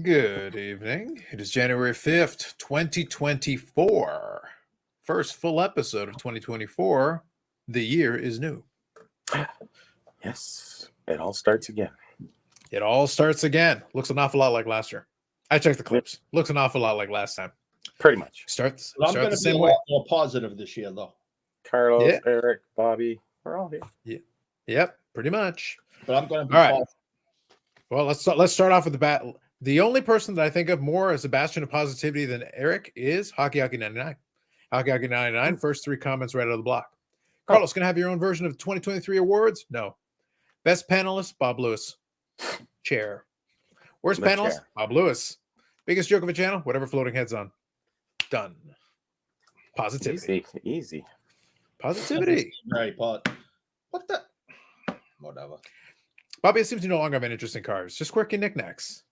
Good evening. It is January 5th, 2024. First full episode of 2024. The year is new. Yes, it all starts again. It all starts again. Looks an awful lot like last year. I checked the clips. Looks an awful lot like last time. Pretty much. Starts I'm going the to be same a way. lot more positive this year, though. Carlos, Yeah. Eric, Bobby, we're all here. Yep, pretty much. But I'm going to be All right. positive. Well, let's start off with the bat. The only person that I think of more as a bastion of positivity than Eric is Hockey 99. Hockey 99, first three comments right out of the block. Carlos, going to have your own version of 2023 awards? No. Best panelist, Bob Lewis. Chair. Worst The panelist, chair. Bob Lewis. Biggest joke of a channel, whatever floating head's on. Done. Positivity. Easy. Positivity. Very positive. What the? Whatever. Bobby, it seems you no longer have an interest in cars, just quirky knickknacks.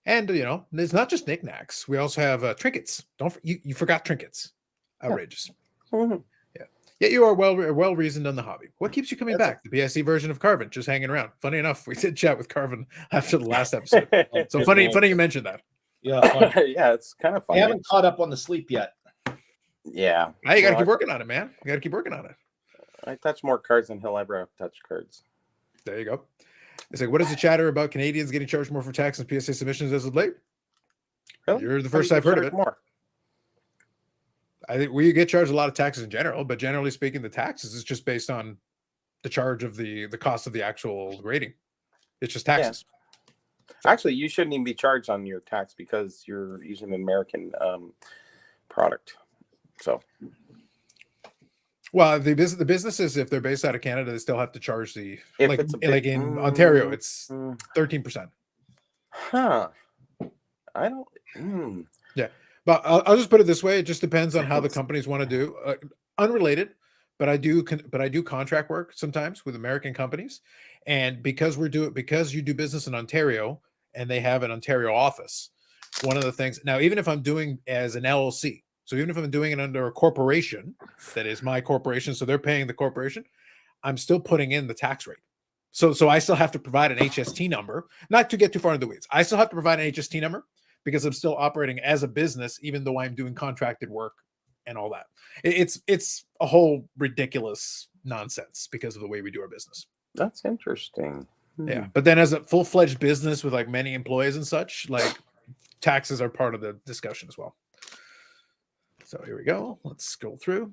And, it's not just knickknacks. We also have trinkets. You forgot trinkets. Outrageous. Mhm. Yet you are well reasoned on the hobby. What keeps you coming back? The PIC version of Carvin, just hanging around. Funny enough, we did chat with Carvin after the last episode. So funny you mentioned that. Yeah. Funny. Yeah, it's kind of I funny. haven't caught up on the sleep yet. Yeah. Now you got to Well, keep working on it, man. You got to keep working on it. I touch more cards than he'll ever touch cards. There you go. It's like, what is the chatter about Canadians getting charged more for tax and PSA submissions as of late? Really? You're the How do first you I've heard of charge it. More? I think we get charged a lot of taxes in general, but generally speaking, the taxes is just based on the charge of the cost of the actual grading. It's just taxes. Actually, you shouldn't even be charged on your tax because you're using an American product. So, Well, the businesses, if they're based out of Canada, they still have to charge the If like it's a big- like in Ontario, it's 13%. huh? I don't. But I'll just put it this way: it just depends on how the companies want to do. Unrelated, but I do contract work sometimes with American companies, and because you do business in Ontario and they have an Ontario office. One of the things now, even if I'm doing as an LLC, so even if I'm doing it under a corporation that is my corporation, so they're paying the corporation, I'm still putting in the tax rate. So I still have to provide an HST number, not to get too far into the weeds. I still have to provide an HST number because I'm still operating as a business, even though I'm doing contracted work and all that. It's a whole ridiculous nonsense because of the way we do our business. That's interesting. Yeah. But then as a full-fledged business with like many employees and such, like taxes are part of the discussion as well. So here we go. Let's scroll through.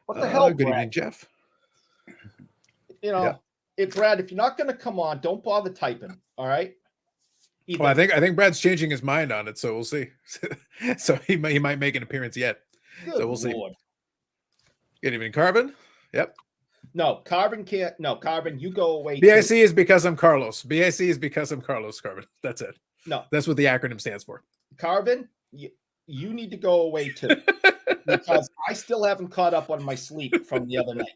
What the hell, Good Brad? evening, Jeff. It's Brad. If you're not going to come on, don't bother typing. All right. Well, I think Brad's changing his mind on it, so we'll see. So he might make an appearance yet. Good So we'll see. Lord. Good evening, Carbon. Yep. No, Carbon can't. No, Carbon, you go away. BIC too. is because I'm Carlos. BIC is because I'm Carlos Carbon. That's it. No, That's what the acronym stands for. Carbon, you need to go away too, because I still haven't caught up on my sleep from the other night.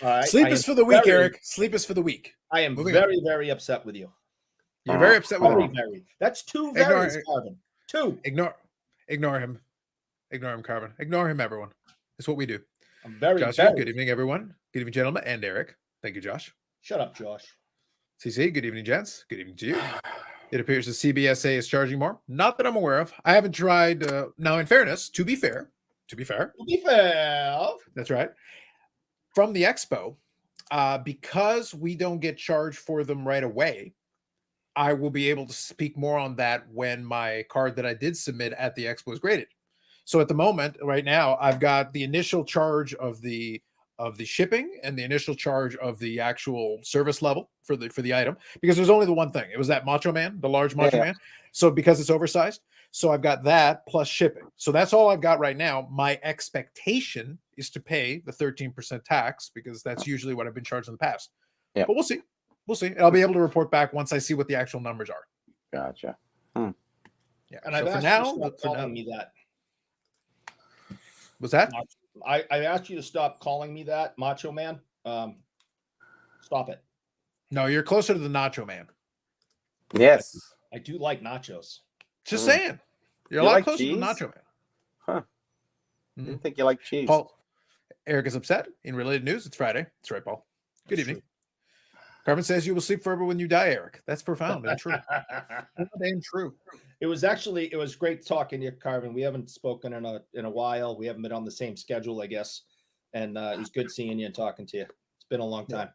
All right. Sleep I is am for the weak, very- Eric. Sleep is for the weak. I am Moving very upset with you. You're very upset with Very, him. very. That's two Ignore varies, it. Carbon. Two. Ignore him. Ignore him, Carbon. Ignore him, everyone. It's what we do. I'm very, Joshua, very. good evening, everyone. Good evening, gentlemen, and Eric. Thank you, Josh. Shut up, Josh. CC, good evening, gents. Good evening to you. It appears the CBSA is charging more. Not that I'm aware of. I haven't tried. Now, in fairness, to be fair, To be fair, that's right. From the expo, because we don't get charged for them right away, I will be able to speak more on that when my card that I did submit at the expo is graded. So at the moment, right now, I've got the initial charge of the shipping and the initial charge of the actual service level for the item, because there's only the one thing. It was that Macho Man, the large Macho Man. So because it's oversized, so I've got that plus shipping. So that's all I've got right now. My expectation is to pay the 13% tax because that's usually what I've been charged in the past. Yeah. But we'll see. We'll see. I'll be able to report back once I see what the actual numbers are. Gotcha. Yeah. and So I've for asked now, you to stop calling me that. was that? I asked you to stop calling me that, Macho Man. Stop it. No, you're closer to the Nacho Man. Yes. I do like nachos. Just Mm. saying. You're a You lot like closer to the cheese? Nacho Man. Huh. Mhm. Didn't think you like cheese. Paul, Eric is upset. In related news, it's Friday. That's right, Paul. Good That's evening. Carmen says you will sleep forever when you die, Eric. That's profound and true. And true. It was great talking to you, Carvin. We haven't spoken in a while. We haven't been on the same schedule, I guess. And it was good seeing you and talking to you. It's been a long time.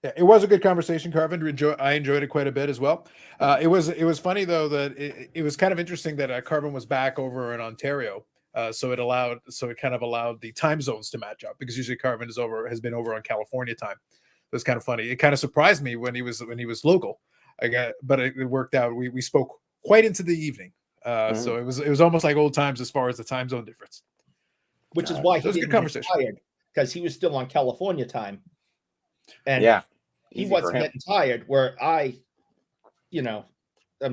Yeah, it was a good conversation, Carvin. I enjoyed it quite a bit as well. It was funny though that it was kind of interesting that Carvin was back over in Ontario. So it kind of allowed the time zones to match up, because usually Carvin has been over on California time. It was kind of funny. It kind of surprised me when he was local. But it worked out. We spoke quite into the evening. So it was almost like old times as far as the time zone difference. Which is why he was a good conversation, because he was still on California time. And he wasn't getting tired, where I'm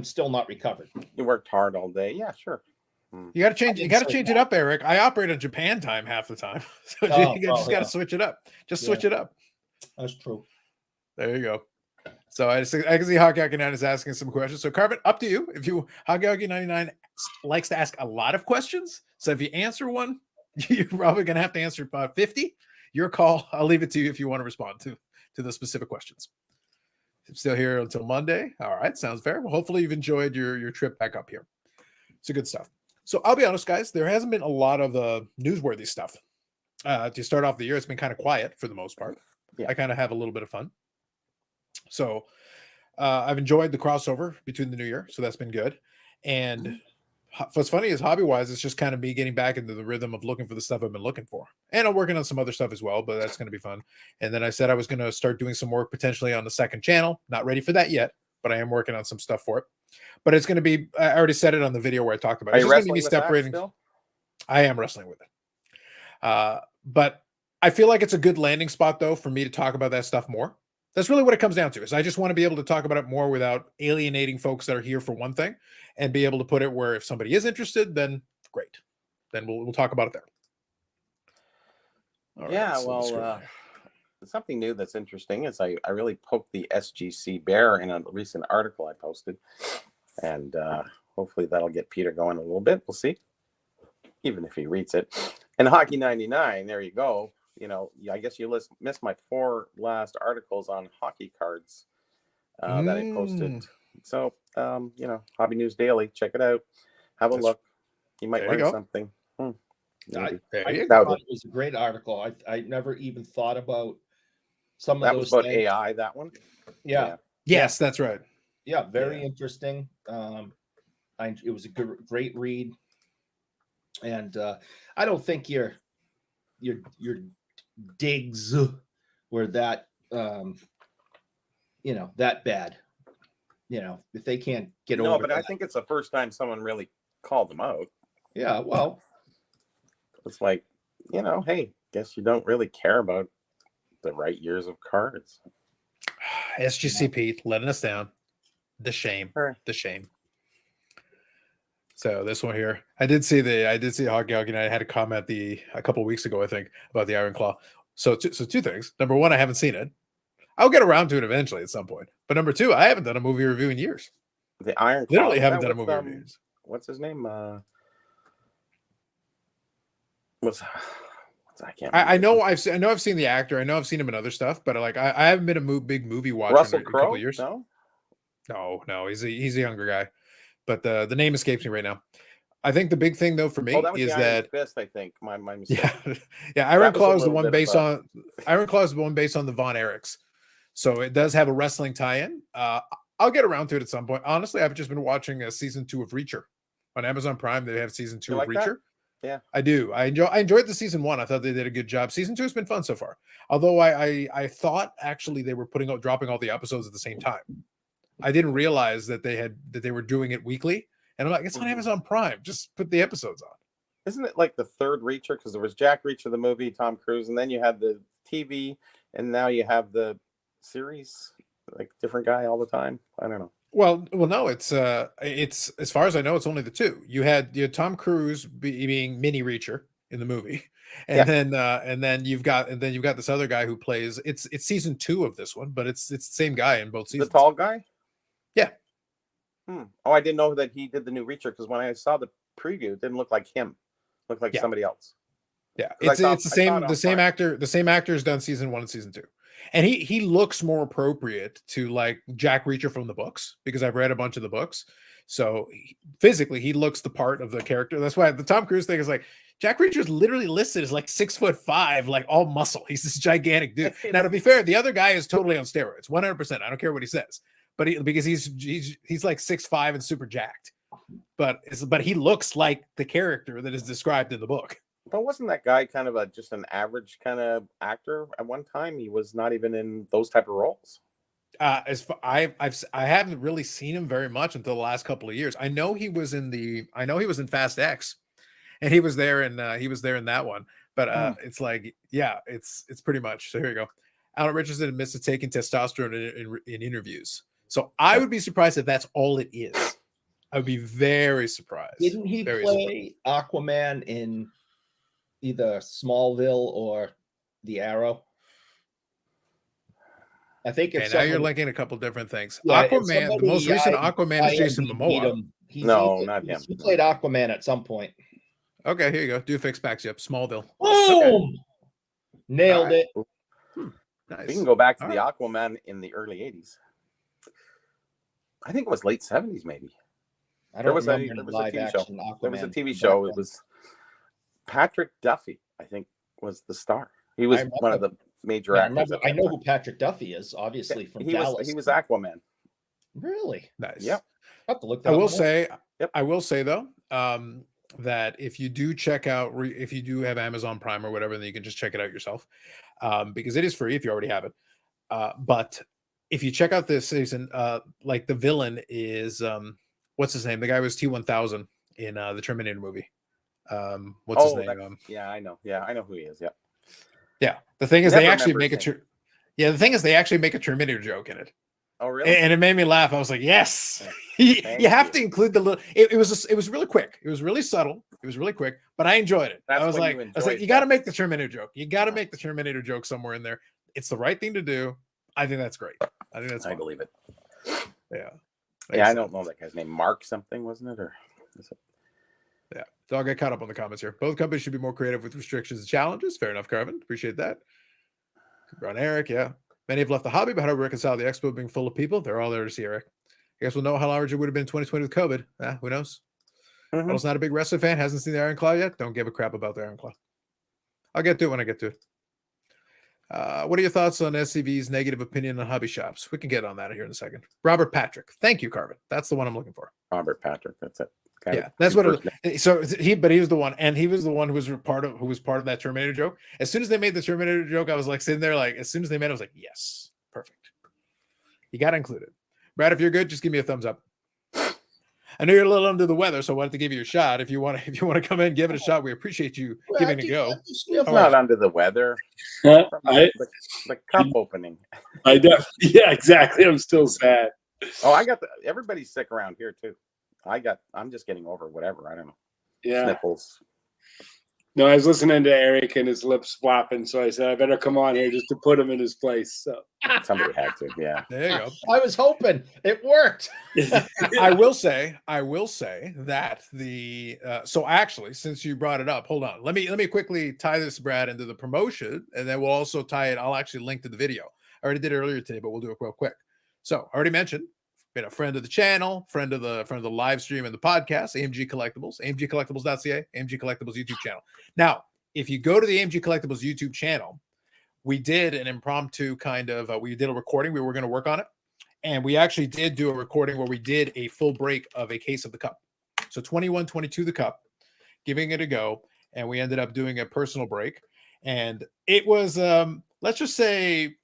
still not recovered. You worked hard all day. Yeah, sure. You got to change it up, Eric. I operate on Japan time half the time. So you just got to switch it up. Switch it up. That's true. There you go. So I can see Hockey 99 is asking some questions. So Carvin, up to you. Hockey 99 likes to ask a lot of questions. So if you answer one, you're probably going to have to answer about 50. Your call. I'll leave it to you if you want to respond to the specific questions. I'm still here until Monday. All right. Sounds fair. Well, hopefully you've enjoyed your trip back up here. It's good stuff. So I'll be honest, guys, there hasn't been a lot of newsworthy stuff. To start off the year, it's been kind of quiet for the most part. Yeah. I kind of have a little bit of fun. So I've enjoyed the crossover between the new year. So that's been good. And what's funny is, hobby-wise, it's just kind of me getting back into the rhythm of looking for the stuff I've been looking for. And I'm working on some other stuff as well, but that's going to be fun. And then I said I was going to start doing some work potentially on the second channel. Not ready for that yet, but I am working on some stuff for it. But it's going to be, I already said it on the video where I talked about it. Are you wrestling with that still? I am wrestling with it. But I feel like it's a good landing spot, though, for me to talk about that stuff more. That's really what it comes down to, is I just want to be able to talk about it more without alienating folks that are here for one thing, and be able to put it where if somebody is interested, then great. Then we'll talk about it there. All right, well, something new that's interesting is I really poked the SGC bear in a recent article I posted, and hopefully that'll get Peter going a little bit. We'll see, even if he reads it. And Hockey 99, there you go. I guess you missed my 4 last articles on hockey cards that I posted. So, Hobby News Daily, check it out. Have a look. You might learn something. I thought it was a great article. I never even thought about some of those. That was about AI, that one? Yeah. Yes, that's right. Yeah, very interesting. It was a great read. And I don't think your digs were that that bad. If they can't get over. No, but I think it's the first time someone really called them out. Yeah, well, it's like, hey, guess you don't really care about the right years of cards. SGCP letting us down. The shame. The shame. So this one here, I did see Hockey and I had a comment a couple of weeks ago, I think, about the Iron Claw. So two things. Number one, I haven't seen it. I'll get around to it eventually at some point. But number two, I haven't done a movie review in years. The Iron Claw. Literally haven't done a movie review in years. What's his name? I can't. I know I've seen the actor. I know I've seen him in other stuff, but I haven't been a big movie watcher Russell in a Crowe? couple of years. No, He's a younger guy, but the name escapes me right now. I think the big thing though for me is that Fist, I think my mistake. Yeah. Iron Claw is the one based on the Von Erichs, so it does have a wrestling tie-in. I'll get around to it at some point. Honestly, I've just been watching season 2 of Reacher on Amazon Prime. They have season 2 of Reacher. That? Yeah, I do. I enjoyed the season 1. I thought they did a good job. Season 2 has been fun so far. Although I thought actually they were dropping all the episodes at the same time. I didn't realize that they were doing it weekly. And I'm like, it's on Amazon Prime. Just put the episodes on. Isn't it like the third Reacher? Because there was Jack Reacher, the movie, Tom Cruise, and then you had the TV, and now you have the series, like different guy all the time. I don't know. Well, no, it's as far as I know, it's only the 2. You had Tom Cruise being Mini Reacher in the movie, and then you've got this other guy who plays. It's season 2 of this one, but it's the same guy in both seasons. The tall guy. Yeah. Oh, I didn't know that he did the new Reacher, because when I saw the preview, it didn't look like him. It looked like somebody else. Yeah, it's the same actor. The same actor's done season 1 and season 2. And he looks more appropriate to like Jack Reacher from the books because I've read a bunch of the books. So physically, he looks the part of the character. That's why the Tom Cruise thing is like Jack Reacher is literally listed as like 6'5", like all muscle. He's this gigantic dude. Now, to be fair, the other guy is totally on steroids, 100%. I don't care what he says, but because he's like 6'5" and super jacked. But he looks like the character that is described in the book. But wasn't that guy kind of just an average kind of actor at one time? He was not even in those type of roles. I haven't really seen him very much until the last couple of years. I know he was in Fast X, and he was there in that one. But it's like, yeah, it's pretty much. So here you go. Alan Richardson admits to taking testosterone in interviews. So I would be surprised if that's all it is. I would be very surprised. Didn't he play Aquaman in either Smallville or The Arrow? I think now you're linking a couple different things. Yeah, Aquaman, the most recent Aquaman is Jason Momoa. Not him. He played Aquaman at some point. Okay, here you go. Do fix backs. Yep, Smallville. Boom! Okay. Nailed it. Nice. We can go back to the Aquaman in the early 80s. I think it was late 70s, maybe. There was a TV show. There was a TV show. It was Patrick Duffy, I think, was the star. He was one of the major actors. I know who Patrick Duffy is, obviously, from Dallas. He was Aquaman. Really? Nice. Yep. I have to look that up. I will say though, that if you do check out, if you do have Amazon Prime or whatever, then you can just check it out yourself, because it is free if you already have it. But if you check out this season, like the villain is what's his name? The guy was T-1000 in the Terminator movie. What's his name? Yeah, I know. Yeah, I know who he is. Yeah. Yeah. The thing is, they actually make the thing is they actually make a Terminator joke in it. Oh, really? And it made me laugh. I was like, yes. You have to include the little. It was really quick. It was really subtle. It was really quick, but I enjoyed it. I was like, you got to make the Terminator joke. You got to make the Terminator joke somewhere in there. It's the right thing to do. I think that's great. I think that's. I believe it. Yeah. Yeah, I don't know that guy's name. Mark something, wasn't it? Or is it? Yeah. So I'll get caught up on the comments here. Both companies should be more creative with restrictions and challenges. Fair enough, Carvin. Appreciate that. Ron Eric, yeah. Many have left the hobby, but how to reconcile the expo being full of people? They're all there to see Eric. I guess we'll know how large it would have been in 2020 with COVID. Who knows? Mm-hmm. Paul's not a big wrestling fan, hasn't seen the Iron Claw yet. Don't give a crap about the Iron Claw. I'll get to it when I get to it. What are your thoughts on SCV's negative opinion on hobby shops? We can get on that here in a second. Robert Patrick. Thank you, Carvin. That's the one I'm looking for. Robert Patrick. That's it. Yeah, that's what it was. So he was the one, and he was the one who was part of that Terminator joke. As soon as they made the Terminator joke, I was like sitting there, like as soon as they made it, I was like, yes, perfect. You got to include it. Brad, if you're good, just give me a thumbs up. I know you're a little under the weather, so I wanted to give you a shot. If you want to come in, give it a shot. We appreciate you giving it a go. I'm not under the weather. The cup opening. Yeah, exactly. I'm still sad. Oh, everybody's sick around here too. I'm just getting over whatever. I don't know. Yeah. Sniffles. No, I was listening to Eric and his lips flapping, so I said I better come on here just to put him in his place. So somebody had to, yeah. There you go. I was hoping it worked. I will say that so actually, since you brought it up, hold on. Let me quickly tie this, Brad, into the promotion, and then we'll also tie it. I'll actually link to the video. I already did it earlier today, but we'll do it real quick. So I already mentioned. Been a friend of the channel, friend of the live stream and the podcast, AMG Collectibles, amgcollectibles.ca, AMG Collectibles YouTube channel. Now, if you go to the AMG Collectibles YouTube channel, we did an impromptu kind of, we did a recording. We were going to work on it. And we actually did do a recording where we did a full break of a case of the cup. So 21-22 the cup, giving it a go. And we ended up doing a personal break. And it was, let's just say,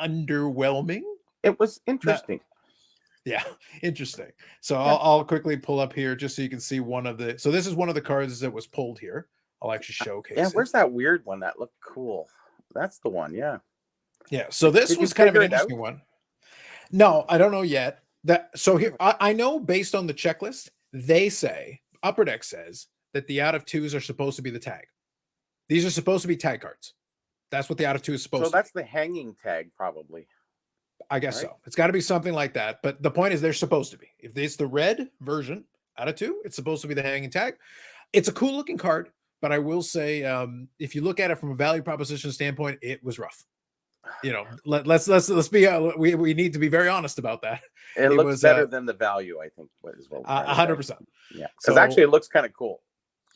underwhelming. It was interesting. Yeah, interesting. So I'll quickly pull up here just so you can see one of the. So this is one of the cards that was pulled here. I'll actually showcase. Yeah, where's that weird one that looked cool? That's the one. Yeah. Yeah. So this was kind of an interesting one. No, I don't know yet. So here I know based on the checklist, they say Upper Deck says that the out of twos are supposed to be the tag. These are supposed to be tag cards. That's what the out of two is supposed to be. So that's the hanging tag, probably. I guess so. It's got to be something like that. But the point is they're supposed to be. If it's the red version out of two, it's supposed to be the hanging tag. It's a cool looking card, but I will say if you look at it from a value proposition standpoint, it was rough. You know, let's be we need to be very honest about that. It It looks was, better than the value, I think. What is what we're trying to say. 100%. Yeah, because So actually it looks kind of cool.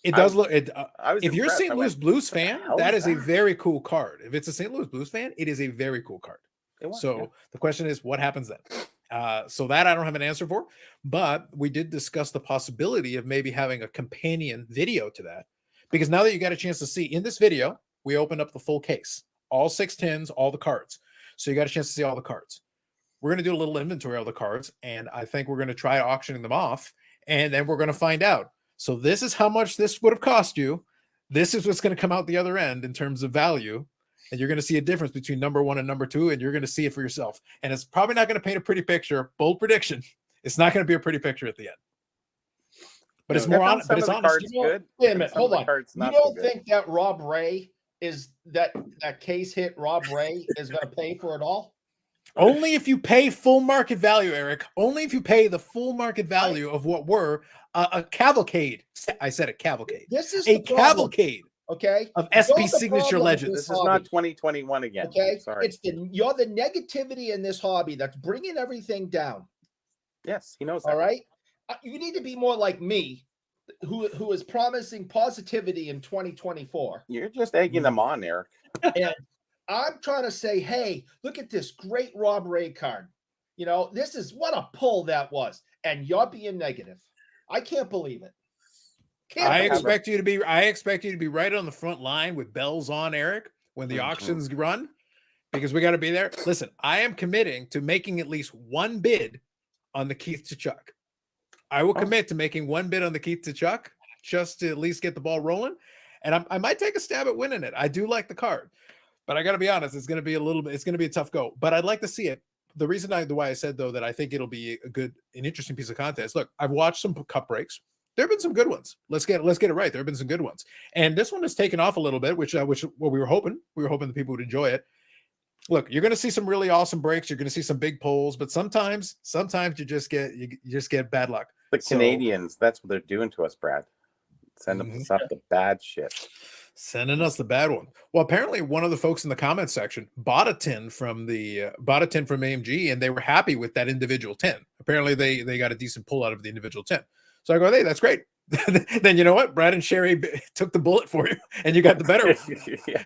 it I does was- look. It, I was if you're a impressed. St. I Louis went, Blues "What the fan, hell that is is a that?" very cool card. If it's a St. Louis Blues fan, it is a very cool card. It was, So yeah. the question is, what happens then? So that I don't have an answer for, but we did discuss the possibility of maybe having a companion video to that, because now that you got a chance to see in this video, we opened up the full case, all 610s, all the cards. So you got a chance to see all the cards. We're going to do a little inventory of the cards, and I think we're going to try auctioning them off, and then we're going to find out. So this is how much this would have cost you. This is what's going to come out the other end in terms of value. And you're going to see a difference between number 1 and number 2, and you're going to see it for yourself. And it's probably not going to paint a pretty picture. Bold prediction. It's not going to be a pretty picture at the end. But it's I more found honest. some But it's of the honest. cards You know, good. wait a and minute, some of hold the on. cards You not so don't good. think that Rob Ray is that case hit Rob Ray is going to pay for it all? Only if you pay full market value, Eric. Only if you pay the full market value of what were a cavalcade. I said a cavalcade. This is A the problem, cavalcade okay? of You're SP the signature problem with legends. This this is not hobby, 2021 again. okay? Sorry. It's you're the negativity in this hobby that's bringing everything down. Yes, he knows that. All right, you need to be more like me, who is promising positivity in 2024. You're just egging them on, Eric. And I'm trying to say, hey, look at this great Rob Ray card. You know, this is what a pull that was, and you're being negative. I can't believe it. Can't I believe it. expect you to be right on the front line with bells on, Eric, when the Mhm. auctions run, because we got to be there. Listen, I am committing to making at least one bid on the Keith Tkachuk. I will commit to making one bid on the Keith Tkachuk just to at least get the ball rolling, and I might take a stab at winning it. I do like the card, but I got to be honest, it's going to be it's going to be a tough go. But I'd like to see it. The reason why I said though that I think it'll be an interesting piece of content is, look, I've watched some cup breaks. There have been some good ones. Let's get it right. There have been some good ones, and this one has taken off a little bit, which what we were hoping. We were hoping the people would enjoy it. Look, you're going to see some really awesome breaks. You're going to see some big polls, but sometimes you just get bad luck. The So- Canadians, that's what they're doing to us, Brad. Sending us up the bad shit. Sending us the bad one. Well, apparently one of the folks in the comments section bought a tin from AMG, and they were happy with that individual tin. Apparently they got a decent pull out of the individual tin. So I go, hey, that's great. Then you know what? Brad and Sherry took the bullet for you, and you got the better one. Yeah,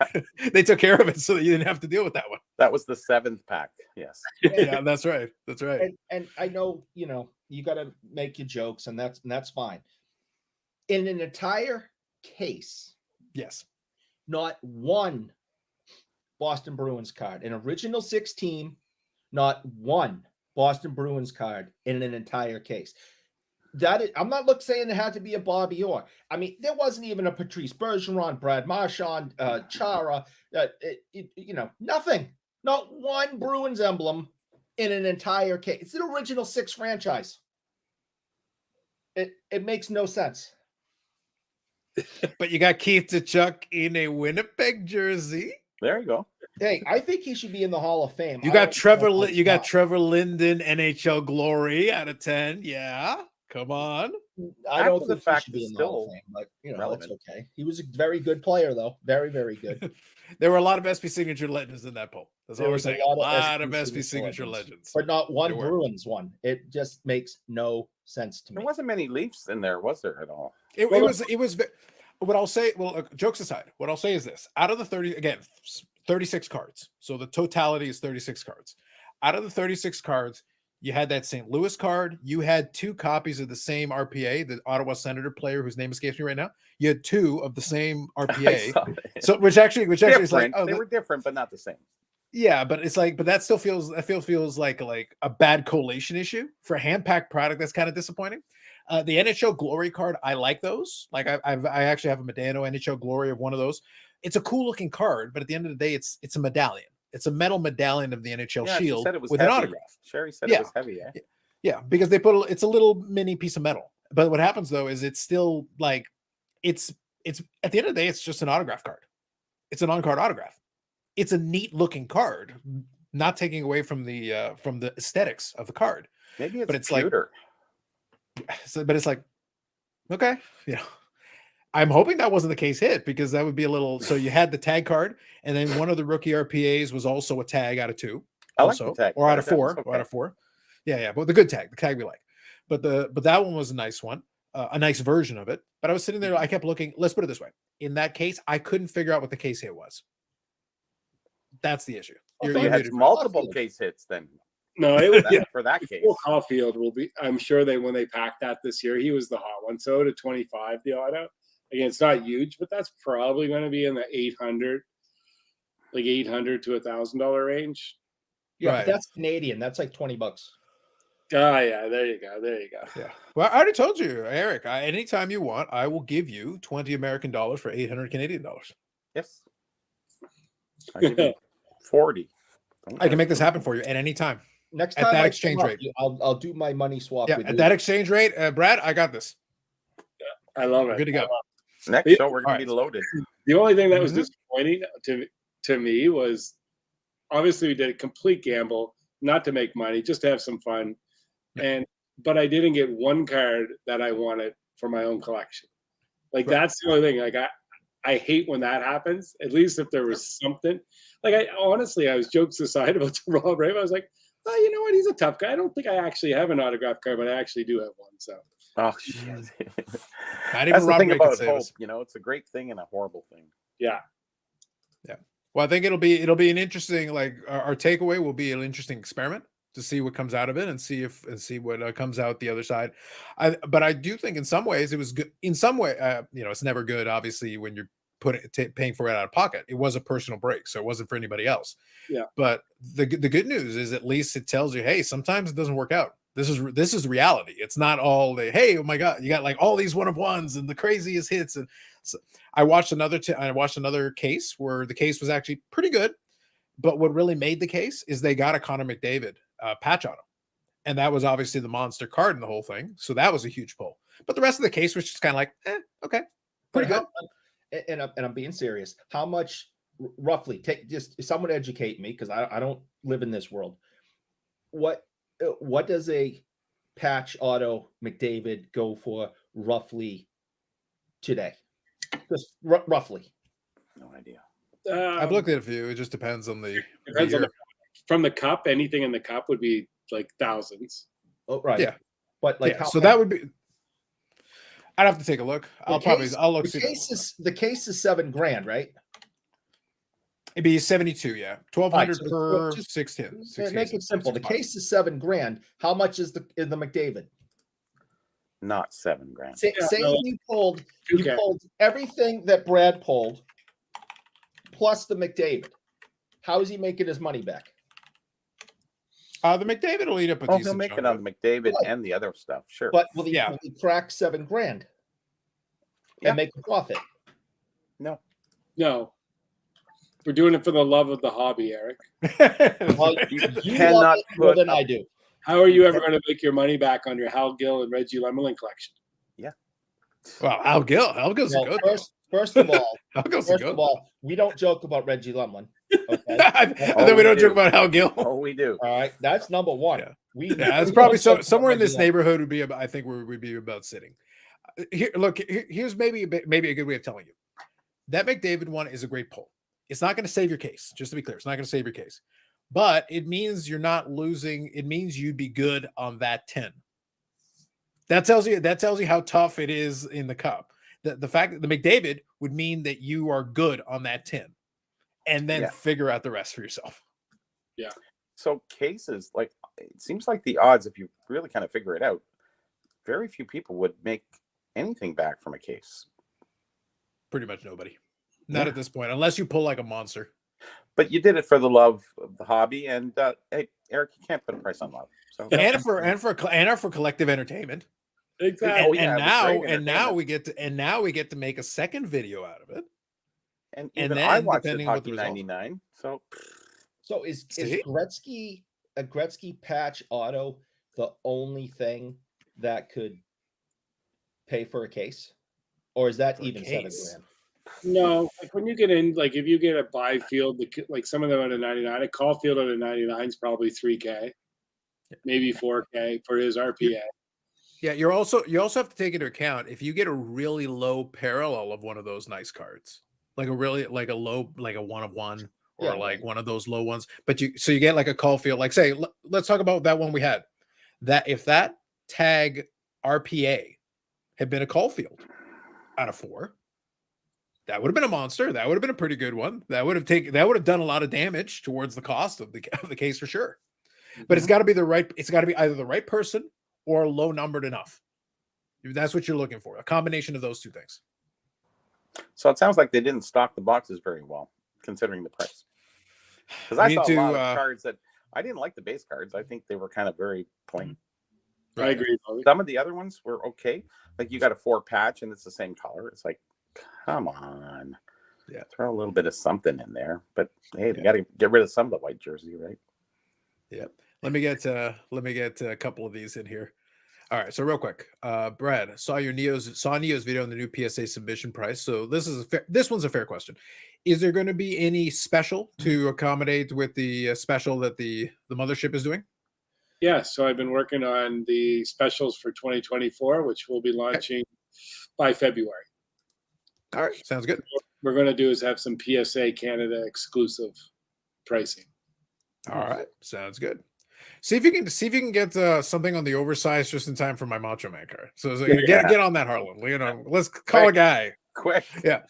They took care of it so that you didn't have to deal with that one. that was the 7th pack. Yes. Yeah, that's right. That's right. And I know, you know, you got to make your jokes, and that's fine. In an entire case, Yes. not one Boston Bruins card, an original 6 team, not one Boston Bruins card in an entire case. I'm not saying it had to be a Bobby Orr. I mean, there wasn't even a Patrice Bergeron, Brad Marchand, Chara, you know, nothing. Not one Bruins emblem in an entire case. It's an original 6 franchise. It makes no sense. But you got Keith Tkachuk in a Winnipeg jersey. There you go. Hey, I think he should be in the Hall of Fame. You I got don't Trevor. know if You got he's Trevor Linden, NHL glory out of 10. Yeah, come on. not. I After don't the think he fact should be is in the Hall of still Fame, but you know, relevant. that's okay. He was a very good player, though. Very, very good. There were a lot of SP signature legends in that poll. That's all There we're was a saying. lot A of lot of SP SP signature legends. But not one There were. Bruins one. It just makes no sense to There me. wasn't many Leafs in there, was there at all? It Well, was. What I'll say. Well, jokes aside, what I'll say is this: out of the 36 cards. So the totality is 36 cards. Out of the 36 cards, you had that St. Louis card. You had 2 copies of the same RPA, the Ottawa Senator player whose name escapes me right now. You had 2 of the same I RPA. saw that. So which actually is like, Different. oh, They were different, but not the same. yeah, but it's like, but that still feels like a bad collation issue for a hand packed product. That's kind of disappointing. The NHL Glory card, I like those. Like I actually have a Medano NHL Glory of one of those. It's a cool looking card, but at the end of the day, it's a medallion. It's a metal medallion of the NHL Yeah, she shield said it was with heavy. an autograph. Sherry said Yeah. it was heavy. Eh? Yeah, because they it's a little mini piece of metal. But what happens though is it's still like it's at the end of the day, it's just an autograph card. It's an on-card autograph. It's a neat looking card, not taking away from the aesthetics of the card. Maybe it's But it's like- cuter. So, but it's like, okay, you know, I'm hoping that wasn't the case hit, because that would be a little. So you had the tag card, and then one of the rookie RPAs was also a tag out of 2, I like the also, tag or out card. of That was 4, or okay. out of 4. Yeah, but the good tag, the tag we like. But that one was a nice one, a nice version of it. But I was sitting there, I kept looking. Let's put it this way: in that case, I couldn't figure out what the case hit was. That's the issue. Oh, So you had muted, Brad. multiple Caulfield. case hits then. No, it was For that case. Well, Caulfield will be. I'm sure when they packed that this year, he was the hot one. So to 25, the auto. Again, it's not huge, but that's probably going to be in the 800, like $800 to $1,000 range. Yeah, Right. but that's Canadian. That's like $20. Oh yeah, there you go. Yeah. Well, I already told you, Eric. Anytime you want, I will give you $20 American for 800 Canadian dollars. Yes. I give you 40. I can make this happen for you at any time. Next At time that I exchange come up, rate. I'll do my money swap. Yeah, with at you. that exchange rate, Brad, I got this. I love We're it. good to go. Next Yeah. show, we're going to be All loaded. The only thing that was Mhm. disappointing to me was obviously we did a complete gamble, not to make money, just to have some fun, but I didn't get one card that I wanted for my own collection. Like Right. that's the only thing. Like I hate when that happens. At least if there was something. Like I was jokes aside about Rob Brave. I was like, oh, you know what? He's a tough guy. I don't think I actually have an autograph card, but I actually do have one. So. Oh, shit. Not even That's the Rob thing Ray could about save hope. us. It's a great thing and a horrible thing. Yeah. Well, I think it'll be an interesting, like our takeaway will be an interesting experiment to see what comes out of it and see what comes out the other side. But I do think in some ways it was good. In some way, it's never good, obviously, when you're paying for it out of pocket. It was a personal break, so it wasn't for anybody else. Yeah. But the good news is at least it tells you, hey, sometimes it doesn't work out. This is reality. It's not all the, hey, oh my God, you got like all these 1-of-1s and the craziest hits. And so I watched another case where the case was actually pretty good, but what really made the case is they got a Connor McDavid patch auto, and that was obviously the monster card in the whole thing. So that was a huge pull. But the rest of the case was just kind of like, okay, pretty good. And I'm being serious. How much roughly? Just someone educate me, because I don't live in this world. What does a patch auto McDavid go for roughly today? Just roughly. No idea. I've looked at it for you. It just depends on the Depends on year. from the cup. Anything in the cup would be like thousands. Oh, right. Yeah. But like, so that would be. I'd have to take a look. I'll look. The case is $7,000, right? It'd be 72, yeah, 1,200 so per just 610. Make it simple. The case is $7,000. How much is the McDavid? Not $7,000. Say you pulled Okay. everything that Brad pulled, plus the McDavid. How is he making his money back? The McDavid will eat up a Oh, decent he'll make chunk it of on McDavid and the other stuff. Sure. But will he Yeah. crack $7,000 Yeah. and make a profit? No. No. We're doing it for the love of the hobby, Eric. Well, You you cannot love it more put than up- I do. How are you ever going to make your money back on your Hal Gill and Reggie Lemelin collection? Well, Al Gill's Well, a good. first of all, Al Gill's a good. we don't joke about Reggie Lemlin. Okay. And Oh, then we we don't do. joke about Al Gill. Oh, we do. All right. That's number one. Yeah. Yeah, It's probably somewhere in this neighborhood would be about. I think where we'd be about sitting. Here's maybe a good way of telling you that McDavid one is a great pull. It's not going to save your case. Just to be clear, it's not going to save your case, but it means you're not losing. It means you'd be good on that 10. That tells you how tough it is in the cup. The fact that the McDavid would mean that you are good on that 10, and then figure out the rest for yourself. Yeah. So cases, like, it seems like the odds, if you really kind of figure it out, very few people would make anything back from a case. Pretty much nobody. Not at this point, unless you pull like a monster. But you did it for the love of the hobby, and hey, Eric, you can't put a price on love. So And for collective entertainment. Exactly. And now we get to make a second video out of it. And And even then, I watched depending it on what the Hockey result- 99. So is See? a Gretzky patch auto the only thing that could pay for a case, or is that For a even case? $7,000? No, like when you get in, like if you get a Byfield, like some of them out of 99, a Caulfield out of 99 is probably $3K, maybe $4K for his RPA. Yeah, you also have to take into account if you get a really low parallel of one of those nice cards, like a really like a low like a 1 of 1 Yeah, or like right. one of those low ones, but you get like a Caulfield, like say let's talk about that one we had. That if that tag RPA had been a Caulfield out of 4, that would have been a monster. That would have been a pretty good one. That would have done a lot of damage towards the cost of the case for sure. But it's got to be it's got to be either the right person or low numbered enough. That's what you're looking for. A combination of those two things. So it sounds like they didn't stock the boxes very well, considering the price. Because I We saw need a lot to, of cards that I didn't like the base cards. I think they were kind of very plain. I agree, Bobby. Some of the other ones were okay. Like you got a 4 patch and it's the same color. It's like, come on. Yeah. Throw a little bit of something in there. But hey, we got to get rid of some of the white jersey, right? Yep. Let me get a couple of these in here. All right, so real quick, Brad, saw Neo's video on the new PSA submission price. So this one's a fair question. Is there going to be any special to accommodate with the special that the mothership is doing? Yeah, so I've been working on the specials for 2024, which we'll be launching by February. All right, sounds good. What we're going to do is have some PSA Canada exclusive pricing. All right, sounds good. See if you can get something on the oversized just in time for my Macho Man card. So get on that, Harlan. You know, let's call a guy. Quick. Yeah.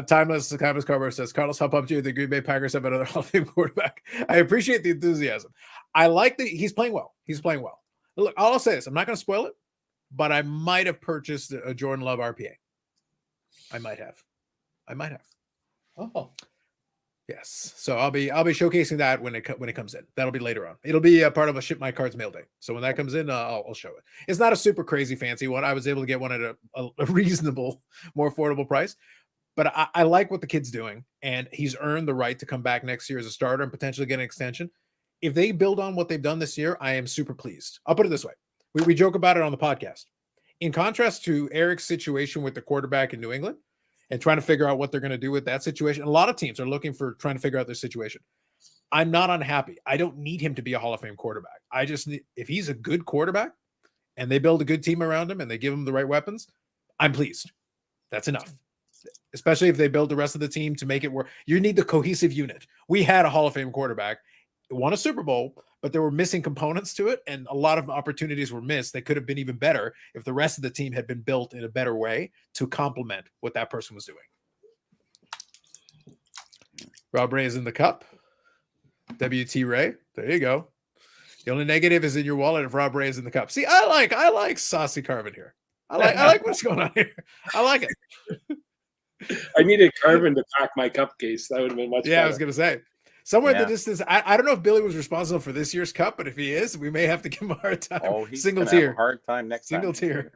Timeless Carver says, Carlos, how pumped you? The Green Bay Packers have another Hall of Fame quarterback. I appreciate the enthusiasm. I like that he's playing well. He's playing well. Look, I'll say this. I'm not going to spoil it, but I might have purchased a Jordan Love RPA. I might have. Oh, Yes. So I'll be showcasing that when it comes in. That'll be later on. It'll be a part of a Ship My Cards mail day. So when that comes in, I'll show it. It's not a super crazy fancy one. I was able to get one at a reasonable, more affordable price. But I like what the kid's doing, and he's earned the right to come back next year as a starter and potentially get an extension. If they build on what they've done this year, I am super pleased. I'll put it this way. We joke about it on the podcast. In contrast to Eric's situation with the quarterback in New England and trying to figure out what they're going to do with that situation, a lot of teams are looking for trying to figure out their situation. I'm not unhappy. I don't need him to be a Hall of Fame quarterback. I just need, if he's a good quarterback and they build a good team around him and they give him the right weapons, I'm pleased. That's enough. Especially if they build the rest of the team to make it work. You need the cohesive unit. We had a Hall of Fame quarterback, won a Super Bowl, but there were missing components to it, and a lot of opportunities were missed. They could have been even better if the rest of the team had been built in a better way to complement what that person was doing. Rob Ray is in the cup. WT Ray, there you go. The only negative is in your wallet if Rob Ray is in the cup. See, I like saucy Carvin here. I like what's going on here. I like it. I needed Carvin to pack my cupcase. That would have been much better. I was going to say. Somewhere in the distance, I don't know if Billy was responsible for this year's cup, but if he is, we may have to give him a hard time. Oh, he's single gonna tier. have a hard time next single time. tier.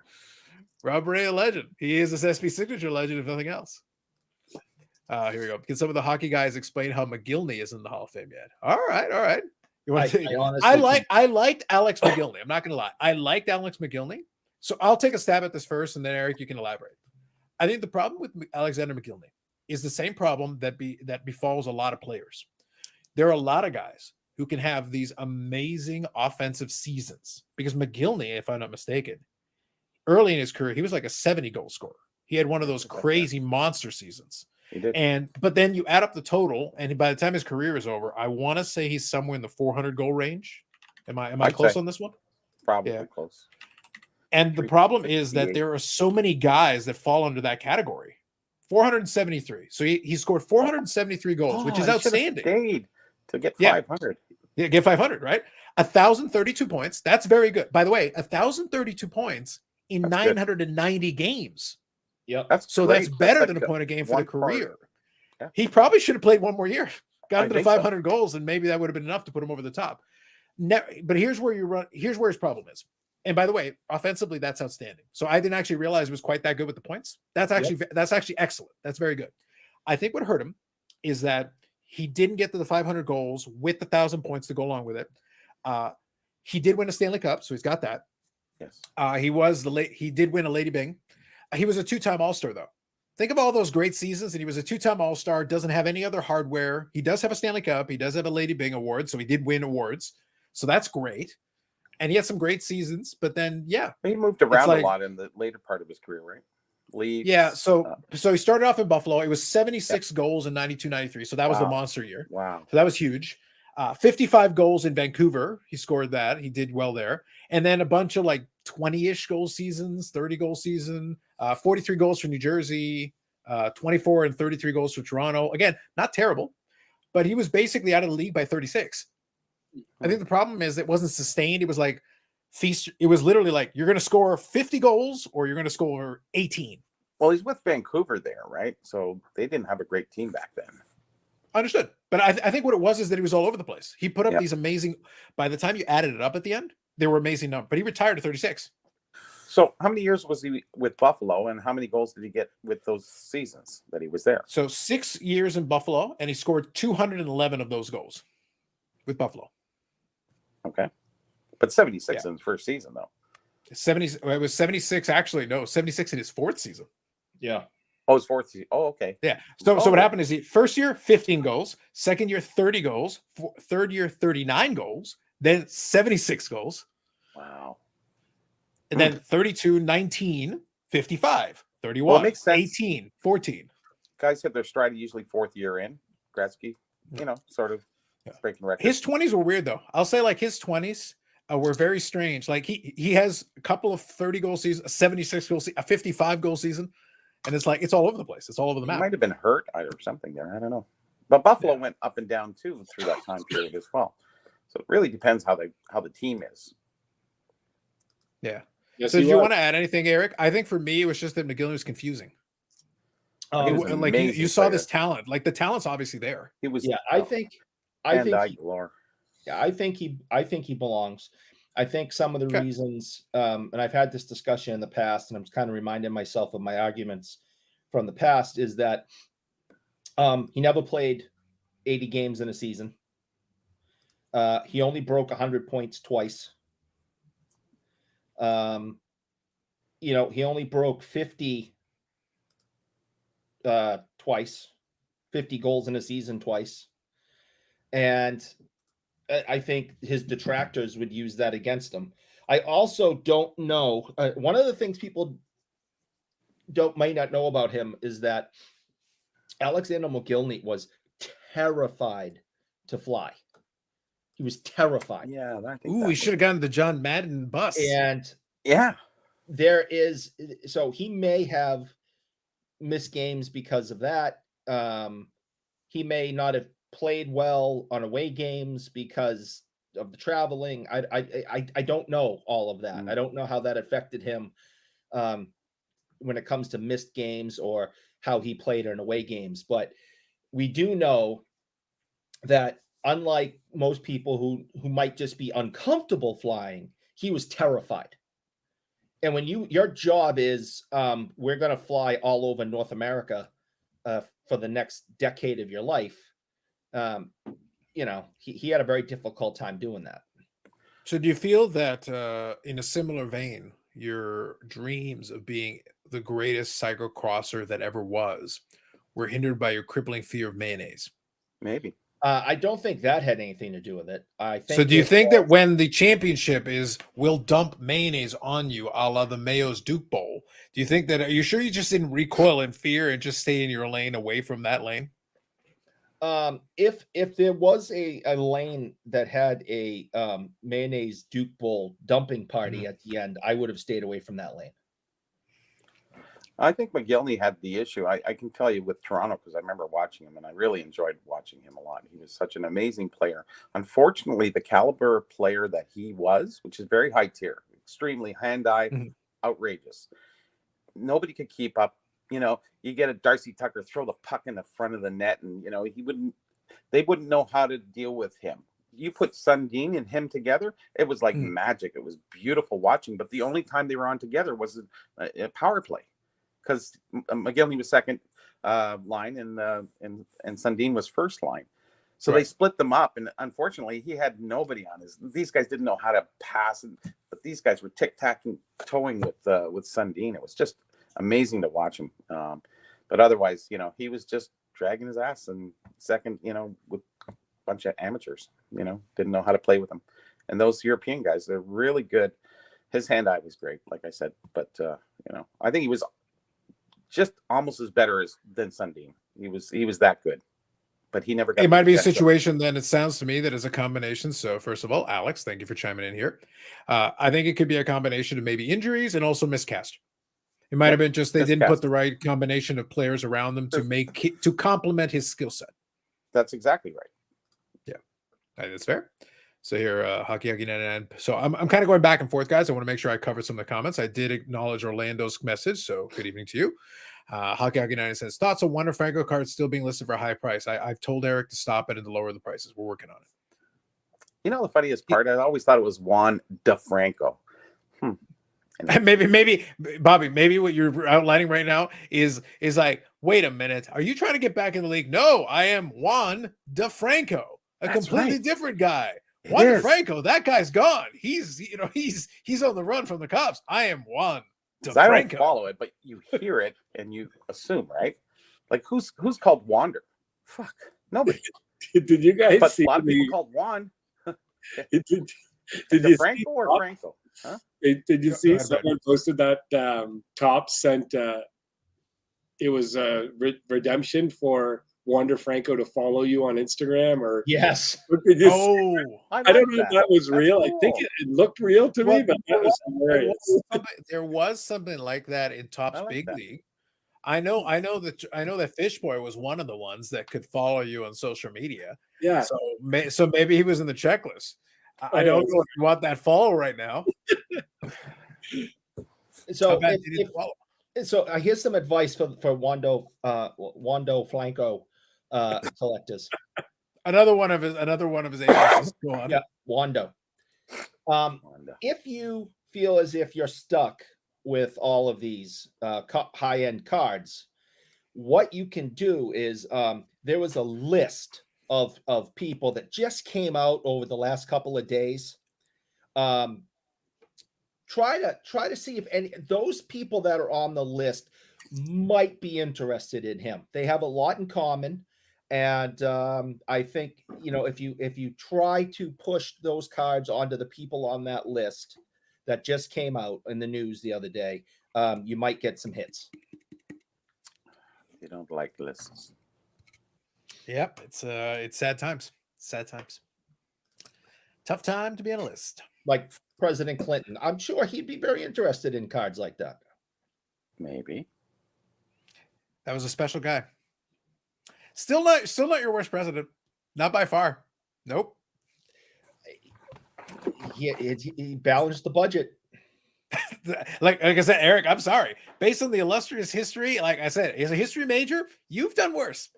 Rob Ray, a legend. He is this SB signature legend, if nothing else. Here we go. Can some of the hockey guys explain how McGillney is in the Hall of Fame yet? All right. You want to? I liked Alex McGillney. I'm not going to lie. I liked Alex McGillney. So I'll take a stab at this first, and then Eric, you can elaborate. I think the problem with Alexander McGillney is the same problem that befalls a lot of players. There are a lot of guys who can have these amazing offensive seasons because McGillney, if I'm not mistaken, early in his career, he was like a 70 goal scorer. He had one of those crazy monster seasons. He did. But then you add up the total, and by the time his career is over, I want to say he's somewhere in the 400 goal range. Am I close on this one? Probably close. And the problem is that there are so many guys that fall under that category. 473. So he scored 473 goals, which is outstanding. Stayed to get 500. Yeah, get 500, right? 1,032 points. That's very good. By the way, 1,032 points in 990 games. Yep. That's better than a point a game for the career. Yeah. He probably should have played one more year. Got him to 500 goals, and maybe that would have been enough to put him over the top. But here's where his problem is. And by the way, offensively, that's outstanding. So I didn't actually realize it was quite that good with the points. That's actually excellent. That's very good. I think what hurt him is that he didn't get to the 500 goals with the 1,000 points to go along with it. He did win a Stanley Cup, so he's got that. Yes. He did win a Lady Byng. He was a 2-time All-Star, though. Think of all those great seasons, and he was a 2-time All-Star, doesn't have any other hardware. He does have a Stanley Cup. He does have a Lady Byng award, so he did win awards. So that's great. and he had some great seasons. But then, yeah, He moved around like- a lot in the later part of his career, right? Leafs. yeah. So he started off in Buffalo. It was 76 goals in 92-93. So that was the Wow. monster year. Wow. So that was huge. 55 goals in Vancouver. He scored that. He did well there. And then a bunch of like 20-ish goal seasons, 30 goal season, 43 goals for New Jersey, 24 and 33 goals for Toronto. Again, not terrible, but he was basically out of the league by 36. I think the problem is it wasn't sustained. It was like feast. It was literally like you're going to score 50 goals or you're going to score 18. Well, he's with Vancouver there, right? So they didn't have a great team back then. Understood. But I think what it was is that he was all over the place. He put up Yep. these amazing, by the time you added it up at the end, they were amazing numbers. But he retired at 36. So how many years was he with Buffalo, and how many goals did he get with those seasons that he was there? So 6 years in Buffalo, and he scored 211 of those goals with Buffalo. Okay. But 76 in the first season, though. 70, it was 76, actually, no, 76 in his fourth season. Yeah. Oh, his fourth season. Oh, okay. Yeah. So what Oh. happened is he first year 15 goals, second year 30 goals, third year 39 goals, then 76 goals, Wow. and then 32, 19, 55, 31, Well, it makes sense. 18, 14. Guys hit their stride usually fourth year in. Gretzky, sort of breaking records. His 20s were weird though. I'll say like his 20s were very strange. Like he has a couple of 30 goal seasons, a 76 goal season, a 55 goal season, and it's like it's all over the place. It's all over the He map. might have been hurt or something there. I don't know. But Buffalo went up and down too through that time period as well. So it really depends how the team is. Yeah. Yes, So he do you was. want to add anything, Eric? I think for me it was just that McGillivray was confusing. He was an Like you amazing saw player. this talent. Like the talent's obviously there. He was. Yeah, I think galore. I think he belongs. I think some of the Okay. reasons, and I've had this discussion in the past, and I'm kind of reminding myself of my arguments from the past, is that he never played 80 games in a season. He only broke 100 points twice. He only broke 50 twice, 50 goals in a season twice. And I think his detractors would use that against him. I also don't know. One of the things people might not know about him is that Alexander McGillivray was terrified to fly. He was terrified. Yeah, I think. Ooh, he should have gotten the John Madden bus. And Yeah. so he may have missed games because of that. He may not have played well on away games because of the traveling. I don't know all of that. I don't know how that affected him when it comes to missed games or how he played in away games. But we do know that unlike most people who might just be uncomfortable flying, he was terrified. And when your job is we're going to fly all over North America for the next decade of your life, he had a very difficult time doing that. So do you feel that in a similar vein, your dreams of being the greatest cyclocrosser that ever was were hindered by your crippling fear of mayonnaise? Maybe. I don't think that had anything to do with it. I think. So do you think that when the championship is, we'll dump mayonnaise on you, a la the Mayo's Duke Bowl? Do you think that? Are you sure you just didn't recoil in fear and just stay in your lane, away from that lane? If there was a lane that had a mayonnaise Duke Bowl dumping party at the end, I would have stayed away from that lane. I think McGillivray had the issue. I can tell you with Toronto, because I remember watching him, and I really enjoyed watching him a lot. He was such an amazing player. Unfortunately, the caliber player that he was, which is very high tier, extremely hand-eye, outrageous. Nobody could keep up. You get a Darcy Tucker throw the puck in the front of the net, and they wouldn't know how to deal with him. You put Sundin and him together, it was like magic. It was beautiful watching. But the only time they were on together was a power play, because McGillivray was second line and Sundin was first line. So They split them up, and unfortunately, he had nobody on his. These guys didn't know how to pass, but these guys were tic-tacking, towing with Sundin. It was just amazing to watch him. But otherwise, he was just dragging his ass and second, with a bunch of amateurs, didn't know how to play with him. And those European guys, they're really good. His hand-eye was great, like I said. But, I think he was just almost as better than Sundin. He was that good. But he never got. It might be a situation then, it sounds to me, that is a combination. So first of all, Alex, thank you for chiming in here. I think it could be a combination of maybe injuries and also miscast. It might have been just they didn't put the right combination of players around them to complement his skill set. That's exactly right. Yeah, that's fair. So here, Hockey 99. So I'm kind of going back and forth, guys. I want to make sure I cover some of the comments. I did acknowledge Orlando's message. So good evening to you. Hockey 99 says, thoughts on Wander Franco cards still being listed for a high price. I've told Eric to stop it and to lower the prices. We're working on it. The funniest part, I always thought it was Juan DeFranco. Maybe Bobby, maybe what you're outlining right now is like, wait a minute, are you trying to get back in the league? No, I am Juan DeFranco, completely different guy. Juan DeFranco, that guy's gone. He's on the run from the cops. I am Juan DeFranco. I don't follow it, but you hear it and you assume, right? Like who's called Wander? Fuck, nobody. Did you guys but see a lot of people called Juan? did you Franco or Franco? Huh? Did you see someone posted that Top sent it was a redemption for Wander Franco to follow you on Instagram? Or yes. I don't know if that was real. Cool. I think it looked real to me, but that was hilarious. There was something like that in Top's Big League. I know that Fish Boy was one of the ones that could follow you on social media. Yeah. So maybe he was in the checklist. I don't know if you want that follow right now. So here's some advice for Wando Franco collectors. Another one of his aliases. Go on. Yeah, Wando. If you feel as if you're stuck with all of these high-end cards, what you can do is there was a list of people that just came out over the last couple of days. Try to see if any those people that are on the list might be interested in him. They have a lot in common, and I think if you try to push those cards onto the people on that list that just came out in the news the other day, you might get some hits. You don't like lists. Yep, it's sad times. Sad times. Tough time to be on a list. Like President Clinton, I'm sure he'd be very interested in cards like that. Maybe. That was a special guy. Still not your worst president. Not by far. Nope. He balanced the budget. like I said, Eric, I'm sorry. Based on the illustrious history, like I said, as a history major, you've done worse.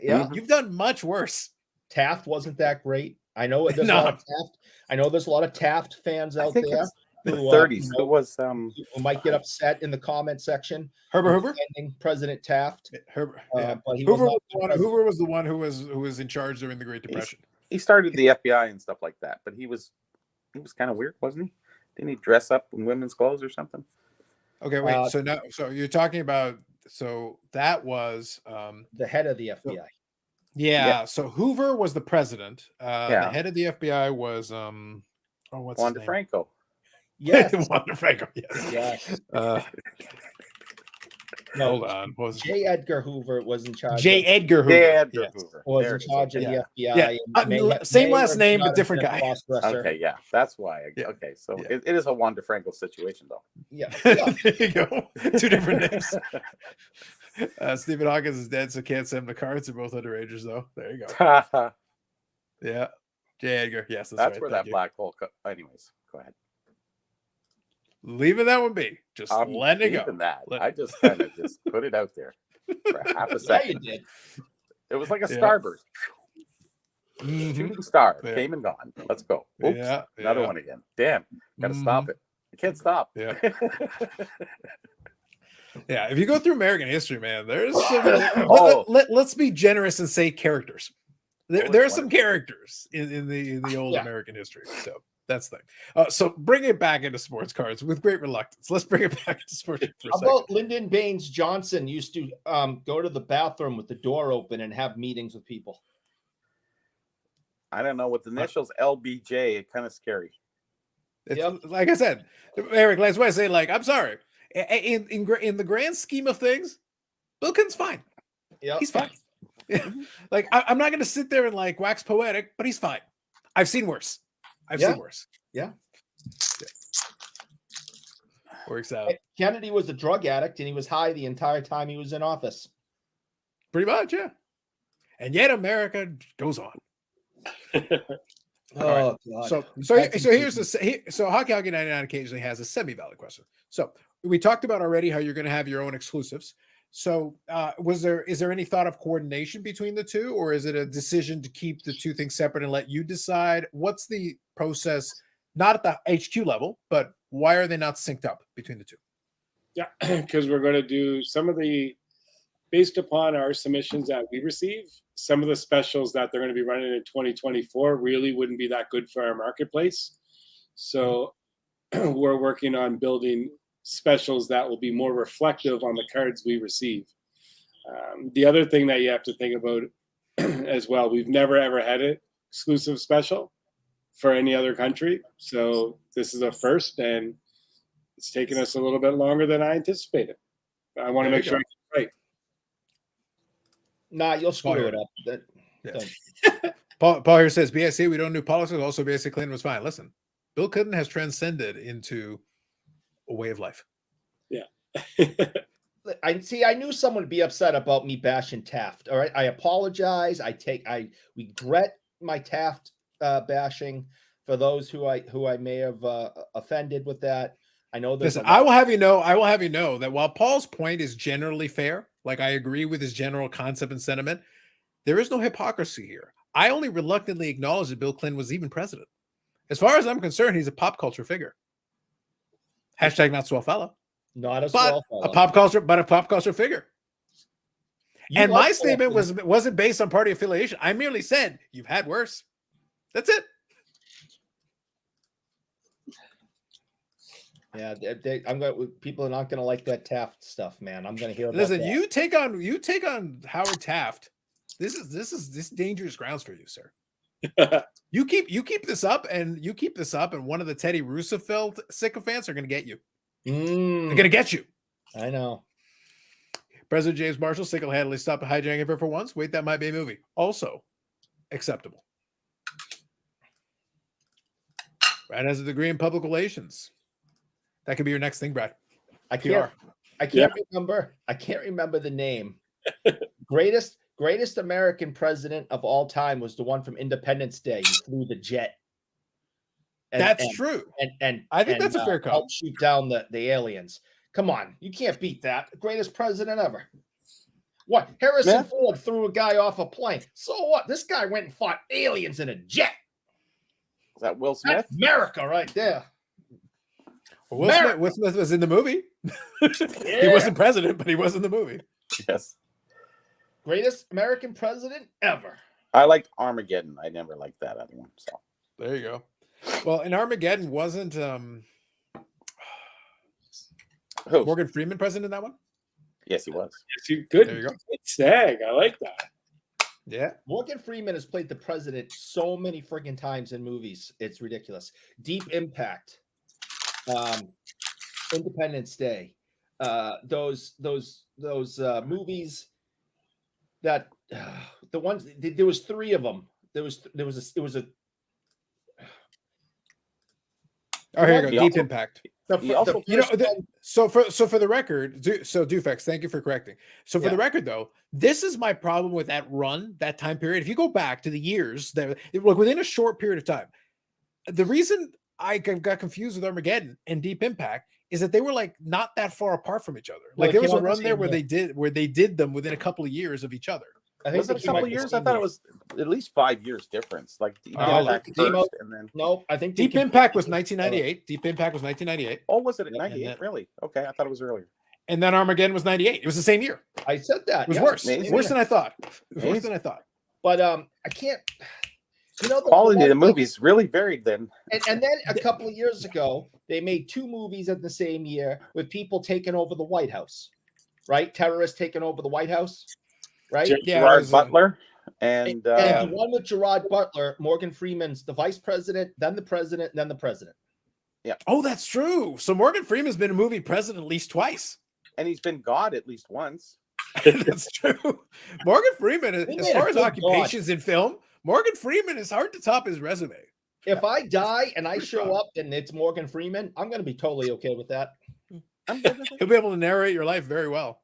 Yeah, you've done much worse. Taft wasn't that great. I know there's a lot of Taft. I know there's a lot of Taft fans out there. The 30s. Who was who might get upset in the comment section. Herbert Hoover, President Taft. Herbert, but Hoover was the one who was in charge during the Great Depression. He started the FBI and stuff like that, but he was kind of weird, wasn't he? Didn't he dress up in women's clothes or something? Okay, wait. So you're talking about that was the head of the FBI. Yeah. So Hoover was the president. The head of the FBI was what's Juan his name? DeFranco. Yes. Juan DeFranco. Yes. Hold on. What was J. Edgar Hoover was in charge. J. Edgar Hoover. J. Edgar Hoover was in charge of the FBI. Yeah. Same last name, but different guy. Okay, yeah, that's why. Okay, so it is a Juan DeFranco situation, though. Yeah. There you go. Two different names. Stephen Hawkins is dead, so can't send him the cards. They're both underagers, though. There you go. Yeah. J. Edgar. Yes, that's right. where that black hole. Anyways, go ahead. Leaving that one be. Just letting it go. I just kind of just put it out there for half a second. Yeah, you did. It was like a starburst. Shooting star came and gone. Let's go. Oops, another one again. Damn, gotta stop it. I can't stop. Yeah. Yeah, if you go through American history, man, there's some, let's be generous and say characters. There are some characters in the old American history. So that's the thing. So bring it back into sports cards with great reluctance. Let's bring it back into sports. How about Lyndon Baines Johnson used to go to the bathroom with the door open and have meetings with people? I don't know. With the initials LBJ, it's kind of scary. It's, Yep. like I said, Eric, that's why I say, like, I'm sorry. In the grand scheme of things, Bill Clinton's fine. Yep. He's fine. Like, I'm not going to sit there and like wax poetic, but he's fine. I've seen worse. I've Yeah. seen worse. Yeah. Works out Kennedy was a drug addict and he was high the entire time he was in office. pretty much, yeah. And yet America goes on. Oh God. So here's the so Hockey 99 occasionally has a semi-valid question. So we talked about already how you're going to have your own exclusives. So is there any thought of coordination between the two, or is it a decision to keep the two things separate and let you decide? What's the process, not at the HQ level, but why are they not synced up between the two? Yeah, because we're going to do some of the, based upon our submissions that we receive, some of the specials that they're going to be running in 2024 really wouldn't be that good for our marketplace. So we're working on building specials that will be more reflective on the cards we receive. The other thing that you have to think about as well, we've never ever had an exclusive special for any other country. So this is a first, and it's taken us a little bit longer than I anticipated. I want to make sure I get it right. Nah, you'll screw it up. Yeah. Paul here says, BSC, we don't do politics. Also, BSC Clinton was fine. Listen, Bill Clinton has transcended into a way of life. Yeah. I knew someone would be upset about me bashing Taft. All right. I apologize. I regret my Taft bashing for those who I may have offended with that. I know this. Listen, I will have you know that while Paul's point is generally fair, like I agree with his general concept and sentiment, there is no hypocrisy here. I only reluctantly acknowledge that Bill Clinton was even president. As far as I'm concerned, he's a pop culture figure. Hashtag not swell fella. Not a but swell fella. a pop culture figure. And my statement wasn't based on party affiliation. I merely said you've had worse. That's it. Yeah, people are not going to like that Taft stuff, man. I'm going to hear about Listen, that. you take on Howard Taft. This is dangerous grounds for you, sir. You keep this up, and one of the Teddy Roosevelt sycophants are going to get you. They're going to get you. I know. President James Marshall single-handedly stopped hijacking for once. Wait, that might be a movie. Also acceptable. Brad has a degree in public relations. That could be your next thing, Brad. I can't remember the name. Greatest American president of all time was the one from Independence Day. He flew the jet. That's true. And I think that's a fair call. Helped shoot down the aliens. Come on, you can't beat that. Greatest president ever. What? Harrison Ford threw a guy off a plane. So what? This guy went and fought aliens in a jet. Is that Will Smith? That's America right there. Will Smith was in the movie. Yeah. He wasn't president, but he was in the movie. Yes. Greatest American president ever. I liked Armageddon. I never liked that other one. So there you go. Well, and Armageddon wasn't Morgan Freeman president in that one? Yes, he was. Yes, good. There you go. Good stag. I like that. Yeah. Morgan Freeman has played the president so many friggin' times in movies. It's ridiculous. Deep Impact. Independence Day. Those movies that the ones there was three of them. It was a Oh, here you go. Deep Impact. So for the record, Dufex, thank you for correcting. So for the record, though, this is my problem with that run, that time period. If you go back to the years that within a short period of time, the reason I got confused with Armageddon and Deep Impact is that they were like not that far apart from each other. Like there was a run there where they did them within a couple of years of each other. I think was it a couple of years? I thought it was at least 5 years difference. Like Deep Impact first, and then I think Deep Impact was 1998. Deep Impact was 1998. Oh, was it 98? Really? Okay, I thought it was earlier. And then Armageddon was 98. It was the same year. I said that. It was worse. Worse than I thought. Worse than I thought. But I can't. The quality of the movies really varied then. And then a couple of years ago, they made 2 movies in the same year with people taking over the White House, right? Terrorists taking over the White House, right? Gerard Butler And the one with Gerard Butler, Morgan Freeman's the vice president, then the president, then the president. Oh, that's true. So Morgan Freeman's been a movie president at least twice. and he's been God at least once. That's true. Morgan Freeman, He as made a far as good occupations in film, Morgan Freeman is hard to top his resume. If I die and I show up and it's Morgan Freeman, I'm going to be totally okay with that. I'm good with it. He'll be able to narrate your life very well.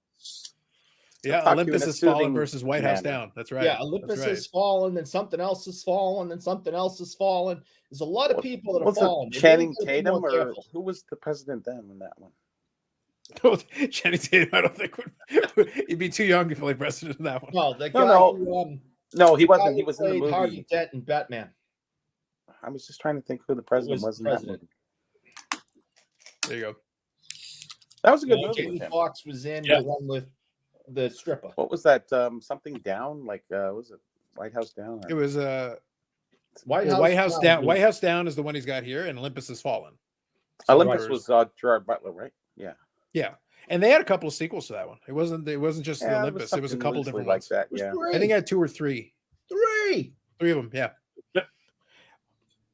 Yeah, talk to you in Olympus a has fallen soothing versus White House manner. down. That's right. Yeah, Olympus That's right. has fallen, then something else has fallen, then something else has fallen. There's a lot of people that have What's fallen. it, They Channing really gotta be more Tatum, or careful. who was the president then in that one? Channing Tatum, I don't think he'd be too young to play president in that one. No, the No, guy no. who, No, he the guy wasn't. He who was in the played movie. Harvey Dent in Batman. I was just trying to think who the president was was in president. that movie. There you go. That was a good movie. Jamie With him. Foxx was in Yeah. the one with the stripper. What was that? Something down? Like was it White House Down? It was White House Down. White House Down is the one he's got here, and Olympus has fallen. Olympus Right. was Gerard Butler, right? Yeah. Yeah, and they had a couple of sequels to that one. It wasn't just Yeah, the Olympus. It was a something couple loosely different like ones. that. There's Yeah. three. I think I had 2 or 3. Three. Of them. Yeah.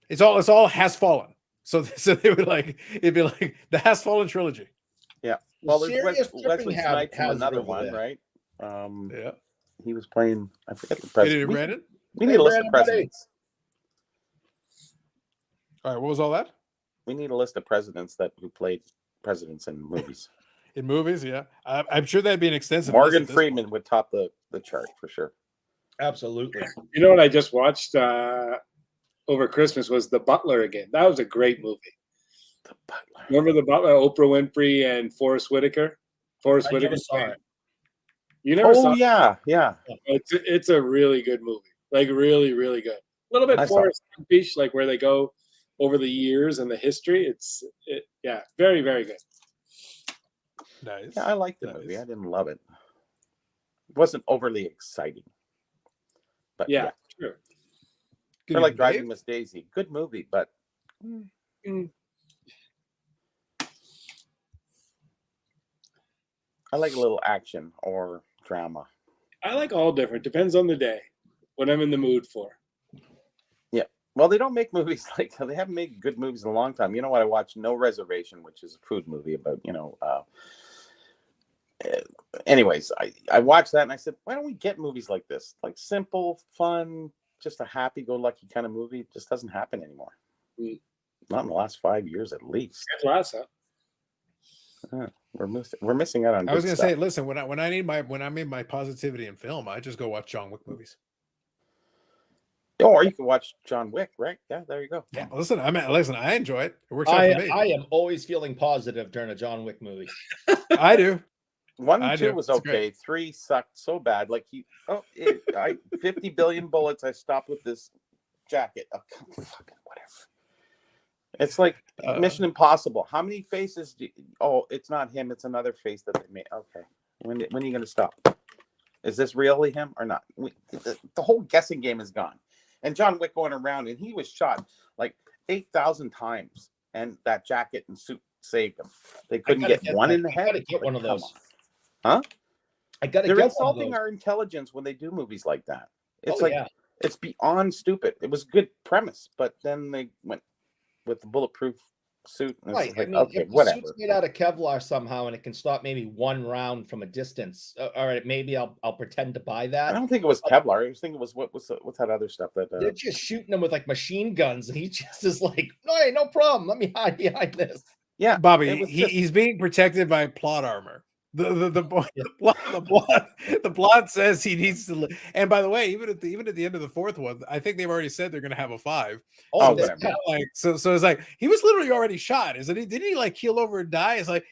It's all has fallen. So they would like it'd be like the has fallen trilogy. Yeah. Well, The there's serious Wesley tripping Snipes in has another over one, there. right? Yeah. He was playing. I forget the Hit president. it, Brandon. We need Hey, a list of Brandon, buddy. presidents. All right. What was all that We need a list of presidents who played presidents in movies. in movies? Yeah, I'm sure that'd be an extensive. list Morgan at this Freeman point. would top the chart for sure. Absolutely. You know what I just watched over Christmas was The Butler again. That was a great movie. The Butler. Remember The Butler, Oprah Winfrey and Forrest Whitaker? Forrest I never Whitaker. saw it. You never saw Oh it? yeah. It's a really good movie. Like really, really good. A little bit I saw Forrest Gumpish, like where they go over the years and the history. Yeah, very, very good. Nice. Yeah, I liked the Nice. movie. I didn't love it. It wasn't overly exciting. But Yeah, true. Good they're like evening, Driving Dave. Miss Daisy. Good movie, but Mm. I like a little action or drama. I like all different. Depends on the day, what I'm in the mood for. Well, they don't make movies like they haven't made good movies in a long time. You know what? I watched No Reservation, which is a food movie about, anyways, I watched that and I said, why don't we get movies like this? Like simple, fun, just a happy-go-lucky kind of movie. It just doesn't happen anymore. Mm. Not in the last 5 years, at least. Ted Lasso. We're missing out on. I was good gonna stuff. say, listen, when I need my positivity in film, I just go watch John Wick movies. Oh, or you can watch John Wick, right? Yeah, there you go. Yeah, listen, I enjoy it. It works out for me. I am always feeling positive during a John Wick movie. I do. 1 I and 2 do. was It's okay. great. 3 sucked so bad. Like 50 billion bullets. I stopped with this jacket. Oh, fucking whatever. It's like Mission Impossible. How many faces? It's not him. It's another face that they made. Okay. When are you going to stop? Is this really him or not? The whole guessing game is gone. And John Wick going around, and he was shot like 8,000 times, and that jacket and suit saved him. They couldn't gotta get get one that. in the I head. gotta get one of Come those. on. Huh? I gotta They're get one of insulting those. our intelligence when they do movies like that. It's Oh, like yeah. it's beyond stupid. It was good premise, but then they went with the bulletproof suit. And Right. it's like, I mean, okay, if the whatever. suit's made out of Kevlar somehow and it can stop maybe one round from a distance, all right, maybe I'll pretend to buy I that. don't think it was Kevlar. I was thinking it was what's that other stuff that They're just shooting them with like machine guns, and he just is like, "No, hey, no problem. Let me hide behind this." yeah, Bobby, it was just- he's being protected by plot armor. The plot says he needs to. And by the way, even at the end of the 4th one, I think they've already said they're going to have a 5. Oh, they- whatever. yeah. Like so it's like he was literally already shot, isn't he? Didn't he like keel over and die? It's like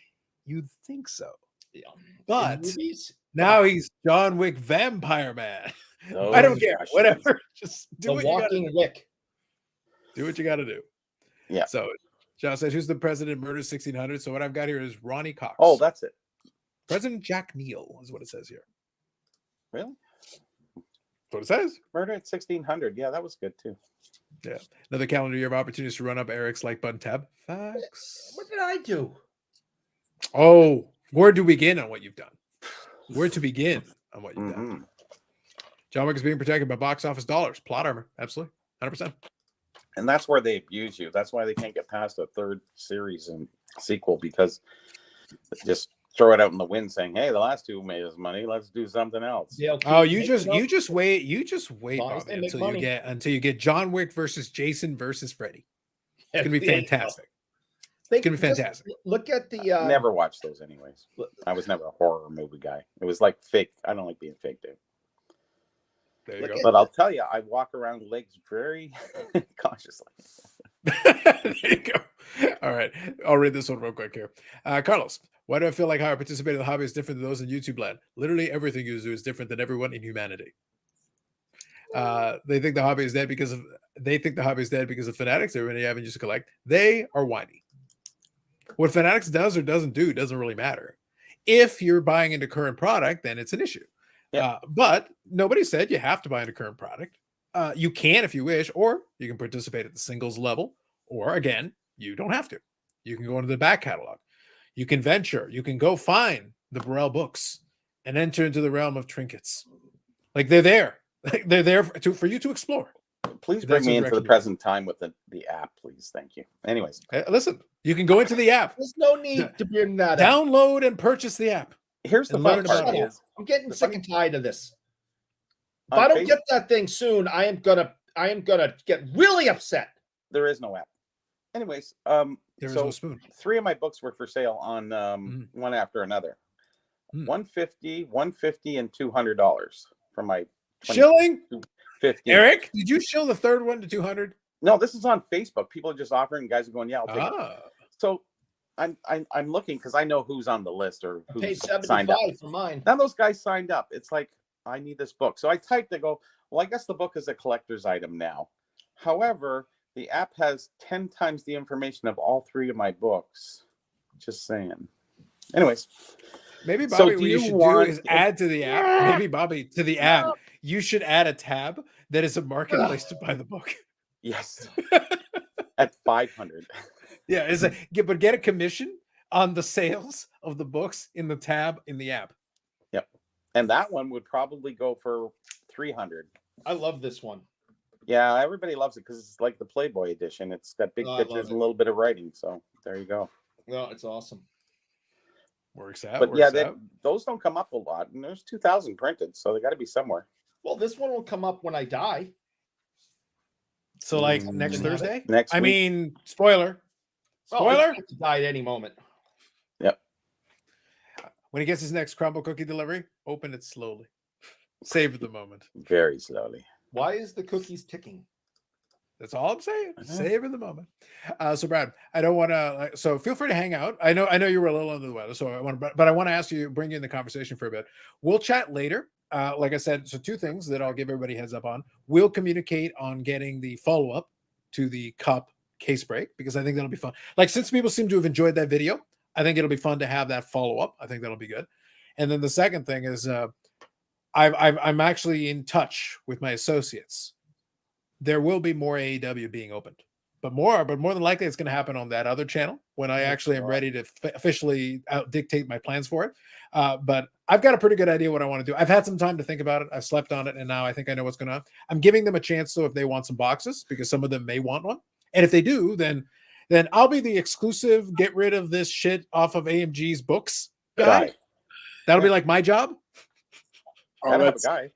you'd think so, Yeah. but In movies, now he's John Wick Vampire Man. those I don't care. Russians. Whatever. Just do the what you got to walking Wick. do. What you got to do. Yeah. So John says, "Who's the president? Murders 1600." So what I've got here is Ronnie Cox. Oh, that's it. President Jack Neal is what it says here. Really? That's what it says. Murder at 1600. Yeah, that was good too. Yeah. Another calendar year of opportunities to run up Eric's like button tab. Facts. What did I do? Oh, where do we begin on what you've done? Where to begin on what you've done? Mhm. John Wick is being protected by box office dollars, plot armor. Absolutely. 100%. And that's where they abuse you. That's why they can't get past a third series and sequel, because they just throw it out in the wind saying, hey, the last two made us money. Let's do something else. They'll Oh, keep you making just them. you just wait. You just wait, Long as Bobby, they make until you get John Wick versus Jason versus Freddy. It's gonna be There you go. fantastic. Think- gonna be just fantastic. Look at the Never watched those anyways. I was never a horror movie guy. It was like fake. I don't like being fake, dude. There you Look go. at- But I'll tell you, I walk around legs very cautiously. There you go. All right. I'll read this one real quick here. Carlos, why do I feel like how I participate in the hobby is different than those in YouTube land? Literally everything you do is different than everyone in humanity. They think the hobby is dead because of fanatics. There are many avenues to collect. They are whiny. What fanatics does or doesn't do doesn't really matter. If you're buying into current product, then it's an issue. Yeah. But nobody said you have to buy into current product. You can if you wish, or you can participate at the singles level, or again, you don't have to. You can go into the back catalog. You can venture. You can go find the Burrell books and enter into the realm of trinkets. Like they're there. Like they're there for you to explore. Please That's bring the me into direction the you present time with the app, please. Thank you. Anyways, Listen, you can go into the app, There's no need to bring that up. download and purchase the app. here's the And fun learn part about it. is I'm getting the sick funny- and tired of this. If on I don't Facebook, get that thing soon, I am gonna get really upset. there is no app. Anyways, There is so no spoon. 3 of my books were for sale on one after another. Mm. $150 and $200 for my Shilling? 50. Eric, did you shill the third one to 200? No, this is on Facebook. People are just offering. Guys are going, yeah, I'll take it. Ah, So I'm looking because I know who's on the list or I who's paid signed up. $75 for mine. Now those guys signed up. It's like, I need this book. So I typed, they go, well, I guess the book is a collector's item now. However, the app has 10 times the information of all 3 of my books. Just saying. Anyways, maybe So Bobby, do what you you should want- do is add to the app. Maybe Bobby, to the app, you should add a tab that is a marketplace to buy the book. yes, at 500. Yeah, it's but get a commission on the sales of the books in the tab in the app. And that one would probably go for 300. I love this one. Yeah, everybody loves it because it's like the Playboy edition. It's got big Oh, I love pictures it. and a little bit of writing. So there you go. Well, it's awesome. Works out. But works yeah, out. those don't come up a lot. And there's 2,000 printed. So they got to be somewhere. Well, this one will come up when I die. So like next Mm. Thursday? Next I week. mean, spoiler. Well, I Spoiler. could die at any moment. When he gets his next crumble cookie delivery, open it slowly. Savor the moment. Very slowly. Why is the cookies ticking? That's all I'm saying. I know. Savor the moment. So Brad, I don't want to. So feel free to hang out. I know you were a little under the weather, so I want to. But I want to ask you, bring you in the conversation for a bit. We'll chat later. Like I said, so 2 things that I'll give everybody heads up on. We'll communicate on getting the follow up to the cup case break because I think that'll be fun. Like since people seem to have enjoyed that video, I think it'll be fun to have that follow up. I think that'll be good. And then the second thing is, I'm actually in touch with my associates. There will be more AEW being opened, but more than likely it's going to happen on that other channel when I actually am ready to officially dictate my plans for it. But I've got a pretty good idea what I want to do. I've had some time to think about it. I've slept on it, and now I think I know what's going on. I'm giving them a chance, though, if they want some boxes, because some of them may want one. And if they do, then I'll be the exclusive get rid of this shit off of AMG's books guy. Guy. That'll be like my job. I'll Gotta have let, a guy.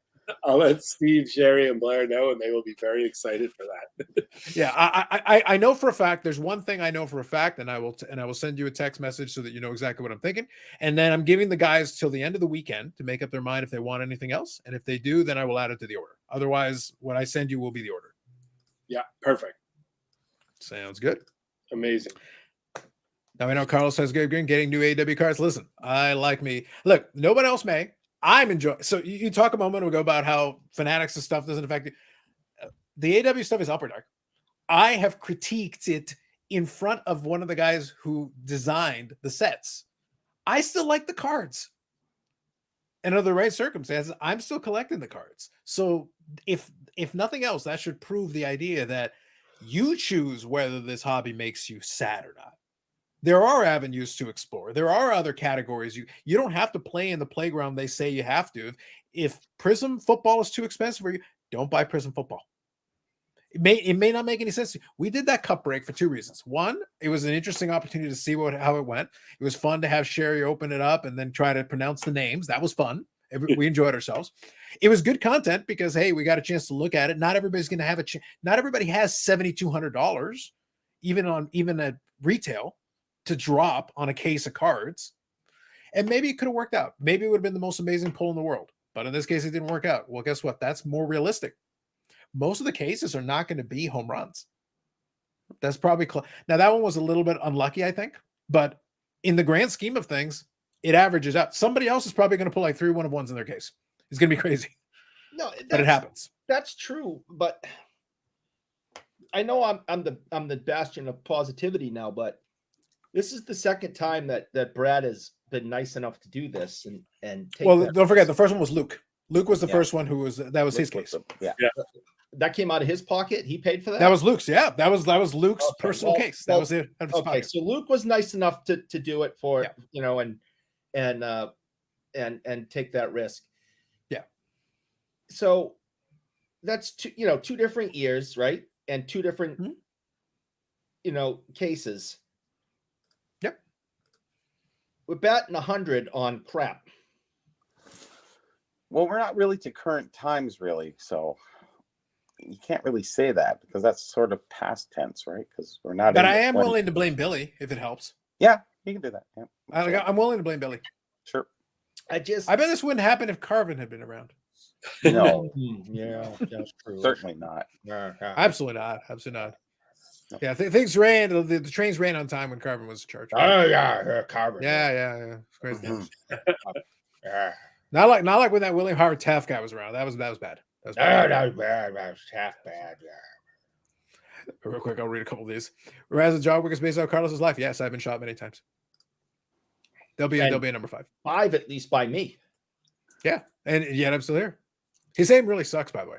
I'll let Steve, Sherry, and Blair know, and they will be very excited for that. Yeah, I know for a fact. There's one thing I know for a fact, and I will send you a text message so that you know exactly what I'm thinking. And then I'm giving the guys till the end of the weekend to make up their mind if they want anything else. And if they do, then I will add it to the order. Otherwise, what I send you will be the order. Yeah, perfect. Sounds good. Amazing. Now I know Carlos says good getting new AW cards. Listen, I like me. Look, no one else may. I'm enjoying. So you talk a moment ago about how fanatics and stuff doesn't affect you. The AW stuff is upper dark. I have critiqued it in front of one of the guys who designed the sets. I still like the cards. And under the right circumstances, I'm still collecting the cards. So if nothing else, that should prove the idea that you choose whether this hobby makes you sad or not. There are avenues to explore. There are other categories. You don't have to play in the playground they say you have to. If Prism football is too expensive for you, don't buy Prism football. It may not make any sense to you. We did that cup break for two reasons. One, it was an interesting opportunity to see how it went. It was fun to have Sherry open it up and then try to pronounce the names. That was fun. We enjoyed ourselves. It was good content because, hey, we got a chance to look at it. Not everybody's going to have not everybody has $7,200 even at retail to drop on a case of cards. And maybe it could have worked out. Maybe it would have been the most amazing pull in the world. But in this case, it didn't work out. Well, guess what? That's more realistic. Most of the cases are not going to be home runs. That's probably now that one was a little bit unlucky, I think, but in the grand scheme of things, it averages out. Somebody else is probably going to pull like 3 1-of-1s in their case. It's going to be crazy. No, but it happens. That's true. But I know I'm the bastion of positivity now, but this is the second time that Brad has been nice enough to do this and take don't forget the first one was Luke. Luke was the first one who was his case. Yeah. That came out of his pocket. He paid for that. That was Luke's. Yeah, that was Luke's personal case. That was it. Okay, so Luke was nice enough to do it for and take that risk. Yeah. So that's two different years, right? And two different cases. Yep. We're batting 100 on crap. Well, we're not really to current times, really. So you can't really say that because that's sort of past tense, right? Because we're not. But I am willing to blame Billy if it helps. Yeah, you can do that. Yeah, I'm willing to blame Billy. Sure. I bet this wouldn't happen if Carvin had been around. No. Yeah, that's true. Certainly not. Absolutely not. Absolutely not. No. Yeah, things ran. The trains ran on time when Carvin was in charge. Oh yeah, Carvin. Yeah. It's crazy. Yeah. Not like when that William Howard Taft guy was around. That was bad. That was bad. That was Taft bad. Yeah. Real quick, I'll read a couple of these. Raz and John Wick is based on Carlos's life. Yes, I've been shot many times. They'll be a number 5. 5 at least by me. Yeah, and yet I'm still here. His name really sucks, by the way.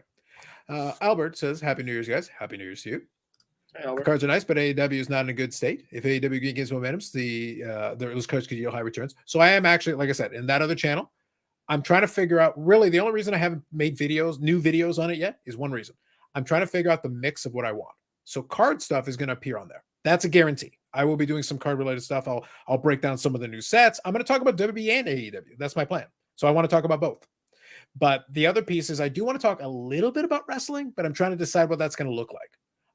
Albert says, "Happy New Year's, guys. Happy New Year's to you." The cards are nice, but AEW is not in a good state. If AEW gains momentum, those cards could yield high returns. So I am actually, like I said, in that other channel, I'm trying to figure out, really, the only reason I haven't made new videos on it yet is one reason. I'm trying to figure out the mix of what I want. So card stuff is going to appear on there. That's a guarantee. I will be doing some card related stuff. I'll break down some of the new sets. I'm going to talk about WWE and AEW. That's my plan. So I want to talk about both. But the other piece is I do want to talk a little bit about wrestling, but I'm trying to decide what that's going to look like.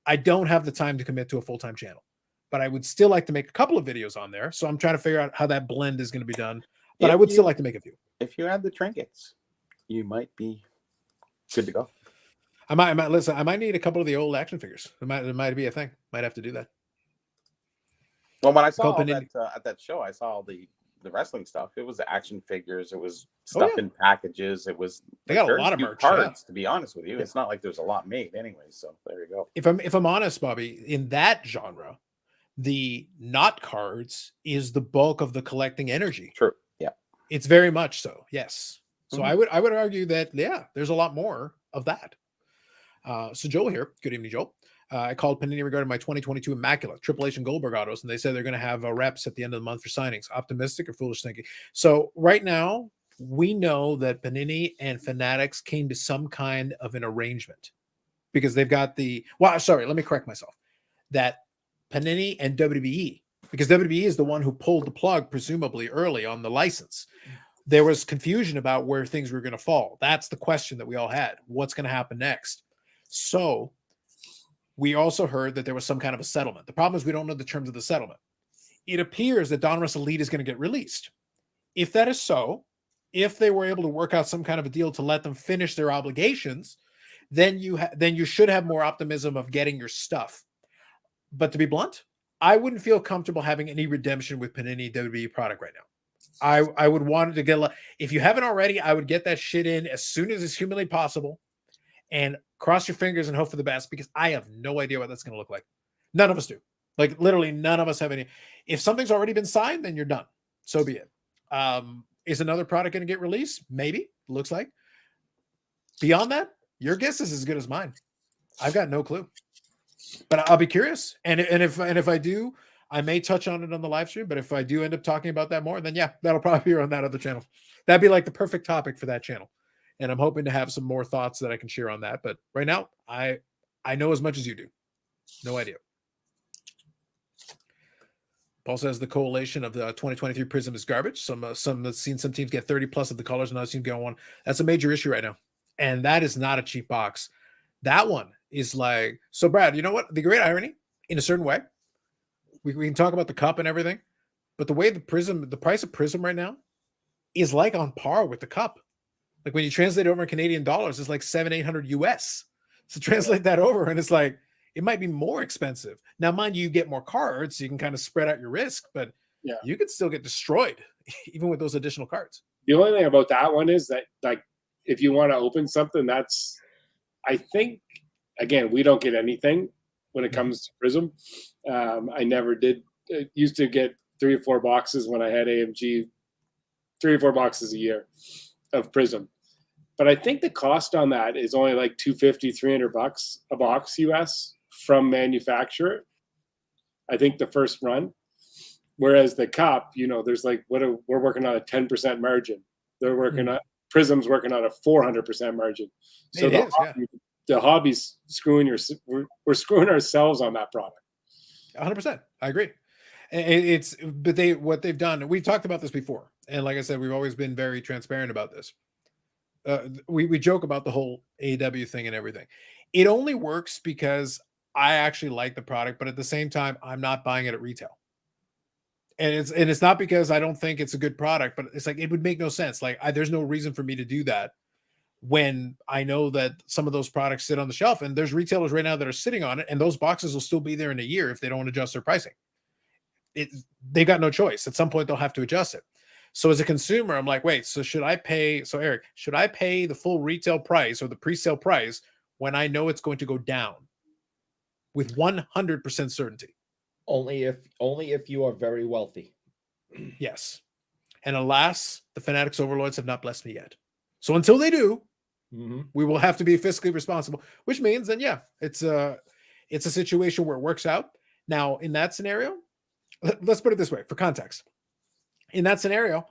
I don't have the time to commit to a full-time channel, but I would still like to make a couple of videos on there. So I'm trying to figure out how that blend is going to be done. But I would still like to make a few. If you add the trinkets, you might be good to go. I might need a couple of the old action figures. It might be a thing. Might have to do that. Well, when I saw all that at that show, I saw all the wrestling stuff. It was action figures. It was stuff in packages. It was they got a lot of merch. Cards, to be honest with you, it's not like there's a lot made anyway. So there you go. If I'm honest, Bobby, in that genre, the not cards is the bulk of the collecting energy. True. Yeah. It's very much so. Yes. So I would argue that there's a lot more of that. So Joel here. Good evening, Joel. I called Panini regarding my 2022 Immaculate Triple H and Goldberg autos, and they said they're going to have reps at the end of the month for signings. Optimistic or foolish thinking? So right now, we know that Panini and Fanatics came to some kind of an arrangement because they've got let me correct myself. That Panini and WWE, because WWE is the one who pulled the plug, presumably early on the license. There was confusion about where things were going to fall. That's the question that we all had. What's going to happen next? So we also heard that there was some kind of a settlement. The problem is we don't know the terms of the settlement. It appears that Donruss Elite is going to get released. If that is so, if they were able to work out some kind of a deal to let them finish their obligations, then you should have more optimism of getting your stuff. But to be blunt, I wouldn't feel comfortable having any redemption with Panini WWE product right now. I would want it to get, if you haven't already, I would get that shit in as soon as it's humanly possible and cross your fingers and hope for the best, because I have no idea what that's going to look like. None of us do. Like literally none of us have any. If something's already been signed, then you're done. So be it. Is another product going to get released? Maybe. Looks like. Beyond that, your guess is as good as mine. I've got no clue. But I'll be curious. And if I do, I may touch on it on the live stream, but if I do end up talking about that more, then yeah, that'll probably be on that other channel. That'd be like the perfect topic for that channel. And I'm hoping to have some more thoughts that I can share on that. But right now, I know as much as you do. No idea. Paul says the collation of the 2023 Prism is garbage. Some have seen some teams get 30 plus of the colors, and I've seen go on. That's a major issue right now. And that is not a cheap box. That one is like, so Brad, you know what? The great irony in a certain way, we can talk about the cup and everything, but the way the price of Prism right now is like on par with the cup. Like when you translate it over in Canadian dollars, it's like 700-800 US. So translate that over, and it's like, it might be more expensive. Now, mind you, get more cards, so you can kind of spread out your risk, but Yeah. you could still get destroyed even with those additional cards. The only thing about that one is that, like, if you want to open something, that's, I think, again, we don't get anything when it comes to Prism. I never did. I used to get 3 or 4 boxes when I had AMG, 3 or 4 boxes a year of Prism. But I think the cost on that is only like $250, $300 a box US from manufacturer. I think the first run. Whereas the cup, you know, there's like, we're working on a 10% margin. They're working on, Prism's working on a 400% margin. So the hobby's screwing we're screwing ourselves on that product. 100%. I agree. And what they've done, we've talked about this before. And like I said, we've always been very transparent about this. We joke about the whole AW thing and everything. It only works because I actually like the product, but at the same time, I'm not buying it at retail. And it's not because I don't think it's a good product, but it's like, it would make no sense. Like there's no reason for me to do that when I know that some of those products sit on the shelf, and there's retailers right now that are sitting on it, and those boxes will still be there in a year if they don't adjust their pricing. They've got no choice. At some point, they'll have to adjust it. So as a consumer, I'm like, wait, so Eric, should I pay the full retail price or the pre-sale price when I know it's going to go down with 100% certainty? Only if you are very wealthy. Yes. And alas, the Fanatics overlords have not blessed me yet. So until they do, we will have to be fiscally responsible, which means then, yeah, it's a situation where it works out. Now, in that scenario, let's put it this way for context. In that scenario,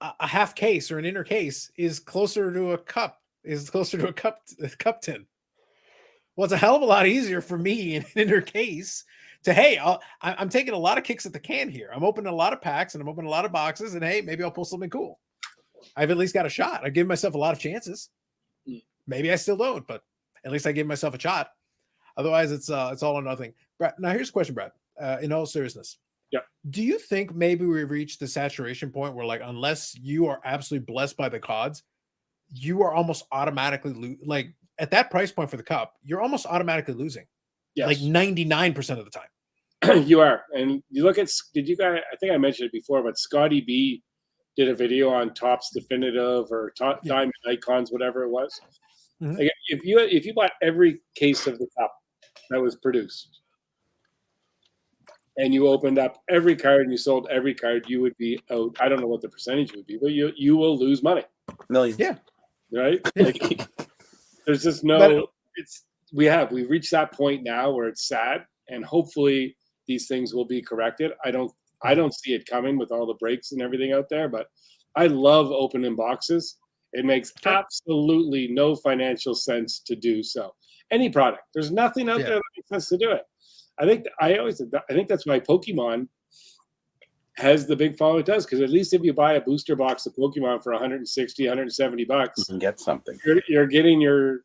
a half case or an inner case is closer to a cup tin. Well, it's a hell of a lot easier for me in an inner case to, hey, I'm taking a lot of kicks at the can here. I'm opening a lot of packs and I'm opening a lot of boxes, and hey, maybe I'll pull something cool. I've at least got a shot. I give myself a lot of chances. Maybe I still don't, but at least I give myself a shot. Otherwise, it's all or nothing. Brad, now here's a question, Brad. In all seriousness, yeah, do you think maybe we've reached the saturation point where, like, unless you are absolutely blessed by the cards, you are almost automatically like at that price point for the cup, you're almost automatically losing? Yes. Like 99% of the time. You are. And you look at, did you guys, I think I mentioned it before, but Scotty B did a video on Topps Definitive or Diamond Icons, whatever it was. Like if you bought every case of the cup that was produced and you opened up every card and you sold every card, you would be out. I don't know what the percentage would be, but you will lose money. Millions. Yeah. Right? Like, there's just no, we've reached that point now where it's sad, and hopefully these things will be corrected. I don't see it coming with all the breaks and everything out there, but I love opening boxes. It makes absolutely no financial sense to do so. Any product, there's nothing out there that makes sense to do it. I think that's why Pokemon has the big follow it does, because at least if you buy a booster box of Pokemon for $160, $170, you can get something. You're getting your,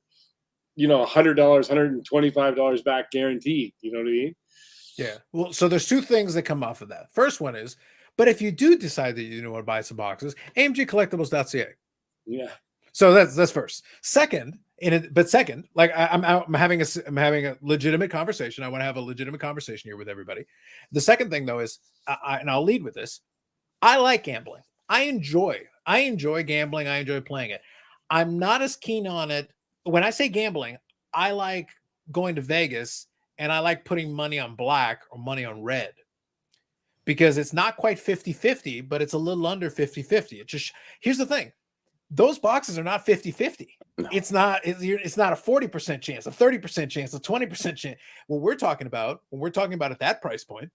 $100, $125 back guaranteed. You know what I mean? Yeah. Well, so there's two things that come off of that. First one is, but if you do decide that you want to buy some boxes, AMG Collectibles.ca. Yeah. So that's first. Second, like I'm having a legitimate conversation. I want to have a legitimate conversation here with everybody. The second thing though is, and I'll lead with this. I like gambling. I enjoy gambling. I enjoy playing it. I'm not as keen on it. When I say gambling, I like going to Vegas and I like putting money on black or money on red, because it's not quite 50-50, but it's a little under 50-50. Here's the thing. Those boxes are not 50-50. No. It's not a 40% chance, a 30% chance, a 20% chance. What we're talking about at that price point,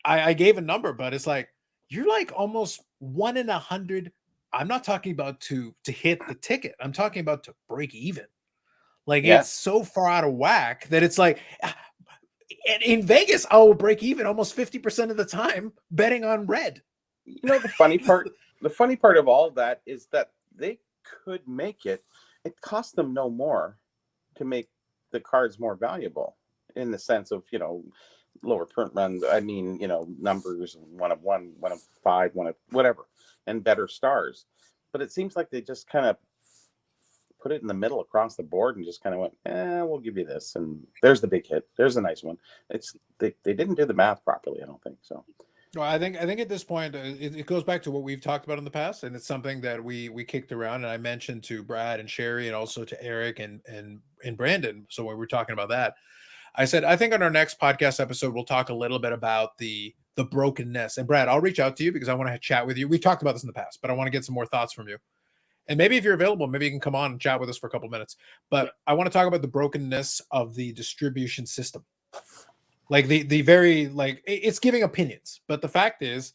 I gave a number, but it's like you're like almost 1 in 100. I'm not talking about to hit the ticket. I'm talking about to break even. Like Yeah. it's so far out of whack that it's like in Vegas, I will break even almost 50% of the time betting on red. You know, the funny part of all that is that they could make it. It cost them no more to make the cards more valuable in the sense of, lower print runs. I mean, numbers, 1 of 1, 1 of 5, 1 of whatever, and better stars. But it seems like they just kind of put it in the middle across the board and just kind of went, we'll give you this. And there's the big hit. There's a nice one. They didn't do the math properly, I don't think so. Well, I think at this point it goes back to what we've talked about in the past, and it's something that we kicked around, and I mentioned to Brad and Sherry, and also to Eric and Brandon. So when we were talking about that, I said I think on our next podcast episode we'll talk a little bit about the brokenness. And Brad, I'll reach out to you because I want to chat with you. We've talked about this in the past, but I want to get some more thoughts from you. And maybe if you're available, maybe you can come on and chat with us for a couple minutes. But I want to talk about the brokenness of the distribution system. Like the very, like, it's giving opinions, but the fact is,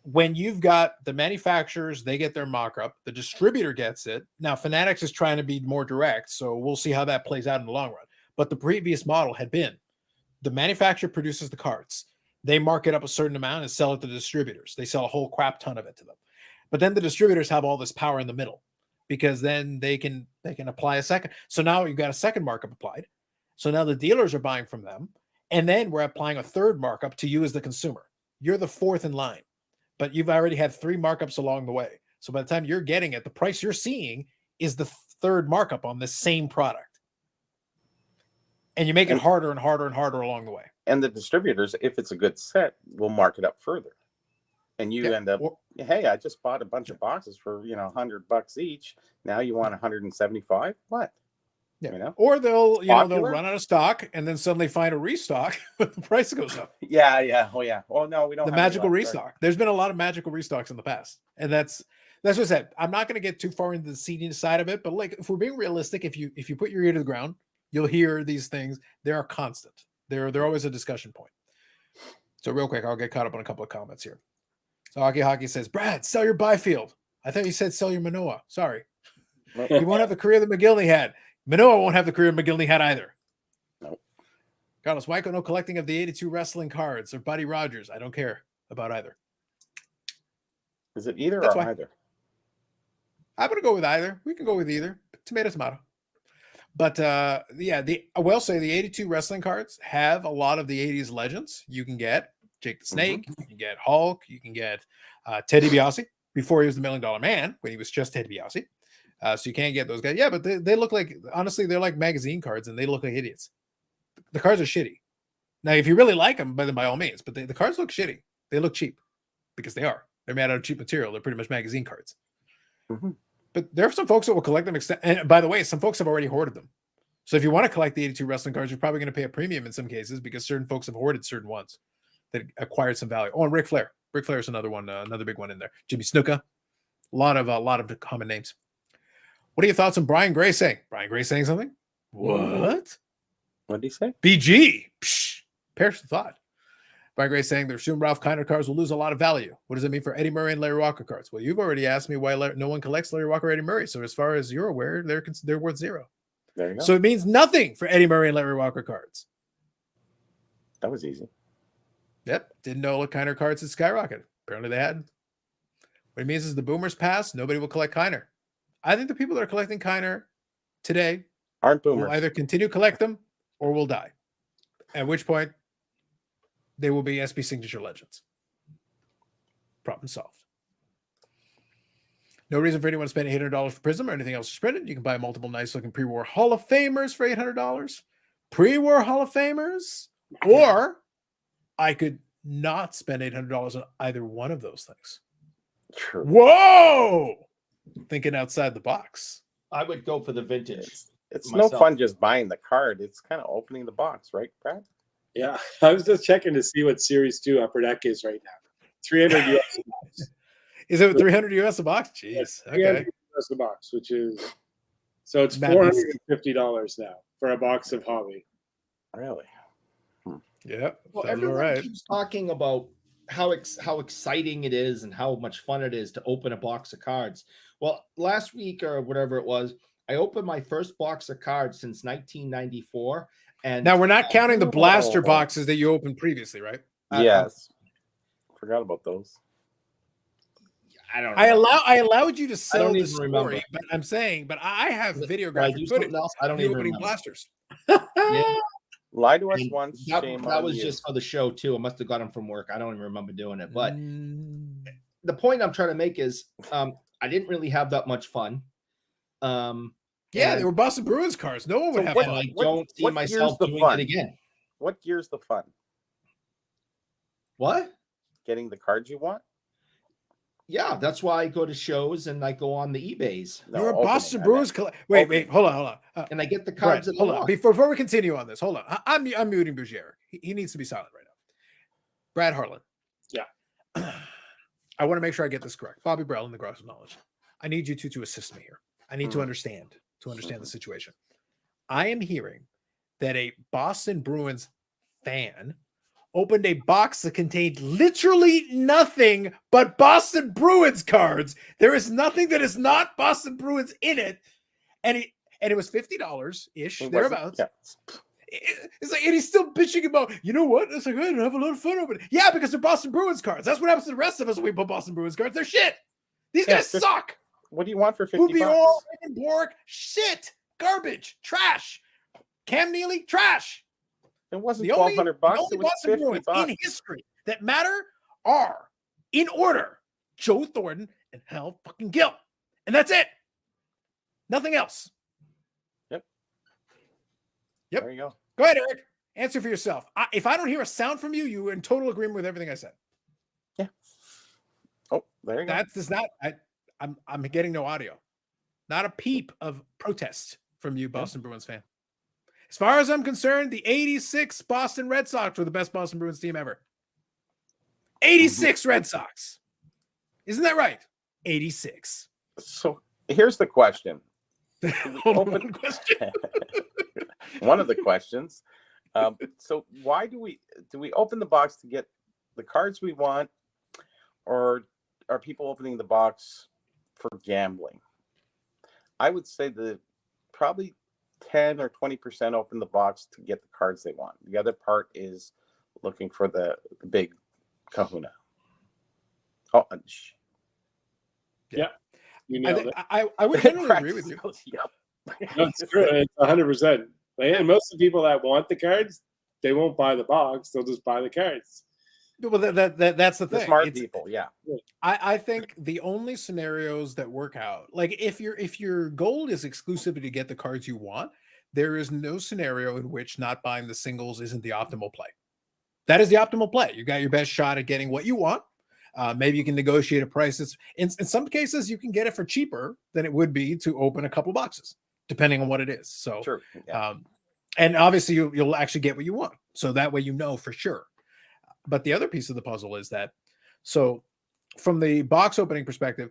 when you've got the manufacturers, they get their mock-up, the distributor gets it. Now, Fanatics is trying to be more direct, so we'll see how that plays out in the long run. But the previous model had been the manufacturer produces the cards, they mark it up a certain amount and sell it to the distributors. They sell a whole crap ton of it to them, but then the distributors have all this power in the middle because then they can apply a second. So now you've got a second markup applied. So now the dealers are buying from them. And then we're applying a third markup to you as the consumer. You're the fourth in line, but you've already had 3 markups along the way. So by the time you're getting it, the price you're seeing is the third markup on the same product. And you make it harder and harder and harder along the way. And the distributors, if it's a good set, will mark it up further. And you end up, hey, I just bought a bunch of boxes for, $100 each. Now you want 175? What? Yeah. Or they'll run out of stock and then suddenly find a restock, but the price goes up. Yeah. Oh yeah. Well, no, we don't. The magical restock. Right? There's been a lot of magical restocks in the past, and that's what I said. I'm not going to get too far into the seeding side of it, but like if we're being realistic, if you put your ear to the ground, you'll hear these things. They are constant. They're always a discussion point. So real quick, I'll get caught up on a couple of comments here. So Hockey says, Brad, sell your Byfield. I thought you said sell your Manoa. Sorry, you won't have the career that McGillney had. Manoa won't have the career McGillney had either. Nope. Carlos, Michael, no collecting of the 82 wrestling cards or Buddy Rogers. I don't care about either. Is it either That's or why. either? I'm going to go with either. We can go with either. Tomato. But I will say the 82 wrestling cards have a lot of the 80s legends. You can get Jake the Snake. You can get Hulk. You can get Ted DiBiase before he was the $1 Million Man, when he was just Ted DiBiase. So you can't get those guys. Yeah, but they look like, honestly, they're like magazine cards and they look like idiots. The cards are shitty. Now, if you really like them, then by all means, but the cards look shitty. They look cheap because they are. They're made out of cheap material. They're pretty much magazine cards. Mm-hmm. But there are some folks that will collect them. And by the way, some folks have already hoarded them. So if you want to collect the 82 wrestling cards, you're probably going to pay a premium in some cases because certain folks have hoarded certain ones that acquired some value. Oh, and Ric Flair. Ric Flair is another one, another big one in there. Jimmy Snuka. A lot of common names. What are your thoughts on Brian Gray saying? Brian Gray saying something? What? What did he say? BG. Psh, perish the thought. Brian Gray saying their Shum Ralph Kiner cards will lose a lot of value. What does it mean for Eddie Murray and Larry Walker cards? Well, you've already asked me why no one collects Larry Walker or Eddie Murray. So as far as you're aware, they're worth 0. There you go. So it means nothing for Eddie Murray and Larry Walker cards. That was easy. Yep. Didn't know Kiner cards had skyrocketed. Apparently they had. What it means is the boomers pass, nobody will collect Kiner. I think the people that are collecting Kiner today aren't boomers. Will either continue to collect them or will die. At which point, they will be SB Signature Legends. Problem solved. No reason for anyone to spend $800 for Prism or anything else to print it. You can buy multiple nice-looking pre-war Hall of Famers for $800. Pre-war Hall of Famers. Or I could not spend $800 on either one of those things. True. Whoa! Thinking outside the box. I would go for the vintage. It's no fun just buying the card. It's kind of opening the box, right, Brad? Yeah, I was just checking to see what Series 2 Upper Deck is right now. 300 US a box. Is it 300 US a box? Jeez. Okay. US a box, which is so it's Madness. $450 now for a box of Hobby. Really? Yeah. Well, sounds everyone right. keeps talking about how exciting it is and how much fun it is to open a box of cards. Well, last week or whatever it was, I opened my first box of cards since 1994, and Now we're not counting the blaster Oh. boxes that you opened previously, right? Yes. Forgot about those. I don't know. I allowed you to sell don't the even remember. story, but I'm saying, but I have Did I videographic do footage. something else? I don't of you even opening remember. blasters. Yeah. Lie to us And once, that, shame that on was you. just for the show too. I must have got them from work. I don't even remember doing it. But Mm. the point I'm trying to make is I didn't really have that much fun. Yeah, and- they were Boston Bruins cards. No one would So have what- fun. I what- don't see what myself gear's the doing fun? it again. What gear's the fun? What? Getting the cards you want? Yeah, that's why I go to shows and I go on the eBays No, You're a opening, Boston I Bruins. Wait, Opening. hold on. and I get the Brett, cards that I hold on. want. Before we continue on this, hold on. I'm muting Bougier. He needs to be silent right now. Brad Harlan. Yeah. I want to make sure I get this correct. Bobby Brell in the Gross of Knowledge. I need you to assist me here. I need to understand the situation. I am hearing that a Boston Bruins fan opened a box that contained literally nothing but Boston Bruins cards. There is nothing that is not Boston Bruins in it, and it was $50 ish thereabouts. Yeah. It's like, and he's still bitching about, you know what? It's like, I didn't have a lot of fun opening. Yeah, because they're Boston Bruins cards. That's what happens to the rest of us when we put Boston Bruins cards. They're shit. These guys suck. What do you want for 50 Boubier, bucks? Borg, shit, garbage, trash. Cam Neely, trash. It wasn't The only, $1,200 the only it was Boston 50 Bruins bucks. in history that matter are, in order, Joe Thornton and Hal fucking Gill. And that's it. Nothing else. Yep. There you go. Go ahead, Eric. Answer for yourself. If I don't hear a sound from you, you're in total agreement with everything I said. Yeah. Oh, there you go. That does not. I'm getting no audio. Not a peep of protest from you, Boston Bruins fan. As far as I'm concerned, the 86 Boston Red Sox were the best Boston Bruins team ever. 86 Red Sox. Isn't that right? 86. So here's the question. Hold on, open- one question. One of the questions. So why do we open the box to get the cards we want, or are people opening the box for gambling? I would say that probably 10 or 20% open the box to get the cards they want. The other part is looking for the big kahuna. Oh, Yeah. You nailed it. I would generally agree with you. Yep. That's true. It's 100%. And most of the people that want the cards, they won't buy the box. They'll just buy the cards. Well, that's the The thing. smart people, yeah. I think the only scenarios that work out, like if your goal is exclusively to get the cards you want, there is no scenario in which not buying the singles isn't the optimal play. That is the optimal play. You got your best shot at getting what you want. Maybe you can negotiate a price. In some cases, you can get it for cheaper than it would be to open a couple boxes, depending on what it is. So, True. Yeah. and obviously you'll actually get what you want. So that way you know for sure. But the other piece of the puzzle is that, so from the box opening perspective,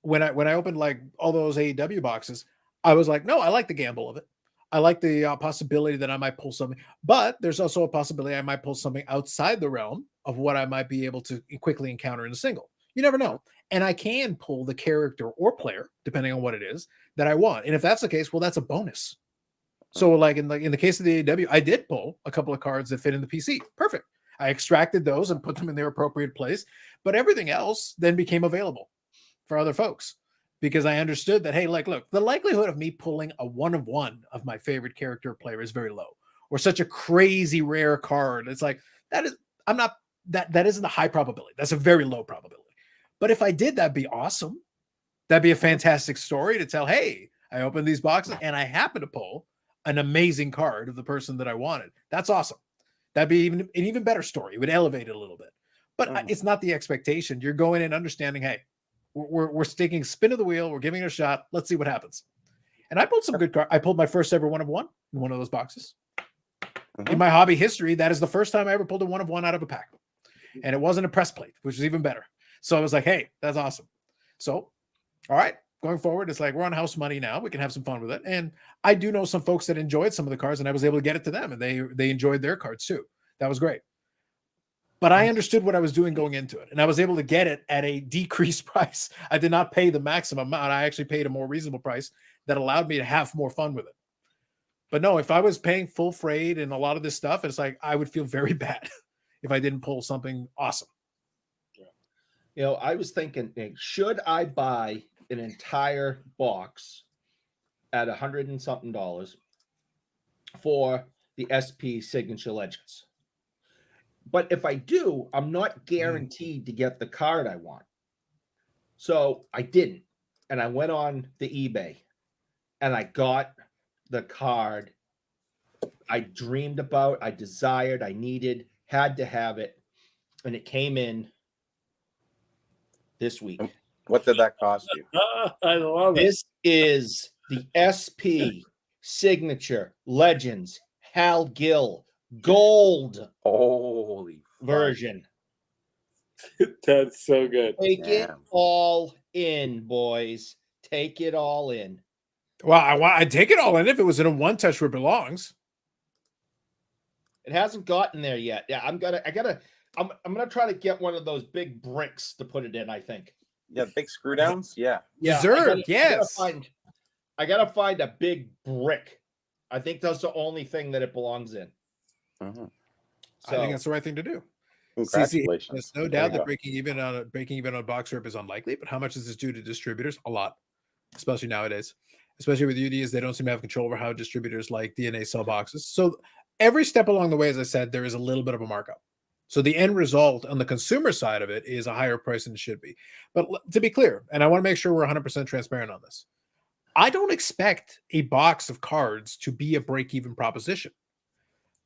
when I opened like all those AEW boxes, I was like, no, I like the gamble of it. I like the possibility that I might pull something, but there's also a possibility I might pull something outside the realm of what I might be able to quickly encounter in a single. You never know. And I can pull the character or player, depending on what it is, that I want. And if that's the case, well, that's a bonus. So like in the case of the AEW, I did pull a couple of cards that fit in the PC. Perfect. I extracted those and put them in their appropriate place, but everything else then became available for other folks because I understood that, hey, like, look, the likelihood of me pulling a 1-of-1 of my favorite character or player is very low, or such a crazy rare card. It's like, that isn't a high probability. That's a very low probability. But if I did, that'd be awesome. That'd be a fantastic story to tell. Hey, I opened these boxes and I happen to pull an amazing card of the person that I wanted. That's awesome. That'd be an even better story. It would elevate it a little bit, but it's not the expectation. You're going in understanding, hey, we're sticking spin of the wheel. We're giving it a shot. Let's see what happens. And I pulled some good cards. I pulled my first ever 1-of-1 in one of those boxes. In my hobby history, that is the first time I ever pulled a 1-of-1 out of a pack. And it wasn't a press plate, which is even better. So I was like, hey, that's awesome. So, all right, going forward, it's like we're on house money now. We can have some fun with it. And I do know some folks that enjoyed some of the cards, and I was able to get it to them, and they enjoyed their cards too. That was great. But I understood what I was doing going into it, and I was able to get it at a decreased price. I did not pay the maximum amount. I actually paid a more reasonable price that allowed me to have more fun with it. But no, if I was paying full freight and a lot of this stuff, it's like I would feel very bad if I didn't pull something awesome. You know, I was thinking, should I buy an entire box at $100 and something for the SP Signature Legends? But if I do, I'm not guaranteed to get the card I want. So I didn't. And I went on the eBay and I got the card I dreamed about, I desired, I needed, had to have it. And it came in this week. What did that cost you? I love it. This is the SP Signature Legends Hal Gill Gold Holy version. That's so good. Take it Damn. all in, boys. Take it all in. Well, I'd take it all in if it was in a one touch where it belongs. It hasn't gotten there yet. Yeah, I'm gonna try to get one of those big bricks to put it in, I think. Yeah, big screw downs. Yeah. Deserved, yes. I gotta find a big brick. I think that's the only thing that it belongs in. Mhm. I think that's the right thing to do. Congratulations. There's no There doubt you that go. breaking even on a box rip is unlikely, but how much is this due to distributors? A lot, especially nowadays. Especially with UDs, they don't seem to have control over how distributors like DNA sell boxes. So every step along the way, as I said, there is a little bit of a markup. So the end result on the consumer side of it is a higher price than it should be. But to be clear, and I want to make sure we're 100% transparent on this, I don't expect a box of cards to be a break-even proposition.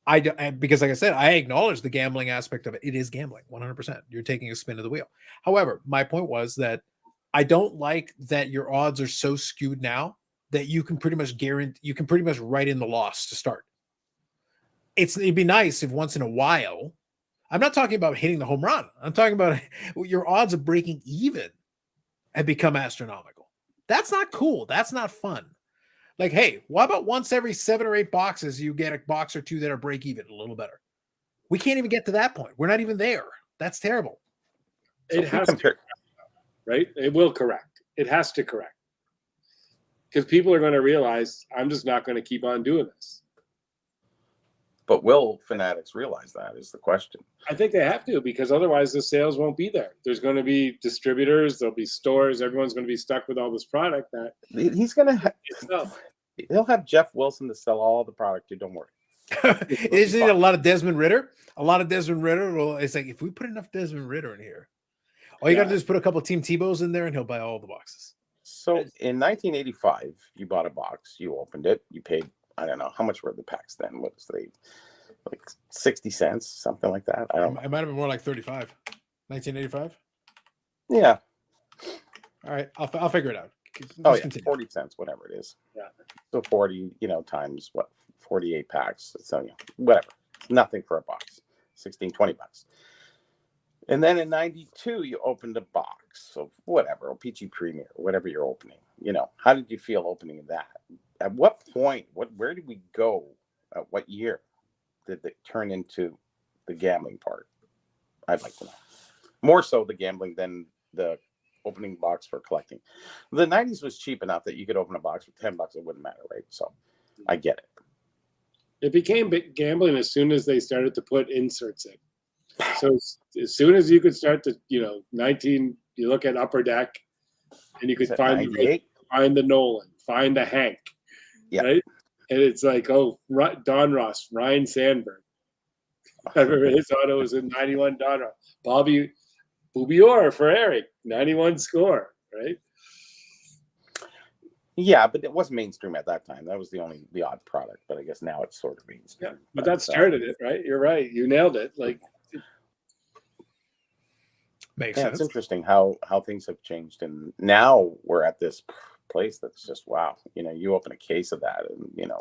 Because like I said, I acknowledge the gambling aspect of it. It is gambling, 100%. You're taking a spin of the wheel. However, my point was that I don't like that your odds are so skewed now that you can pretty much write in the loss to start. It'd be nice if once in a while, I'm not talking about hitting the home run. I'm talking about your odds of breaking even have become astronomical. That's not cool. That's not fun. Like, hey, what about once every 7 or 8 boxes, you get a box or two that are break even a little better? We can't even get to that point. We're not even there. That's terrible. So It if we has to, compare- right? It will correct. It has to correct. Because people are going to realize I'm just not going to keep on doing this. But will fanatics realize that is the question. I think they have to, because otherwise the sales won't be there. There's going to be distributors, there'll be stores, everyone's going to be stuck with all this product that He's going to itself. he'll have Jeff Wilson to sell all the product. You don't worry. Isn't it a lot of Desmond Ritter? A lot of Desmond Ritter. Well, it's like if we put enough Desmond Ritter in here, all you got to do is put a couple of Team Tebows in there, and he'll buy all the boxes. So in 1985, you bought a box, you opened it, you paid, I don't know, how much were the packs then? What was they, like 60 cents, something like that? I don't know. It might have been more like 35. 1985. Yeah. All right, I'll figure it out. Oh, Let's yeah, continue. 40 cents, whatever it is. Yeah. So 40, times what, 48 packs. So, whatever. Nothing for a box. 16, 20 bucks. And then in 92, you opened a box of whatever, OPG Premier, whatever you're opening. How did you feel opening that? At what point, where did we go? At what year did it turn into the gambling part? I'd like to know. More so the gambling than the opening box for collecting. The 90s was cheap enough that you could open a box for 10 bucks. It wouldn't matter, right? So I get it. It became big gambling as soon as they started to put inserts in. So as soon as you could start to, you look at Upper Deck and you could find 98? the Nolan, find the Hank, Yeah. right? And it's like, oh, Don Ross, Ryan Sandberg. I remember his auto was in 91 Don Ross. Bobby Orr for Eric, 91 score, right? Yeah, but it wasn't mainstream at that time. That was the odd product, but I guess now it's sort of mainstream. Yeah, but that started it, right? You're right. You nailed it. Like, Makes Yeah, sense. it's interesting how things have changed, and now we're at this place that's just wow. You open a case of that, and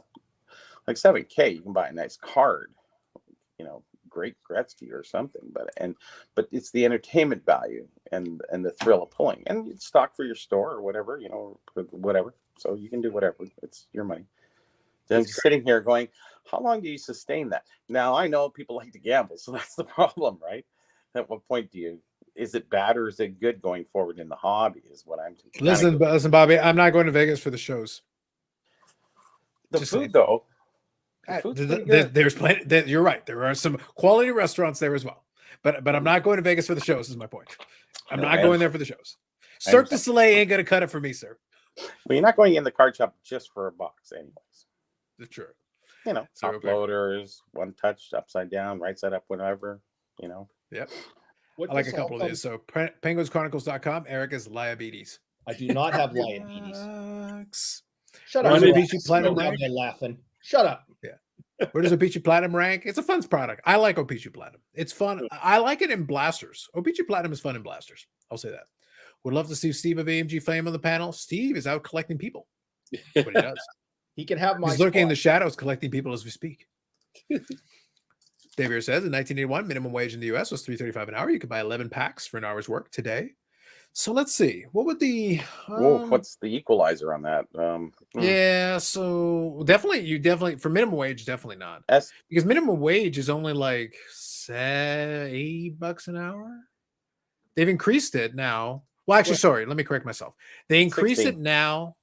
like $7K, you can buy a nice card, great Gretzky or something, but it's the entertainment value and the thrill of pulling, and it's stock for your store or whatever, whatever. So you can do whatever. It's your money. Then just sitting here going, how long do you sustain that? Now, I know people like to gamble, so that's the problem, right? At what point is it bad or is it good going forward in the hobby is what I'm thinking. Listen, Bobby, I'm not going to Vegas for the shows. The just food, saying. though. The food's pretty good. There's plenty. You're right. There are some quality restaurants there as well. But I'm not going to Vegas for the shows, is my point. I'm not going there for the shows. Cirque du Soleil ain't going to cut it for me, sir. Well, you're not going in the card shop just for a box anyways. That's true. You know, top loaders, one touch, upside down, right side up, whatever, you know. Yep. What I like a this couple all of these. So penguinschronicles.com. Eric is diabetes. I do not have diabetes. Shut Where up. does a You're Peachy Platinum rank? laughing. Shut up. Where does Peachy Platinum rank? It's a fun product. I like Peachy Platinum. It's fun. I like it in blasters. Peachy Platinum is fun in blasters. I'll say that. Would love to see Steve of AMG Fame on the panel. Steve is out collecting people. That's what he does. He can have my He's lurking in spot. the shadows collecting people as we speak. Dave here says in 1981, minimum wage in the US was $3.35 an hour. You could buy 11 packs for an hour's work today. So let's see. What would the what's the equalizer on that? Yeah, so definitely for minimum wage, definitely not. Because minimum wage is only like $8 an hour. They've increased it now. Well, actually, sorry, let me correct myself. They increased 16. it now.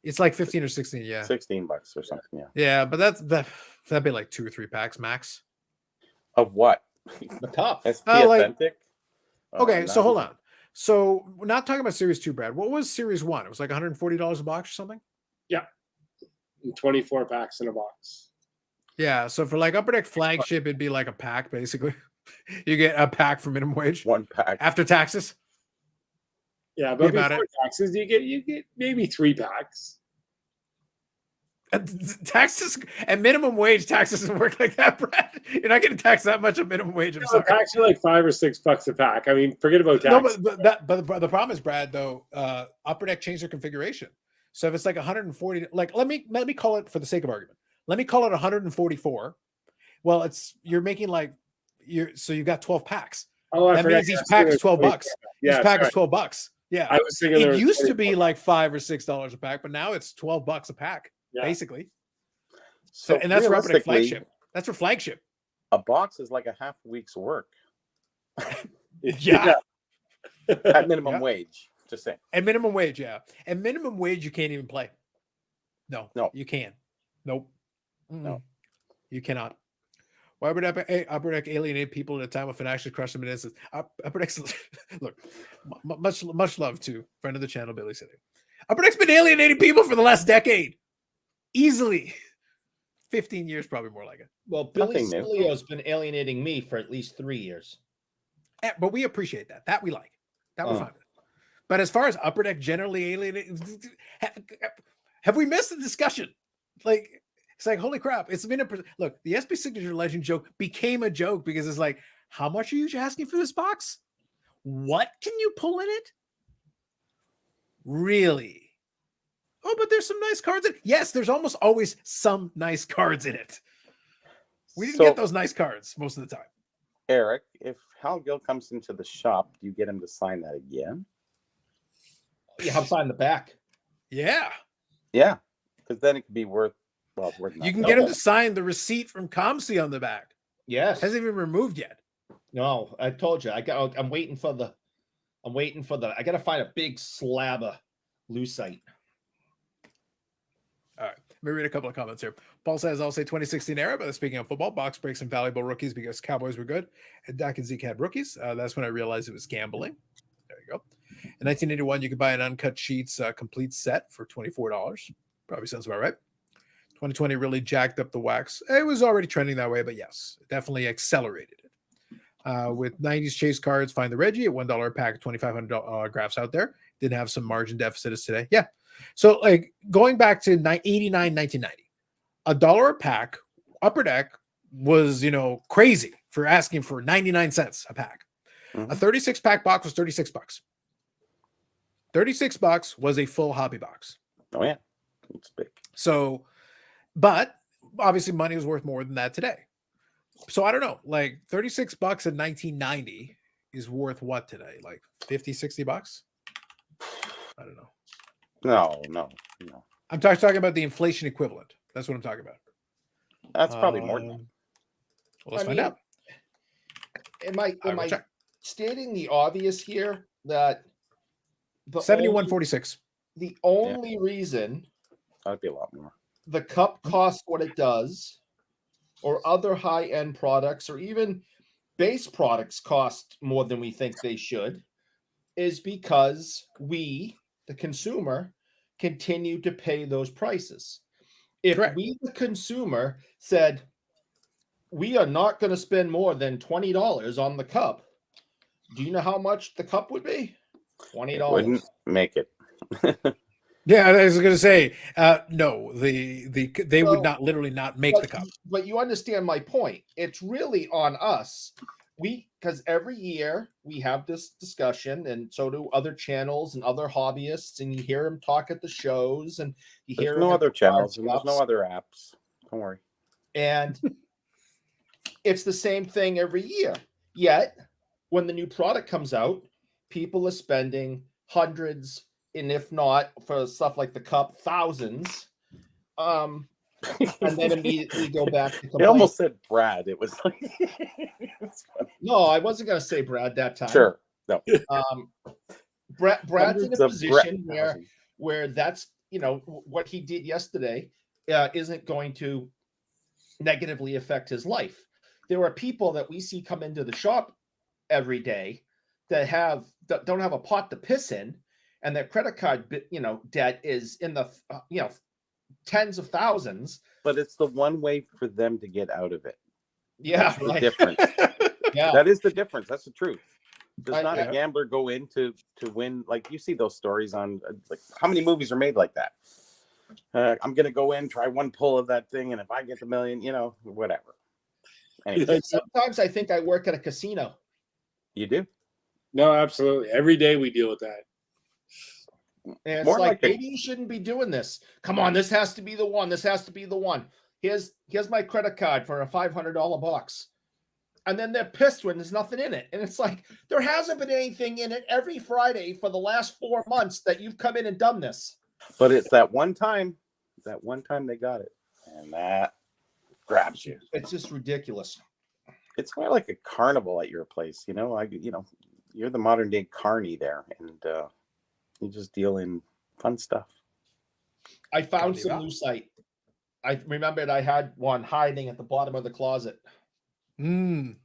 It's like 15 or 16, yeah. $16 or something, yeah. Yeah, but that'd be like 2 or 3 packs max. Of what? The cup. SP Authentic? Okay, so hold on. So we're not talking about Series 2, Brad. What was Series 1? It was like $140 a box or something? Yeah. 24 packs in a box. Yeah, so for like Upper Deck Flagship, it'd be like a pack, basically. You get a pack for minimum wage. 1 pack. After taxes. Yeah, but before taxes, you get maybe 3 packs. Taxes and minimum wage taxes doesn't work like that, Brad. You're not getting taxed that much of minimum wage. No, packs are like $5 or $6 a pack. I mean, forget about taxes. No, but the problem is, Brad, though, Upper Deck changed their configuration. So if it's like 140, like let me call it for the sake of argument. Let me call it 144. Well, you're making like so you've got 12 packs. Oh, that means each pack is $12. Yeah, each pack is $12. Yeah, I was thinking it used to be like $5 or $6 a pack, but now it's $12 a pack, basically. So and that's for Upper Deck Flagship. That's for Flagship. A box is like a half week's work. Yeah. At minimum wage. Just saying. At minimum wage, yeah. At minimum wage, you can't even play. No, you can't. Nope. No, you cannot. Why would Upper Deck alienate people at a time when financially crush them in instance? Upper Deck's look, much love to friend of the channel, Billy City. Upper Deck's been alienating people for the last decade, easily. 15 years, probably more like it. Well, Billy Cilio's been alienating me for at least 3 years. But we appreciate that. That we like. That we're fine with. But as far as Upper Deck generally alienating, have we missed the discussion? Like, it's like, holy crap. It's been look, the SP Signature Legend joke became a joke because it's like, how much are you asking for this box? What can you pull in it? Really? Oh, but there's some nice cards in it. Yes, there's almost always some nice cards in it. We didn't get those nice cards most of the time. Eric, if Hal Gill comes into the shop, do you get him to sign that again? Yeah, I'll sign the back. Yeah. Yeah, because then it could be worth you can get him to sign the receipt from ComC on the back. Yes. Hasn't even removed yet. No, I told you. I'm waiting for the I gotta find a big slab of lucite. All right. Let me read a couple of comments here. Paul says, I'll say 2016 era, but speaking of football, box breaks and valuable rookies because Cowboys were good. And Dak and Zeke had rookies. That's when I realized it was gambling. There you go. In 1981, you could buy an uncut sheets complete set for $24. Probably sounds about right. 2020 really jacked up the wax. It was already trending that way, but yes, it definitely accelerated it. With 90s chase cards, find the Reggie at $1 a pack, 2,500 autographs out there. Didn't have some margin deficit as today. Yeah. So like going back to 89, 1990, $1 a pack, Upper Deck was, crazy for asking for 99 cents a pack. Mm-hmm. A 36 pack box was $36. $36 was a full hobby box. Oh yeah. It's big. So, but obviously money was worth more than that today. So I don't know, like $36 in 1990 is worth what today? Like 50, $60? I don't know. No. I'm talking about the inflation equivalent. That's what I'm talking about. That's probably more than that. Well, let's I find mean, out. Am I I will check. stating the obvious here that the 71.46. the only reason That'd be a lot more. the cup costs what it does, or other high-end products, or even base products cost more than we think they should, is because we, the consumer, continue to pay those prices. If Correct. we, the consumer, said we are not going to spend more than $20 on the cup, do you know how much the cup would be? $20. Wouldn't make it. Yeah, I was going to say, no, they would So- not literally not make the cup. But you understand my point. It's really on us. Because every year we have this discussion, and so do other channels and other hobbyists, and you hear them talk at the shows, and you hear There's no them at other the card channels and there's no shops. other apps. Don't worry. And it's the same thing every year. Yet, when the new product comes out, people are spending hundreds, and if not for stuff like the cup, thousands. And then immediately go back to They complain. almost said Brad. It was like it's funny. No, I wasn't going to say Brad that time. Sure. No. Brad's in Hundreds a of position Brad- where that's, what he did yesterday isn't going to negatively affect his life. There are people that we see come into the shop every day that don't have a pot to piss in, and their credit card debt is in the tens of thousands. But it's the one way for them to get out of it. Yeah, That's the right. difference. Yeah. That is the difference. That's the truth. Does not I- a gambler go in to win? Like you see those stories on like how many movies are made like that? I'm gonna go in, try one pull of that thing, and if I get the million, whatever. Anyway, Sometimes I think I work at a casino. you do. No, absolutely. Every day we deal with that. And it's More like, like a- maybe you shouldn't be doing this. Come on, this has to be the one. This has to be the one. Here's my credit card for a $500 box. And then they're pissed when there's nothing in it. And it's like, there hasn't been anything in it every Friday for the last 4 months that you've come in and done this. But it's that one time they got it, and that grabs you. It's just ridiculous. It's more like a carnival at your place, you're the modern day carny there, and you just deal in fun stuff. I found Can't some leave out. new site. I remembered I had one hiding at the bottom of the closet. Mm.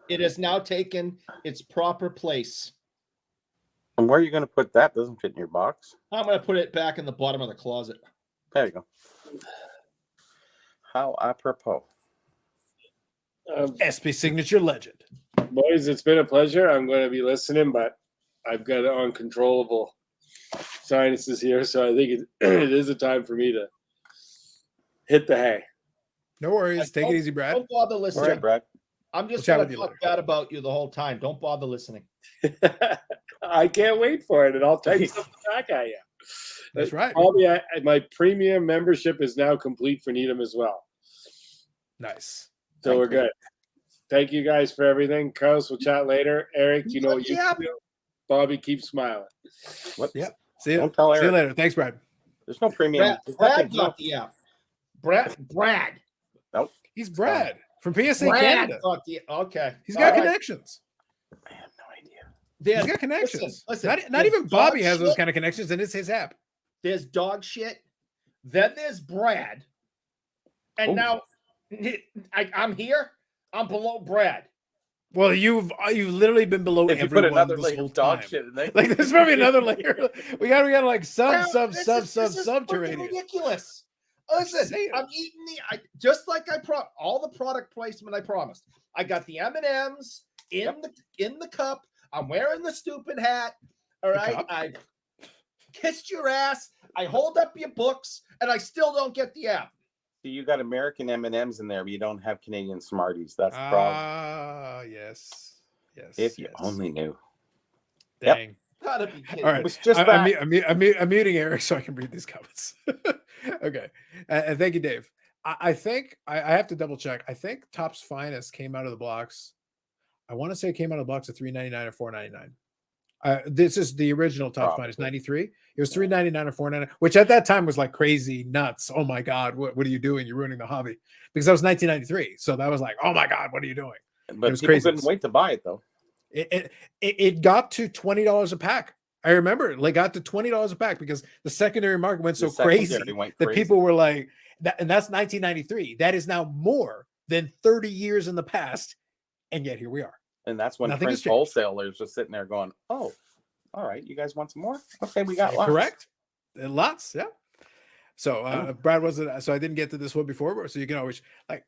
It has now taken its proper place. And where are you going to put that? Doesn't fit in your box. I'm going to put it back in the bottom of the closet. There you go. How apropos. SP Signature Legend. Boys, it's been a pleasure. I'm going to be listening, but I've got uncontrollable sinuses here, so I think it is a time for me to hit the hay. No worries. Take it easy, Brad. Don't bother All listening. right, Brad. I'm just We'll chat going with to you talk later. bad about you the whole time. Don't bother listening. I can't wait for it, and I'll type something back at you. That's right. Probably my premium membership is now complete for Needham as well. Nice. So Thank we're you. good. Thank you guys for everything. Carlos, we'll chat later. Eric, you know what you Yeah. do. Bobby, keep smiling. What? Yep. See you. Don't tell See you Eric. later. Thanks, Brad. There's no premium. Brad, There's Brad nothing- got the app. Brad. Nope. He's Brad from PSA Brad Canada. got the okay. He's got All right. connections. I have no idea. There's, He's got connections. listen, not there's even Bobby dog has those shit, kind of connections, and it's his app. There's dog shit. Then there's Brad. And Oh. now I'm here. I'm below Brad. Well, you've literally been below If you put everyone another this layer whole of dog time. shit in there, Like there's probably another layer. We got like Well, sub this is to fucking radio. ridiculous. Listen, saying. I'm eating just like all the product placement I promised. I got the M&Ms in the cup. I'm wearing the stupid hat. All The right, cup? I kissed your ass. I hold up your books, and I still don't get the app. so you got American M&Ms in there, but you don't have Canadian Smarties. That's the problem. Ah, yes. If you yes. only knew. Dang. Gotta be kidding. All me. right. It was just I'm that. I'm muting Eric so I can read these comments. Okay. And thank you, Dave. I think I have to double check. I think Topps Finest came out of the box. I want to say it came out of the box at $3.99 or $4.99. This is the original Topps minus Probably. 93. It was $3.99 or $4.99, which at that time was like crazy nuts. Oh my God, what are you doing? You're ruining the hobby. Because that was 1993. So that was like, oh my God, what are you doing? But was people crazy. couldn't wait to buy it though. It got to $20 a pack. I remember it like got to $20 a pack because the secondary market went so The secondary crazy went that crazy. people were like, and that's 1993. That is now more than 30 years in the past. And yet here we are. And that's when Nothing has Prince changed. wholesalers just sitting there going, "Oh, all right, you guys want some more? Okay, we got lots." Correct. Lots, yeah. So Brad wasn't, so I didn't get to this one before, so you can always like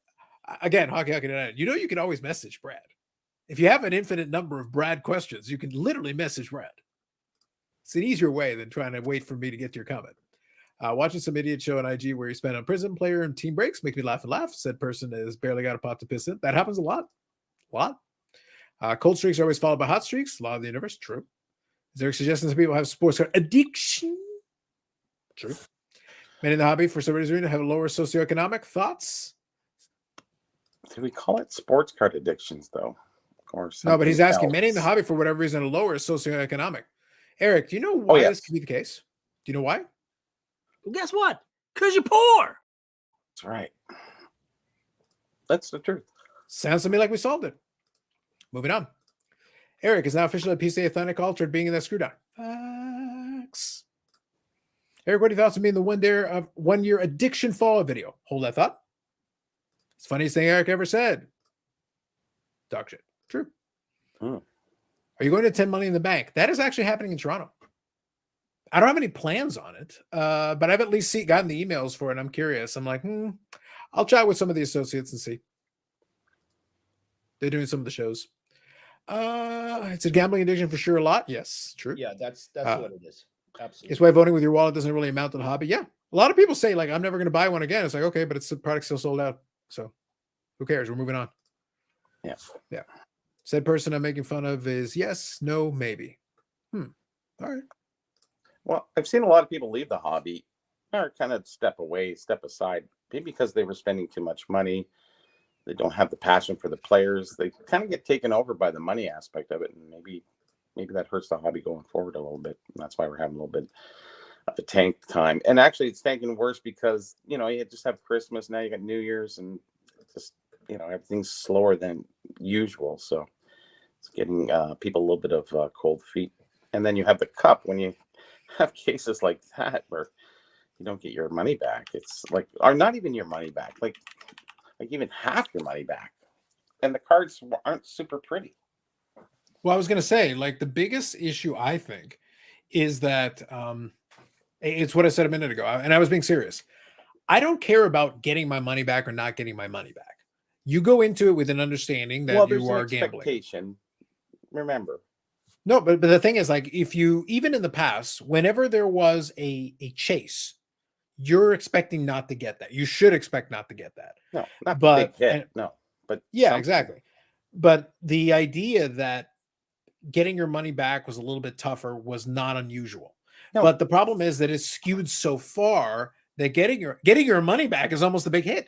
again, hockey tonight. You know, you can always message Brad. If you have an infinite number of Brad questions, you can literally message Brad. It's an easier way than trying to wait for me to get to your comment. Watching some idiot show on IG where you spend on prison player and team breaks make me laugh and laugh. Said person has barely got a pot to piss in. That happens a lot. A lot. Cold streaks are always followed by hot streaks. Law of the universe. True. Is there suggestions that people have sports card addiction? True. Many in the hobby for some reason have a lower socioeconomic thoughts. Do we call it sports card addictions though? Or No, but he's something asking many in the else? hobby for whatever reason a lower socioeconomic. Eric, do you know why yes. this could be the case? Do you know why? Well, guess what? Because you're poor. That's right. That's the truth. Sounds to me like we solved it. Moving on. Eric is now officially a PCA Athletic altered being in that screw down. Facts. Eric, what are your thoughts on being the 1 year addiction fallout video? Hold that thought. It's the funniest thing Eric ever said. Dog shit. True. Hmm. Are you going to attend Money in the Bank? That is actually happening in Toronto. I don't have any plans on it, but I've at least gotten the emails for it. I'm curious. I'm like, I'll chat with some of the associates and see. They're doing some of the shows. It's a gambling addiction for sure. A lot. Yes, true. Yeah, that's what it is. Absolutely. It's why voting with your wallet doesn't really amount to the hobby. Yeah. A lot of people say, like, I'm never going to buy one again. It's like, okay, but it's the product still sold out. So who cares? We're moving on. Yeah. Yeah. Said person I'm making fun of is yes, no, maybe. All right. Well, I've seen a lot of people leave the hobby or kind of step aside, maybe because they were spending too much money. They don't have the passion for the players. They kind of get taken over by the money aspect of it. And maybe that hurts the hobby going forward a little bit. And that's why we're having a little bit of a tank time. And actually it's tanking worse because, you just have Christmas. Now you got New Year's and just, everything's slower than usual. So it's getting people a little bit of cold feet. And then you have the cup when you have cases like that where you don't get your money back. It's like, or not even your money back, like even half your money back. And the cards aren't super pretty. Well, I was going to say, like, the biggest issue, I think, is that it's what I said a minute ago, and I was being serious. I don't care about getting my money back or not getting my money back. You go into it with an understanding that you are gambling. Remember. No, but the thing is, like, if you, even in the past, whenever there was a chase, you're expecting not to get that. You should expect not to get that. No, not but big hit. No, but yeah, something. exactly. But the idea that getting your money back was a little bit tougher was not unusual. No. But the problem is that it's skewed so far that getting your money back is almost a big hit.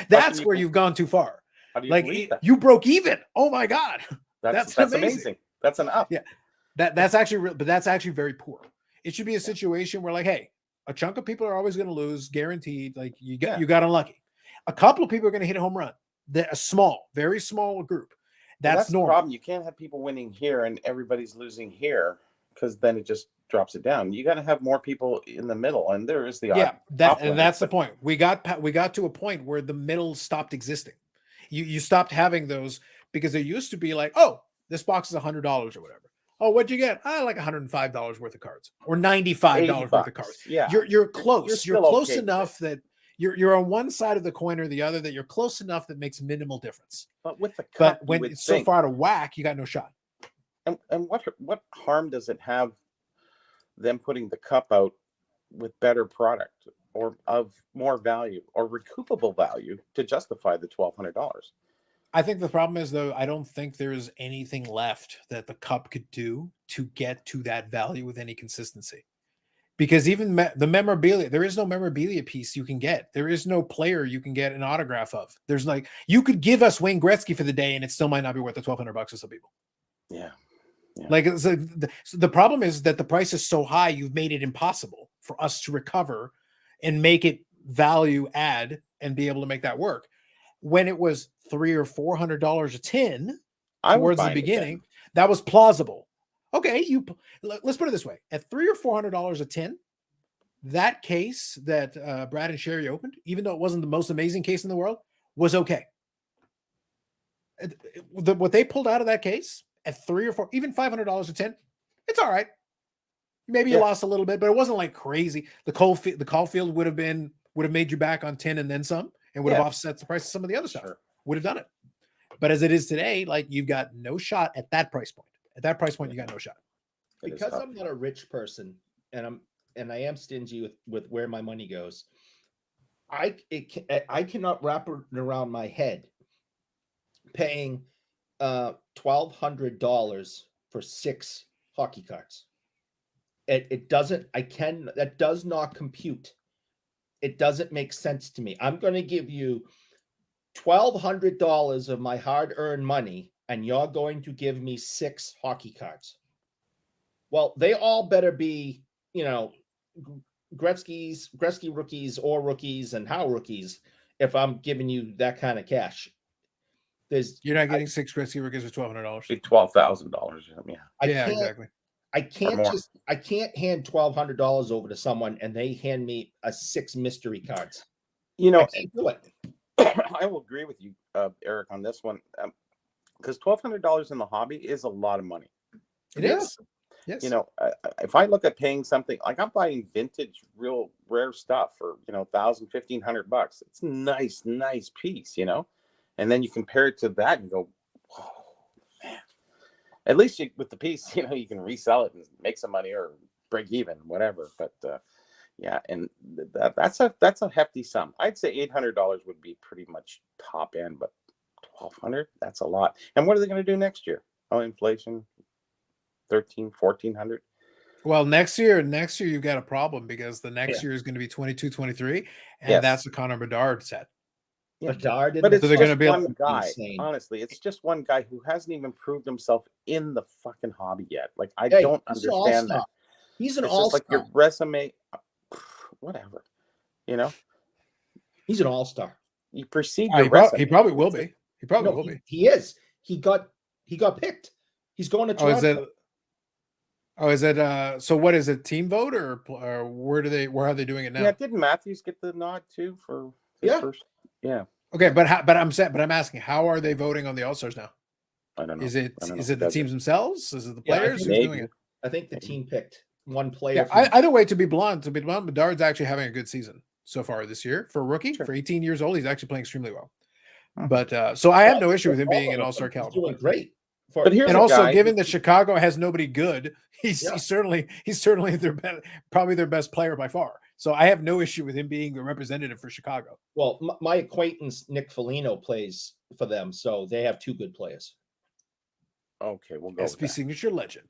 That's where you've gone too far. How do you like you broke even. Oh my God. That's amazing. That's an up. Yeah. That's actually very poor. It should be a situation where, like, hey, a chunk of people are always going to lose, guaranteed. Like you got unlucky. A couple of people are going to hit a home run. A small, very small group. That's normal. The problem. You can't have people winning here and everybody's losing here, because then it just drops it down. You got to have more people in the middle, and there is the that's the point. We got to a point where the middle stopped existing. You stopped having those, because there used to be like, oh, this box is $100 or whatever. Oh, what'd you get? Like $105 worth of cards, or $95 worth of cards. Yeah, you're close. You're close enough that you're on one side of the coin or the other, that you're close enough that makes minimal difference. But with the cup, but when it's so far to whack, you got no shot. And what harm does it have them putting the cup out with better product or of more value or recoupable value to justify the $1,200? I think the problem is, though, I don't think there's anything left that the cup could do to get to that value with any consistency. Because even the memorabilia, there is no memorabilia piece you can get. There is no player you can get an autograph of. There's like, you could give us Wayne Gretzky for the day and it still might not be worth the $1,200 to some people. Yeah. Yeah. Like it's like the problem is that the price is so high, you've made it impossible for us to recover and make it value add and be able to make that work. When it was $300 or $400 a tin I was towards the buying it then. beginning, that was plausible. Okay, let's put it this way: at $300 or $400 a tin, that case that Brad and Sherry opened, even though it wasn't the most amazing case in the world, was okay. What they pulled out of that case at $300 or $400, even $500 a tin, it's all right. Maybe you lost a little bit, but it wasn't like crazy. The Caulfield would have made you back on tin and then some, and would have offset the price of some of the other stuff. Sure. Would have done it. But as it is today, like you've got no shot at that price point. At that price point, you got no shot. It is Because tough. I'm not a rich person and I am stingy with where my money goes. I cannot wrap it around my head paying $1,200 for 6 hockey cards. It doesn't. That does not compute. It doesn't make sense to me. I'm going to give you $1,200 of my hard-earned money, and you're going to give me 6 hockey cards. Well, they all better be, Gretzky rookies or rookies and how rookies. If I'm giving you that kind of cash, You're not getting 6 Gretzky rookies for $1,200. Be $12,000. Yeah. Exactly. I can't hand $1,200 over to someone and they hand me 6 mystery cards. I can't do it. I will agree with you, Eric, on this one, because $1,200 in the hobby is a lot of money. It is. Yes. If I look at paying something like I'm buying vintage, real rare stuff for $1,000, $1,500, it's a nice piece, and then you compare it to that and go, whoa, man. At least with the piece, you can resell it and make some money or break even, whatever. But yeah, and that's a hefty sum. I'd say $800 would be pretty much top end, but $1,200, that's a lot. And what are they going to do next year? Oh, inflation, $1,300, $1,400. Well, next year you've got a problem because the next year is going to be 22, 23, and that's the Connor Bedard set. Yeah. Bedard, but it's so they're just going to be one guy. insane. Honestly, it's just one guy who hasn't even proved himself in the fucking hobby yet. Like I don't understand that. He's an it's all-star. just like your resume, whatever. He's an all-star. You perceive your resume. He probably will be. He probably will be. He is. He got picked. He's going to Toronto. Is it so what is it, team vote or where are they doing it now? Yeah, didn't Matthews get the nod too for his first? Yeah. Okay, but I'm asking, how are they voting on the All-Stars now? I don't know. Is it the teams themselves? Is it the players who's doing it? I think the team picked one player. Yeah, either way, to be blunt, Bedard's actually having a good season so far this year for a rookie. Sure. For 18 years old, he's actually playing extremely well. But so I have no issue with him being an All-Star caliber. He's doing great. But here's and also, given that Chicago has nobody good, he's certainly probably their best player by far. So I have no issue with him being the representative for Chicago. Well, my acquaintance Nick Foligno plays for them, so they have 2 good players. Okay, we'll go. SP Signature Legend.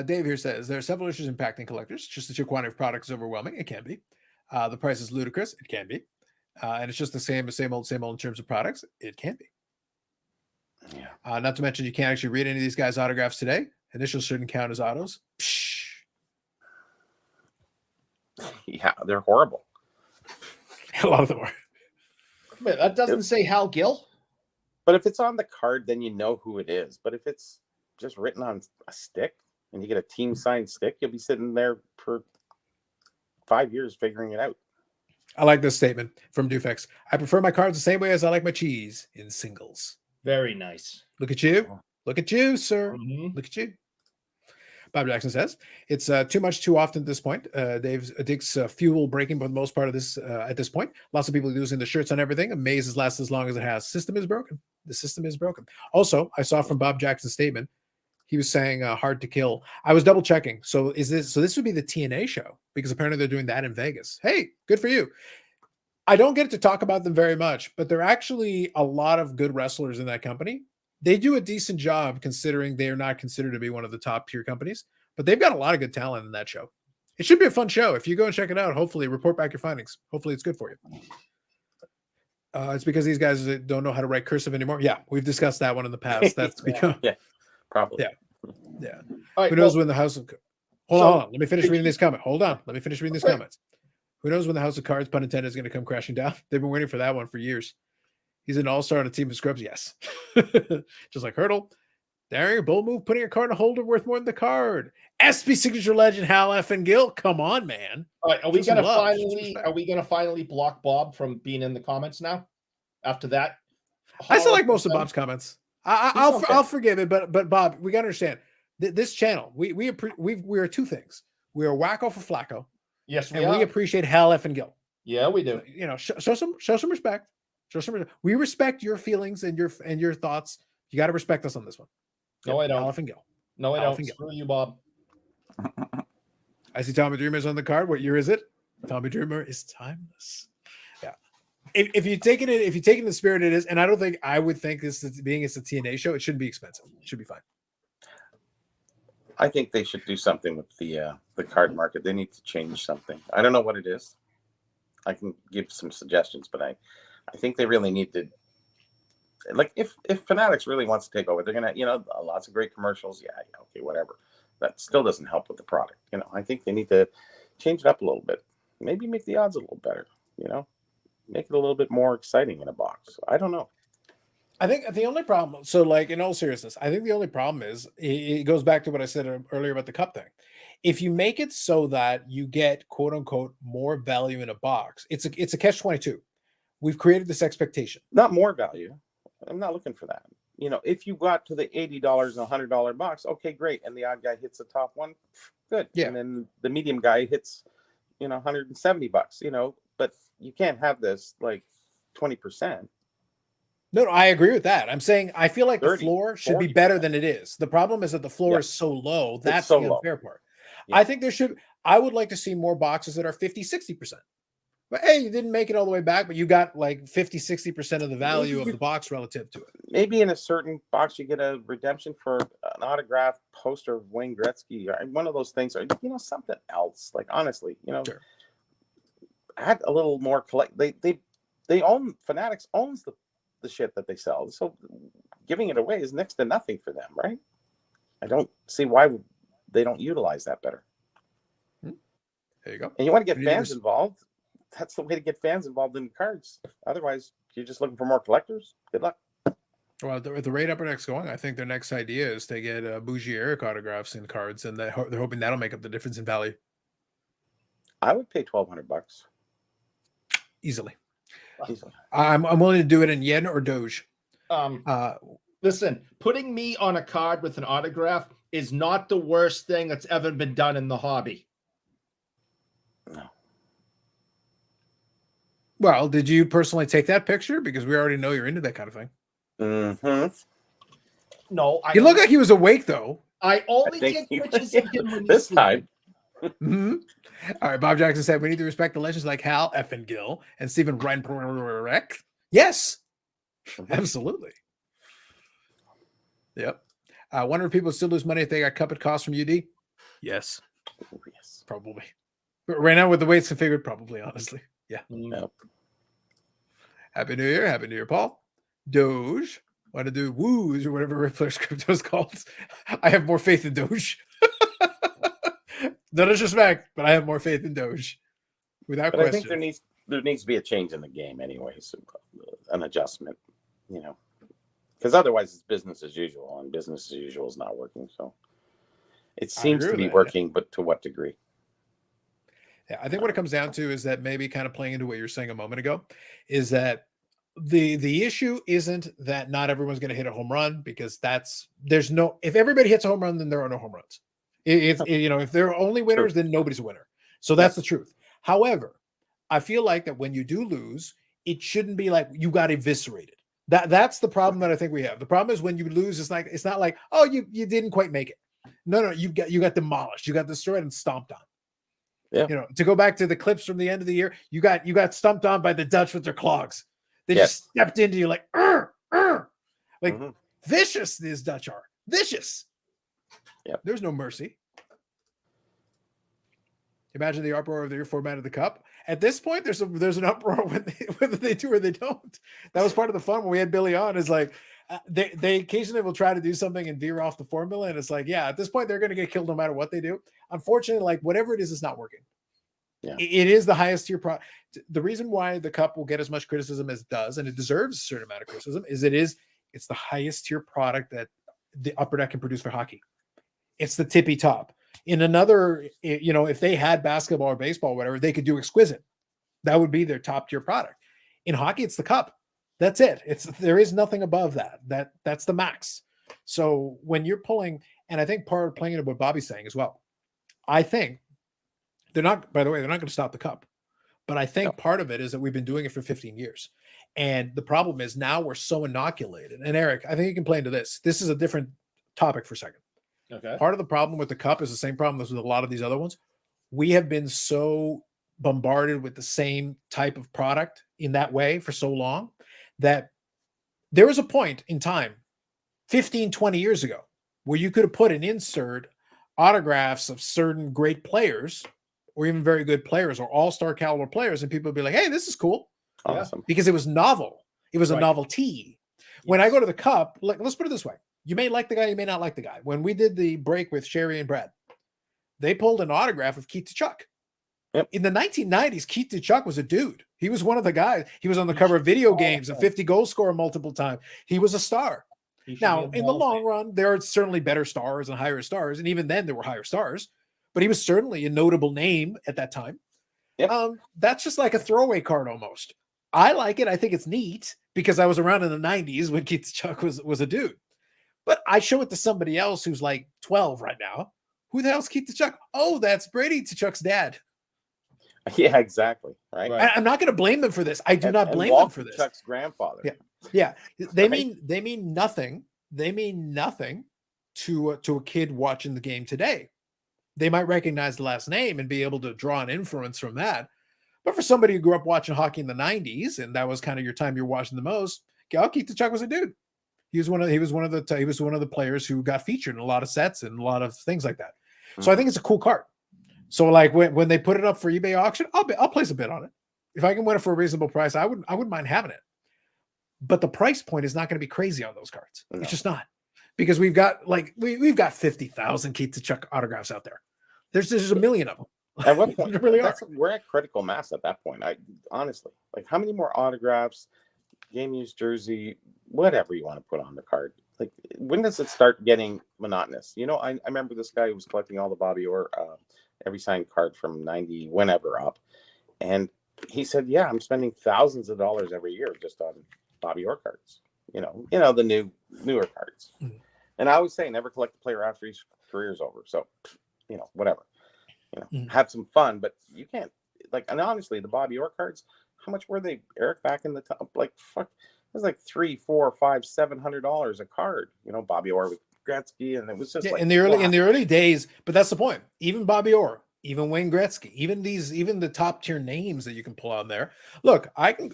Dave here says there are several issues impacting collectors. Just the sheer quantity of product is overwhelming. It can be. The price is ludicrous. It can be. And it's just the same old in terms of products. It can be. Yeah. Not to mention you can't actually read any of these guys' autographs today. Initials shouldn't count as autos. Psh. Yeah, they're horrible. A lot of them are. Man, that doesn't say Hal Gill. But if it's on the card, then you know who it is. But if it's just written on a stick and you get a team signed stick, you'll be sitting there for 5 years figuring it out. I like this statement from Dufex. I prefer my cards the same way as I like my cheese, in singles. Very nice. Look at you. Look at you, sir. Mm-hmm. Look at you. Bob Jackson says it's too much too often at this point. Dave addicts fuel breaking for the most part of this at this point. Lots of people losing the shirts on everything. Amaze has lasted as long as it has. System is broken. The system is broken. Also, I saw from Bob Jackson's statement, he was saying hard to kill. I was double checking. So this would be the TNA show because apparently they're doing that in Vegas. Hey, good for you. I don't get to talk about them very much, but there are actually a lot of good wrestlers in that company. They do a decent job considering they are not considered to be one of the top tier companies, but they've got a lot of good talent in that show. It should be a fun show. If you go and check it out, hopefully report back your findings. Hopefully it's good for you. It's because these guys don't know how to write cursive anymore. Yeah, we've discussed that one in the past. That's because probably. Yeah. Yeah. All right, Who knows well, when the House of so hold on. Let me finish did reading you- this comment. Hold on. Let me finish reading these Okay. comments. Who knows when the House of Cards, pun intended, is going to come crashing down? They've been waiting for that one for years. He's an all-star on a team of scrubs. Yes. Just like Hurdle. Daring, bold move, putting a card in a holder worth more than the card. SP signature legend Hal F. and Gil. Come on, man. all right, are we Show some gonna love, show some finally respect. are we gonna finally block Bob from being in the comments now? After that, I still like horrible most of thing? Bob's comments. He's I'll okay. I'll forgive it, but Bob, we gotta understand this channel. We are two things. We are wacko for Flacco, Yes, we and we are. appreciate Hal F. and Gil. Yeah, we do. You know, show some respect. Show some respect. We respect your feelings and your thoughts. You got to respect us on this one. No, I don't. Hal F. and Gil. No, I Hal F. don't. and Gil. Screw you, Bob. I see Tommy Dreamer on the card. What year is it? Tommy Dreamer is timeless. Yeah. If you take it in the spirit it is, and I don't think I would think this is being it's a TNA show, it shouldn't be expensive. It should be fine. I think they should do something with the card market. They need to change something. I don't know what it is. I can give some suggestions, but I think they really need to. Like if Fanatics really wants to take over, they're gonna lots of great commercials. Yeah, okay, whatever. That still doesn't help with the product. I think they need to change it up a little bit. Maybe make the odds a little better. Make it a little bit more exciting in a box. I don't know. I think the only problem, so like in all seriousness, I think the only problem is it goes back to what I said earlier about the cup thing. If you make it so that you get quote unquote more value in a box, it's a catch-22. We've created this expectation. Not more value. I'm not looking for that. If you got to the $80 and $100 box, okay, great. And the odd guy hits the top one, good. Yeah. And then the medium guy hits, $170, but you can't have this like 20%. No, I agree with that. I'm saying I feel like the 30, floor should be 40%. better than it is. The problem is that the floor Yeah. is so low. That's so the low. unfair part. Yeah. I think I would like to see more boxes that are 50, 60%. But hey, you didn't make it all the way back, but you got like 50, 60% of the value of the box relative to it. Maybe in a certain box you get a redemption for an autographed poster of Wayne Gretzky, or one of those things, or something else. Like honestly, Sure. add a little more collect. They own Fanatics owns the shit that they sell, so giving it away is next to nothing for them, right? I don't see why they don't utilize that better. There you go. And you want to get You need to fans involved. That's the way to get fans involved in cards. Otherwise, you're just looking for more collectors. Good luck. Well, at the rate Upper Deck's going, I think their next idea is to get Bougie Eric autographs in cards, and they're hoping that'll make up the difference in value I would pay $1,200 easily. easily. I'm willing to do it in yen or Doge. Listen, putting me on a card with an autograph is not the worst thing that's ever been done in the hobby. No. Well, did you personally take that picture? Because we already know you're into that kind of thing. Mm-hmm. No, He looked like he was awake, though. I only I think take pictures of him when this he's time. Mhm. All right, Bob Jackson said we need to respect the legends like Hal F. and Gil and Stephen Reinprecht. Yes, absolutely. Yep. I wonder if people still lose money if they got cup at cost from UD. Yes, Oh, yes. probably. But right now, with the way it's configured, probably, honestly. Yeah. Nope. Happy New Year, Paul. Doge. Want to do woos or whatever Ric Flair's crypto is called. I have more faith in Doge. No disrespect, but I have more faith in Doge. Without But I question. think there needs to be a change in the game anyway, so an adjustment, because otherwise it's business as usual, and business as usual is not working. So it seems agree to with be that, yeah. working, but to what degree? Yeah, I think what it comes down to is that maybe kind of playing into what you were saying a moment ago is that the issue isn't that not everyone's going to hit a home run, because if everybody hits a home run, then there are no home runs. If there are only winners, then nobody's a winner. So that's the truth. However, I feel like that when you do lose, it shouldn't be like you got eviscerated. That's the problem that I think we have. The problem is when you lose, it's not like, oh, you didn't quite make it. No, you got demolished, you got destroyed and stomped on. Yeah. To go back to the clips from the end of the year, you got stumped on by the Dutch with their clogs. They just stepped into you like, like vicious. These Dutch are vicious. Yep. There's no mercy. Imagine the uproar of the format of the cup. At this point, there's an uproar whether they do or they don't. That was part of the fun when we had Billy on. Is like, They occasionally will try to do something and veer off the formula, and it's like, yeah, at this point they're going to get killed no matter what they do. Unfortunately, like whatever it is not working. Yeah. It is the highest tier product. The reason why the cup will get as much criticism as it does, and it deserves a certain amount of criticism, is it's the highest tier product that the Upper Deck can produce for hockey. It's the tippy top. In another, if they had basketball or baseball, or whatever, they could do exquisite. That would be their top tier product. In hockey, it's the cup. That's it. There is nothing above that. That's the max. So when you're pulling, and I think part of playing it what Bobby's saying as well, I think they're not, by the way, they're not going to stop the cup. But I think part of it is that we've been doing it for 15 years. And the problem is now we're so inoculated. And Eric, I think you can play into this. This is a different topic for a second. Okay. Part of the problem with the cup is the same problem as with a lot of these other ones. We have been so bombarded with the same type of product in that way for so long that there was a point in time 15, 20 years ago where you could have put an insert autographs of certain great players or even very good players or all-star caliber players, and people would be like, hey, this is cool. Awesome. Because it was novel. It was a novelty. When I go to the cup, let's put it this way. You may like the guy, you may not like the guy. When we did the break with Sherry and Brad, they pulled an autograph of Keith Tkachuk. Yep. In the 1990s, Keith Tkachuk was a dude. He was one of the guys. He was on the cover of video games, a 50 goal scorer multiple times. He was a star. Now, in the long run, there are certainly better stars and higher stars. And even then, there were higher stars. But he was certainly a notable name at that time. Yep. That's just like a throwaway card almost. I like it. I think it's neat because I was around in the 90s when Keith Tkachuk was a dude. But I show it to somebody else who's like 12 right now. Who the hell's Keith Tkachuk? Oh, that's Brady Tkachuk's dad. Yeah, exactly. Right. I'm not going to blame them for this. I do not blame them for this. Chuck's grandfather. Yeah. They mean nothing. They mean nothing to a kid watching the game today. They might recognize the last name and be able to draw an inference from that. But for somebody who grew up watching hockey in the 90s, and that was kind of your time you're watching the most, Keith Tkachuk was a dude. He was one of the players who got featured in a lot of sets and a lot of things like that. So I think it's a cool card. So like when they put it up for eBay auction, I'll place a bid on it. If I can win it for a reasonable price, I wouldn't mind having it. But the price point is not going to be crazy on those cards. No. It's just not, because we've got 50,000 Keith Tkachuk autographs out there. There's a million of them. At what point? We're at critical mass at that point. I honestly, like, how many more autographs, game used jersey, whatever you want to put on the card? Like, when does it start getting monotonous? I remember this guy who was collecting all the Bobby Orr every signed card from 90 whenever up, and he said, "Yeah, I'm spending thousands of dollars every year just on Bobby Orr cards. The newer cards." Mm-hmm. And I always say, never collect the player after his career's over. So, whatever. Have some fun, but you can't, and honestly, the Bobby Orr cards, how much were they, Eric, back in the top? Like, fuck, it was like $300, $400, $500, $700 a card, Bobby Orr with Gretzky, and it was just in the early days. But that's the point. Even Bobby Orr, even Wayne Gretzky, even the top tier names that you can pull on there. Look, I can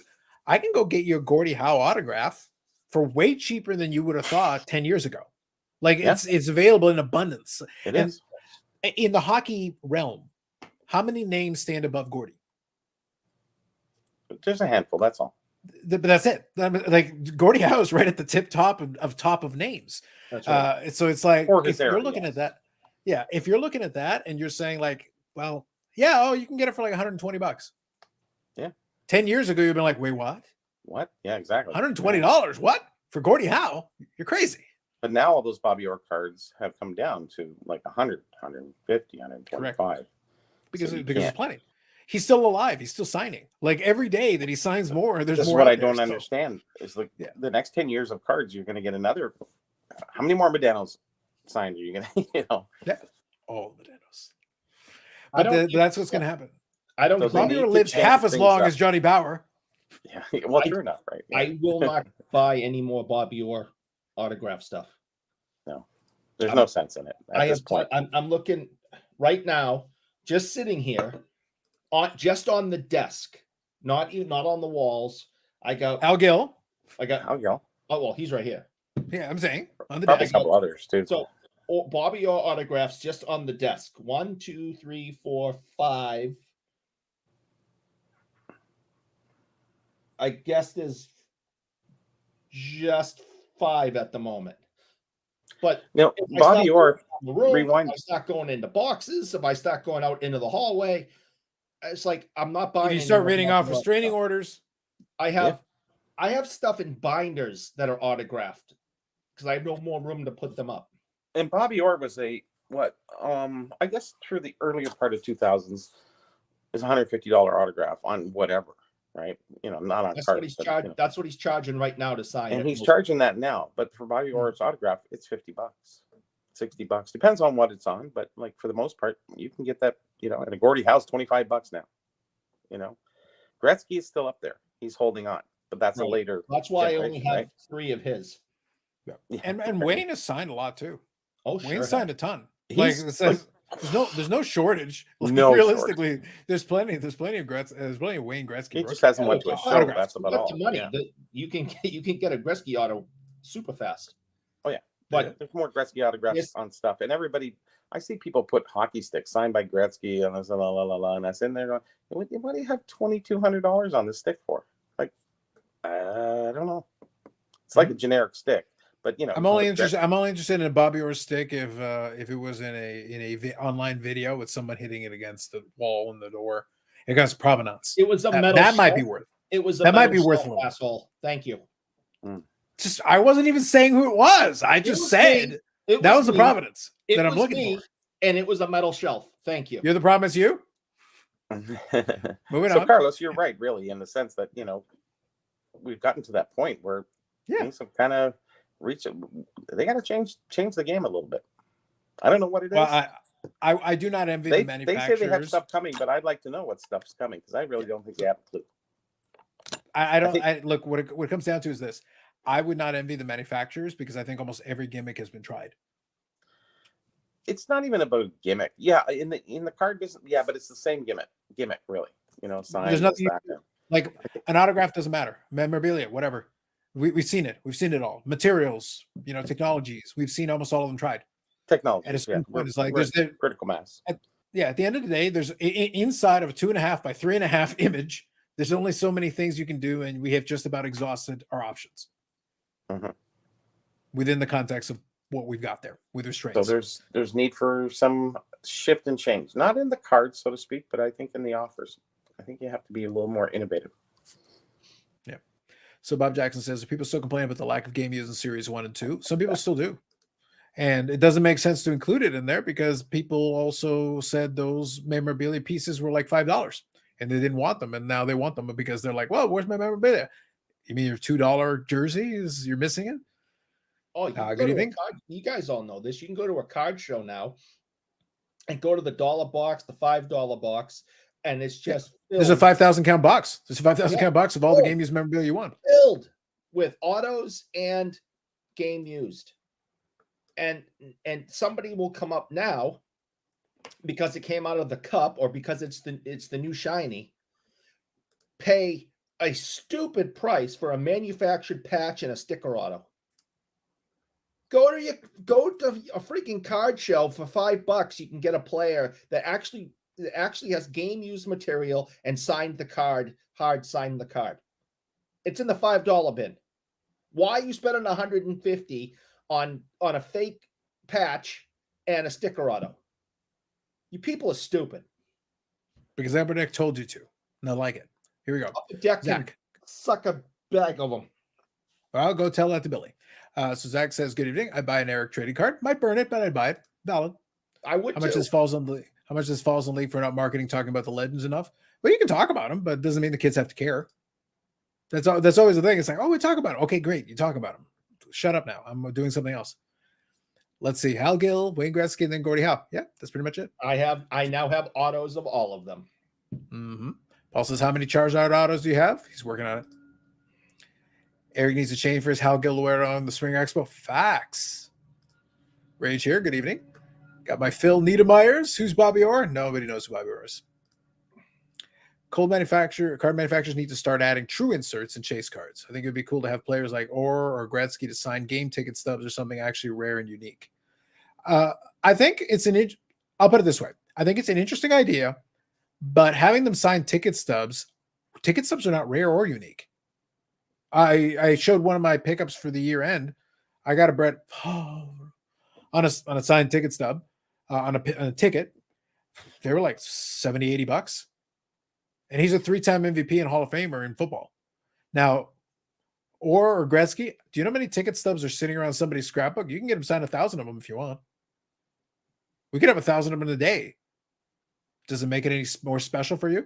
go get you a Gordie Howe autograph for way cheaper than you would have thought 10 years ago. It's available in abundance. It is. In the hockey realm, how many names stand above Gordie? There's a handful. That's all. But that's it. Like, Gordie Howe is right at the top of names. That's right. So it's like, if you're looking at that, if you're looking at that and you're saying like, well, you can get it for like $120. Yeah. 10 years ago, you've been like, wait, what? What? Yeah, exactly. $120? What? For Gordie Howe? You're crazy. But now all those Bobby Orr cards have come down to like 100, 150, 125. Correct. Because there's plenty. He's still alive. He's still signing. Like, every day that he signs more, there's more. This is what I don't understand. Is like the next 10 years of cards, you're going to get another. How many more Modenos signed are you going to, Yeah. All Modenos. But that's what's going to happen. I don't. Bobby Orr lives half as long as Johnny Bauer. Yeah. Well, true enough, right? Yeah. I will not buy any more Bobby Orr autograph stuff. No, there's no sense in it at this point. I'm looking right now, just sitting here, just on the desk, not on the walls. I got Al Gill. Al Gill. Oh well, he's right here. Yeah, I'm saying on the Probably desk. a couple others too. So Bobby Orr autographs just on the desk. 1, 2, 3, 4, 5. I guess there's just 5 at the moment. But Now, if I Bobby start Orr, going around the room, rewind. if I start going into boxes, if I start going out into the hallway, it's like I'm not If buying. you start any reading more off autographed restraining stuff. orders, I have stuff in binders that are autographed because I have no more room to put them up. And Bobby Orr was I guess through the earlier part of 2000s, is $150 autograph on whatever, right? Not on That's cards. what he's but, charged. That's what he's charging right now to sign and it. he's charging that now. But for Bobby Orr's autograph, it's $50, $60. Depends on what it's on, but like for the most part, you can get that, at a Gordie House, $25 now. Gretzky is still up there. He's holding on, but that's a Right. later. That's why I only generation, have right? 3 of his. yeah. And Wayne has signed a lot too. Oh, Wayne sure. signed a ton. He's There's no shortage. Like, No realistically, there's plenty of Wayne Gretzky. He just hasn't went to a show. autographs. That's about all. The money Yeah. that you can get a Gretzky auto super fast. Oh yeah, But there's more Gretzky autographs Yes. on stuff, and everybody. I see people put hockey sticks signed by Gretzky, and and I sit there going, "What do you have $2,200 on this stick for?" Like, I don't know. It's like a generic stick, but I'm only interested in a Bobby Orr stick if it was in a online video with someone hitting it against the wall in the door against provenance. it was a metal. That might be shelf. worth. It was a that might metal be worth shelf, a little. asshole. Thank you. Just I wasn't even saying who it was. I just said that was the me. provenance It that I'm was looking me, for. and it was a metal shelf. Thank you. You're the provenance. You moving So on. Carlos, you're right, really, in the sense that we've gotten to that point where things have kind of reached. They got to change the game a little bit. I don't know what it is. Well, I do not envy the They manufacturers. say they have stuff coming, but I'd like to know what stuff's coming because I really don't think they have a clue. I look what it comes down to is this. I would not envy the manufacturers because I think almost every gimmick has been tried. It's not even about a gimmick. Yeah, in the card business, yeah, but it's the same gimmick really. Signs. There's nothing like an autograph doesn't matter. Memorabilia, whatever. We've seen it. We've seen it all. Materials, technologies. We've seen almost all of them tried. Technology. At a certain point, it's like there's critical mass. At the end of the day, there's inside of a 2.5 by 3.5 image. There's only so many things you can do, and we have just about exhausted our options within the context of what we've got there with restraints. So there's need for some shift and change, not in the cards, so to speak, but I think in the offers. I think you have to be a little more innovative. Yeah. So Bob Jackson says, people still complain about the lack of game use in Series 1 and 2. Some people still do. And it doesn't make sense to include it in there because people also said those memorabilia pieces were like $5 and they didn't want them. And now they want them because they're like, well, where's my memorabilia? You mean your $2 jersey you're missing it? Oh, good evening. You guys all know this. You can go to a card show now and go to the $1 box, the $5 box, and it's just there's a 5,000 count box. There's a 5,000 count box of all the game used memorabilia you want. Filled with autos and game used. And somebody will come up now because it came out of the cup or because it's the new shiny. Pay a stupid price for a manufactured patch and a sticker auto. Go to a freaking card show for $5. You can get a player that actually has game used material and signed the card, signed the card. It's in the $5 bin. Why are you spending $150 on a fake patch and a sticker auto? You people are stupid. Because Ambernick told you to. And I like it. Here we go. Up the deck, Zach. Suck a bag of them. I'll go tell that to Billy. So Zach says, good evening. I buy an Eric trading card. Might burn it, but I'd buy it. Valid. I would. How much this falls on league for not marketing, talking about the legends enough? Well, you can talk about them, but it doesn't mean the kids have to care. That's always the thing. It's like, oh, we talk about it. Okay, great. You talk about them. Shut up now. I'm doing something else. Let's see. Hal Gill, Wayne Gretzky, and then Gordie Howe. Yeah, that's pretty much it. I now have autos of all of them. Paul says, how many charged out autos do you have? He's working on it. Eric needs a chain for his Hal Gill to wear on the Springer Expo. Facts. Rage here. Good evening. Got my Phil Niedermeyers. Who's Bobby Orr? Nobody knows who Bobby Orr is. Card manufacturers need to start adding true inserts and chase cards. I think it would be cool to have players like Orr or Gretzky to sign game ticket stubs or something actually rare and unique. I think I'll put it this way. I think it's an interesting idea, but having them sign ticket stubs are not rare or unique. I showed one of my pickups for the year end I got a Brett on a signed ticket stub, on a ticket. They were like 70, $80. And he's a 3-time MVP and Hall of Famer in football. Now, or Gretzky, do you know how many ticket stubs are sitting around somebody's scrapbook? You can get him signed 1,000 of them if you want. We could have 1,000 of them in a day. Does it make it any more special for you?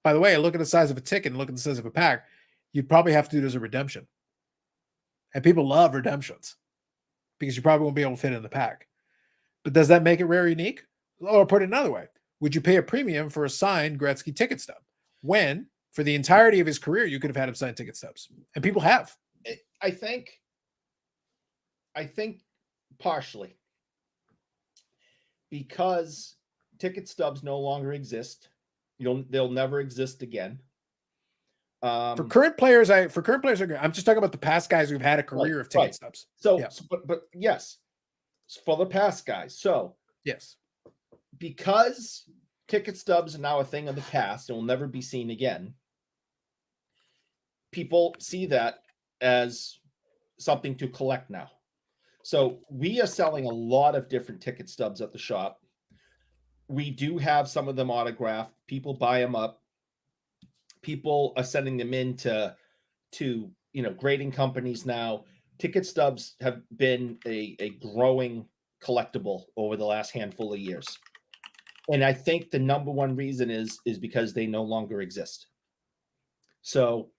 By the way, look at the size of a ticket and look at the size of a pack. You'd probably have to do it as a redemption. And people love redemptions because you probably won't be able to fit in the pack. But does that make it rare or unique? Or put it another way, would you pay a premium for a signed Gretzky ticket stub when for the entirety of his career, you could have had him sign ticket stubs? And people have. I think partially because ticket stubs no longer exist. They'll never exist again. For current players, I'm just talking about the past guys who've had a career of ticket stubs. So, yeah. but yes, for the past guys. So yes, because ticket stubs are now a thing of the past and will never be seen again, people see that as something to collect now. So we are selling a lot of different ticket stubs at the shop. We do have some of them autographed. People buy them up. People are sending them in to grading companies now. Ticket stubs have been a growing collectible over the last handful of years. And I think the number one reason is because they no longer exist. So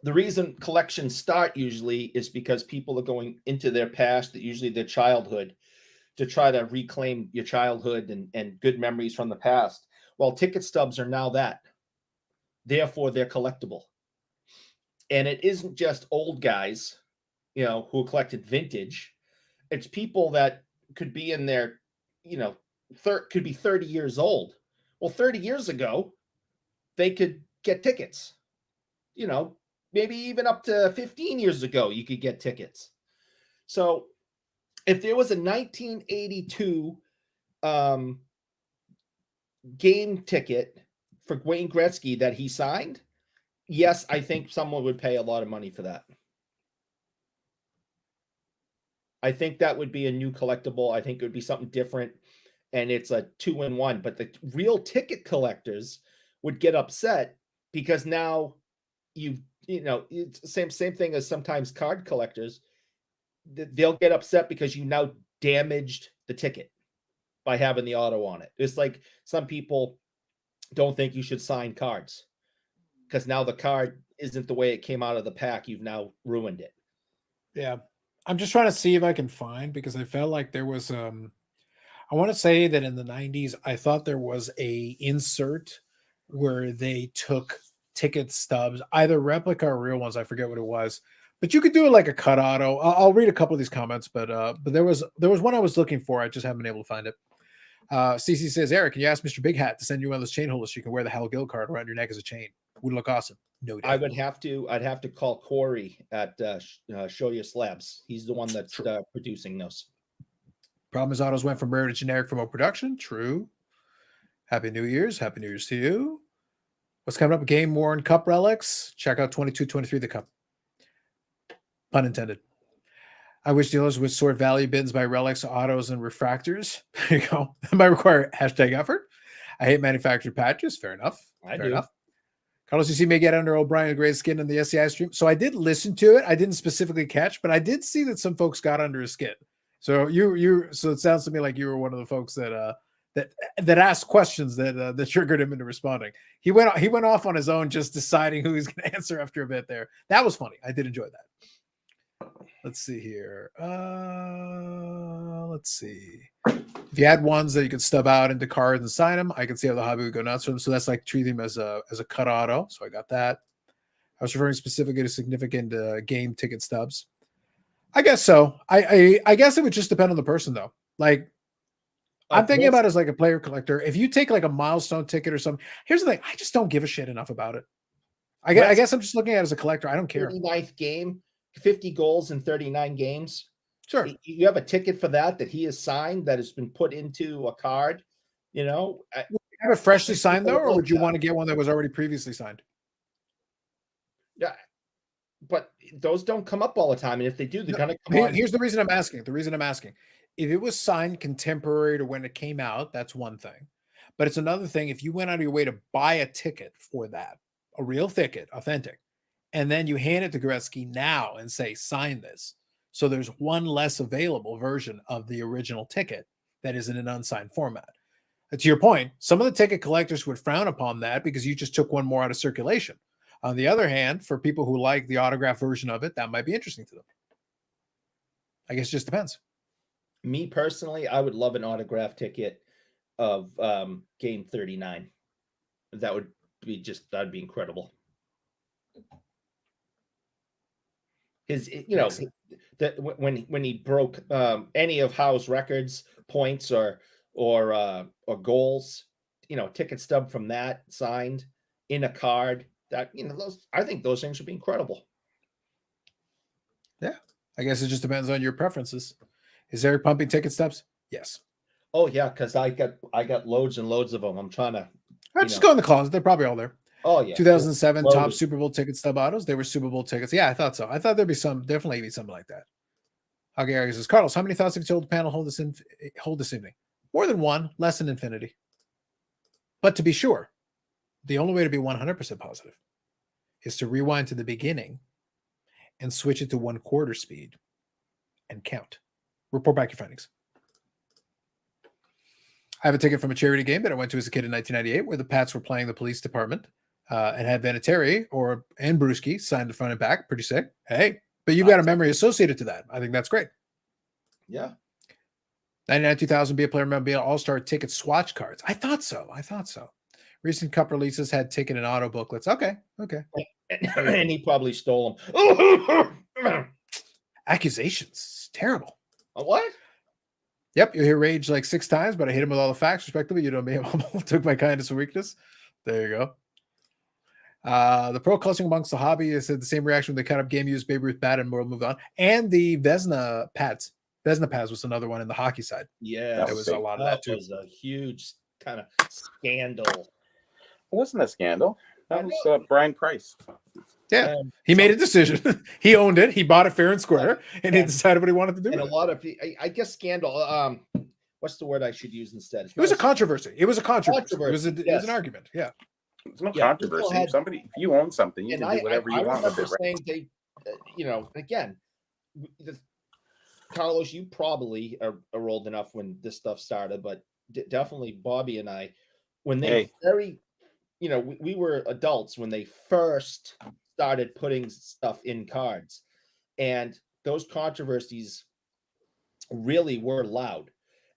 the reason collections start usually is because people are going into their past, usually their childhood, to try to reclaim your childhood and good memories from the past. Well, ticket stubs are now that. Therefore, they're collectible. And it isn't just old guys, who collected vintage. It's people that could be in their, could be 30 years old. Well, 30 years ago, they could get tickets. Maybe even up to 15 years ago, you could get tickets. So if there was a 1982 game ticket for Wayne Gretzky that he signed, yes, I think someone would pay a lot of money for that. I think that would be a new collectible. I think it would be something different, and it's a 2-in-1. But the real ticket collectors would get upset because now it's the same thing as sometimes card collectors. They'll get upset because you now damaged the ticket by having the auto on it. It's like some people don't think you should sign cards because now the card isn't the way it came out of the pack. You've now ruined it. Yeah. I'm just trying to see if I can find, because I felt like there was, I want to say that in the 90s, I thought there was a insert where they took ticket stubs, either replica or real ones. I forget what it was, but you could do it like a cut auto. I'll read a couple of these comments, but there was one I was looking for. I just haven't been able to find it. CC says, Eric, can you ask Mr. Big Hat to send you one of those chain holders so you can wear the Hal Gill card around your neck as a chain? Would look awesome. No doubt. I'd have to call Corey at Show Your Slabs. He's the one that's producing those. Problem is, autos went from rare to generic from a production. True. Happy New Year's. Happy New Year's to you. What's coming up? Game worn cup relics. Check out 2223 the cup. Pun intended. I wish dealers would sort value bins by relics, autos, and refractors. There you go. That might require #effort. I hate manufactured patches. Fair enough. Fair enough. Carlos, you see me get under O'Brien Gray's skin in the SCI stream. So I did listen to it. I didn't specifically catch, but I did see that some folks got under his skin. So so it sounds to me like you were one of the folks that asked questions that triggered him into responding. He went off on his own, just deciding who he's going to answer after a bit there. That was funny. I did enjoy that. Let's see here. Let's see. If you had ones that you could stub out into cards and sign them, I can see how the hobby would go nuts for them. So that's like treating them as a cut auto. So I got that. I was referring specifically to significant game ticket stubs. I guess so. I guess it would just depend on the person, though. Like, I'm thinking about it as like a player collector. If you take like a milestone ticket or something, here's the thing. I just don't give a shit enough about it. I guess I'm just looking at it as a collector. I don't care. 39th game, 50 goals in 39 games. Sure. You have a ticket for that he has signed that has been put into a card, Would you have it freshly signed, though, or would you want to get one that was already previously signed? Yeah. but those don't come up all the time, and if they do, they're No, gonna come on. Here's the reason I'm asking. If it was signed contemporary to when it came out, that's one thing. But it's another thing if you went out of your way to buy a ticket for that, a real ticket, authentic, and then you hand it to Gretzky now and say, sign this. So there's one less available version of the original ticket that is in an unsigned format. To your point, some of the ticket collectors would frown upon that because you just took one more out of circulation. On the other hand, for people who like the autograph version of it, that might be interesting to them. I guess it just depends. Me personally, I would love an autograph ticket of game 39. That would be that'd be incredible. That when he broke any of Howe's records, points or goals, ticket stub from that signed in a card, that I think those things would be incredible. Yeah, I guess it just depends on your preferences. Is Eric pumping ticket stubs? Yes. Oh yeah, because I got loads and loads of them. I'm trying to. Just go in the closet. They're probably all there. Oh yeah. 2007 Loaded. top Super Bowl ticket stub autos. They were Super Bowl tickets. Yeah, I thought so. I thought there'd be definitely be something like that. Okay, Gary says, Carlos, how many thoughts have you told the panel hold this evening? More than one, less than infinity. But to be sure, the only way to be 100% positive is to rewind to the beginning and switch it to 1/4 speed and count. Report back your findings. I have a ticket from a charity game that I went to as a kid in 1998 where the Pats were playing the police department and had Vinatieri and Bruschi signed the front and back. Pretty sick. Hey, but you've got a memory associated to that. I think that's great. Yeah. 99 2000 be a player memorabilia all-star ticket swatch cards. I thought so. Recent cup releases had ticket and auto booklets. Okay. And he probably stole them. Accusations. Terrible. What? Yep, you'll hear rage like 6 times, but I hit him with all the facts, respectively. You know me, took my kindness and weakness. There you go. The pro clustering amongst the hobby has had the same reaction when they cut up game used Babe Ruth bat and world moved on. And the Vesna pads. Vesna pads was another one in the hockey side. Yeah, there was a lot of that too. That was a huge kind of scandal. It wasn't a scandal. That was Brian Price. Yeah, he made a decision. He owned it. He bought it fair and square, and he decided what he wanted to do. And with a lot of, I guess, scandal. What's the word I should use instead? It was a controversy. It was a controversy. It was Yes. an argument. Yeah, There's no controversy. If you own something, you can do whatever you want with it. Saying they, again, Carlos, you probably are old enough when this stuff started, but definitely Bobby and I, when they we were adults when they first started putting stuff in cards, and those controversies really were loud.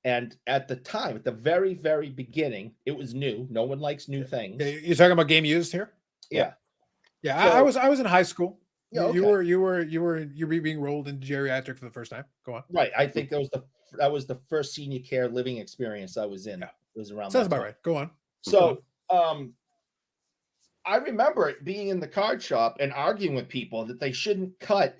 And at the time, at the very, very beginning, it was new. No one likes new things. You're talking about game used here? Yeah. Yeah. So, I was in high school. Yeah, okay. You were being rolled into geriatric for the first time. Go on. Right. I think that was the first senior care living experience I was in. Yeah. It was around. Sounds about right. Go on. So I remember it being in the card shop and arguing with people that they shouldn't cut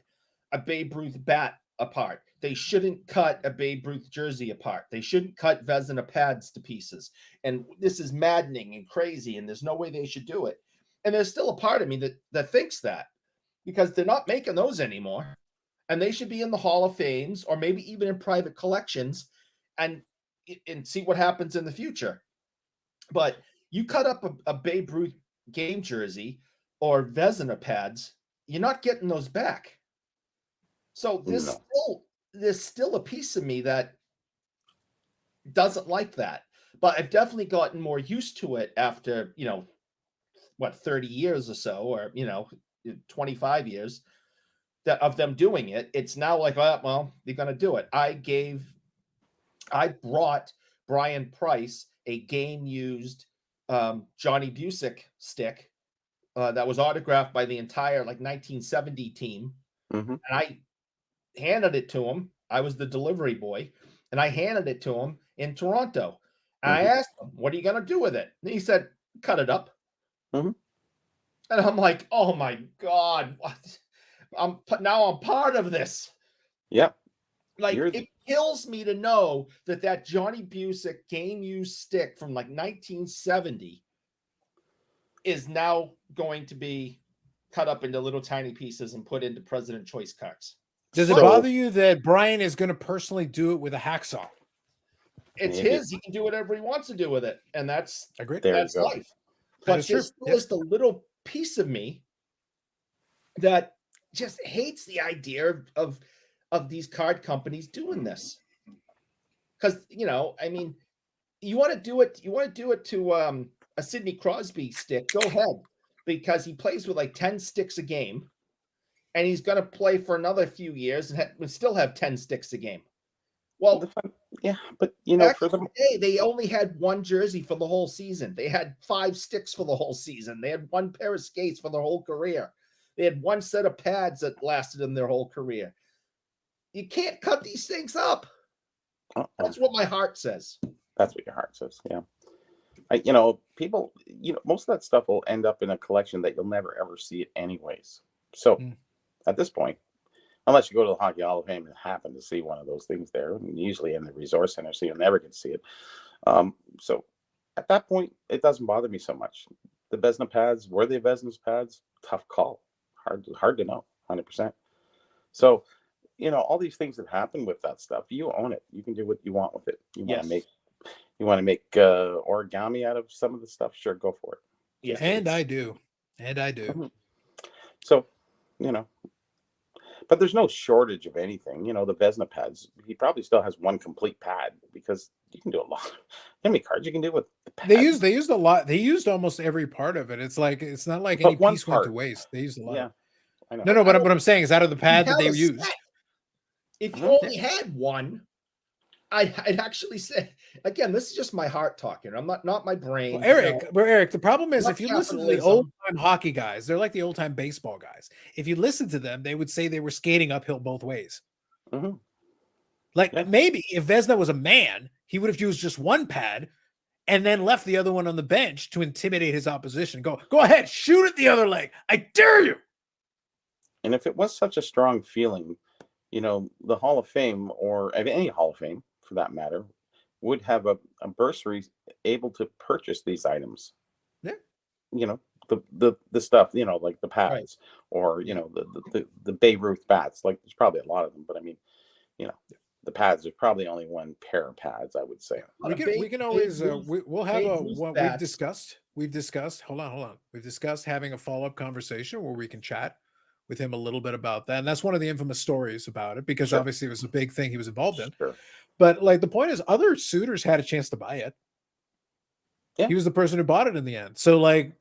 a Babe Ruth bat apart. They shouldn't cut a Babe Ruth jersey apart. They shouldn't cut Vezina pads to pieces. And this is maddening and crazy, and there's no way they should do it. And there's still a part of me that thinks that, because they're not making those anymore. And they should be in the Hall of Fames or maybe even in private collections and see what happens in the future. But you cut up a Babe Ruth game jersey or Vezina pads, you're not getting those back. So there's still a piece of me that doesn't like that. But I've definitely gotten more used to it after, 30 years or so, or 25 years of them doing it. It's now like, well, they're gonna do it. I brought Brian Price a game used Johnny Busick stick that was autographed by the entire 1970 team. Mm-hmm. And I handed it to him. I was the delivery boy, and I handed it to him in Toronto. And I asked him, what are you going to do with it? And he said, cut it up. Mm-hmm. And I'm like, oh my God, what? I'm part of this. Yep. It kills me to know that Johnny Busick game used stick from 1970 is now going to be cut up into little tiny pieces and put into President Choice cards. Does it So- bother you that Brian is going to personally do it with a hacksaw? It's Maybe. his. He can do whatever he wants to do with it, and that's Agreed. There you that's go. life. That But is true. there's still Yep. just a little piece of me that just hates the idea of these card companies doing this. Because I mean, you want to do it to a Sidney Crosby stick, go ahead, because he plays with like 10 sticks a game, and he's going to play for another few years and still have 10 sticks a game. Well, Yeah, but back for in them, the day, they only had one jersey for the whole season. They had 5 sticks for the whole season. They had one pair of skates for their whole career. They had one set of pads that lasted them their whole career. You can't cut these things up. That's what my heart says. that's what your heart says. Yeah. People, most of that stuff will end up in a collection that you'll never ever see it anyways. So at this point, unless you go to the Hockey Hall of Fame and happen to see one of those things there, usually in the Resource Center, so you'll never get to see it. So at that point, it doesn't bother me so much. The Vezina pads, were they Vezina's pads? Tough call. Hard to know, 100%. So, all these things that happen with that stuff, you own it. You can do what you want with it. You want to make origami out of some of the stuff? Sure, go for it. Yeah, And I do. So, but there's no shortage of anything. The Vezina pads, he probably still has one complete pad because you can do a lot. How many cards you can do with the pad? They used a lot. They used almost every part of it. It's not like But any one piece went to part. waste. They used a lot. Yeah, I know. No, but what I'm saying is out of the pad that have they a used. set. If you Mhm. only had one, I'd actually say, again, this is just my heart talking. I'm not my brain. Well, Eric, the problem is Not if you listen to the capitalism. old time hockey guys, they're like the old time baseball guys. If you listen to them, they would say they were skating uphill both ways. Mhm. Like Yeah. maybe if Vezina was a man, he would have used just one pad and then left the other one on the bench to intimidate his opposition. Go ahead, shoot at the other leg. I dare you. And if it was such a strong feeling, the Hall of Fame, or any Hall of Fame for that matter, would have a bursary able to purchase these items. Yeah. The stuff, like the pads, or the Babe Ruth bats. Like there's probably a lot of them, but I mean, the pads. There's probably only one pair of pads, I would say. We can always we'll have Babe Ruth what bats. we've discussed. Hold on. We've discussed having a follow-up conversation where we can chat with him a little bit about that. And that's one of the infamous stories about it because Sure. obviously it was a big thing he was involved in. Sure. But like the point is other suitors had a chance to buy it. Yeah. He was the person who bought it in the end. So like,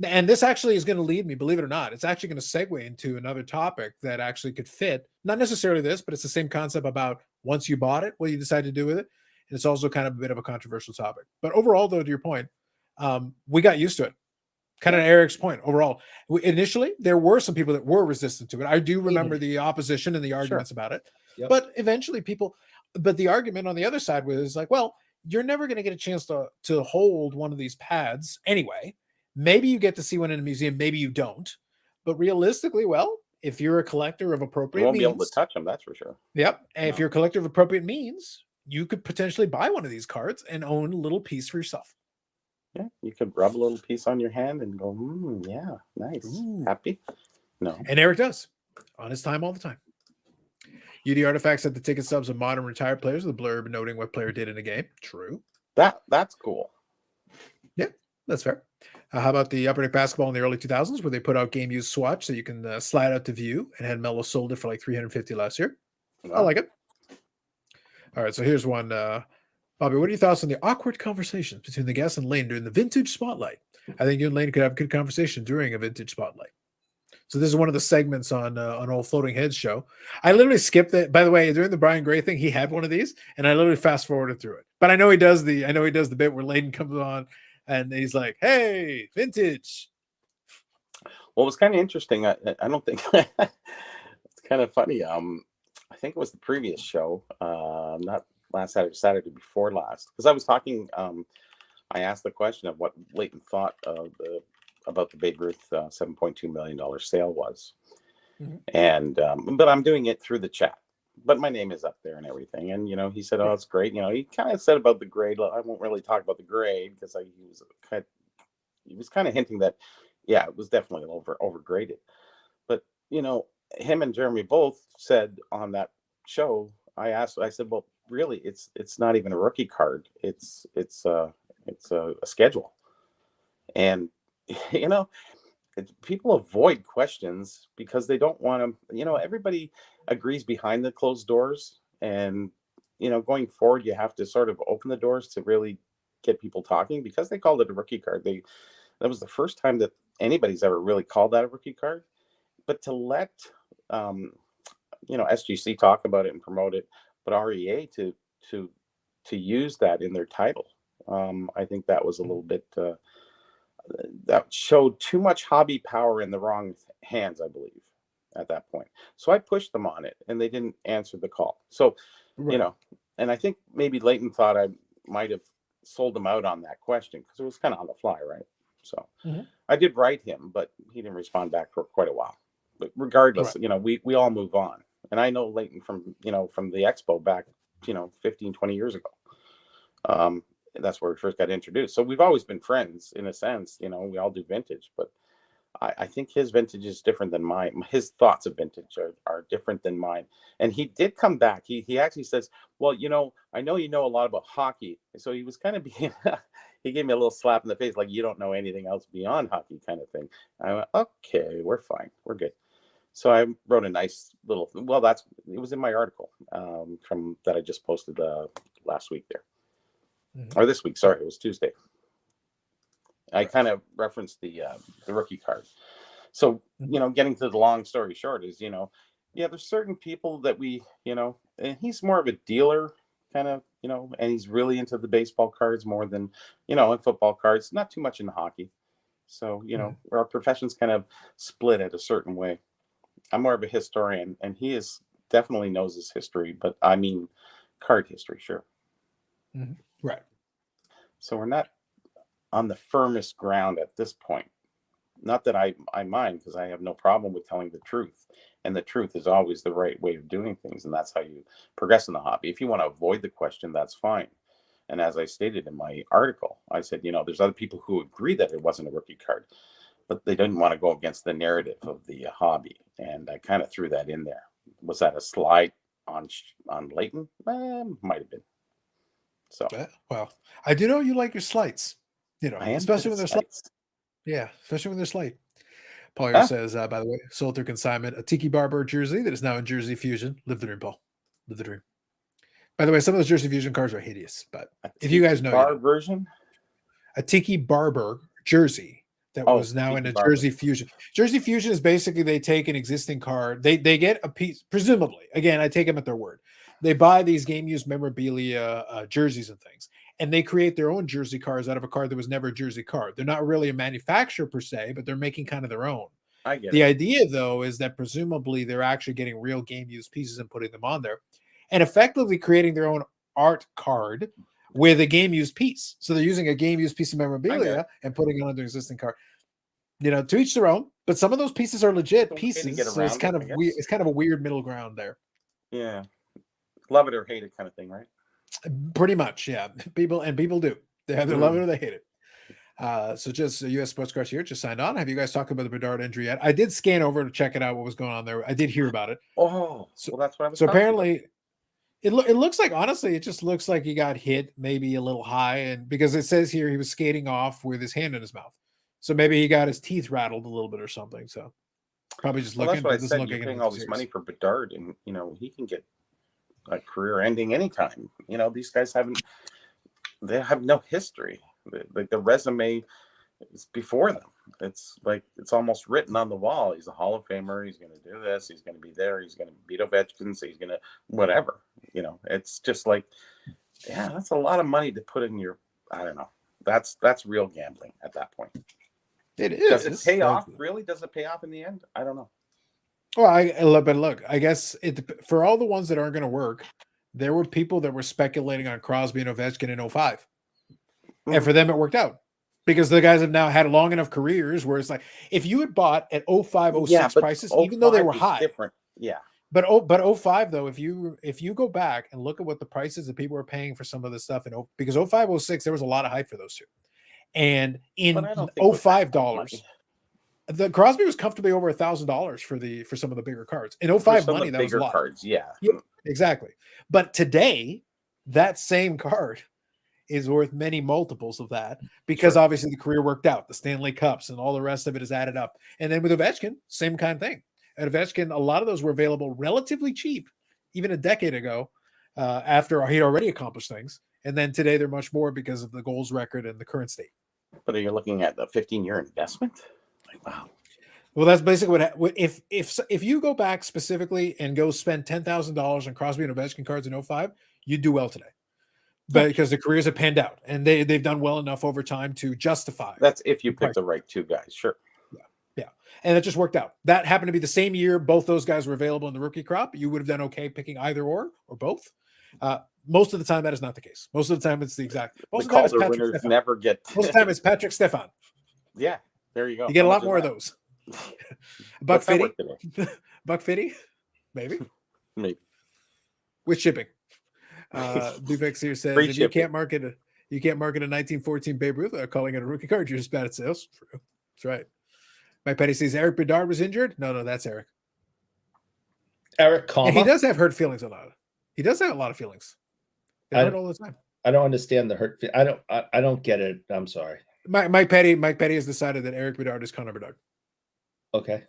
and this actually is going to lead me, believe it or not, it's actually going to segue into another topic that actually could fit, not necessarily this, but it's the same concept about once you bought it, what you decide to do with it. And it's also kind of a bit of a controversial topic. But overall, though, to your point, we got used to it. Kind of Eric's point. Overall, initially, there were some people that were resistant to it. I do remember the opposition and the arguments about it. Yep. But eventually but the argument on the other side was like, well, you're never going to get a chance to hold one of these pads anyway. Maybe you get to see one in a museum, maybe you don't. But realistically, well, if you're a collector of You appropriate won't means, be able to touch them, that's for sure. yep. And if No. you're a collector of appropriate means, you could potentially buy one of these cards and own a little piece for yourself. Yeah, you could rub a little piece on your hand and go, yeah, nice, Ooh. happy. No, And Eric does on his time all the time. UD Artifacts at the ticket stubs of modern retired players with a blurb noting what player did in a game. True. that's cool. That's fair. How about the Upper Deck Basketball in the early 2000s where they put out game used swatch so you can slide out to view, and had Mello sold it for like $350 last year. I like it. All right, so here's one. Bobby, what are your thoughts on the awkward conversations between the guests and Lane during the vintage spotlight? I think you and Lane could have a good conversation during a vintage spotlight. So this is one of the segments on Old Floating Heads show. I literally skipped it. By the way, during the Brian Gray thing, he had one of these, and I literally fast forwarded through it. But I know he does the bit where Layden comes on and he's like, "Hey, vintage." Well, it was kind of interesting. I don't think it's kind of funny. I think it was the previous show, not last Saturday before last, because I was talking. I asked the question of what Leighton thought about the Babe Ruth $7.2 million sale was, and but I'm doing it through the chat. But my name is up there and everything, and he said, "Oh, it's great." He kind of said about the grade. I won't really talk about the grade because he was kind of hinting that yeah, it was definitely overgraded. But him and Jeremy both said on that show. I said, well, really, it's not even a rookie card. It's a schedule, and you know, people avoid questions because they don't want to. Everybody agrees behind the closed doors, and going forward, you have to sort of open the doors to really get people talking because they called it a rookie card. That was the first time that anybody's ever really called that a rookie card. But to let um, SGC talk about it and promote it, but REA to use that in their title, I think that was a little bit that showed too much hobby power in the wrong hands, I believe, at that point. So I pushed them on it, and they didn't answer the call. So Right. and I think maybe Leighton thought I might have sold him out on that question because it was kind of on the fly, right? So Mhm. I did write him, but he didn't respond back for quite a while. But regardless, we all move on. And I know Leighton from the expo back, 15, 20 years ago. That's where we first got introduced. So we've always been friends in a sense, we all do vintage, but I think his vintage is different than mine. His thoughts of vintage are different than mine. And he did come back. He actually says, well, I know you know a lot about hockey. So he was kind of being, he gave me a little slap in the face, like, you don't know anything else beyond hockey kind of thing. I went, okay, we're fine. We're good. So I wrote a nice little, it was in my article from that I just posted last week there. Or this week, sorry, it was Tuesday. I kind of referenced the rookie card. So, getting to the long story short is, there's certain people that we, and he's more of a dealer kind of, and he's really into the baseball cards more than, and football cards, not too much in hockey. So, our professions kind of split it a certain way. I'm more of a historian, and he definitely knows his history, but I mean, card history, sure. Mm-hmm. Right. So we're not on the firmest ground at this point. Not that I mind, because I have no problem with telling the truth. And the truth is always the right way of doing things. And that's how you progress in the hobby. If you want to avoid the question, that's fine. And as I stated in my article, I said, there's other people who agree that it wasn't a rookie card, but they didn't want to go against the narrative of the hobby. And I kind of threw that in there. Was that a slide on Leighton? Might have been. So, well, I do know you like your slights, especially when they're slights. Yeah, especially when they're slight. Paul here says, by the way, sold through consignment, a Tiki Barber jersey that is now in Jersey Fusion. Live the dream, Paul. Live the dream. By the way, some of those Jersey Fusion cards are hideous, but if you guys know, version, a Tiki Barber jersey that was now in a Jersey Fusion. Jersey Fusion is basically they take an existing card, they get a piece, presumably. Again, I take them at their word. They buy these game used memorabilia jerseys and things, and they create their own jersey cards out of a card that was never a jersey card. They're not really a manufacturer per se, but they're making kind of their own. I get the it. idea, though, is that presumably they're actually getting real game used pieces and putting them on there and effectively creating their own art card with a game used piece. So they're using a game used piece of memorabilia and putting it on their existing card. To each their own, but some of those pieces are legit pieces. So it's kind of weird. It's kind of a weird middle ground there. Yeah. Love it or hate it kind of thing, right? Pretty much, yeah. People do. They either love it or they hate it. So just U.S. Sports Cards here just signed on. Have you guys talked about the Bedard injury yet? I did scan over to check it out, what was going on there. I did hear about it. Oh, so, well, that's what I was. So apparently, it looks like, honestly, it just looks like he got hit maybe a little high, and because it says here he was skating off with his hand in his mouth, so maybe he got his teeth rattled a little bit or something. So probably just looking. That's what I said. You're paying all this money for Bedard, and he can get a career ending anytime. These guys they have no history. The resume is before them. It's like it's almost written on the wall. He's a Hall of Famer. He's going to do this. He's going to be there. He's going to beat Ovechkin. So he's going to whatever. It's just like, yeah, that's a lot of money to put in your. I don't know. That's real gambling at that point. It is. Does it pay off? Really? Does it pay off in the end? I don't know. Well, but look, I guess for all the ones that aren't going to work, there were people that were speculating on Crosby and Ovechkin in 05. And for them, it worked out because the guys have now had long enough careers where it's like, if you had bought at 05, 06 prices, even though they were high, different. Yeah. But 05 though, if you go back and look at what the prices that people were paying for some of this stuff because 05, 06, there was a lot of hype for those two. And in $05, The Crosby was comfortably over $1,000 for some of the bigger cards. In For 05 some of money, the that was a bigger lot. cards, yeah. Yeah, exactly. But today, that same card is worth many multiples of that because Sure. obviously the career worked out, the Stanley Cups and all the rest of it is added up. And then with Ovechkin, same kind of thing. At Ovechkin, a lot of those were available relatively cheap, even a decade ago, after he'd already accomplished things. And then today they're much more because of the goals record and the current state. But are you looking at the 15-year investment? Like, wow. Well, that's basically what if you go back specifically and go spend $10,000 on Crosby and Ovechkin cards in 05, you'd do well today. But because the careers have panned out and they've done well enough over time to justify. That's if you pick the right two guys, sure. Yeah. And it just worked out. That happened to be the same year both those guys were available in the rookie crop. You would have done okay picking either or both. Most of the time, that is not the case. Most of the time, it's the exact. Most The of the time, it's Calder Patrick winners Stefan. never get. Most of the time, it's Patrick Stefan. Yeah, there you go. You get How a much lot more of that? those. Buck What's that 50, worth today? Buck 50, maybe Maybe. with shipping. Dufex here says Free if you shipping. can't market a 1914 Babe Ruth without calling it a rookie card, you're just bad at sales. True. That's right. Mike Petty says Eric Bedard was injured. No, that's Eric. Eric, Yeah, comma. he does have hurt feelings a lot. He does have a lot of feelings. They hurt all the time. I don't understand the hurt. I don't get it. I'm sorry. Mike Petty has decided that Eric Bedard is Connor Bedard. Okay.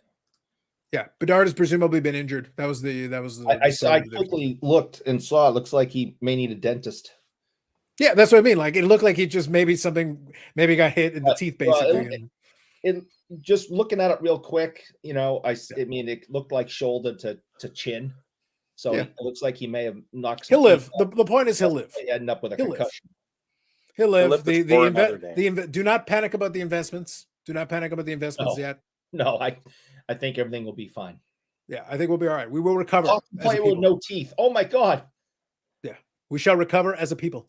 Yeah, Bedard has presumably been injured. That was the. I quickly looked and saw. It looks like he may need a dentist. Yeah, that's what I mean. Like it looked like he just maybe got hit in the teeth, basically. And just looking at it real quick, I mean, it looked like shoulder to chin. So Yeah. it looks like he may have knocked. He'll live. The point is he'll live. End up with a He'll live. concussion. He'll live. to score another day. Do not panic about the investments. Do not panic about the investments yet. No, I think everything will be fine. Yeah, I think we'll be all right. We will recover. Play with no teeth. Oh my God. Yeah, we shall recover as a people.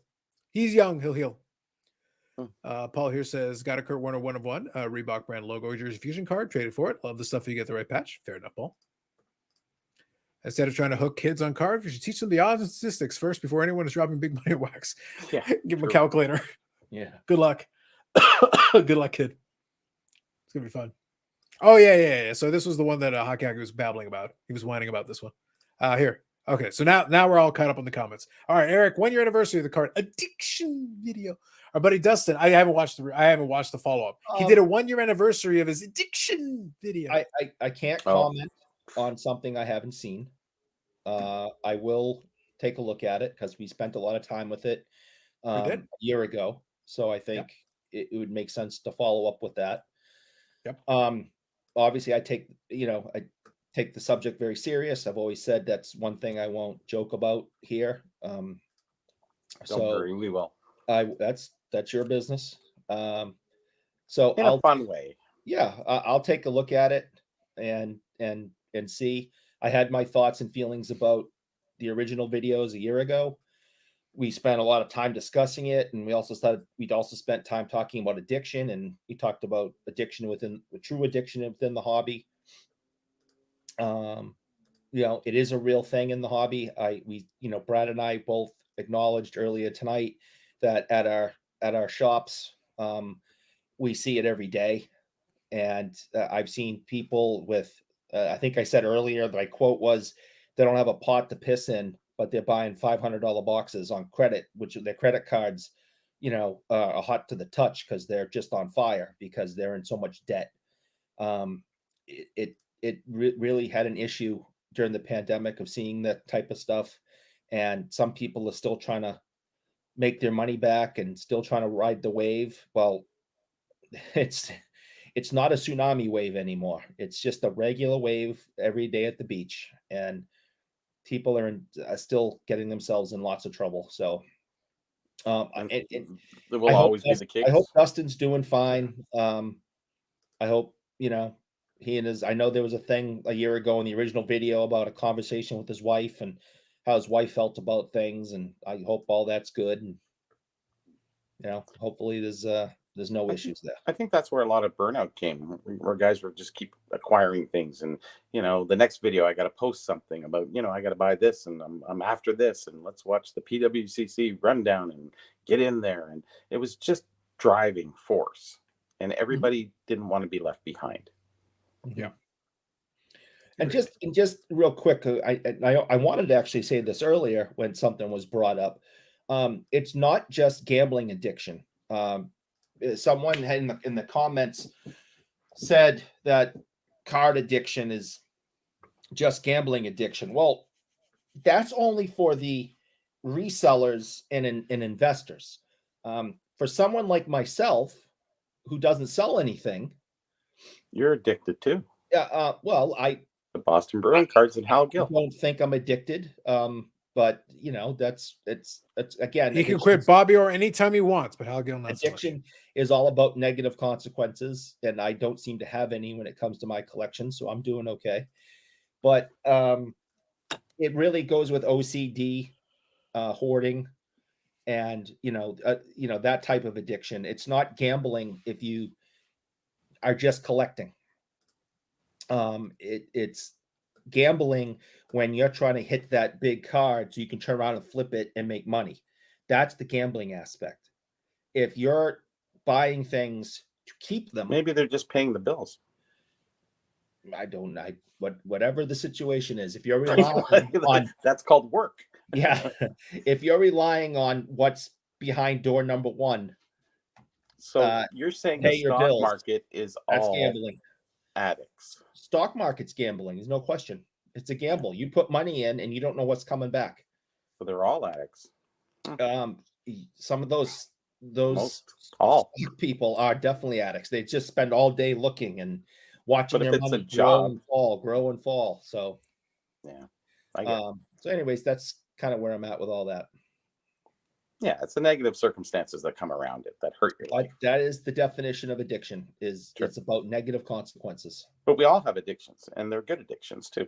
He's young. He'll heal. Paul here says, got a Kurt Warner 1/1 Reebok brand logo jersey fusion card. Traded for it. Love the stuff. You get the right patch. Fair enough, Paul. Instead of trying to hook kids on cards, you should teach them the odds and statistics first before anyone is dropping big money at wax. Yeah, give them a calculator. Yeah. Good luck. Good luck, kid. It's gonna be fun. Oh yeah. So this was the one that Hakaku was babbling about. He was whining about this one. Here. Okay, so now we're all caught up on the comments. All right, Eric, 1 year anniversary of the card addiction video. Our buddy Dustin, I haven't watched the follow up. He did a 1 year anniversary of his addiction video. I can't comment on something I haven't seen. I will take a look at it because we spent a lot of time with it a year ago. So I think it would make sense to follow up with that. Yep. Obviously, I take the subject very serious. I've always said that's one thing I won't joke about here. Don't worry, we will. That's your business. So in a fun way. Yeah, I'll take a look at it and see. I had my thoughts and feelings about the original videos a year ago. We spent a lot of time discussing it, and we'd also spent time talking about addiction, and we talked about addiction true addiction within the hobby. It is a real thing in the hobby. Brad and I both acknowledged earlier tonight that at our shops, we see it every day. And I've seen people with, I think I said earlier, my quote was, they don't have a pot to piss in, but they're buying $500 boxes on credit, which their credit cards, are hot to the touch because they're just on fire because they're in so much debt. It really had an issue during the pandemic of seeing that type of stuff. And some people are still trying to make their money back and still trying to ride the wave. Well, it's not a tsunami wave anymore. It's just a regular wave every day at the beach. And people are still getting themselves in lots of trouble. So it will always be the case. I hope Dustin's doing fine. I hope, I know there was a thing a year ago in the original video about a conversation with his wife and how his wife felt about things. And I hope all that's good. And, hopefully there's no issues there. I think that's where a lot of burnout came, where guys were just keep acquiring things. And, the next video, I got to post something about, I got to buy this and I'm after this and let's watch the PWCC rundown and get in there. And it was just driving force and everybody didn't want to be left behind. Yeah. And just real quick, I wanted to actually say this earlier when something was brought up. It's not just gambling addiction. Someone had in the comments said that card addiction is just gambling addiction. Well, that's only for the resellers and investors. For someone like myself who doesn't sell anything, You're addicted too. well, The Boston Bruin cards and Hal I Gill. don't think I'm addicted. But you know, it's again, He can quit Bobby Orr anytime he wants, but Hal Gill not so much. addiction is all about negative consequences, and I don't seem to have any when it comes to my collection, so I'm doing okay. But it really goes with OCD, hoarding, and you know that type of addiction. It's not gambling if you are just collecting. It's gambling when you're trying to hit that big card so you can turn around and flip it and make money. That's the gambling aspect. If you're buying things to keep them, Maybe they're just paying the bills. whatever the situation is, if you're relying on That's called work. yeah, if you're relying on what's behind door number one, So you're saying pay the your stock bills. market is that's all gambling. addicts. Stock market's gambling. There's no question. It's a gamble. You put money in and you don't know what's coming back. So they're all addicts. Some of those All. people are definitely addicts. They just spend all day looking and watching But if their it's a money job, grow and fall. So yeah. I get it. so anyways, that's kind of where I'm at with all that. Yeah, it's the negative circumstances that come around it that hurt your life. That is the definition of addiction. Is Sure. It's about negative consequences. But we all have addictions, and they're good addictions too.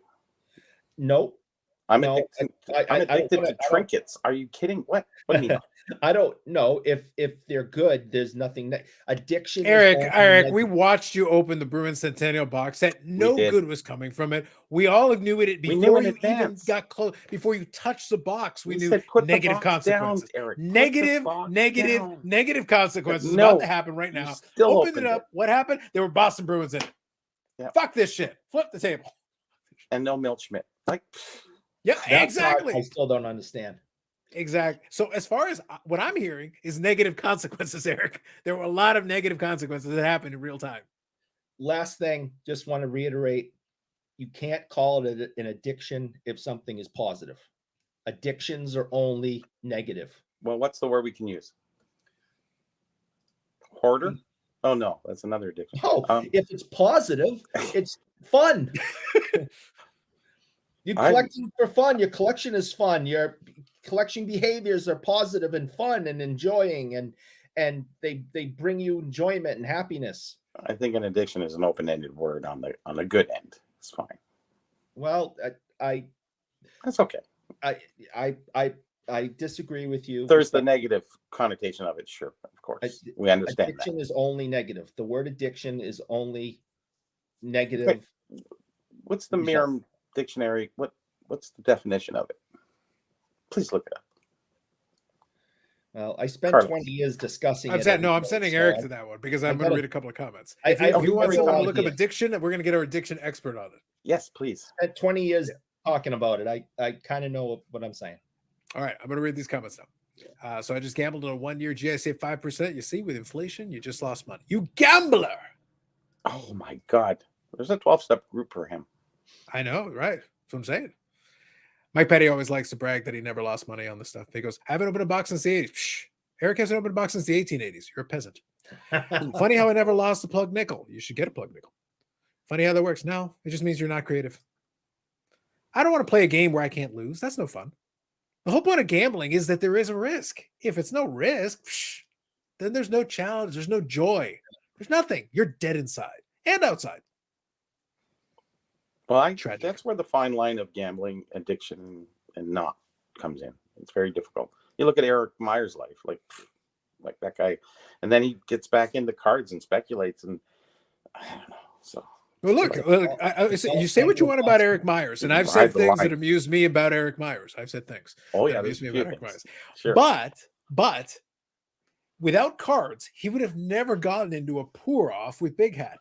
Nope. I'm No, addicted. I I'm don't addicted wanna- to trinkets. Are you kidding? What do you mean? I don't know if they're good. There's nothing. Addiction. is Eric, only Eric, we negative. watched you open the Bruin Centennial box set. No did. good was coming from it. We all knew it We before knew in you even advance. got close. Before you touched the box, we knew said put the negative box down, consequences. Eric. Put the Negative, box negative, down. negative consequences no, about to happen right you now. still Opened it opened up. What happened? There were Boston Bruins in it. Yeah. Fuck this shit. Flip the table. And no Milchschmidt. Like, Yeah, That's exactly. I still don't understand. Exactly. So as far as what I'm hearing is negative consequences, Eric. There were a lot of negative consequences that happened in real time. Last thing, just want to reiterate, you can't call it an addiction if something is positive. Addictions are only negative. well, what's the word we can use? Hoarder? Oh no, that's another addiction. No, if it's positive, it's fun. You're collecting for fun. Your collection is fun. Your collection behaviors are positive and fun and enjoying, and they bring you enjoyment and happiness. I think an addiction is an open-ended word on the good end. It's fine. Well, That's okay. I disagree with you. There's the negative connotation of it, sure, of course. We understand Addiction that. is only negative. The word addiction is only negative. What's the Merriam Dictionary? What's the definition of it? Please look it up. Well, I spent Carlos. 20 years discussing it. I'm sending Eric to that one because I'm going to read a couple of comments. If you want someone to look up addiction, we're going to get our addiction expert on it. Yes, please. Spent 20 years talking about it. I kind of know what I'm saying. All right, I'm going to read these comments now. So I just gambled on a 1 year GIC 5%. You see, with inflation, you just lost money. You gambler! Oh my God. There's a 12-step group for him. I know, right? That's what I'm saying. Mike Petty always likes to brag that he never lost money on this stuff. He goes, I haven't opened a box since the 80s. Psh, Eric hasn't opened a box since the 1880s. You're a peasant. Funny how I never lost a plug nickel. You should get a plug nickel. Funny how that works. No, it just means you're not creative. I don't want to play a game where I can't lose. That's no fun. The whole point of gambling is that there is a risk. If it's no risk, then there's no challenge. There's no joy. There's nothing. You're dead inside and outside. Well, Tragic. That's where the fine line of gambling, addiction, and not comes in. It's very difficult. You look at Eric Meyer's life, like that guy, and then he gets back into cards and speculates, and I don't know. So, well, look, you say what you want about Eric Myers, and I've said things that amuse me about Eric Myers. I've said things. Oh yeah, amuse me about Eric Myers. Sure. But without cards, he would have never gotten into a pour off with Big Hat.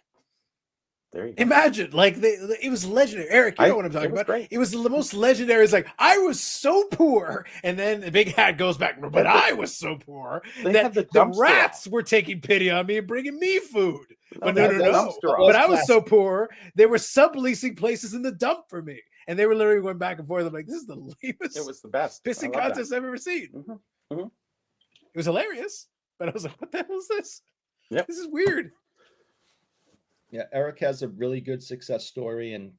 There you go. Imagine, like it was legendary. Eric, you know what I'm talking It was about. great. It was the most legendary. It's like I was so poor, and then the big hat goes back. But I was so poor They that had the the dumpster rats were taking pity on me and bringing me food. But they no, had no, the no. dumpster But off. I was so poor, they were subleasing places in the dump for me, and they were literally going back and forth. I'm like, this is the lamest It was the best. I pissing love that. contest I've ever seen. Mhm, mhm. It was hilarious, but I was like, what the hell is this? Yep. This is weird. Yeah, Eric has a really good success story, and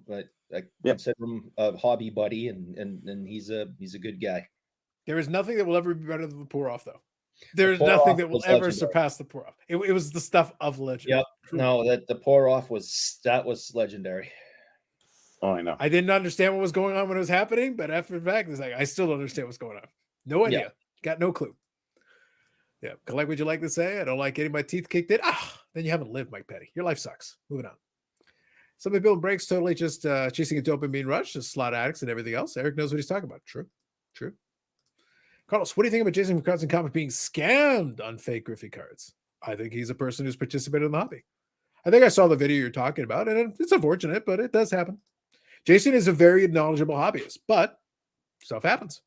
but I Yep. consider him a hobby buddy, and he's a good guy. There is nothing that will ever be better than the pour off, though. There is pour nothing off that will was ever legendary. surpass the pour off. It was the stuff of legend. Yep. Truly. No, that the pour off was legendary. Oh, I know. I didn't understand what was going on when it was happening, but after the fact, it's like I still don't understand what's going on. No idea. Yeah. Got no clue. Yeah. Collect what you like to say. I don't like getting my teeth kicked in. Then you haven't lived, Mike Petty. Your life sucks. Moving on. Somebody building breaks totally just chasing a dopamine rush, just slot addicts and everything else. Eric knows what he's talking about. True. Carlos, what do you think about Jason McCarthy's comic being scammed on fake Griffey cards? I think he's a person who's participated in the hobby. I think I saw the video you're talking about, and it's unfortunate, but it does happen. Jason is a very knowledgeable hobbyist, but stuff happens.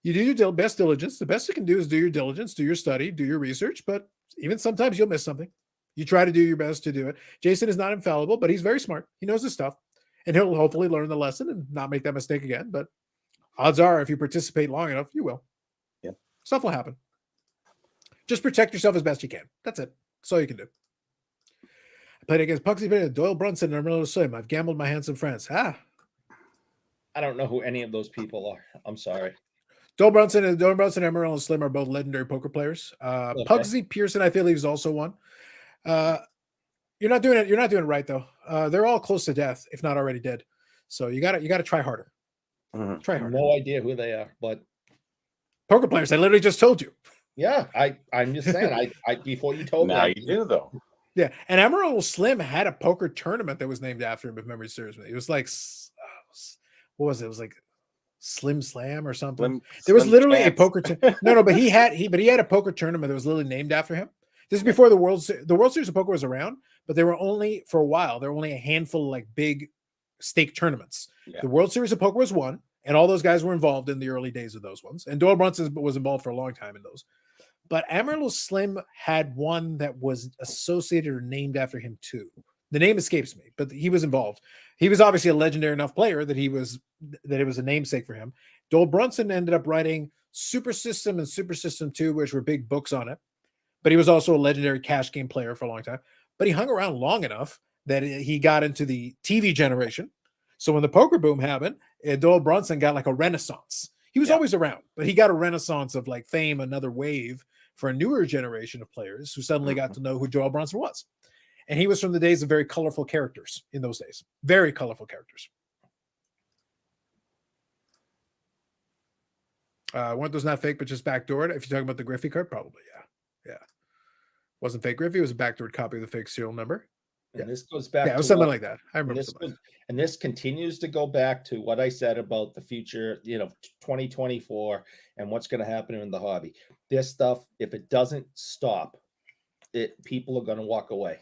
You do your best diligence. The best you can do is do your diligence, do your study, do your research, but even sometimes you'll miss something. You try to do your best to do it. Jason is not infallible, but he's very smart. He knows his stuff, and he'll hopefully learn the lesson and not make that mistake again. But odds are, if you participate long enough, you will. Yeah. Stuff will happen. Just protect yourself as best you can. That's it. That's all you can do. I played against Pugsy, Doyle Brunson, and Armando Slim. I've gambled my handsome friends. I don't know who any of those people are. I'm sorry. Doyle Brunson and Emerald and Slim are both legendary poker players. Okay. Pugsy Pearson, I feel he's also one. You're not doing it. You're not doing it right though. They're all close to death, if not already dead. So you got to try harder. Mhm. Try harder. No idea who they are, but Poker players. I literally just told you. yeah, I'm just saying. I before you told Now me, you do though. Yeah, and Emerald Slim had a poker tournament that was named after him, if memory serves me. It was like, what was it? It was like Slim Slam or something. There was literally a poker. But he had a poker tournament that was literally named after him. This is before the World Series of Poker was around, but they were only for a while. There were only a handful of like big stake tournaments. Yeah. The World Series of Poker was one, and all those guys were involved in the early days of those ones. And Doyle Brunson was involved for a long time in those. But Amarillo Slim had one that was associated or named after him too. The name escapes me, but he was involved. He was obviously a legendary enough player that it was a namesake for him. Doyle Brunson ended up writing Super System and Super System 2, which were big books on it. But he was also a legendary cash game player for a long time. But he hung around long enough that he got into the TV generation. So when the poker boom happened, Doyle Brunson got like a renaissance. He was always around, but he got a renaissance of like fame, another wave for a newer generation of players who suddenly got to know who Doyle Brunson was. And he was from the days of very colorful characters in those days. Very colorful characters. Weren't those not fake, but just backdoored? If you're talking about the Griffey card, probably, yeah. Wasn't fake Griffey, it was a backdoored copy of the fake serial number. and this goes back. Yeah, it was to something what- like that. I remember something. And this continues to go back to what I said about the future, 2024 and what's going to happen in the hobby. This stuff, if it doesn't stop, people are going to walk away.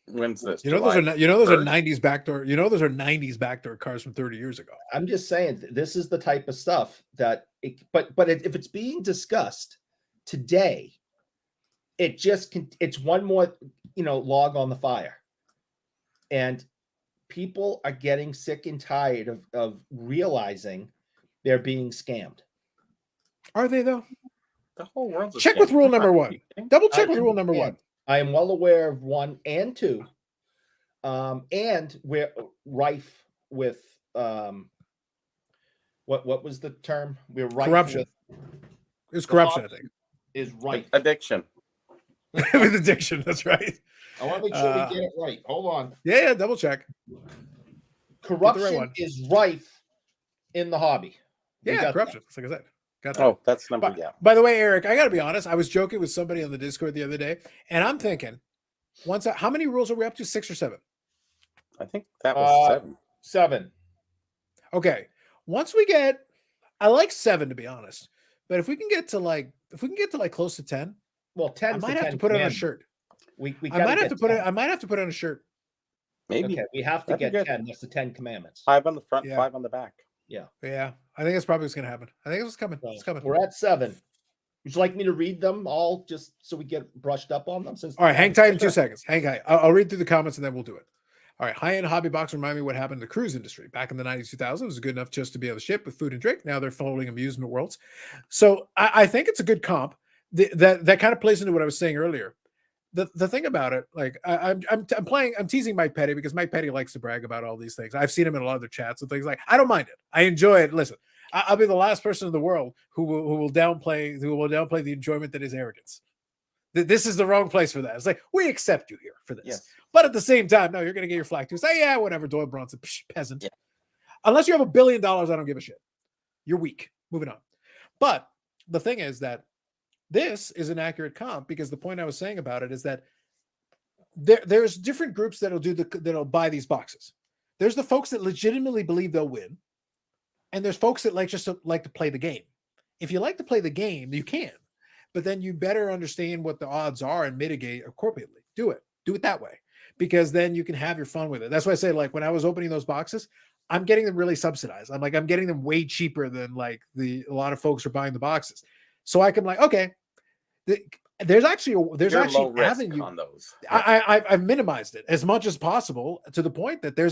When's this? Those are 90s backdoor. Those are 90s backdoor cars from 30 years ago. I'm just saying this is the type of stuff that if it's being discussed today, it's one more log on the fire, and people are getting sick and tired of realizing they're being scammed. Are they though? The whole world's a Check scam. with rule number Are you one. kidding? Double check with rule number one. I am well aware of 1 and 2, and we're rife with what was the term? We're rife Corruption. with It was corruption, I think. is rife. Addiction. With addiction, that's right. I want to make sure we get it right. Hold on. Yeah, double check. Corruption one. is rife in the hobby. We Yeah, got corruption. Like I said. Got that. Oh, that's number By the way, Eric, I got to be honest. I was joking with somebody on the Discord the other day, and I'm thinking, how many rules are we up to? 6 or 7? I think that was 7. 7. Okay. Once we get, I like 7 to be honest, but if we can get to like close to 10, Well, 10. I might have to put it on a shirt. We I gotta might have get to put it. 10. I might have to put on a shirt. Maybe Okay, we have to That'd be get good. 10. That's the 10 commandments. 5 on the front, Yeah. 5 on the back. Yeah, I think that's probably what's going to happen. I think it's coming. So It's coming. we're at 7. Would you like me to read them all just so we get brushed up on them? Since All right, hang tight in 2 Sure. seconds. Hang tight. I'll read through the comments and then we'll do it. All right, high-end hobby box remind me what happened in the cruise industry back in the 90s, 2000s. It was good enough just to be able to ship with food and drink. Now they're folding amusement worlds. So I think it's a good comp. That kind of plays into what I was saying earlier. The thing about it, like I'm teasing Mike Petty because Mike Petty likes to brag about all these things. I've seen him in a lot of their chats and things like. I don't mind it. I enjoy it. Listen, I'll be the last person in the world who will downplay the enjoyment that is arrogance. This is the wrong place for that. It's like, we accept you here for this. Yes. But at the same time, no, you're going to get your flack too. Say, yeah, whatever, Doyle Bronson, peasant. Yeah. Unless you have $1 billion, I don't give a shit. You're weak. Moving on. But the thing is that this is an accurate comp because the point I was saying about it is that there's different groups that'll buy these boxes. There's the folks that legitimately believe they'll win. And there's folks that like to play the game. If you like to play the game, you can. But then you better understand what the odds are and mitigate appropriately. Do it that way, because then you can have your fun with it. That's why I say, like, when I was opening those boxes, I'm getting them really subsidized. I'm getting them way cheaper than like a lot of folks are buying the boxes. So I can okay, there's actually low an risk avenue on those. I've minimized it as much as possible to the point that there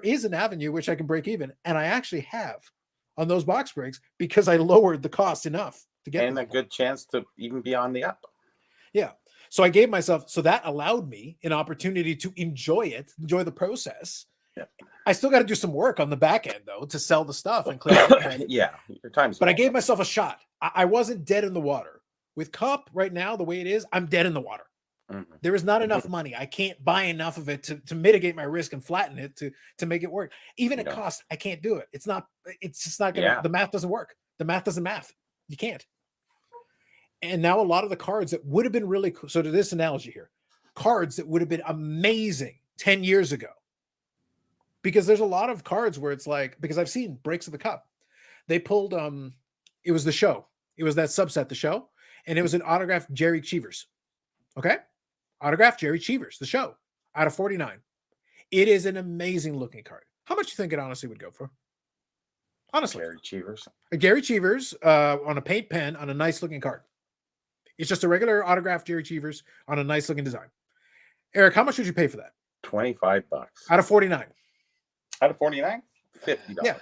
is an avenue which I can break even, and I actually have on those box breaks because I lowered the cost enough to get And a good chance to even be on the up. Yeah. So I gave myself, so that allowed me an opportunity to enjoy the process. Yeah. I still got to do some work on the back end though to sell the stuff and clear it. Yeah, your time's But I well gave up. myself a shot. I wasn't dead in the water. With Cup right now, the way it is, I'm dead in the water. Mhm. There is not enough money. I can't buy enough of it to mitigate my risk and flatten it to make it work. Even at Yeah. cost, I can't do it. It's just not gonna, Yeah. the math doesn't work. The math doesn't math. You can't. And now a lot of the cards that would have been really cool. So to this analogy here, cards that would have been amazing 10 years ago. Because there's a lot of cards where it's like, because I've seen breaks of the Cup. They pulled it was the show. It was that subset, the show, and it was an autographed Jerry Cheevers. Okay? Autographed Jerry Cheevers, the show, out of 49. It is an amazing looking card. How much do you think it honestly would go for? Honestly. Gary Cheevers. A Gary Cheevers on a paint pen on a nice looking card. It's just a regular autographed Jerry Cheevers on a nice looking design. Eric, how much would you pay for that? $25. Out of 49. Out of 49? $50. Yeah.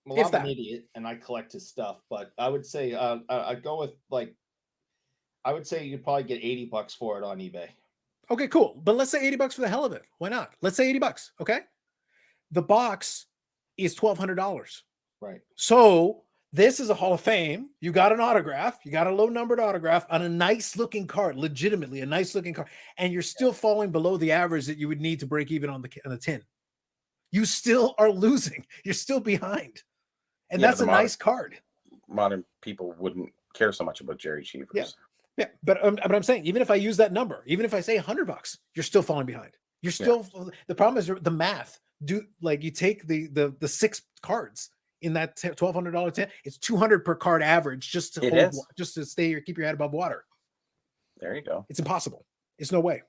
Well, If I'm that. an idiot and I collect his stuff, but I would say I'd go with I would say you'd probably get $80 for it on eBay. Okay, cool. But let's say $80 for the hell of it. Why not? Let's say $80. Okay. The box is $1,200. Right. So this is a Hall of Fame. You got an autograph. You got a low numbered autograph on a nice looking card, legitimately a nice looking card, and you're still falling below the average that you would need to break even on the tin. You still are losing. You're still behind, and Yeah, that's a nice card. Modern people wouldn't care so much about Jerry Cheevers. Yeah, but I'm saying, even if I use that number, even if I say $100, you're still falling behind. You're still the problem is the math. You take the 6 cards in that $1,200 tin, it's $200 per card average just to keep your head above water. There you go. It's impossible. It's no way.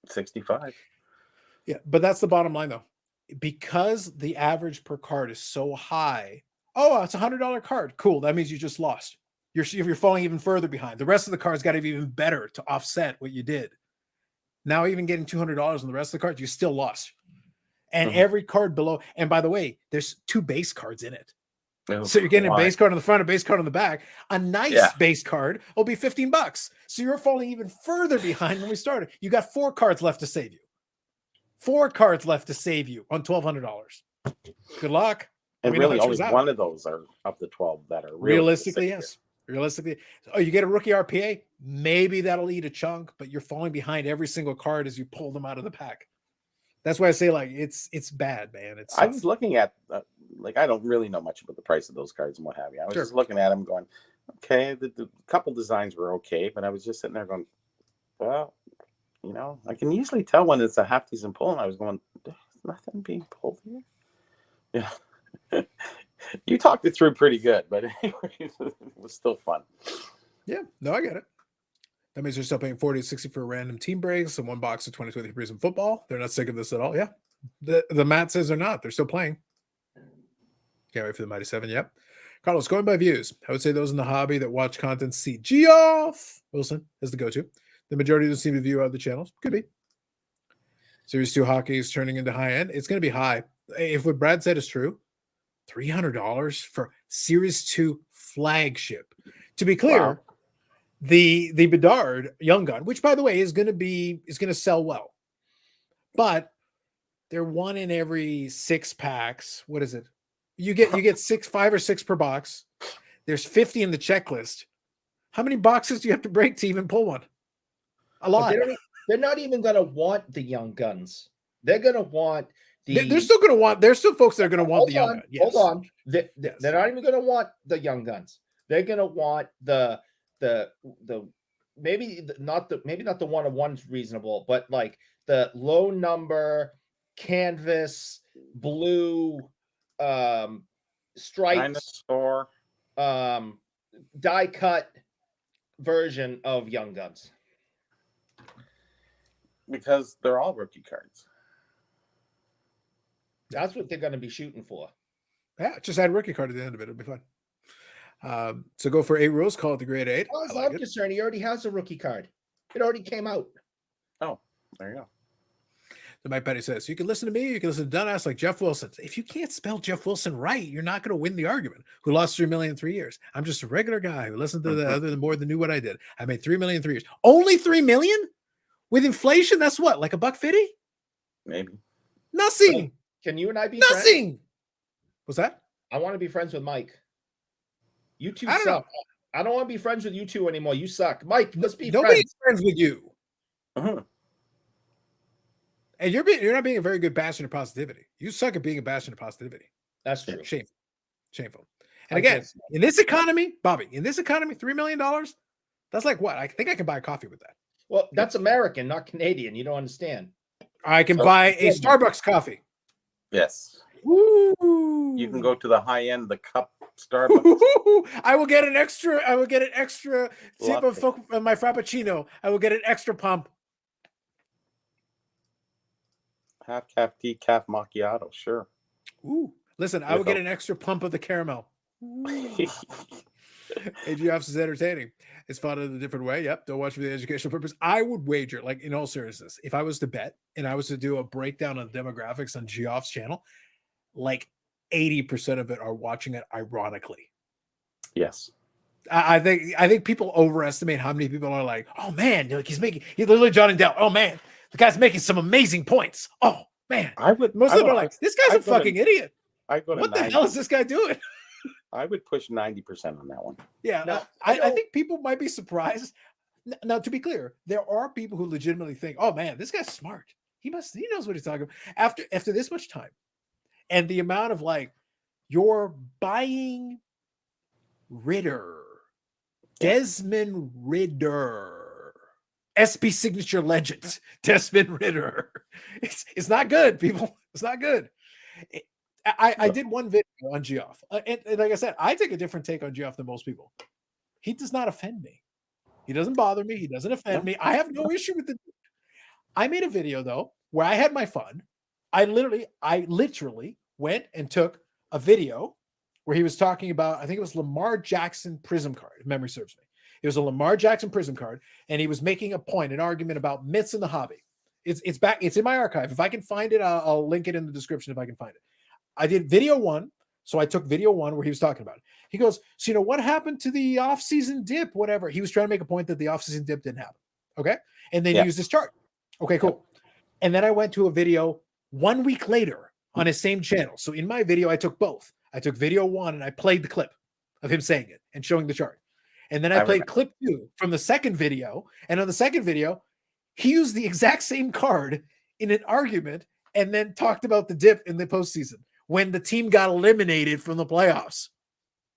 65. Yeah, but that's the bottom line though, because the average per card is so high. Oh, it's $100 card. Cool. That means you just lost. You're falling even further behind. The rest of the cards got to be even better to offset what you did. Now, even getting $200 on the rest of the cards, you still lost. And every card below, and by the way, there's 2 base cards in it. Oh, So you're getting a base card on the front, a base card on the back. A nice base card will be $15. So you're falling even further behind when we started. You got 4 cards left to save you. 4 cards left to save you on $1,200. Good luck. And really, only one of those are up to 12 that are realistically, yes. Realistically, you get a rookie RPA, maybe that'll eat a chunk, but you're falling behind every single card as you pull them out of the pack. That's why I say, like, it's bad, man. I was looking at, I don't really know much about the price of those cards and what have you. I was just looking at them going, okay, the couple designs were okay, but I was just sitting there going, well, I can usually tell when it's a half decent pull, and I was going, there's nothing being pulled here. Yeah. You talked it through pretty good, but anyway, it was still fun. Yeah, no, I get it. That means they're still paying 40 to 60 for random team breaks and one box of 2023 Prism football. They're not sick of this at all. Yeah. The Matt says they're not. They're still playing. Can't wait for the Mighty Seven. Yep. Carlos, going by views, I would say those in the hobby that watch content see Geoff Wilson is the go-to. The majority don't seem to view other channels. Could be. Series 2 hockey is turning into high end. It's going to be high. If what Brad said is true, $300 for Series 2 flagship. To be clear, Wow. the Bedard Young Gun, which by the way is going to sell well, but they're one in every 6 packs. What is it? You get 5 or 6 per box. There's 50 in the checklist. How many boxes do you have to break to even pull one? A But lot. they're not even going to want the Young Guns. They're going to want the. They're still going to want. There's still folks that are going to want the Young Gun. Yes. Hold on. They're Yes. not even going to want the Young Guns. They're going to want the maybe not the 1-of-1's reasonable, but like the low number canvas blue stripes Dinosaur. die cut version of Young Guns. Because they're all rookie cards. That's what they're going to be shooting for. Yeah, just add rookie card at the end of it. It'll be fun. So go for 8 rules. Call it the grade 8. As I I'm like it. concerned, he already has a rookie card. It already came out. Oh, there you go. The Mike Petty says, you can listen to me, you can listen to Dunass like Jeff Wilson. If you can't spell Jeff Wilson right, you're not going to win the argument. Who lost 3 million in 3 years? I'm just a regular guy who listened to the other than more than knew what I did. I made 3 million in 3 years. Only 3 million? With inflation, that's what? Like $1.50? Maybe. Nothing. Can you and I be friends? Nothing. What's that? I want to be friends with Mike. You two I don't know. suck. I don't want to be friends with you two anymore. You suck. Mike, let's be Nobody's friends. friends with you. Mhm. And you're not being a very good bastion of positivity. You suck at being a bastion of positivity. That's true. Shameful. Shameful. And I again, guess- in this economy, Bobby, $3 million, that's like what? I think I can buy a coffee with that. Well, that's American, not Canadian. You don't understand. I can Oh, buy a yeah. Starbucks coffee. Yes. Woo! You can go to the high end, the cup Starbucks. I will get an extra sip Latte. of my Frappuccino. I will get an extra pump. Half calf decaf macchiato, sure. Ooh. Listen, I will get an extra pump of the caramel. AGF's is entertaining. It's fun in a different way. Yep. Don't watch for the educational purpose. I would wager, like in all seriousness, if I was to bet and I was to do a breakdown of demographics on Geoff's channel, like 80% of it are watching it ironically. Yes. I think people overestimate how many people are like, oh man, like he's literally jotting down, oh man, the guy's making some amazing points. Oh man. I would. Most of them are like, this guy's a fucking idiot. I go to What the 90. hell is this guy doing? I would push 90% on that one. Yeah, No, I think people might be surprised. Now, to be clear, there are people who legitimately think, "Oh man, this guy's smart. He knows what he's talking about." After this much time, and the amount of like, you're buying Ritter, Desmond Ritter, SP signature legend, Desmond Ritter. It's not good, people. It's not good. I did one video on Geoff, and like I said, I take a different take on Geoff than most people. He does not offend me. He doesn't bother me. He doesn't offend me. I have no issue with the dude. I made a video though where I had my fun. I literally went and took a video where he was talking about, I think it was Lamar Jackson Prism card, if memory serves me. It was a Lamar Jackson Prism card, and he was making a point, an argument about myths in the hobby. It's back. It's in my archive. If I can find it, I'll link it in the description if I can find it. I did video 1. So I took video 1 where he was talking about it. He goes, so you know what happened to the off-season dip, whatever. He was trying to make a point that the off-season dip didn't happen. Okay. And then use this chart. Okay, cool. And then I went to a video 1 week later on his same channel. So in my video, I took both. I took video 1 and I played the clip of him saying it and showing the chart. And then I played clip 2 from the second video. And on the second video, he used the exact same card in an argument and then talked about the dip in the postseason when the team got eliminated from the playoffs.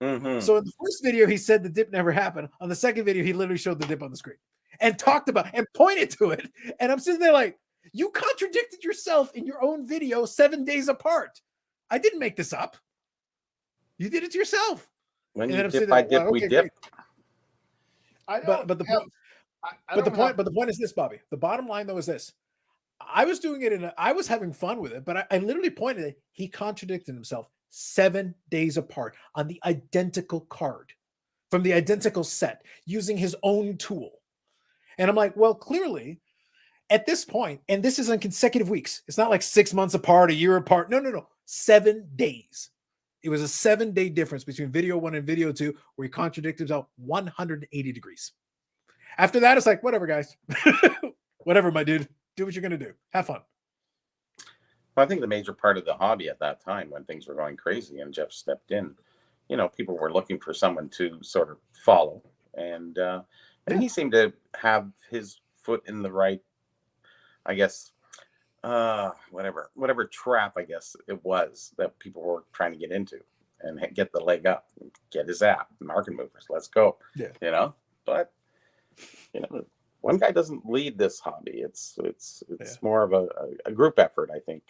Mm-hmm. So in the first video, he said the dip never happened. On the second video, he literally showed the dip on the screen and talked about and pointed to it. And I'm sitting there like, you contradicted yourself in your own video 7 days apart. I didn't make this up. You did it to yourself. When And you then I'm dip, sitting I there, dip, well, we okay, dip. I don't But the have, point, I But don't have, the point is this, Bobby. The bottom line though is this. I was doing it I was having fun with it, but I literally pointed it. He contradicted himself 7 days apart on the identical card from the identical set using his own tool. And I'm like, well, clearly at this point, and this is on consecutive weeks. It's not like 6 months apart, a year apart. No. 7 days. It was a 7-day difference between video 1 and video 2 where he contradicted himself 180 degrees. After that, it's like, whatever, guys. Whatever, my dude. Do what you're going to do. Have fun. Well, I think the major part of the hobby at that time when things were going crazy and Jeff stepped in, people were looking for someone to sort of follow. And he seemed to have his foot in the right, I guess, whatever trap, I guess it was that people were trying to get into and get the leg up, get his app, market movers. Let's go. Yeah. But, one guy doesn't lead this hobby. It's more of a group effort, I think.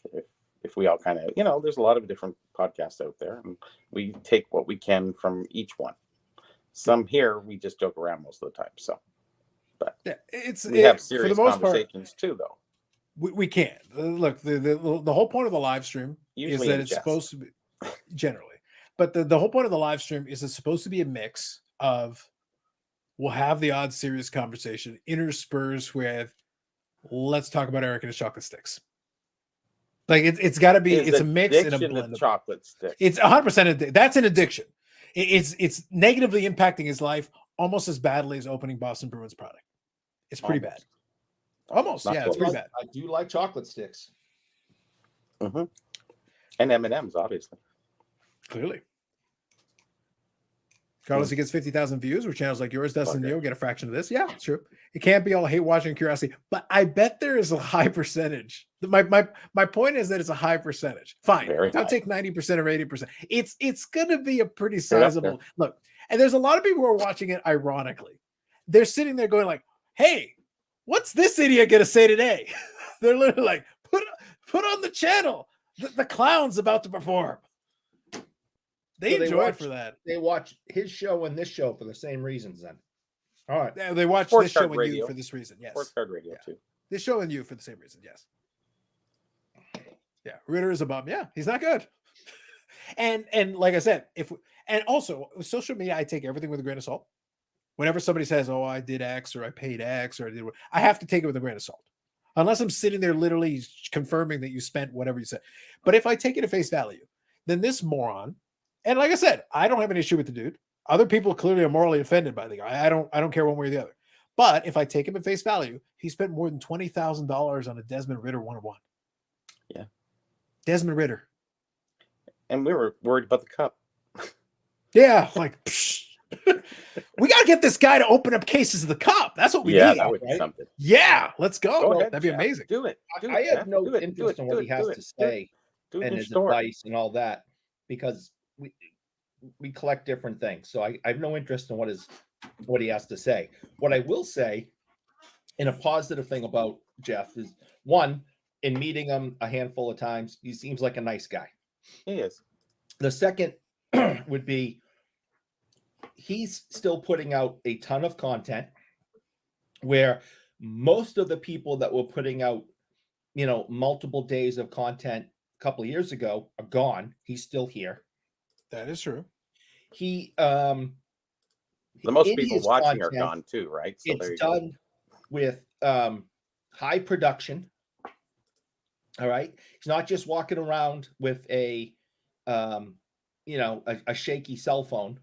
If we all kind of, there's a lot of different podcasts out there, and we take what we can from each one. Some here we just joke around most of the time. So, but we have serious for the most conversations part, too, though. We can look. The whole point of the live stream Usually is that it's supposed to be generally, but the whole point of the live stream is it's supposed to be a mix of. We'll have the odd serious conversation interspersed with let's talk about Eric and his chocolate sticks. Like it's got to be it's a mix and a blend of chocolate sticks. It's 100%. That's an addiction. It's negatively impacting his life almost as badly as opening Boston Bruins product. It's pretty bad. Almost, yeah, it's pretty bad. I do like chocolate sticks. Mm-hmm. And M&Ms, obviously. Clearly. Carlos, he gets 50,000 views, where channels like yours, Dustin and Neo get a fraction of this. Yeah, it's true. It can't be all hate watching and curiosity, but I bet there is a high percentage. My point is that it's a high percentage. Fine. Don't take 90% or 80%. It's gonna be a pretty sizable look. And there's a lot of people who are watching it ironically. They're sitting there going like, hey, what's this idiot gonna say today? They're literally like, put on the channel. The clown's about to perform. They enjoy it for that. They watch his show and this show for the same reasons then. All right. Yeah, they watch this show and you for this reason. Yes. Sports Card Radio too. This show and you for the same reason. Yes. Yeah. Ritter is a bum. Yeah. He's not good. And like I said, and also with social media, I take everything with a grain of salt. Whenever somebody says, oh, I did X or I paid X or I did, I have to take it with a grain of salt. Unless I'm sitting there literally confirming that you spent whatever you said. But if I take it at face value, then this moron, and like I said, I don't have an issue with the dude. Other people clearly are morally offended by the guy. I don't care one way or the other. But if I take him at face value, he spent more than $20,000 on a Desmond Ritter 101. Yeah. Desmond Ritter. And we were worried about the cup. Yeah, like we got to get this guy to open up cases of the cup. That's what we need. Yeah, that would be something. Yeah, let's go. Ahead, that'd be Jeff. amazing. Do it. I have no interest in what he has to say and his advice and all that because we collect different things. So I have no interest in what he has to say. What I will say, and a positive thing about Jeff is one, in meeting him a handful of times, he seems like a nice guy. He is. The second would be he's still putting out a ton of content where most of the people that were putting out, multiple days of content a couple of years ago are gone. He's still here. That is true. He the most people watching are gone too, right? So it's done with high production. All right. He's not just walking around with a shaky cell phone.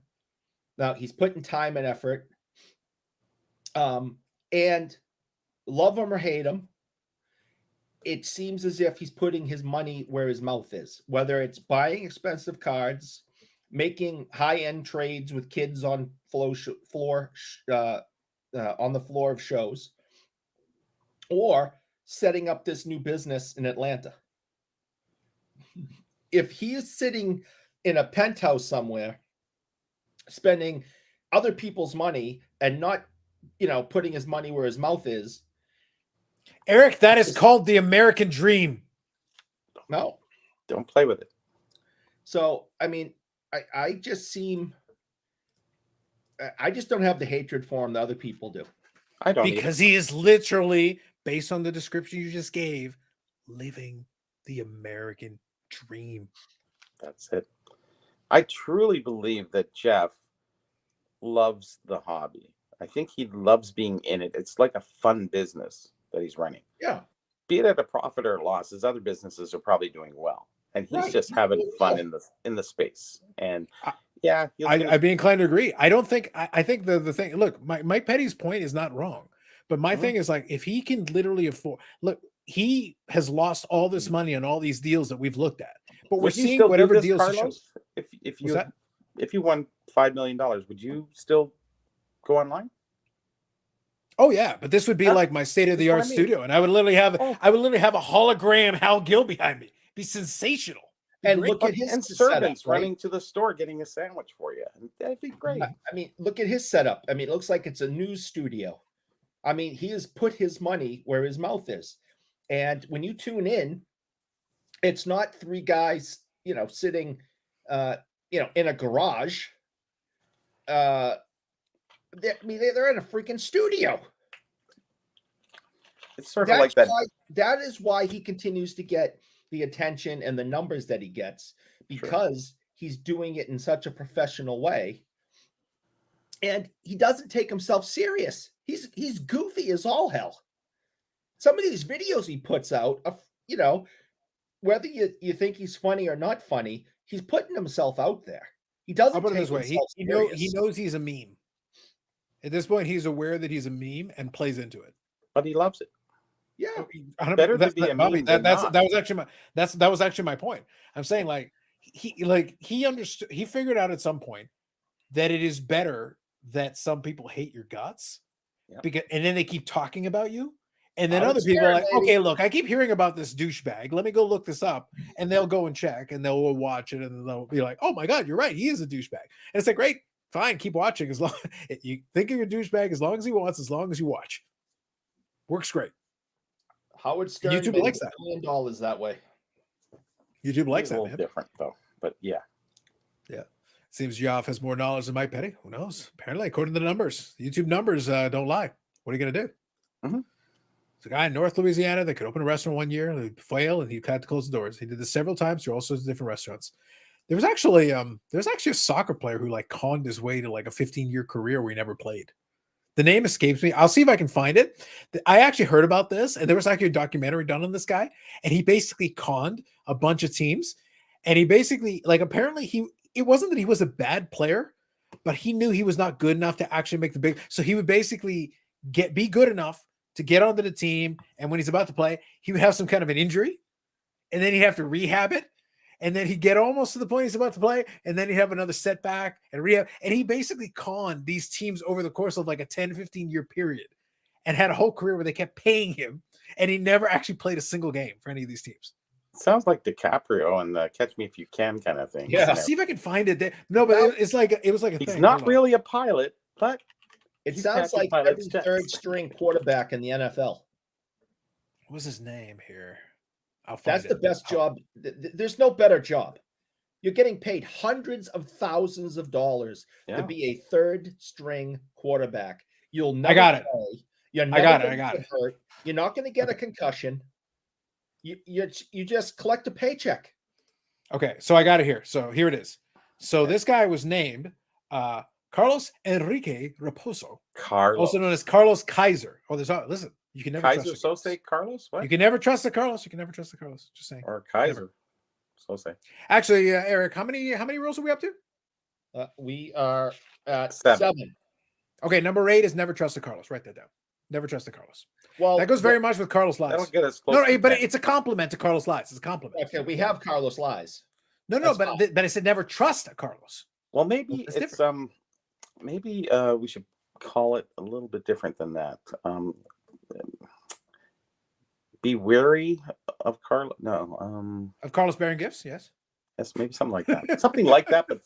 Now he's putting time and effort. And love him or hate him, it seems as if he's putting his money where his mouth is, whether it's buying expensive cards, making high-end trades with kids on on the floor of shows, or setting up this new business in Atlanta. If he is sitting in a penthouse somewhere, spending other people's money and not, putting his money where his mouth is, Eric, that is called the American dream. No, don't play with it. So, I mean, I just don't have the hatred for him that other people do. I don't because he is literally, based on the description you just gave, living the American dream. That's it. I truly believe that Jeff loves the hobby. I think he loves being in it. It's like a fun business that he's running. Yeah. Be it at a profit or a loss, his other businesses are probably doing well, and he's Right. just having Doing fun well. in the space. And I- yeah, he'll I'd finish. be inclined to agree. I don't think I think the thing. Look, Mike Petty's point is not wrong, but my Mhm. thing is like if he can literally afford. Look, he has lost all this money on all these deals that we've looked at, but we're Would you seeing still do whatever this, deals he shows. Carlos? If What's that? if you won $5 million, would you still go online? Oh yeah, but this would be That's- like my state of the that's what art I mean. studio, and I would literally have Oh. a hologram Hal Gill behind me. Be sensational. Be And great. look at his And setup, servants right? running to the store getting a sandwich for you. That'd be great. I mean, look at his setup. I mean, it looks like it's a news studio. I mean, he has put his money where his mouth is. And when you tune in, it's not three guys, sitting, in a garage. They're in a freaking studio. It's sort of like that. That is why he continues to get the attention and the numbers that he gets, because he's doing it in such a professional way. And he doesn't take himself serious. He's goofy as all hell. Some of these videos he puts out, whether you think he's funny or not funny, he's putting himself out there. He doesn't I'll put it take this way: himself he serious. knows he's a meme. At this point, he's aware that he's a meme and plays into it. But he loves it. Yeah. Better to be a meme than not. That was actually my point. I'm saying he understood. He figured out at some point that it is better that some people hate your guts, because and then they keep talking about you. And then other people are like, okay, look, I keep hearing about this douchebag. Let me go look this up. And they'll go and check and they'll watch it and they'll be like, oh my God, you're right. He is a douchebag. And it's like, great, fine, keep watching. As long you think you're a douchebag, as long as he wants, as long as you watch. Works great. Howard Stern YouTube made likes $1 that. million that way. YouTube likes It's a that, little man. different though. But yeah. Yeah. Seems Yoff has more knowledge than Mike Petty. Who knows? Apparently, according to the numbers, YouTube numbers don't lie. What are you going to do? Mhm. It's a guy in North Louisiana that could open a restaurant one year, and he'd fail, and he had to close the doors. He did this several times through all sorts of different restaurants. There's actually a soccer player who conned his way to a 15-year career where he never played. The name escapes me. I'll see if I can find it. I actually heard about this, and there was actually a documentary done on this guy, and he basically conned a bunch of teams, and he basically apparently it wasn't that he was a bad player, but he knew he was not good enough to actually make the big. So he would basically be good enough to get onto the team, and when he's about to play, he would have some kind of an injury, and then he'd have to rehab it, and then he'd get almost to the point he's about to play, and then he'd have another setback and rehab. And he basically conned these teams over the course of a 10, 15-year period and had a whole career where they kept paying him, and he never actually played a single game for any of these teams. Sounds like DiCaprio and Catch Me If You Can kind of thing. Yeah. I'll see if I can find it. No, but it was like a He's thing. not Hold on. really a pilot, but It He's sounds catching like pilots' every jets. third string quarterback in the NFL. What was his name here? I'll find That's the it. best job. There's no better job. You're getting paid hundreds of thousands of dollars yeah. to be a third string quarterback. You'll never got it. play. You're I never got it. gonna I got get it. hurt. You're not going to get a concussion. You just collect a paycheck. Okay, so I got it here. So here it is. So this guy was named Carlos Enrique Raposo, Carlos. also known as Carlos Kaiser. Oh, listen, you can never Kaiser trust the Carlos. Sose Carlos? What? You can never trust the Carlos. You can never trust the Carlos. Just saying. Or Kaiser Sose. Actually, Eric, how many rolls are we up to? We are at 7. 7. Okay, number 8 is never trust the Carlos. Write that down. Never trust the Carlos. Well, That goes very much with Carlos That'll Lies. get us close. No, to but 10. it's a compliment to Carlos Lies. It's a compliment. okay. We have Carlos Lies. No, That's but fine. but I said never trust a Carlos. Well, maybe It's it's maybe we should call it a little bit different than that. Be wary of Carlos. No, Of Carlos bearing gifts, yes. yes, maybe something like that. Something like that, but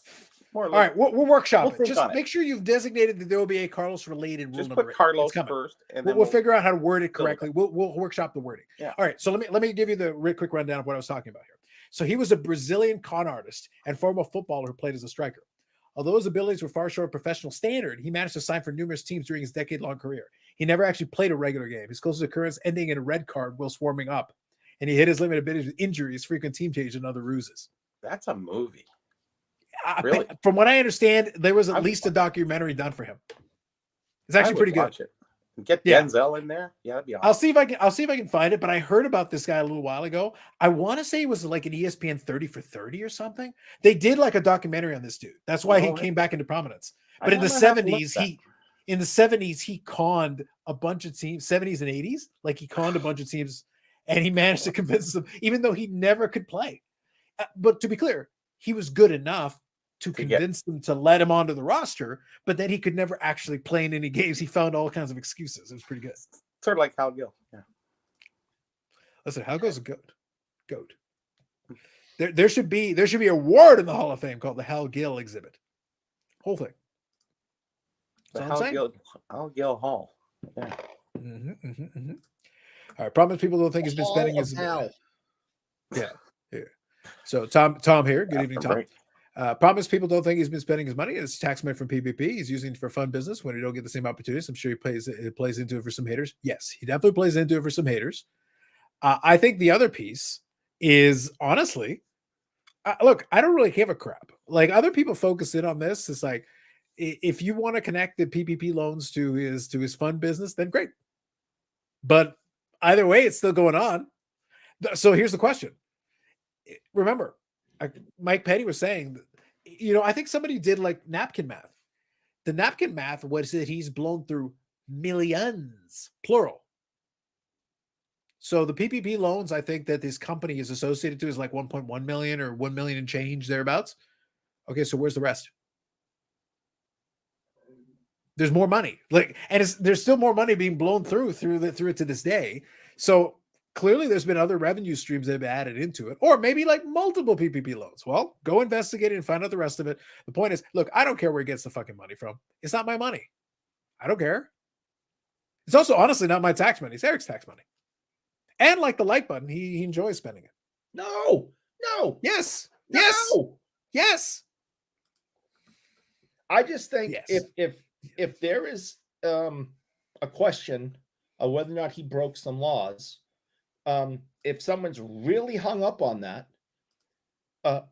more. All right, we'll workshop We'll it. think Just on it. make sure you've designated that there will be a Carlos related rule Just number put 8. Carlos It's coming. first, and We'll, then we'll figure out how to word it build it correctly. We'll workshop the wording. Yeah. All right. So let me give you the quick rundown of what I was talking about here. So he was a Brazilian con artist and former footballer who played as a striker. Although his abilities were far short of professional standard, he managed to sign for numerous teams during his decade-long career. He never actually played a regular game. His closest occurrence ending in a red card whilst warming up. And he hit his limit a bit with injuries, frequent team change, and other ruses. That's a movie. Really? From what I understand, there was I at would least a watch it. documentary done for him. It's I actually would pretty good. watch it. Get Yeah. Denzel in there. Yeah, that'd be awesome. I'll see if I can find it, but I heard about this guy a little while ago. I want to say it was like an ESPN 30 for 30 or something. They did like a documentary on this dude. That's why he Oh, came back into prominence. I But in the might have to look 70s, that. he conned a bunch of teams, 70s and 80s, like he conned a bunch of teams, and he managed to convince them, even though he never could play. But to be clear, he was good enough to convince them to let him onto the roster, but then he could never actually play in any games. He found all kinds of excuses. It was pretty good. Sort of like Hal Gill. Yeah. Listen, how goes a goat? Goat. There should be a award in the Hall of Fame called the Hal Gill exhibit. Whole thing. The That's all I'm saying. Hal Gill Hall. Yeah. All right. Promise people don't think he's been spending his. Hell. Yeah. So Tom here. Good After evening, Tom. break. Promise people don't think he's been spending his money. It's tax money from PPP. He's using it for fun business when he don't get the same opportunities. I'm sure he plays into it for some haters. Yes, he definitely plays into it for some haters. I think the other piece is honestly, look, I don't really give a crap. Like other people focus in on this. It's like if you want to connect the PPP loans to his fun business, then great. But either way, it's still going on. So here's the question. Remember, Mike Petty was saying, I think somebody did like napkin math. The napkin math was that he's blown through millions, plural. So the PPP loans, I think that this company is associated to is like 1.1 million or 1 million and change thereabouts. Okay, so where's the rest? There's more money, there's still more money being blown through it to this day. So clearly there's been other revenue streams that have been added into it, or maybe like multiple PPP loans. Well, go investigate it and find out the rest of it. The point is, look, I don't care where he gets the fucking money from. It's not my money. I don't care. It's also honestly not my tax money. It's Eric's tax money. And like the like button, he enjoys spending it. No. Yes. No. Yes. I just think Yes. if there is a question of whether or not he broke some laws, if someone's really hung up on that,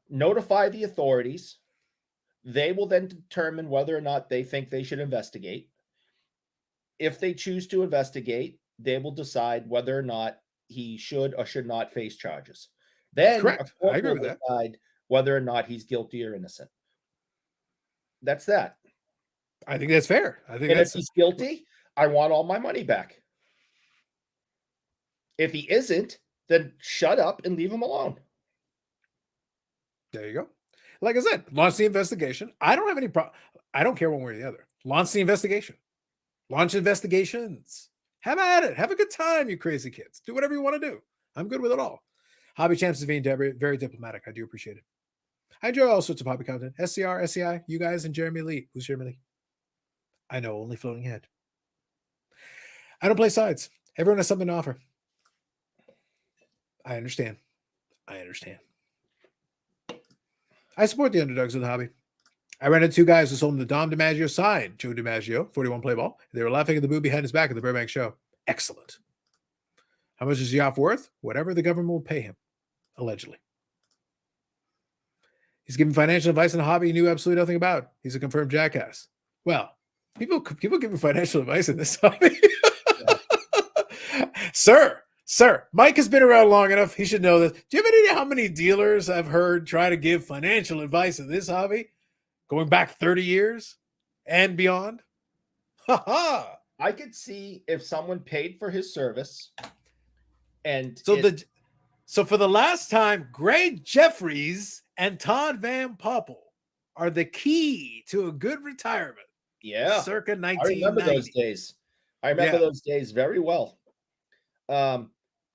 notify the authorities. They will then determine whether or not they think they should investigate. If they choose to investigate, they will decide whether or not he should or should not face charges. Then Correct. a court I agree will with that. decide whether or not he's guilty or innocent. That's that. I think that's fair. I think And that's if he's guilty, I want all my money back. If he isn't, then shut up and leave him alone. There you go. Like I said, launch the investigation. I don't have any problem. I don't care one way or the other. Launch the investigation. Launch investigations. Have at it. Have a good time, you crazy kids. Do whatever you want to do. I'm good with it all. Hobby Champs is being very diplomatic. I do appreciate it. I enjoy all sorts of hobby content. SCR, SCI, you guys, and Jeremy Lee. Who's Jeremy Lee? I know, only floating head. I don't play sides. Everyone has something to offer. I understand. I support the underdogs of the hobby. I ran into two guys who sold him the Dom DiMaggio signed Joe DiMaggio, 41 play ball. They were laughing at the boo behind his back at the Burbank show. Excellent. How much is he off worth? Whatever the government will pay him, allegedly. He's giving financial advice on a hobby he knew absolutely nothing about. He's a confirmed jackass. Well, people give me financial advice in this hobby. Sir, Mike has been around long enough. He should know this. Do you have any idea how many dealers I've heard try to give financial advice in this hobby? Going back 30 years and beyond? Ha ha! I could see if someone paid for his service and so for the last time, Greg Jeffries and Todd Van Poppel are the key to a good retirement. Yeah. Circa I 1990. remember those days. I remember those days very well.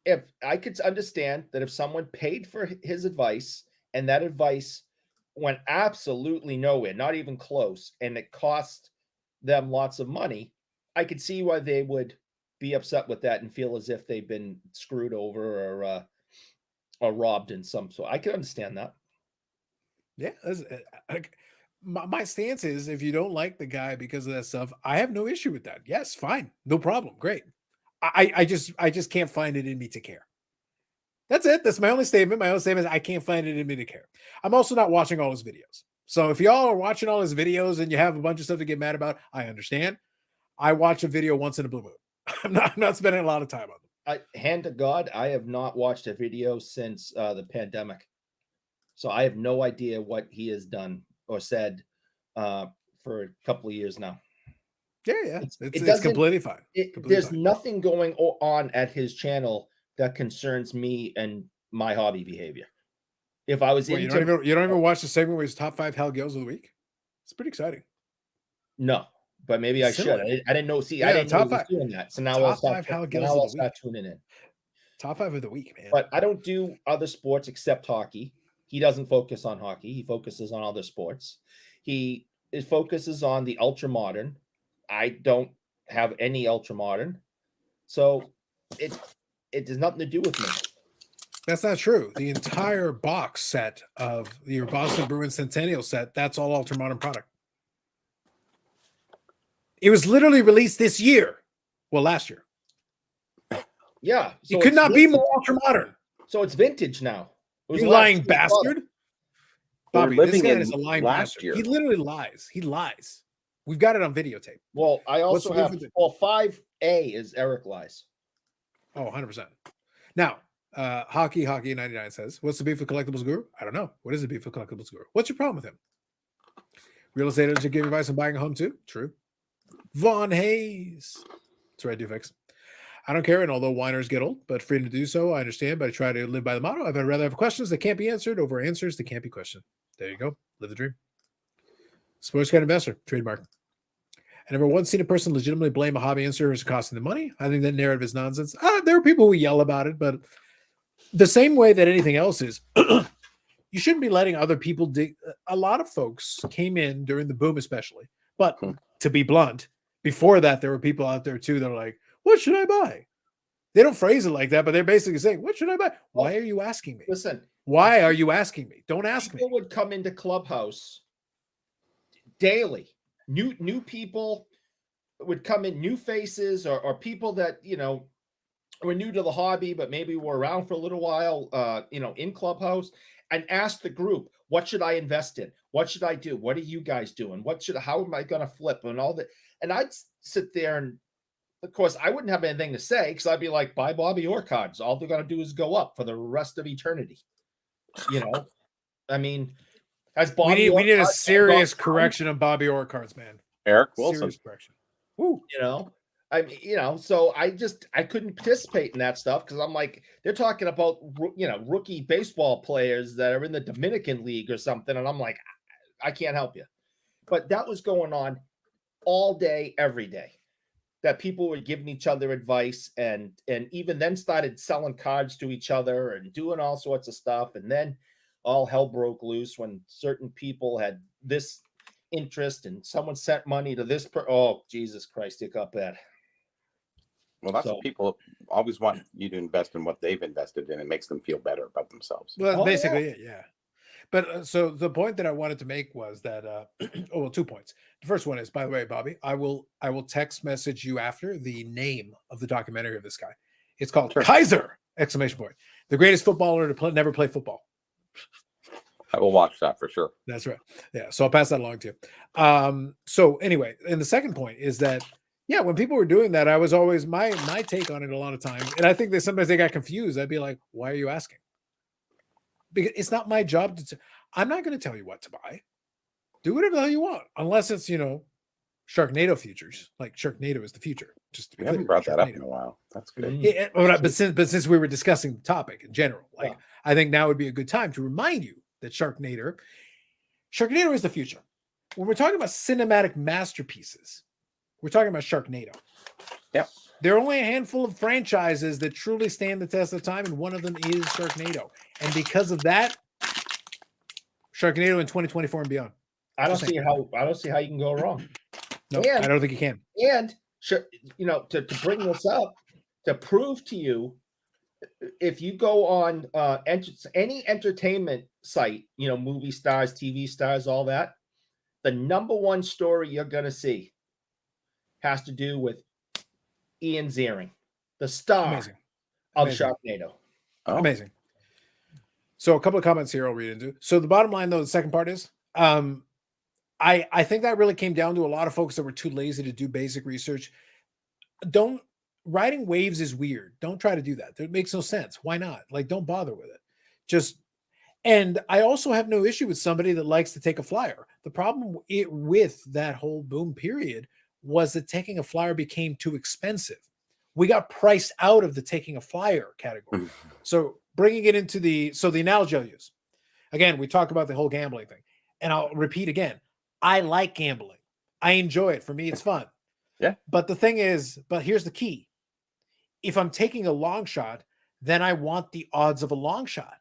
If I could understand that if someone paid for his advice and that advice went absolutely nowhere, not even close, and it cost them lots of money, I could see why they would be upset with that and feel as if they've been screwed over or robbed in some sort. I can understand that. Yeah. my stance is, if you don't like the guy because of that stuff, I have no issue with that. Yes, fine, no problem, great. I just can't find it in me to care. That's it. That's my only statement. My only statement is I can't find it in me to care. I'm also not watching all his videos. So if y'all are watching all his videos and you have a bunch of stuff to get mad about, I understand. I watch a video once in a blue moon. I'm not spending a lot of time on them. Hand to God, I have not watched a video since the pandemic. So I have no idea what he has done or said for a couple of years now. Yeah. It's completely fine. There's nothing going on at his channel that concerns me and my hobby behavior. If I was you don't even watch the segment where he's top 5 Hell Gills of the week? It's pretty exciting. No, but maybe I should. I didn't know. See, I didn't know he was doing that. So now I'll start tuning in. Top 5 of the week, man. But I don't do other sports except hockey. He doesn't focus on hockey. He focuses on other sports. He focuses on the ultra modern. I don't have any ultra modern. So it has nothing to do with me. That's not true. The entire box set of your Boston Bruins Centennial set, that's all ultra modern product. It was literally released this year. Well, last year. Yeah. So it could not be more ultra modern. So it's vintage now. You lying bastard. Bobby, this guy is a lying bastard. He literally lies. He lies. We've got it on videotape. Well, I also have 5A is Eric lies. Oh, 100%. Now, Hockey 99 says, what's the beef with Collectibles Guru? I don't know. What is the beef with Collectibles Guru? What's your problem with him? Real estate agent give advice on buying a home too? True. Vaughn Hayes. That's right, Dufix. I don't care, and although whiners get old, but freedom to do so, I understand, but I try to live by the motto. I'd rather have questions that can't be answered over answers that can't be questioned. There you go. Live the dream. Sports card investor, trademark. I never once seen a person legitimately blame a hobby answer as costing them money. I think that narrative is nonsense. There are people who yell about it, but the same way that anything else is, you shouldn't be letting other people dig. A lot of folks came in during the boom, especially. But to be blunt, before that, there were people out there too that are like, what should I buy? They don't phrase it like that, but they're basically saying, what should I buy? Why are you asking me? Listen. Why are you asking me? Don't ask me. People would come into Clubhouse daily. New people would come in, new faces or people that, were new to the hobby, but maybe were around for a little while, in Clubhouse, and ask the group, what should I invest in? What should I do? What are you guys doing? How am I going to flip and all that? And I'd sit there and, of course, I wouldn't have anything to say because I'd be like, buy Bobby Orr cards. All they're going to do is go up for the rest of eternity. I mean, as Bobby we need a serious correction on Bobby Orr cards, man. Eric Wilson. Serious correction. Woo. So I couldn't participate in that stuff because I'm like, they're talking about, rookie baseball players that are in the Dominican League or something. And I'm like, I can't help you. But that was going on all day, every day, that people were giving each other advice and even then started selling cards to each other and doing all sorts of stuff. And then all hell broke loose when certain people had this interest and someone sent money to this. Oh, Jesus Christ, it got bad. Well, that's what people always want you to invest in what they've invested in. It makes them feel better about themselves. Well, basically, yeah. But so the point that I wanted to make was that, 2 points. The first one is, by the way, Bobby, I will text message you after the name of the documentary of this guy. It's called Kaiser! ! The greatest footballer to never play football. I will watch that for sure. That's right. Yeah. So I'll pass that along to you. So anyway, and the second point is that, yeah, when people were doing that, I was always my take on it a lot of times. And I think that sometimes they got confused. I'd be like, why are you asking? Because it's not my job to. I'm not going to tell you what to buy. Do whatever the hell you want, unless it's Sharknado futures. Like Sharknado is the future. Just to be we haven't brought that up in a while. That's good. Yeah, but since we were discussing the topic in general, I think now would be a good time to remind you that Sharknado is the future. When we're talking about cinematic masterpieces, we're talking about Sharknado. Yeah. There are only a handful of franchises that truly stand the test of time, and one of them is Sharknado. And because of that, Sharknado in 2024 and beyond. I don't see how you can go wrong. No, I don't think you can. And to bring this up, to prove to you, if you go on any entertainment site, movie stars, TV stars, all that, the number one story you're going to see has to do with Ian Ziering, the star Amazing. of Amazing. Sharknado. Oh, Amazing. So a couple of comments here I'll read into. So the bottom line, though, the second part is, I think that really came down to a lot of folks that were too lazy to do basic research. Riding waves is weird. Don't try to do that. It makes no sense. Why not? Like, don't bother with it. And I also have no issue with somebody that likes to take a flyer. The problem with that whole boom period was that taking a flyer became too expensive. We got priced out of the taking a flyer category. So bringing it into the analogy I'll use. Again, we talk about the whole gambling thing. And I'll repeat again. I like gambling. I enjoy it. For me, it's fun. Yeah. But here's the key. If I'm taking a long shot, then I want the odds of a long shot.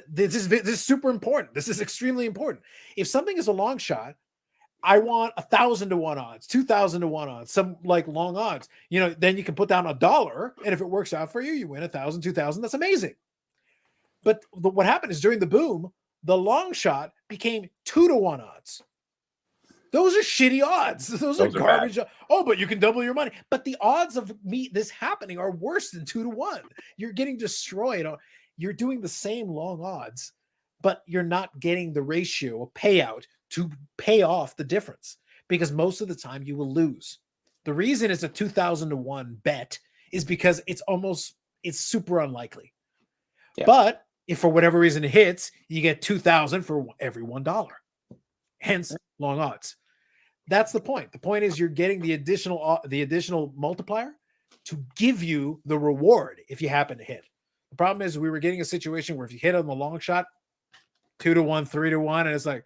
This is super important. This is extremely important. If something is a long shot, I want 1,000 to 1 odds, 2,000 to 1 odds, some like long odds. Then you can put down $1, and if it works out for you, you win 1,000, 2,000. That's amazing. But what happened is during the boom, the long shot became 2 to 1 odds. Those are shitty odds. Those are garbage. Oh, but you can double your money. But the odds of this happening are worse than 2 to 1. You're getting destroyed. You're doing the same long odds, but you're not getting the ratio of payout to pay off the difference, because most of the time you will lose. The reason it's a 2,000 to 1 bet is because it's super unlikely. Yeah. But if for whatever reason it hits, you get 2,000 for every $1. Hence long odds. That's the point. The point is you're getting the additional multiplier to give you the reward if you happen to hit. The problem is we were getting a situation where if you hit on the long shot, 2 to 1, 3 to 1, and it's like,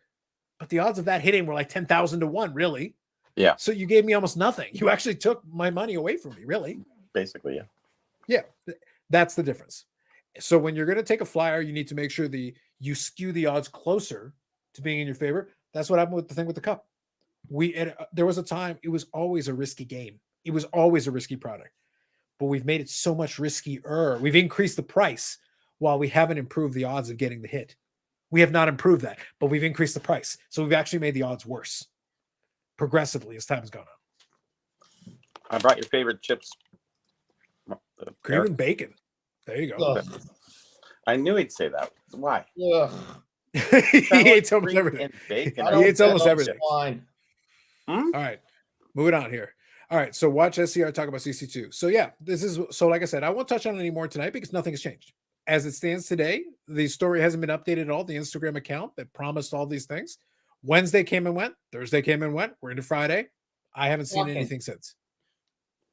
but the odds of that hitting were like 10,000 to 1, really. Yeah. So you gave me almost nothing. You actually took my money away from me, really. Basically, yeah. Yeah, that's the difference. So when you're going to take a flyer, you need to make sure you skew the odds closer to being in your favor. That's what happened with the thing with the cup. There was a time it was always a risky game. It was always a risky product. But we've made it so much riskier. We've increased the price while we haven't improved the odds of getting the hit. We have not improved that, but we've increased the price. So we've actually made the odds worse progressively as time has gone on. I brought your favorite chips. Cream and bacon. There you go. Ugh. I knew he'd say that. Why? Ugh. He ate almost Cream everything. and bacon. I don't It's almost know, everything. fine. All right, moving on here. All right, so watch SCR talk about CC2. So yeah, like I said, I won't touch on it anymore tonight because nothing has changed. As it stands today, the story hasn't been updated at all. The Instagram account that promised all these things. Wednesday came and went. Thursday came and went. We're into Friday. I haven't seen anything since.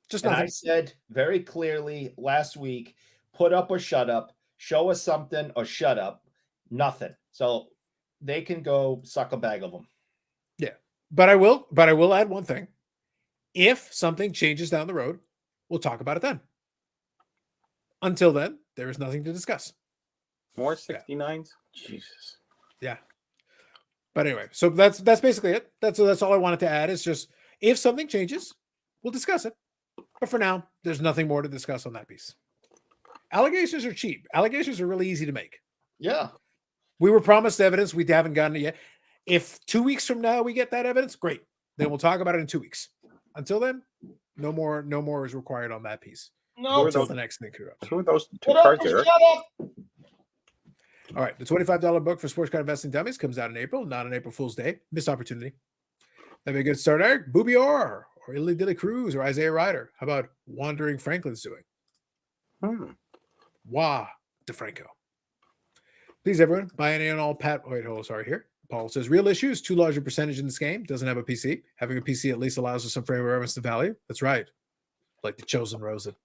Just And nothing. I said very clearly last week, put up or shut up, show us something or shut up. Nothing. So they can go suck a bag of them. Yeah. But I will add one thing. If something changes down the road, we'll talk about it then. Until then, there is nothing to discuss. More 69s? Jesus. Yeah. But anyway, so that's basically it. That's all I wanted to add is just if something changes, we'll discuss it. But for now, there's nothing more to discuss on that piece. Allegations are cheap. Allegations are really easy to make. Yeah. We were promised evidence. We haven't gotten it yet. If 2 weeks from now we get that evidence, great. Then we'll talk about it in 2 weeks. Until then, no more is required on that piece. No. Until the next thing comes up. Who are those two Put up cards or there? shut up. All right. The $25 book for Sports Card Investing Dummies comes out in April, not on April Fool's Day. Missed opportunity. That'd be a good start, Eric. Booby or Illy Dilly Cruz or Isaiah Ryder. How about Wandering Franklin's doing? Wah DeFranco. Please, everyone, buy any and all Pat. Wait, hold on, sorry here. Paul says, real issues, too large a percentage in this game. Doesn't have a PC. Having a PC at least allows us some frame of reference to value. That's right. Like the Chosen Rosen.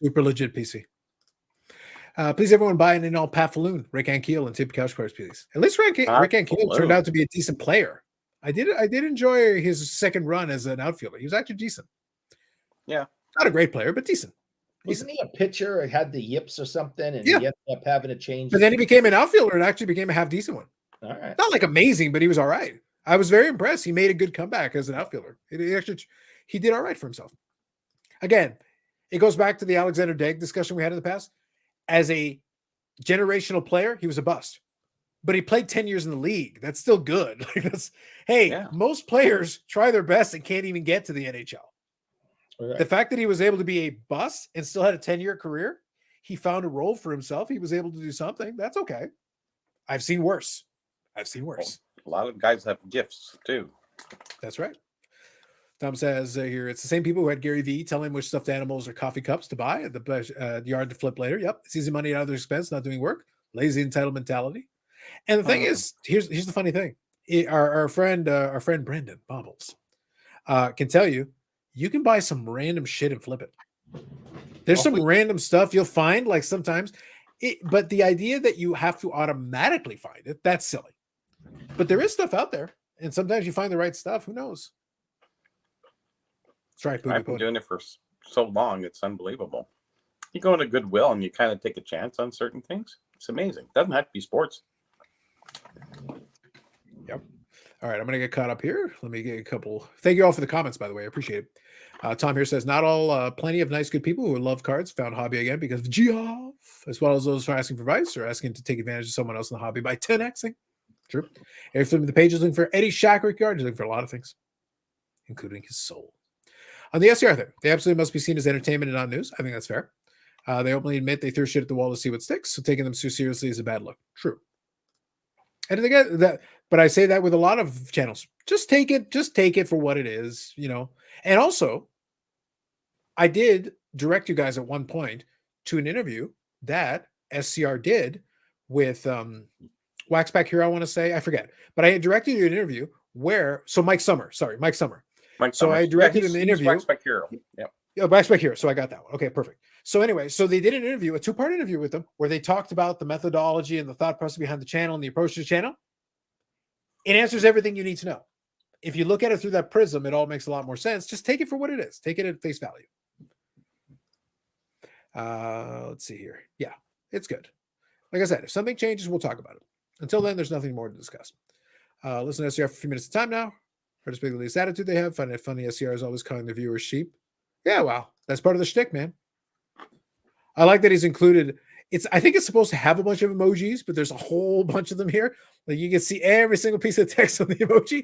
Super legit PC. Please, everyone, buy an all Pat Falloon, Rick Ankiel, and Tip Couch Cards, please. At least Rick Ankiel turned out to be a decent player. I did enjoy his second run as an outfielder. He was actually decent. Yeah. Not a great player, but decent. Wasn't he a pitcher or had the yips or something? And Yeah. he ended up having to change. But then he became an outfielder and actually became a half decent one. All right. Not like amazing, but he was all right. I was very impressed. He made a good comeback as an outfielder. He did all right for himself. Again, it goes back to the Alexander Degg discussion we had in the past. As a generational player, he was a bust. but he played 10 years in the league. That's still good. Like that's, hey, Yeah. most players try their best and can't even get to the NHL. Right. The fact that he was able to be a bust and still had a 10-year career, he found a role for himself. He was able to do something. That's okay. I've seen worse. I've seen worse. A lot of guys have gifts too. That's right. Tom says here, it's the same people who had Gary Vee telling him which stuffed animals or coffee cups to buy at the yard to flip later. Yep. It's easy money out of their expense, not doing work. Lazy entitled mentality. And the thing is, here's the funny thing. Our friend Brendan Bobbles can tell you, you can buy some random shit and flip it. There's some random stuff you'll find, like sometimes, but the idea that you have to automatically find it, that's silly. But there is stuff out there, and sometimes you find the right stuff. Who knows? That's right. I've been doing it for so long. It's unbelievable. You go into Goodwill and you kind of take a chance on certain things. It's amazing. Doesn't have to be sports. Yep. All right. I'm going to get caught up here. Let me get a couple. Thank you all for the comments, by the way. I appreciate it. Tom here says, not all, plenty of nice, good people who love cards found hobby again because of Geoff, as well as those who are asking for advice or asking to take advantage of someone else in the hobby by 10xing. True. Every flip of the page is looking for Eddie Shackrick yard. He's looking for a lot of things, including his soul. On the SCR thing, they absolutely must be seen as entertainment and not news. I think that's fair. They openly admit they throw shit at the wall to see what sticks, so taking them too seriously is a bad look. True. And again, but I say that with a lot of channels. Just take it for what it is, you know. And also, I did direct you guys at one point to an interview that SCR did with Waxback Hero, I want to say. I forget. But I had directed you to an interview where, so Mike Summer. So I directed an interview. Waxback Hero. Yep. Yeah, Waxback Hero. So I got that one. Okay, perfect. So anyway, so they did an interview, a 2-part interview with them, where they talked about the methodology and the thought process behind the channel and the approach to the channel. It answers everything you need to know. If you look at it through that prism, it all makes a lot more sense. Just take it for what it is. Take it at face value. Let's see here. Yeah, it's good. Like I said, if something changes, we'll talk about it. Until then, there's nothing more to discuss. Listen to SCR for a few minutes of time now. Or just the least attitude they have. Find it funny. SCR is always calling the viewers sheep. Yeah, well, that's part of the shtick, man. I like that he's included. I think it's supposed to have a bunch of emojis, but there's a whole bunch of them here. Like you can see every single piece of text on the emoji.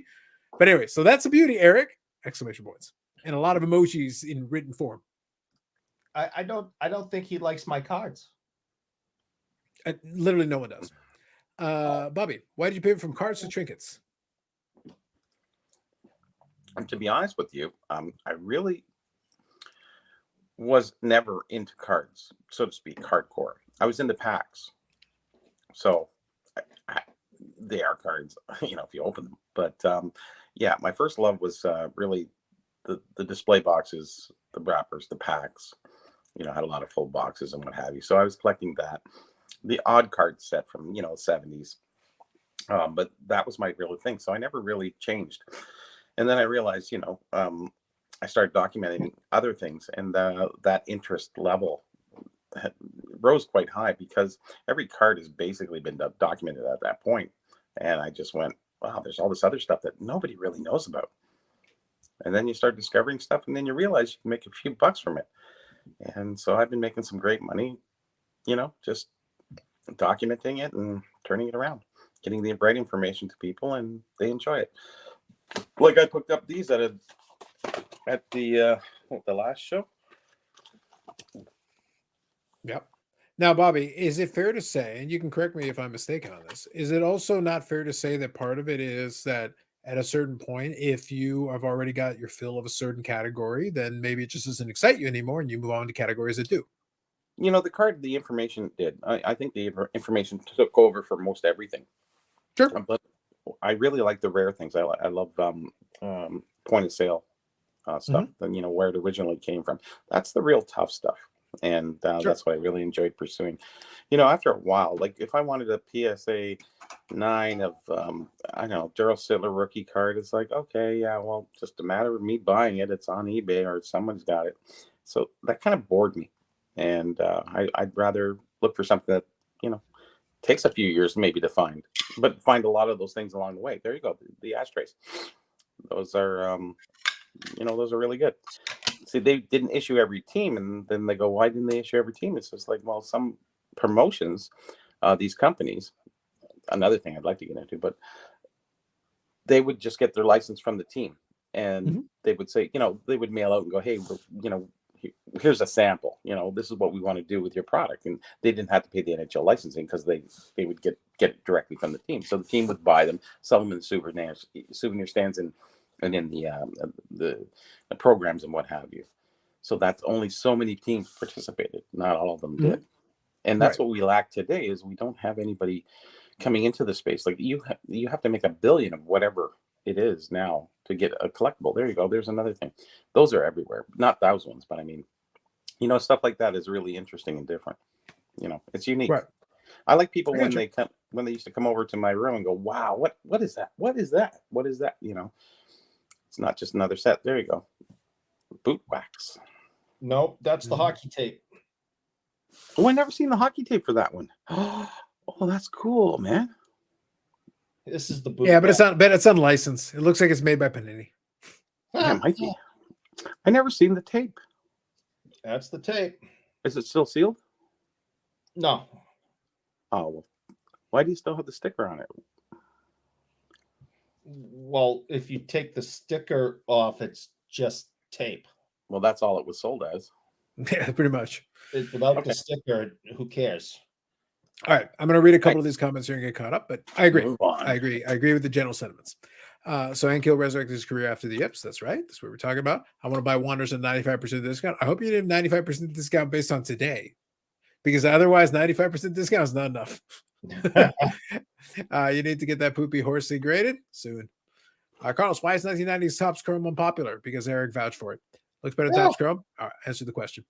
But anyway, so that's the beauty, Eric! Exclamation points. And a lot of emojis in written form. I don't think he likes my cards. Literally no one does. Bobby, why did you pivot from cards to trinkets? And to be honest with you, I really was never into cards, so to speak, hardcore. I was into packs. So they are cards, you know, if you open them. But yeah, my first love was really the display boxes, the wrappers, the packs. You know, I had a lot of full boxes and what have you. So I was collecting that. The odd card set from, you know, 70s. But that was my real thing. So I never really changed. And then I realized, you know, I started documenting other things, and that interest level rose quite high because every card has basically been documented at that point. And I just went, wow, there's all this other stuff that nobody really knows about. And then you start discovering stuff, and then you realize you can make a few bucks from it. And so I've been making some great money, you know, just documenting it and turning it around, getting the right information to people, and they enjoy it. Like I picked up these at the last show. Yep. Now, Bobby, is it fair to say, and you can correct me if I'm mistaken on this, is it also not fair to say that part of it is that at a certain point, if you have already got your fill of a certain category, then maybe it just doesn't excite you anymore and you move on to categories that do? You know, the information did. I think the information took over for most everything. Sure. But I really like the rare things. I love point of sale stuff, and you know, where it originally came from. That's the real tough stuff. And Sure. That's what I really enjoyed pursuing. You know, after a while, like if I wanted a PSA 9 of, I don't know, Daryl Sittler rookie card, it's like, okay, yeah, well, just a matter of me buying it. It's on eBay or someone's got it. So that kind of bored me. And I'd rather look for something that, you know, takes a few years maybe to find, but find a lot of those things along the way. There you go. The ashtrays. Those are, you know, those are really good. See, they didn't issue every team, and then they go, why didn't they issue every team? It's just like, well, some promotions, these companies, another thing I'd like to get into, but they would just get their license from the team, and Mhm. they would say, they would mail out and go, hey, here's a sample. This is what we want to do with your product, and they didn't have to pay the NHL licensing because they would get it directly from the team. So the team would buy them, sell them in souvenir stands, and in the programs and what have you. So that's only so many teams participated. Not all of them Mhm. did. And that's Right. what we lack today is we don't have anybody coming into the space. Like you have to make $1 billion of whatever it is now to get a collectible. There you go. There's another thing. Those are everywhere. Not those ones, but I mean, stuff like that is really interesting and different. It's unique. Right. I like people I when gotcha. they used to come over to my room and go, wow, what is that? What is that? What is that? It's not just another set. There you go. Boot wax. Nope, that's the Mhm. hockey tape. Oh, I never seen the hockey tape for that one. Oh, that's cool, man. This is the boot. Yeah, but it's unlicensed. It looks like it's made by Panini. Yeah, it might be. I never seen the tape. That's the tape. Is it still sealed? No, Oh, well, why do you still have the sticker on it? well, if you take the sticker off, it's just tape. Well, that's all it was sold as. Yeah, pretty much. Without Okay. the sticker, who cares? All right, I'm going to read a couple of these comments here and get caught up, but I agree. Move on. I agree with the general sentiments. So Ankiel resurrected his career after the Yips. That's right. That's what we're talking about. I want to buy Wanderers at 95% discount. I hope you didn't have 95% discount based on today, because otherwise 95% discount is not enough. You need to get that poopy horsey graded soon. Carlos, why is 1990s Topps Chrome unpopular? Because Eric vouched for it. Looks better than Yeah. Topps Chrome. All right, answer the question.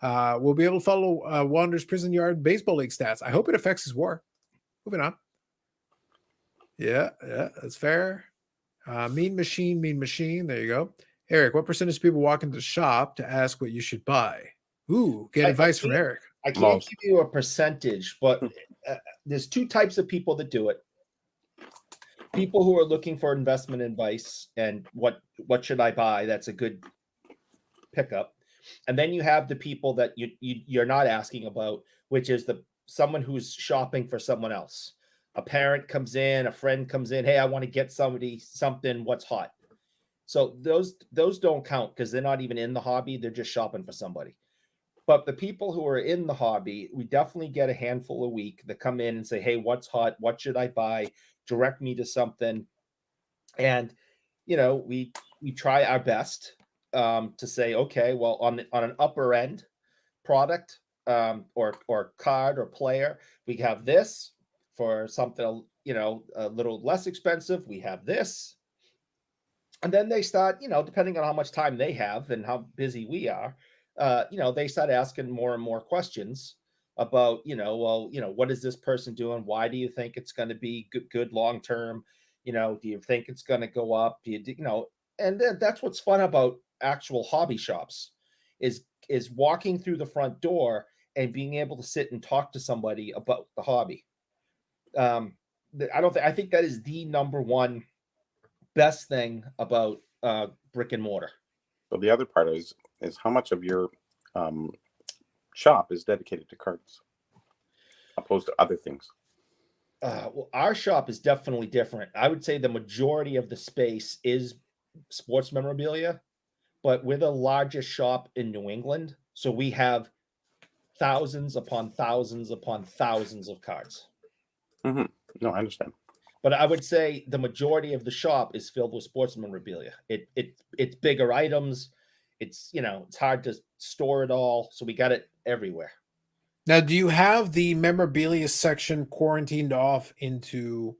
We'll be able to follow Wanderers Prison Yard Baseball League stats. I hope it affects his WAR. Moving on. Yeah, that's fair. Mean machine. There you go. Eric, what percentage of people walk into the shop to ask what you should buy? Ooh, get advice from Eric. I can't Most. give you a percentage, but there's two types of people that do it. People who are looking for investment advice and what should I buy? That's a good pickup. And then you have the people that you're not asking about, which is someone who's shopping for someone else. A parent comes in, a friend comes in. Hey, I want to get something. What's hot? So those don't count because they're not even in the hobby. They're just shopping for somebody. But the people who are in the hobby, we definitely get a handful a week that come in and say, hey, what's hot? What should I buy? Direct me to something. And, we try our best to say, okay, well, on an upper end product or card or player, we have this. For something, a little less expensive, we have this. And then they start, depending on how much time they have and how busy we are, they start asking more and more questions about, what is this person doing? Why do you think it's going to be good long term? Do you think it's going to go up? And then that's what's fun about actual hobby shops is walking through the front door and being able to sit and talk to somebody about the hobby. I think that is the number one best thing about brick and mortar. So the other part is how much of your shop is dedicated to cards opposed to other things. Well, our shop is definitely different. I would say the majority of the space is sports memorabilia, but we're the largest shop in New England. So we have thousands upon thousands upon thousands of cards. Mm-hmm. No, I understand. But I would say the majority of the shop is filled with sports memorabilia. It's bigger items. It's it's hard to store it all, so we got it everywhere. Now, do you have the memorabilia section quarantined off into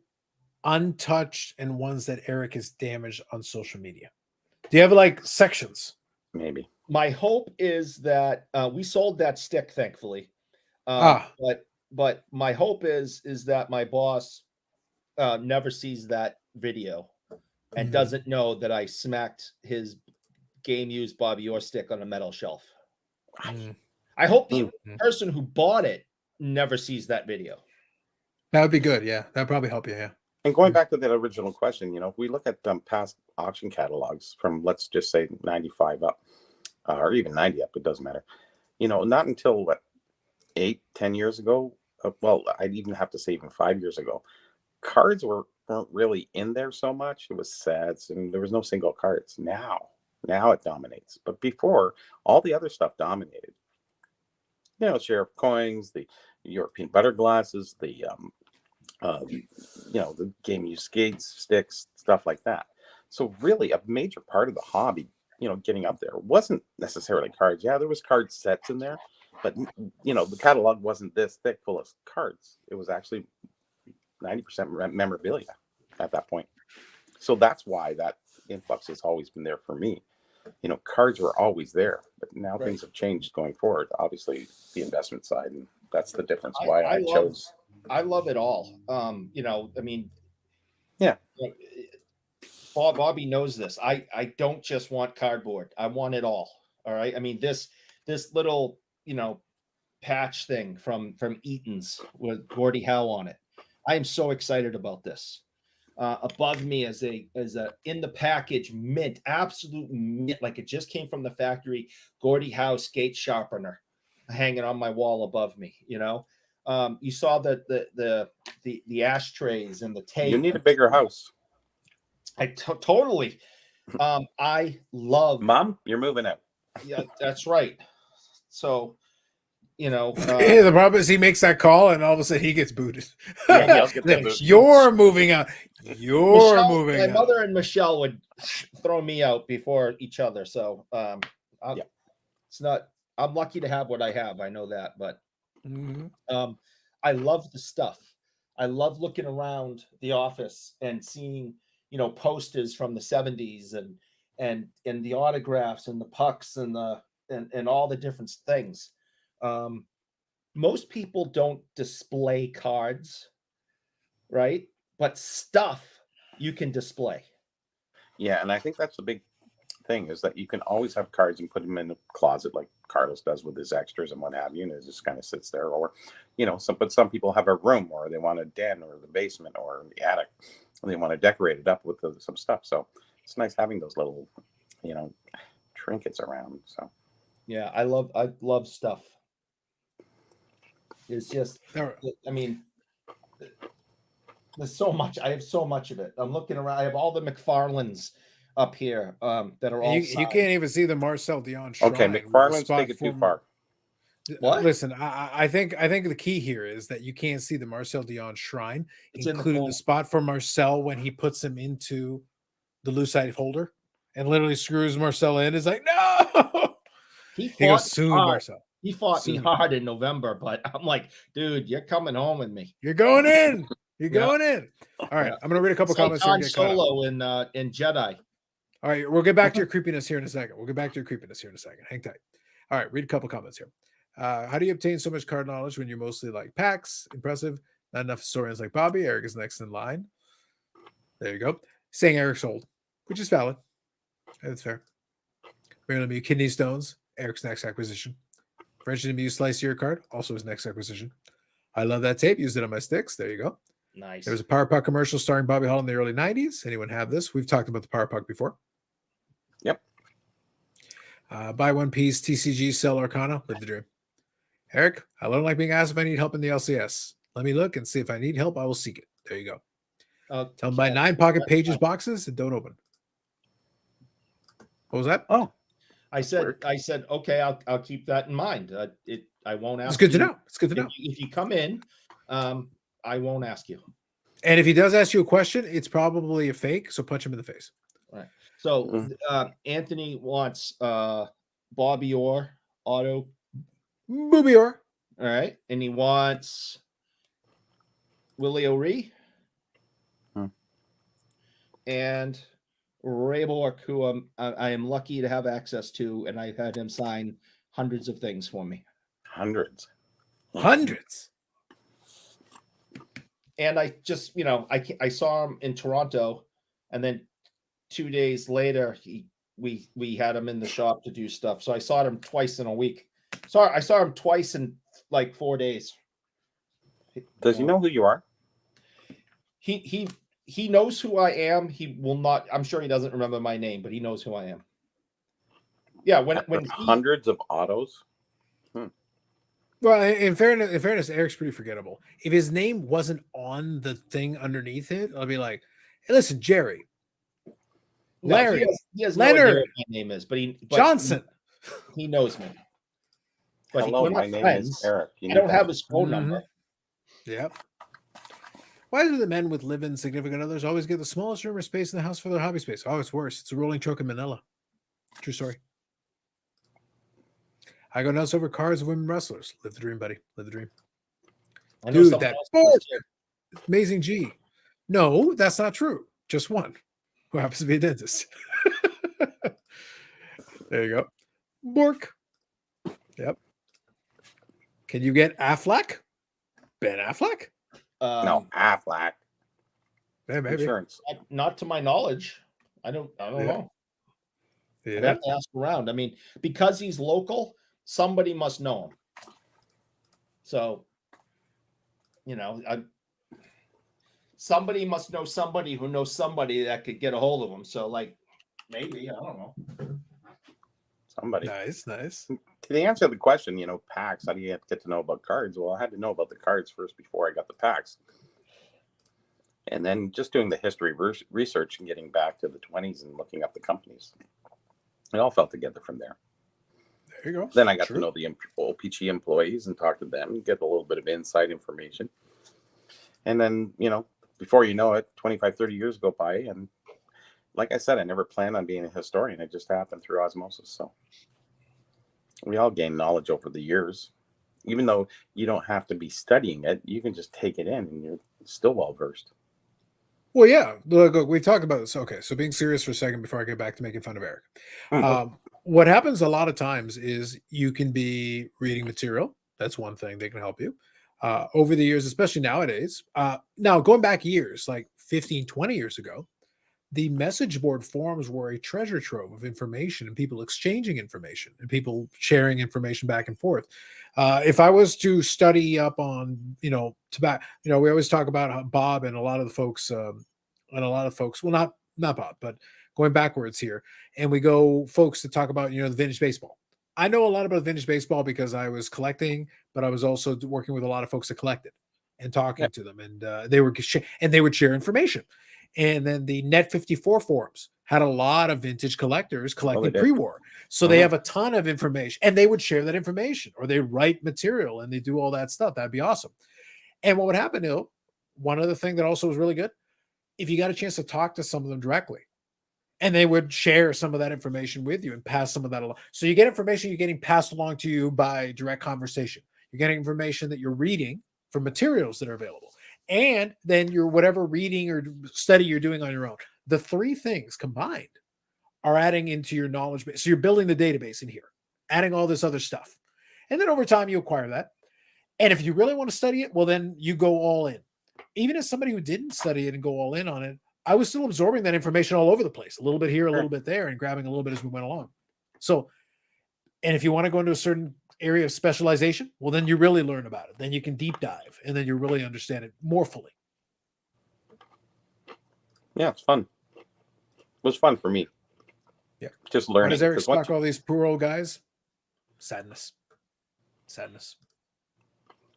untouched and ones that Eric has damaged on social media? Do you have like sections? Maybe. My hope is that we sold that stick, thankfully. But my hope is that my boss never sees that video and doesn't know that I smacked his game used Bobby Orr stick on a metal shelf. I hope the person who bought it never sees that video. That would be good. Yeah, that'd probably help you. Yeah. And going back to that original question, if we look at past auction catalogs from, let's just say 95 up, or even 90 up, it doesn't matter. Not until 8-10 years ago. Well, I'd even have to say even 5 years ago, cards weren't really in there so much. It was sets, and there was no single cards. Now it dominates. But before, all the other stuff dominated. Share of coins, the European butter glasses, the the game use skates, sticks, stuff like that. So really, a major part of the hobby, getting up there wasn't necessarily cards. Yeah, there was card sets in there, but the catalog wasn't this thick full of cards. It was actually 90% memorabilia at that point. So that's why that influx has always been there for me. Cards were always there, but now Right. things have changed going forward. Obviously, the investment side, and that's the difference I- why I I love- chose. I love it all. I mean, Yeah. Bobby knows this. I don't just want cardboard. I want it all. All right. I mean, this little, patch thing from Eaton's with Gordie Howe on it. I am so excited about this. Above me is a in the package mint, absolute mint, like it just came from the factory. Gordie Howe skate sharpener hanging on my wall above me. You saw the ashtrays and the tape. You need a bigger house. Totally. I love. Mom, you're moving out. Yeah, that's right. So, The problem is he makes that call and all of a sudden he gets booted. Yeah, he does get that booted. You're moving out. You're Michelle, moving my out. mother and Michelle would throw me out before each other. So, Yeah. it's not. I'm lucky to have what I have. I know that, but Mhm. I love the stuff. I love looking around the office and seeing, posters from the 70s and the autographs and the pucks and and all the different things. Most people don't display cards, right? But stuff you can display. Yeah, and I think that's the big thing is that you can always have cards and put them in a closet like Carlos does with his extras and what have you, and it just kind of sits there. Or, some people have a room, or they want a den, or the basement, or the attic, and they want to decorate it up with some stuff. So it's nice having those little, trinkets around. So Yeah, I love stuff. It's just, All right. I mean, there's so much. I have so much of it. I'm looking around. I have all the McFarlanes up here that are all. You signed. can't even see the Marcel Dion shrine. okay, with the McFarlane's spot take it too for- far. What? Listen, I think the key here is that you can't see the Marcel Dion shrine, It's in the including corner. the spot for Marcel when he puts him into the lucite holder and literally screws Marcel in. Is like, no. He He goes fought soon, hard. Marcel. He fought me Soon. hard in November, but I'm like, dude, you're coming home with me. You're going in. You're Yeah. going in. All right, Yeah. I'm gonna read a couple It's like comments here and Han get caught up. Solo in Jedi. All right, we'll get back to your creepiness here in a second. Hang tight. All right, read a couple comments here. How do you obtain so much card knowledge when you're mostly like packs? Impressive. Not enough historians like Bobby. Eric is next in line. There you go. Saying Eric's old, which is valid. That's fair. We're going to be kidney stones. Eric's next acquisition. French and Muse slice your card. Also his next acquisition. I love that tape. Used it on my sticks. There you go. Nice. There was a Power Puck commercial starring Bobby Hall in the early 90s. Anyone have this? We've talked about the Power Puck before. Yep. Buy one piece, TCG, sell Arcana, live the dream. Eric, I don't like being asked if I need help in the LCS. Let me look and see if I need help. I will seek it. There you go. Tell them buy 9 pocket pages boxes and don't open. What was that? Oh, I said, Word. okay, I'll keep that in mind. I won't ask. It's good to you. know. It's good to know. If you come in, I won't ask you. And if he does ask you a question, it's probably a fake. So punch him in the face. So Mhm. Anthony wants Bobby Orr auto. Booby or All right, and he wants Willie O'Ree and Ray Bork, who I am lucky to have access to, and I've had him sign hundreds of things for me. hundreds. hundreds. And I just, I saw him in Toronto, and then 2 days later, we had him in the shop to do stuff. So I saw him twice in a week. Sorry, I saw him twice in like 4 days. Does he know who you are? He knows who I am. He will not. I'm sure he doesn't remember my name, but he knows who I am. Yeah, when Hundreds of autos. Well, in fairness, Eric's pretty forgettable. If his name wasn't on the thing underneath it, I'll be like, "Hey, listen, Jerry, No, Larry, he has no idea Leonard, what my name is, but Johnson." he knows me. But Hello, we're my not name friends. is Eric. You I need don't to have his phone number. Yep. Why do the men with live-in significant others always get the smallest room or space in the house for their hobby space? Oh, it's worse. It's a rolling truck in Manila. True story. I go nuts over cars of women wrestlers. Live the dream, buddy. Live the dream. I know Dude, someone that else board, does too. Amazing G. No, that's not true. Just one who happens to be a dentist. There you go. Bork. Yep. Can you get Affleck? Ben Affleck? No, Affleck. Yeah, maybe. Insurance. Not to my knowledge. I don't Yeah. know. I'd Yeah. have to ask around. I mean, because he's local, somebody must know him. So, somebody must know somebody who knows somebody that could get a hold of him. So, like, maybe, I don't know. Somebody. Nice. To the answer to the question, packs, how do you have to get to know about cards? Well, I had to know about the cards first before I got the packs. And then just doing the history research and getting back to the 20s and looking up the companies. It all fell together from there. There you go. Then I got True. to know the OPG employees and talk to them and get a little bit of inside information. And then, before you know it, 25, 30 years go by. And like I said, I never planned on being a historian. It just happened through osmosis. So we all gain knowledge over the years. Even though you don't have to be studying it, you can just take it in and you're still well versed. Well, yeah. Look, we've talked about this. Okay, so being serious for a second before I get back to making fun of Eric. What happens a lot of times is you can be reading material. That's one thing that can help you. Over the years, especially nowadays. Now, going back years, like 15, 20 years ago, the message board forums were a treasure trove of information and people exchanging information and people sharing information back and forth. If I was to study up on, tobacco, we always talk about how Bob and a lot of the folks, well, not Bob, but going backwards here, and we go folks to talk about, the vintage baseball. I know a lot about vintage baseball because I was collecting, but I was also working with a lot of folks that collected and talking to them, and they would share information. And then the Net 54 forums had a lot of vintage collectors collecting pre-war. So they have a ton of information and they would share that information or they write material and they do all that stuff. That'd be awesome. And what would happen, one other thing that also was really good, if you got a chance to talk to some of them directly and they would share some of that information with you and pass some of that along. So you get information you're getting passed along to you by direct conversation. You're getting information that you're reading from materials that are available. And then your whatever reading or study you're doing on your own. The three things combined are adding into your knowledge base. So you're building the database in here, adding all this other stuff. And then over time, you acquire that. And if you really want to study it, well, then you go all in. Even as somebody who didn't study it and go all in on it, I was still absorbing that information all over the place, a little bit here, a little bit there, and grabbing a little bit as we went along. So, and if you want to go into a certain area of specialization, well, then you really learn about it. Then you can deep dive and then you really understand it more fully. Yeah, it's fun. It was fun for me. Yeah. Just learning. Does Eric stock all these poor old guys? Sadness.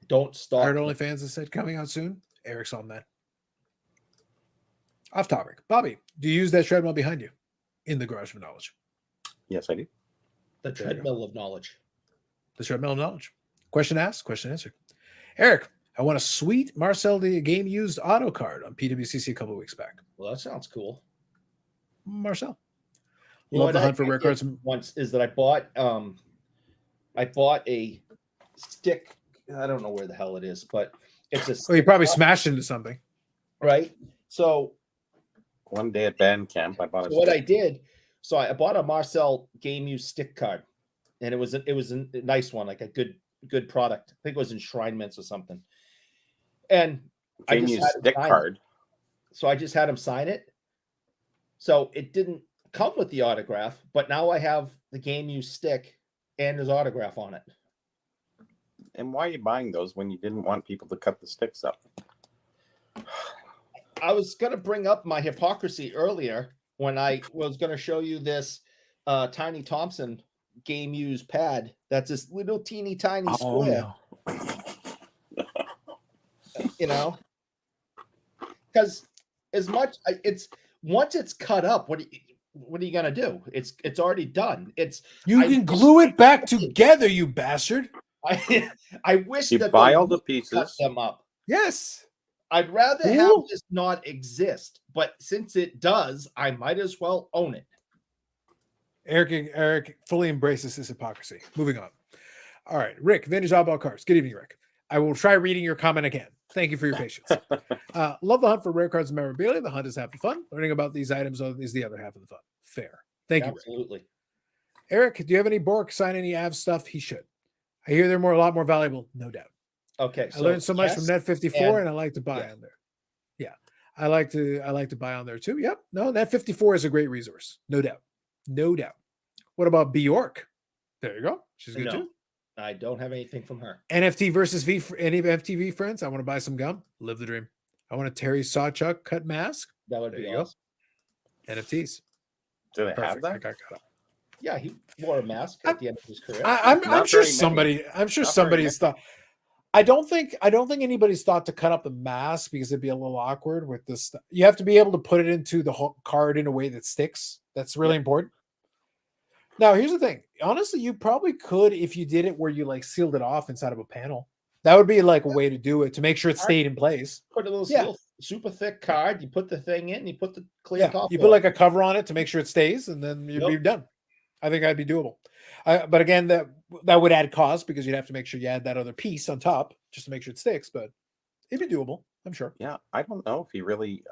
Don't stop. I heard OnlyFans has said coming out soon. Eric's on that. Off topic. Bobby, do you use that treadmill behind you in the garage of knowledge? Yes, I do. The treadmill of knowledge. The treadmill of knowledge. Question asked, question answered. Eric, I want a sweet Marcel the game used auto card on PWCC a couple of weeks back. Well, that sounds cool. Marcel. Love the hunt for rare cards. Once is that I bought a stick. I don't know where the hell it is, but it's a. Oh, you probably smashed into something, right? So one day at band camp, I bought. What I did, so I bought a Marcel game used stick card, and it was a nice one, like a good product. I think it was enshrinements or something. And game used stick card. So I just had him sign it. So it didn't come with the autograph, but now I have the game used stick and his autograph on it. And why are you buying those when you didn't want people to cut the sticks up? I was going to bring up my hypocrisy earlier when I was going to show you this Tiny Thompson game used pad. That's this little teeny tiny square. No. you know, because as much it's once it's cut up, what are you gonna do? It's already done. You I can wish glue it back they- together, you bastard. I wish You that buy they all the would cut pieces. them up. Yes. I'd rather have Cool. this not exist, but since it does, I might as well own it. Eric fully embraces his hypocrisy. Moving on. All right, Rick, Vintage Oddball Cards. Good evening, Rick. I will try reading your comment again. Thank you for your patience. Love the hunt for rare cards and memorabilia. The hunt is half the fun. Learning about these items is the other half of the fun. Fair. Thank you, Rick. Absolutely. Eric, do you have any Bork sign any Av stuff? He should. I hear they're a lot more valuable, no doubt. Okay. I learned so much yes, from Net54, and and I like to buy yeah. on there. Yeah, I like to buy on there too. Yep. No, Net54 is a great resource, no doubt, no doubt. What about Bjork? There you go. She's good No, too. I don't have anything from her. NFT versus V. Any FTV friends? I want to buy some gum. Live the dream. I want a Terry Sawchuk cut mask. That would There be you go. awesome. NFTs. Do they have Perfect. I that? got caught up. Yeah, he wore a mask at the end of his career. I'm Not sure very many. somebody. I'm sure Not very somebody's thought. I don't think anybody's thought to cut up the mask because it'd be a little awkward with this stuff. You have to be able to put it into the whole card in a way that sticks. That's really important. Now, here's the thing. Honestly, you probably could if you did it where you like sealed it off inside of a panel. That would be like a way to do it to make sure it stayed in place. Put a little Yeah. super thick card. You put the thing in. You put the clear Yeah, top. you put like a cover on it to make sure it stays, and then you'd be Yep. done. I think that'd be doable. But again, that would add cost because you'd have to make sure you add that other piece on top just to make sure it sticks. But it'd be doable, I'm sure. Yeah, I don't know if he really.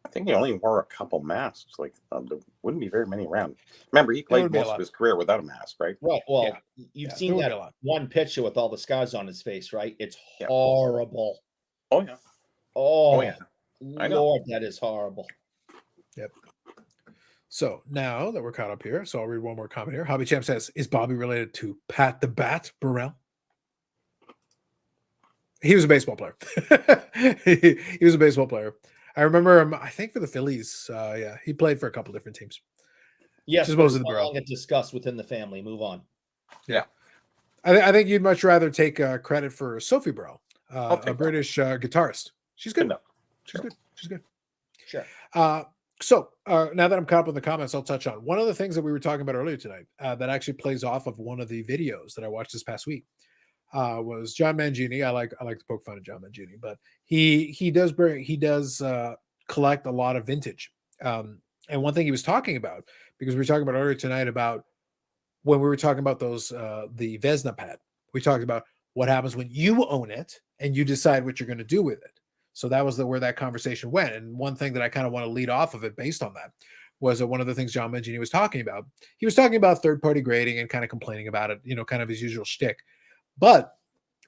I think he only wore a couple masks. Like there wouldn't be very many around. Remember, he played would be a most lot. of his career without a mask, right? Right. Well, Yeah. you've Yeah, seen there would be that a lot. one picture with all the scars on his face, right? It's Yeah. horrible. Oh yeah. Oh, yeah. I know. Lord, that is horrible. So now that we're caught up here, so I'll read one more comment here. Hobby Champ says, "Is Bobby related to Pat the Bat Burrell?" He was a baseball player. he was a baseball player. I remember him. I think for the Phillies. Yeah, he played for a couple different teams. Yes, Just but most it's of the no barrel. longer discussed within the family. Move on. I think you'd much rather take credit for Sophie Burrell, I'll take a that. British guitarist. She's good. enough. She's good. She's good. Sure. So now that I'm caught up in the comments, I'll touch on one of the things that we were talking about earlier tonight that actually plays off of one of the videos that I watched this past week. Was John Mangini. I like to poke fun at John Mangini, but he does collect a lot of vintage. And one thing he was talking about, because we were talking about earlier tonight about when we were talking about those the Vesna pad, we talked about what happens when you own it and you decide what you're going to do with it. So that was where that conversation went. And one thing that I kind of want to lead off of it based on that was one of the things John Mangini was talking about. He was talking about third-party grading and kind of complaining about it, kind of his usual shtick. But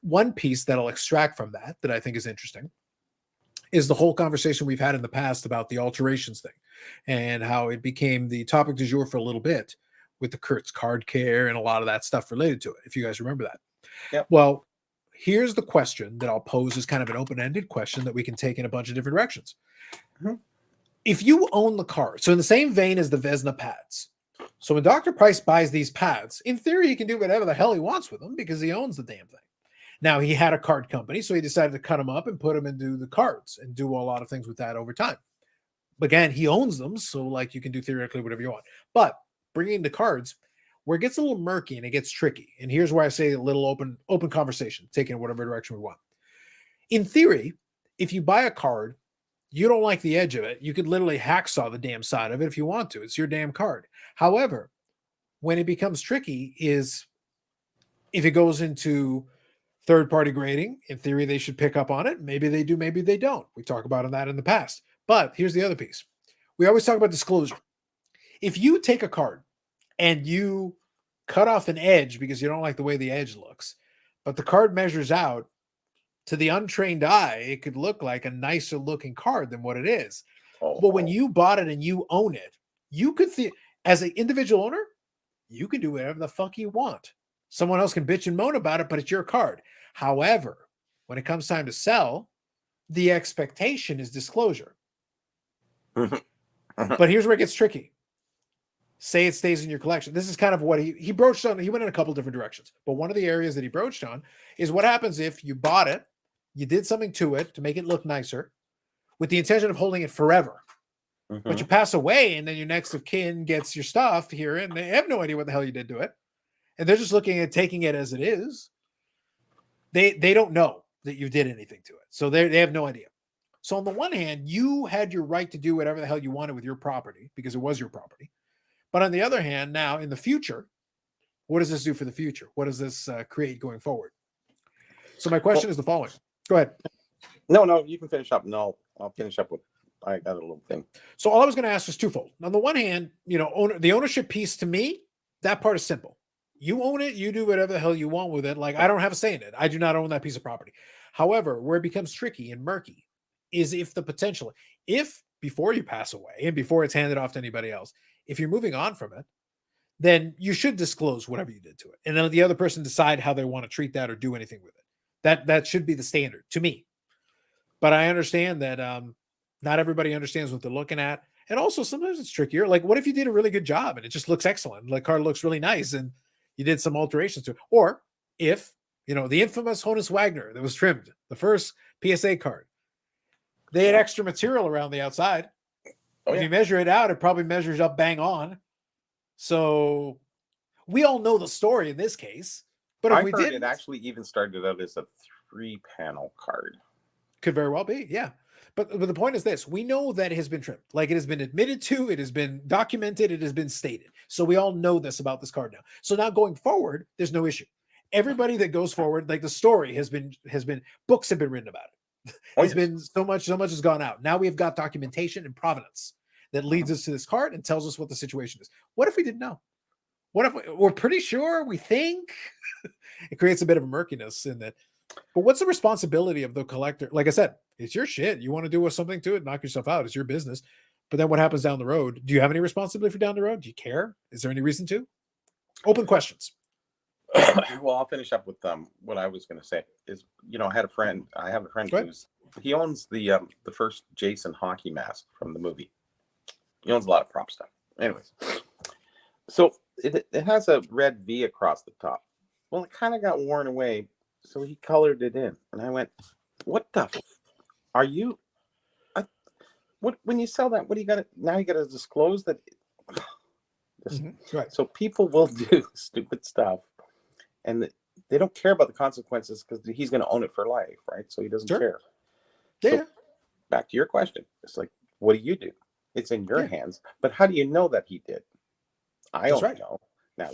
one piece that I'll extract from that I think is interesting is the whole conversation we've had in the past about the alterations thing and how it became the topic du jour for a little bit with the Kurtz card care and a lot of that stuff related to it, if you guys remember that. Yep. Well, here's the question that I'll pose as kind of an open-ended question that we can take in a bunch of different directions. Mm-hmm. If you own the card, so in the same vein as the Vesna pads, so when Dr. Price buys these pads, in theory, he can do whatever the hell he wants with them because he owns the damn thing. Now, he had a card company, so he decided to cut them up and put them into the cards and do a lot of things with that over time. Again, he owns them, so like you can do theoretically whatever you want. But bringing the cards, where it gets a little murky and it gets tricky, and here's where I say a little open conversation, taking it whatever direction we want. In theory, if you buy a card, you don't like the edge of it, you could literally hacksaw the damn side of it if you want to. It's your damn card. However, when it becomes tricky is if it goes into third-party grading, in theory, they should pick up on it. Maybe they do, maybe they don't. We talked about that in the past. But here's the other piece. We always talk about disclosure. If you take a card and you cut off an edge because you don't like the way the edge looks, but the card measures out, to the untrained eye, it could look like a nicer looking card than what it is. But when you bought it and you own it, you could see, as an individual owner, you can do whatever the fuck you want. Someone else can bitch and moan about it, but it's your card. However, when it comes time to sell, the expectation is disclosure. But here's where it gets tricky. Say it stays in your collection. This is kind of what he broached on. He went in a couple different directions. But one of the areas that he broached on is what happens if you bought it You did something to it to make it look nicer with the intention of holding it forever. But you pass away, and then your next of kin gets your stuff here, and they have no idea what the hell you did to it. And they're just looking at taking it as it is. They don't know that you did anything to it. So they have no idea. So on the one hand, you had your right to do whatever the hell you wanted with your property because it was your property. But on the other hand, now in the future, what does this do for the future? What does this create going forward? So my question is the following. Go ahead. No, you can finish up. No, I'll finish up with, I got a little thing. So all I was going to ask was twofold. On the one hand, the ownership piece to me, that part is simple. You own it. You do whatever the hell you want with it. Like, I don't have a say in it. I do not own that piece of property. However, where it becomes tricky and murky is if before you pass away and before it's handed off to anybody else, if you're moving on from it, then you should disclose whatever you did to it. And then let the other person decide how they want to treat that or do anything with it. That should be the standard to me. But I understand that not everybody understands what they're looking at. And also sometimes it's trickier. Like, what if you did a really good job and it just looks excellent? Like, car looks really nice and you did some alterations to it. Or if, the infamous Honus Wagner that was trimmed, the first PSA card, they had extra material around the outside. If you measure it out, it probably measures up bang on. So we all know the story in this case. But if I we heard did, it actually even started out as a 3-panel card. could very well be, yeah. But the point is this: we know that it has been trimmed. Like, it has been admitted to, it has been documented, it has been stated. So we all know this about this card now. So now going forward, there's no issue. Everybody that goes forward, like, the story has been books have been written about it. It's been so much has gone out. Now we've got documentation and provenance that leads us to this card and tells us what the situation is. What if we didn't know? What if we're pretty sure? We think it creates a bit of a murkiness in that. But what's the responsibility of the collector? Like I said, it's your shit. You want to do something to it, knock yourself out. It's your business. But then what happens down the road? Do you have any responsibility for down the road? Do you care? Is there any reason to? Open questions. Well, I'll finish up with what I was going to say is, I have a friend he owns the first Jason hockey mask from the movie. He owns a lot of prop stuff. Anyways, so it has a red V across the top. Well, it kind of got worn away, so he colored it in, and I went, "What the? Are you? What when you sell that? What do you got to now? You got to disclose that." Right. So people will do stupid stuff, and they don't care about the consequences because he's going to own it for life, right? So he doesn't care. Yeah. So, back to your question. It's like, what do you do? It's in your hands. But how do you know that he did? I don't know. Now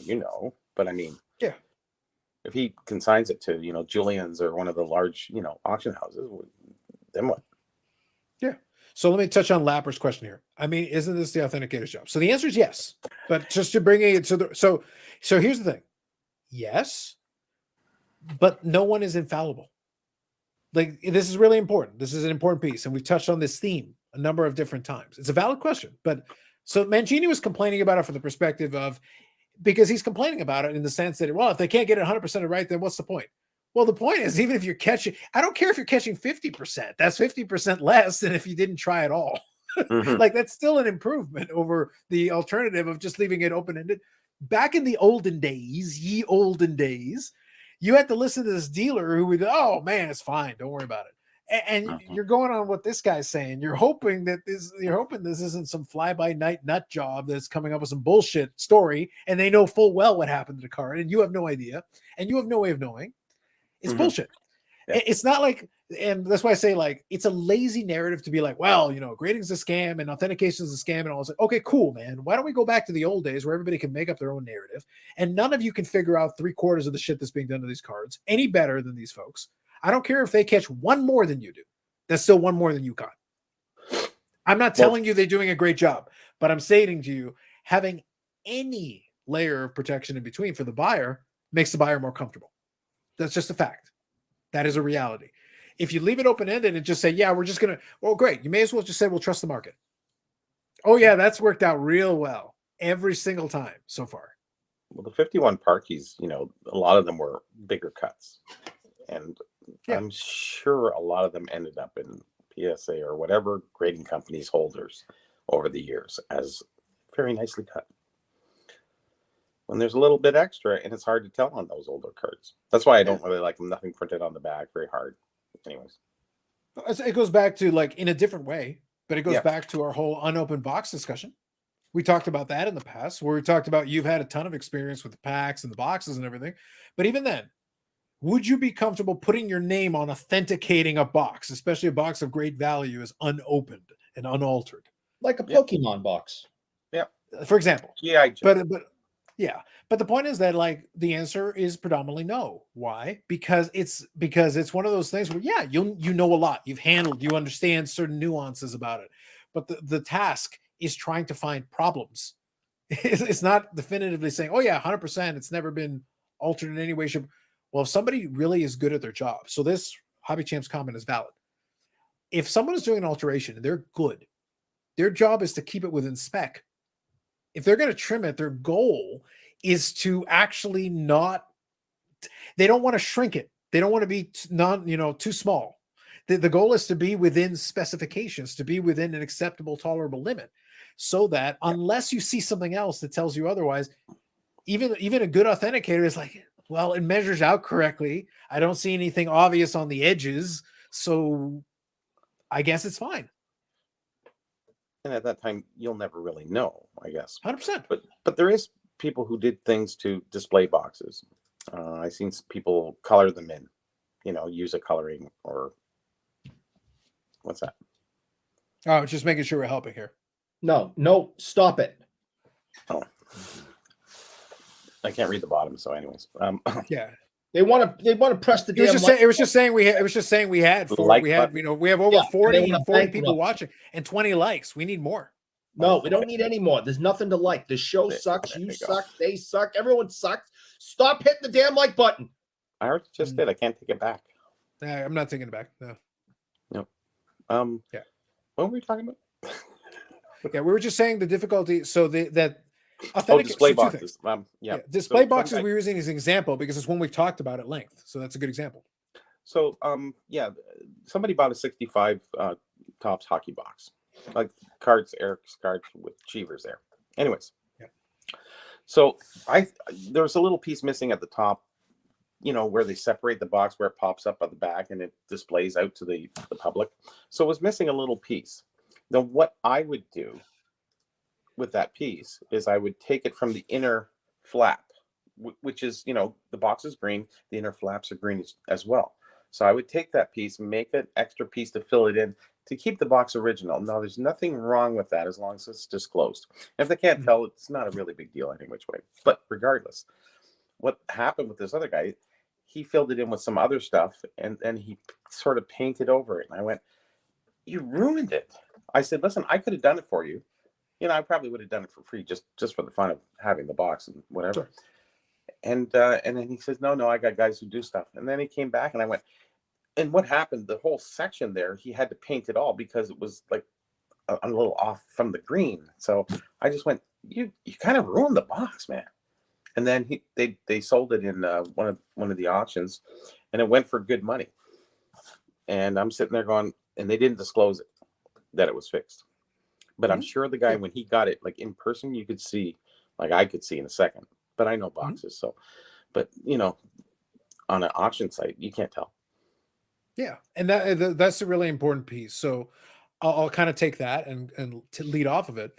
but I mean, if he consigns it to, Julian's or one of the large, auction houses, then what? Yeah. So let me touch on Lapper's question here. I mean, isn't this the authenticator's job? So the answer is yes. But just to bring it so here's the thing. Yes, but no one is infallible. Like, this is really important. This is an important piece. And we've touched on this theme a number of different times. It's a valid question. But so Mancini was complaining about it from the perspective of, because he's complaining about it in the sense that, well, if they can't get it 100% right, then what's the point? Well, the point is, even if you're catching, I don't care if you're catching 50%, that's 50% less than if you didn't try at all. Like, that's still an improvement over the alternative of just leaving it open-ended. Back in the olden days, you had to listen to this dealer who would, oh man, it's fine, don't worry about it. And you're going on what this guy's saying. You're hoping this isn't some fly-by-night nut job that's coming up with some bullshit story, and they know full well what happened to the card, and you have no idea, and you have no way of knowing. It's bullshit. Yeah. It's not like, and that's why I say, like, it's a lazy narrative to be like, well, grading's a scam and authentication is a scam and all this. Okay, cool, man. Why don't we go back to the old days where everybody can make up their own narrative, and none of you can figure out 3/4 of the shit that's being done to these cards any better than these folks. I don't care if they catch one more than you do. That's still one more than you caught. I'm not telling you they're doing a great job, but I'm saying to you, having any layer of protection in between for the buyer makes the buyer more comfortable. That's just a fact. That is a reality. If you leave it open-ended and just say, yeah, we're just going to, well, great. You may as well just say, we'll trust the market. Oh yeah, that's worked out real well every single time so far. Well, the 51 Parkies, a lot of them were bigger cuts. And I'm sure a lot of them ended up in PSA or whatever grading companies holders over the years as very nicely cut. When there's a little bit extra, and it's hard to tell on those older cards. That's why I don't really like them. Nothing printed on the back, very hard. anyways. It goes back to like in a different way, but it goes Yeah. back to our whole unopened box discussion. We talked about that in the past, where we talked about you've had a ton of experience with the packs and the boxes and everything. But even then, would you be comfortable putting your name on authenticating a box, especially a box of great value, as unopened and unaltered, Like a Yeah. Pokemon box. for example? Yeah, But yeah, but the point is that like the answer is predominantly no. Why? Because it's one of those things where yeah, you know a lot, you understand certain nuances about it, but the task is trying to find problems. It's not definitively saying, oh yeah, 100%, it's never been altered in any way, shape. Well, if somebody really is good at their job, so this Hobby Champs comment is valid. If someone is doing an alteration and they're good, their job is to keep it within spec. If they're going to trim it, their goal is to actually not, they don't want to shrink it. They don't want to be too small. The goal is to be within specifications, to be within an acceptable, tolerable limit, so that unless you see something else that tells you otherwise, even a good authenticator is like, well, it measures out correctly. I don't see anything obvious on the edges, so I guess it's fine. and at that time you'll never really know, I guess. 100%. But there is people who did things to display boxes. I've seen people color them in, use a coloring or what's that? Oh, just making sure we're helping here. No, stop it. Oh, I can't read the bottom. So, anyways, Yeah. They want to press the It was damn. just saying. It was just saying we had. It was just saying we had. Like we have. button. We have over Yeah, 40 they wanna 40 people bankrupt. watching and 20 likes. We need more. No, we don't need any more. There's nothing to like. The show sucks. There You you go. suck. They suck. Everyone sucks. Stop hitting the damn like button. I already just did. I can't take it back. I'm not taking it back. No. Yeah. What were we talking about? Yeah, we were just saying the difficulty. So that Oh, authentic display so two things. boxes. Yeah. Display So boxes some guy- we're using as an example because it's one we've talked about at length. So that's a good example. So, somebody bought a 65 tops hockey box, like Eric's cards with Cheevers there. Anyways, Yeah. So there's a little piece missing at the top, where they separate the box, where it pops up at the back and it displays out to the public. So it was missing a little piece. Now, what I would do with that piece is I would take it from the inner flap, which is, the box is green, the inner flaps are green as well. So I would take that piece and make an extra piece to fill it in to keep the box original. Now, there's nothing wrong with that as long as it's disclosed. If they can't tell, it's not a really big deal any which way. But regardless, what happened with this other guy, he filled it in with some other stuff and then he sort of painted over it. And I went, you ruined it. I said, listen, I could have done it for you. I probably would have done it for free just for the fun of having the box and whatever. Sure. And then he says, no, I got guys who do stuff. And then he came back and I went, and what happened, the whole section there, he had to paint it all because it was like a little off from the green. So I just went, you kind of ruined the box, man. And then they sold it in one of the auctions and it went for good money. And I'm sitting there going, and they didn't disclose it, that it was fixed. But I'm sure the guy, when he got it, like in person, you could see, like I could see in a second. But I know boxes, so. But on an auction site, you can't tell. Yeah, and that's a really important piece. So I'll kind of take that and to lead off of it.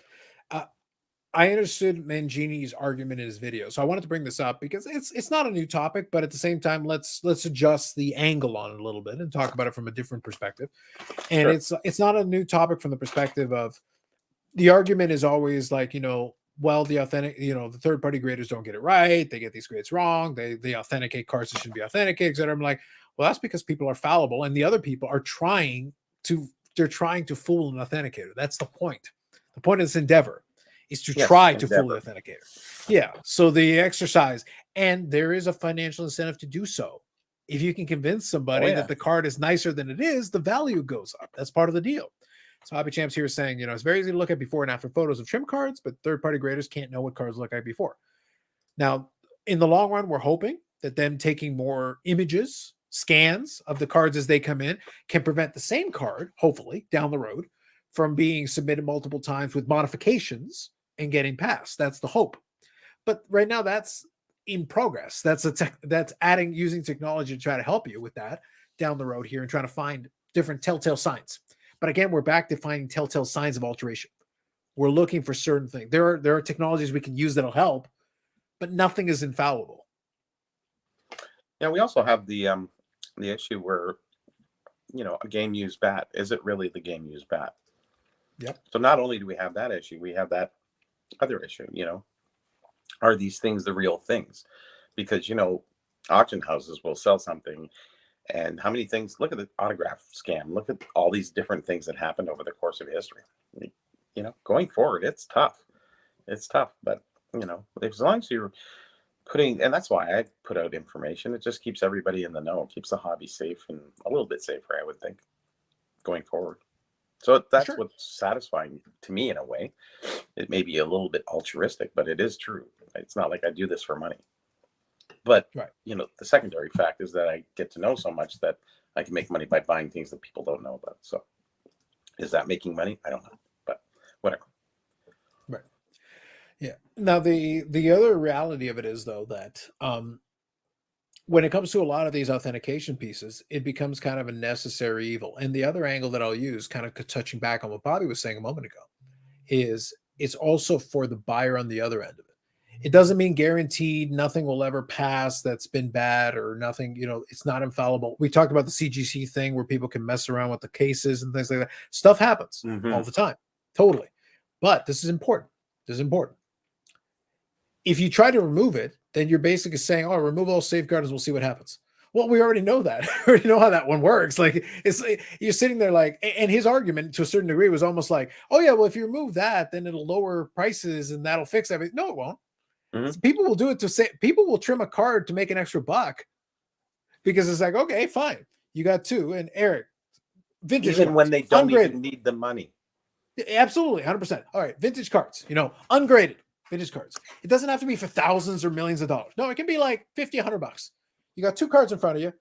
I understood Mangini's argument in his video, so I wanted to bring this up because it's not a new topic, but at the same time, let's adjust the angle on it a little bit and talk about it from a different perspective. And Sure. it's not a new topic from the perspective of the argument is always like, well, the the third party graders don't get it right. They get these grades wrong. They authenticate cards that shouldn't be authenticated, etc. I'm like, well, that's because people are fallible and the other people are trying to fool an authenticator. That's the point. The point of this endeavor is to try to fool the authenticator. Yeah. So the exercise, and there is a financial incentive to do so. If you can convince somebody that the card is nicer than it is, the value goes up. That's part of the deal. So Hobby Champs here is saying, it's very easy to look at before and after photos of trim cards, but third-party graders can't know what cards look like before. Now, in the long run, we're hoping that them taking more images, scans of the cards as they come in can prevent the same card, hopefully, down the road from being submitted multiple times with modifications and getting passed. That's the hope. But right now, that's in progress. That's using technology to try to help you with that. down the road here and trying to find different telltale signs. But again, we're back to finding telltale signs of alteration. We're looking for certain things. There are technologies we can use that'll help, but nothing is infallible. Yeah, we also have the issue where, a game used bat, is it really the game used bat? Yep. So not only do we have that issue, we have that other issue, are these things the real things? Because, auction houses will sell something, and how many things, look at the autograph scam, look at all these different things that happened over the course of history. Going forward, it's tough. But, as long as you're putting, and that's why I put out information, it just keeps everybody in the know, it keeps the hobby safe and a little bit safer, I would think, going forward. So that's Sure. what's satisfying to me in a way. It may be a little bit altruistic, but it is true. It's not like I do this for money. But, Right. The secondary fact is that I get to know so much that I can make money by buying things that people don't know about. So is that making money? I don't know, but whatever. Right. Yeah. Now the other reality of it is though that when it comes to a lot of these authentication pieces, it becomes kind of a necessary evil. And the other angle that I'll use, kind of touching back on what Bobby was saying a moment ago, is it's also for the buyer on the other end of it. It doesn't mean guaranteed nothing will ever pass that's been bad or nothing, it's not infallible. We talked about the CGC thing where people can mess around with the cases and things like that. Stuff happens all the time. Totally. But this is important. If you try to remove it, then you're basically saying, oh, remove all safeguards, we'll see what happens. Well, we already know that. We already know how that one works. Like, you're sitting there like, and his argument to a certain degree was almost like, oh yeah, well, if you remove that, then it'll lower prices and that'll fix everything. No, it won't. People will do it to say, people will trim a card to make an extra buck because it's like, okay, fine. You got two. And Eric, vintage even cards, when they don't ungraded. even need the money. Absolutely, 100%. All right, vintage cards, ungraded vintage cards. It doesn't have to be for thousands or millions of dollars. No, it can be like 50, 100 bucks. You got two cards in front of you.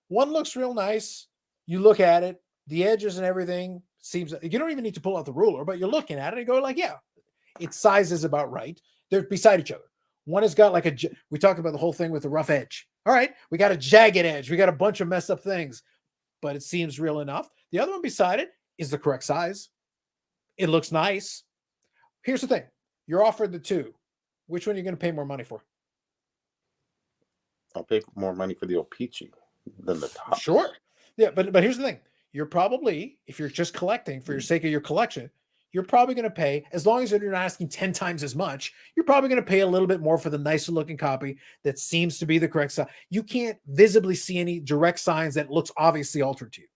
One looks real nice. You look at it, the edges and everything seems, you don't even need to pull out the ruler, but you're looking at it and go like, yeah, its size is about right. They're beside each other. One has got like we talked about the whole thing with the rough edge. All right, we got a jagged edge. We got a bunch of messed up things, but it seems real enough. The other one beside it is the correct size. It looks nice. Here's the thing. You're offered the two. Which one are you going to pay more money for? I'll pay more money for the old peachy than the top. Sure. Yeah, but here's the thing. You're probably, if you're just collecting for your sake of your collection, you're probably going to pay, as long as you're not asking 10 times as much, you're probably going to pay a little bit more for the nicer looking copy that seems to be the correct size. You can't visibly see any direct signs that looks obviously altered to you.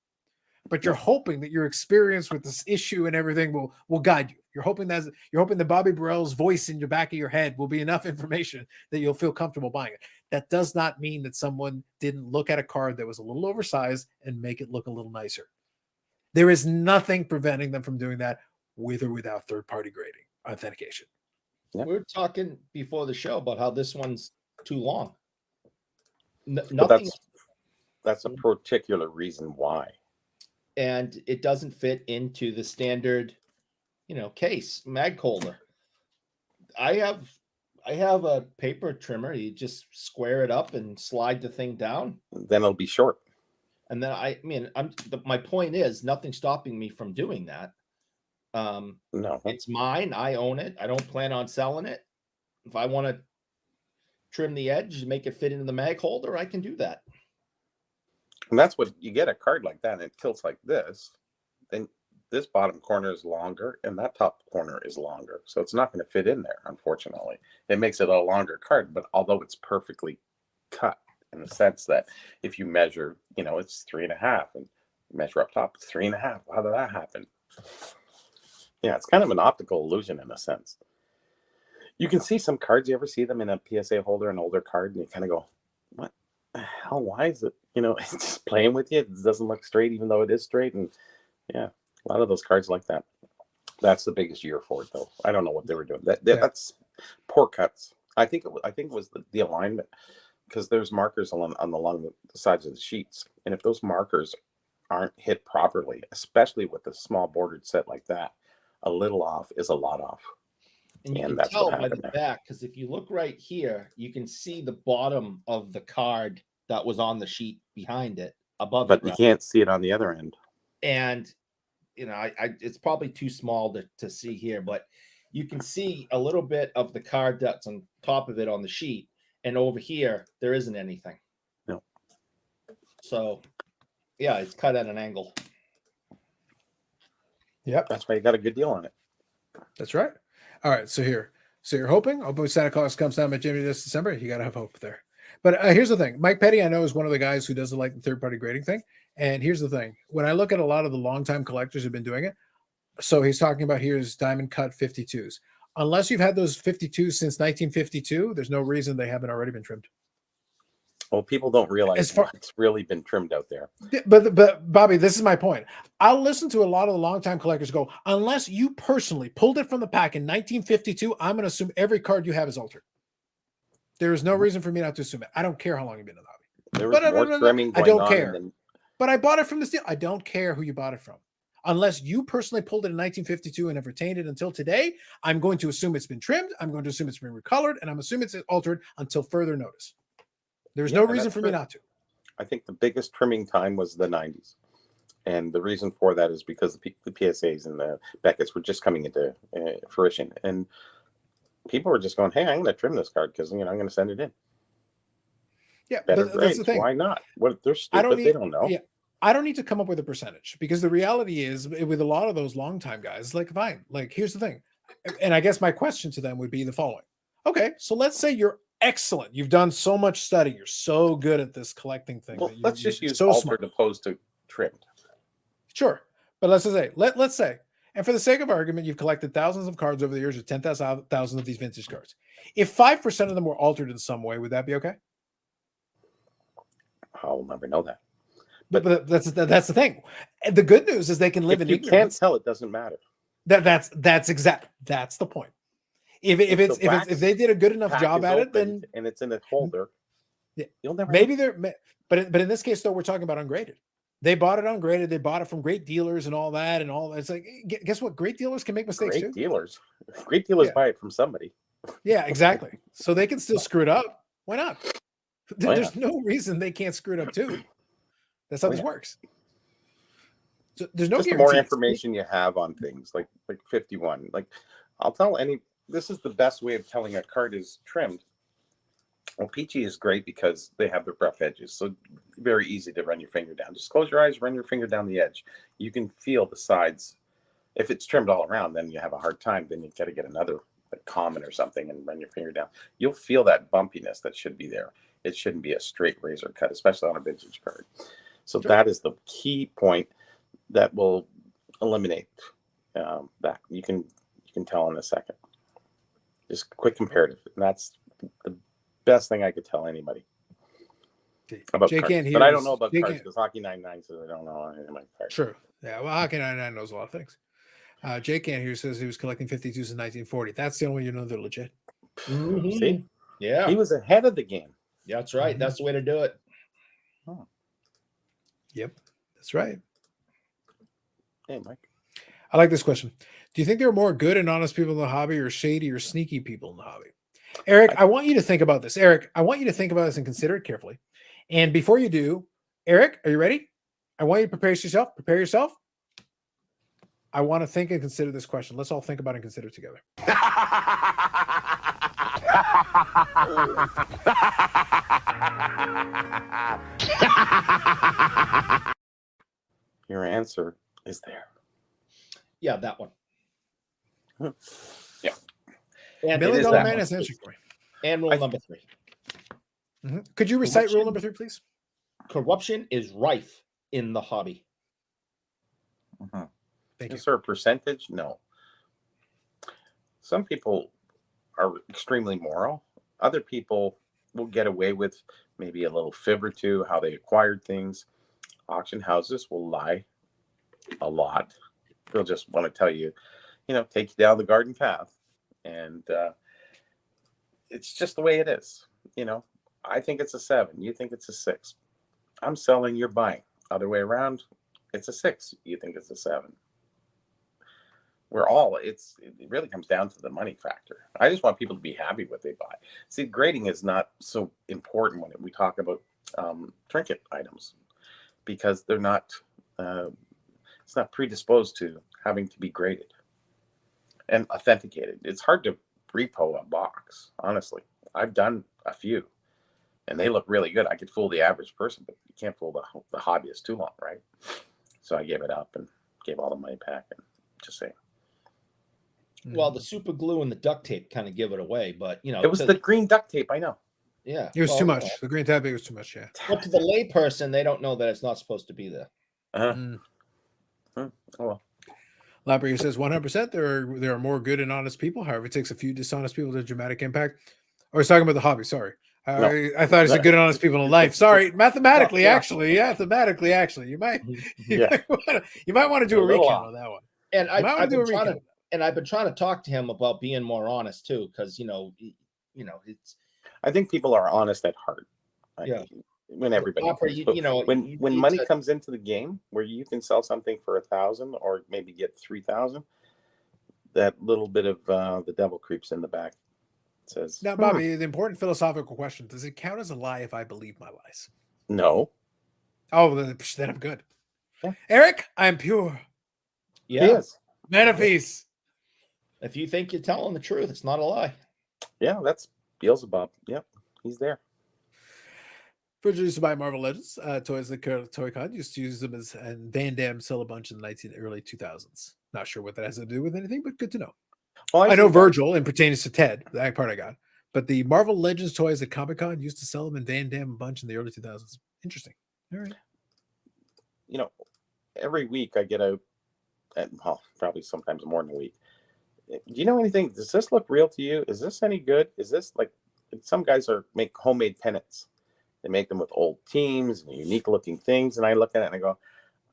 But you're hoping that your experience with this issue and everything will guide you. You're hoping that Bobby Burrell's voice in the back of your head will be enough information that you'll feel comfortable buying it. That does not mean that someone didn't look at a card that was a little oversized and make it look a little nicer. There is nothing preventing them from doing that with or without third-party grading authentication. Yeah. We were talking before the show about how this one's too long. But Nothing, that's a particular reason why. and it doesn't fit into the standard, case mag holder. I have a paper trimmer. You just square it up and slide the thing down. Then it'll be short. And then my point is nothing stopping me from doing that. No. It's mine. I own it. I don't plan on selling it. If I want to trim the edge and make it fit into the mag holder, I can do that. And that's what you get, a card like that, and it tilts like this. Then this bottom corner is longer and that top corner is longer. So it's not going to fit in there, unfortunately. It makes it a longer card, but although it's perfectly cut in the sense that if you measure, it's 3.5 and measure up top, it's 3.5. How did that happen? Yeah, it's kind of an optical illusion in a sense. You can see some cards, you ever see them in a PSA holder, an older card, and you kind of go, what the hell? Why is it, it's just playing with you. It doesn't look straight, even though it is straight. And yeah, a lot of those cards like that. That's the biggest year for it, though. I don't know what they were doing. That's poor cuts. I think it was the alignment, because there's markers along the sides of the sheets. And if those markers aren't hit properly, especially with a small bordered set like that, a little off is a lot off. And you can that's tell what by the happened there. back, because if you look right here, you can see the bottom of the card that was on the sheet behind it above But it. you Rather. can't see it on the other end. And you know, I it's probably too small to see here, but you can see a little bit of the card that's on top of it on the sheet, and over here there isn't anything. No. So yeah, it's cut at an angle. Yep, That's why you got a good deal on it. that's right. All right, so here, so you're hoping. Hoping Santa Claus comes down by Jimmy this December. You got to have hope there. But here's the thing: Mike Petty, I know, is one of the guys who doesn't like the third-party grading thing. And here's the thing: when I look at a lot of the longtime collectors who've been doing it, so he's talking about here's diamond cut 52s. Unless you've had those 52s since 1952, there's no reason they haven't already been trimmed. Well, people don't realize As far- it's really been trimmed out there. But Bobby, this is my point. I'll listen to a lot of the longtime collectors go, unless you personally pulled it from the pack in 1952, I'm going to assume every card you have is altered. There is no reason for me not to assume it. I don't care how long you've been in the hobby. There was more trimming I going don't on care. than But I bought it from this deal. I don't care who you bought it from. Unless you personally pulled it in 1952 and have retained it until today, I'm going to assume it's been trimmed. I'm going to assume it's been recolored, and I'm assuming it's altered until further notice. There's no reason for me not to. I think the biggest trimming time was the 90s. And the reason for that is because the PSAs and the Beckett's were just coming into fruition. And people were just going, hey, I'm going to trim this card because, I'm going to send it in. Yeah, Better but that's grades. the thing. Why not? What, they're stupid. They don't know. Yeah, I don't need to come up with a percentage because the reality is with a lot of those longtime guys, like fine, like here's the thing. And I guess my question to them would be the following. Okay, so let's say you're excellent. You've done so much study. You're so good at this collecting thing. Well, let's just use so altered smart. opposed to trimmed. Sure. But let's just say, let's say, and for the sake of argument, you've collected thousands of cards over the years, or 10,000 of these vintage cards. If 5% of them were altered in some way, would that be okay? I'll never know that. But that's the thing. And the good news is they can live If in you ignorance. can't tell, it doesn't matter. That's the point. If they did a good enough Pack job is at it, opened then and it's in a holder. Yeah. You'll never maybe know. but in this case though, we're talking about ungraded. They bought it ungraded. They bought it from great dealers and all that and all. It's like, guess what? Great dealers can make mistakes Great too. dealers. Great dealers Yeah. buy it from somebody. Yeah, exactly. So they can still screw it up. Why not? Why There's no reason they can't screw it up too. That's how this works. So there's no Just the more guarantees. information you have on things like 51. Like I'll tell this is the best way of telling a card is trimmed. Well, peachy is great because they have the rough edges, so very easy to run your finger down. Just close your eyes, run your finger down the edge. You can feel the sides. If it's trimmed all around, then you have a hard time. Then you got to get another common or something and run your finger down. You'll feel that bumpiness that should be there. It shouldn't be a straight razor cut, especially on a vintage card. So that is the key point that will eliminate that. You can tell in a second. Just quick comparative, and that's the best thing I could tell anybody about Jay cards. can't But I hear don't us. know about Jay cards can't- because Hockey 99 says I don't know anything about cards. True. Yeah. Well, Hockey 99 knows a lot of things. Jay can't here says he was collecting 52s in 1940. That's the only way you know they're legit. Mhm. See, Yeah, he was ahead of the game. that's right. That's the way to do it. Yep. That's right. Hey, Mike. I like this question. Do you think there are more good and honest people in the hobby or shady or sneaky people in the hobby? Eric, I want you to think about this. Eric, I want you to think about this and consider it carefully. And before you do, Eric, are you ready? I want you to prepare yourself. Prepare yourself. I want to think and consider this question. Let's all think about it and consider it together. Your answer is there. Yeah, that one. Yeah. And $1 Million is Man that has one. an answer for me. and rule number 3. Could you recite rule Corruption. number 3, please? Corruption is rife in the hobby. Thank you. Is there a percentage? No. Some people are extremely moral. Other people will get away with maybe a little fib or two, how they acquired things. Auction houses will lie a lot. They'll just want to tell you, take you down the garden path. And it's just the way it is. I think it's a 7. You think it's a 6. I'm selling, you're buying. Other way around, it's a 6. You think it's a 7. It really comes down to the money factor. I just want people to be happy with what they buy. See, grading is not so important when we talk about trinket items. because they're not. It's not predisposed to having to be graded and authenticated. It's hard to repo a box. Honestly, I've done a few, and they look really good. I could fool the average person, but you can't fool the hobbyist too long, right? So I gave it up and gave all the money back, and just saying. Well, the super glue and the duct tape kind of give it away, but It was the green duct tape. I know. yeah, It was well, too much. The green tab was too much. Yeah. But to the layperson, they don't know that it's not supposed to be there. Mm. Oh well. Labrador says 100%. There are more good and honest people. However, it takes a few dishonest people to dramatic impact. Oh, he's talking about the hobby. Sorry, I thought he said good and honest people in life. Sorry, mathematically, actually, you might Yeah. you might want to do a little recount off. on that one. And You might want to do a recount. I've been trying to talk to him about being more honest too, because it's I think people are honest at heart. Yeah. When everybody Opera, is. you But know, when you when need money to- comes into the game where you can sell something for 1,000 or maybe get 3,000, that little bit of the devil creeps in the back. It says, Now, Bobby, the important philosophical question: does it count as a lie if I believe my lies? no. Oh, then I'm good. Yeah. Eric, I'm pure. He yeah. is. Manifest. If you think you're telling the truth, it's not a lie. Yeah, that's Beelzebub. Yep, he's there. Produced by Marvel Legends, toys that Toy-Con used to use them as, and Van Damme sell a bunch in the early 2000s. Not sure what that has to do with anything, but good to know. Well, I know see that. Virgil and pertains to Ted. That part I got. But the Marvel Legends toys at Comic-Con used to sell them in Van Damme a bunch in the early 2000s. Interesting. All right. Every week I get out, probably sometimes more than a week. Do you know anything? Does this look real to you? Is this any good? Is this like some guys make homemade pennants? They make them with old teams and unique looking things. And I look at it and I go,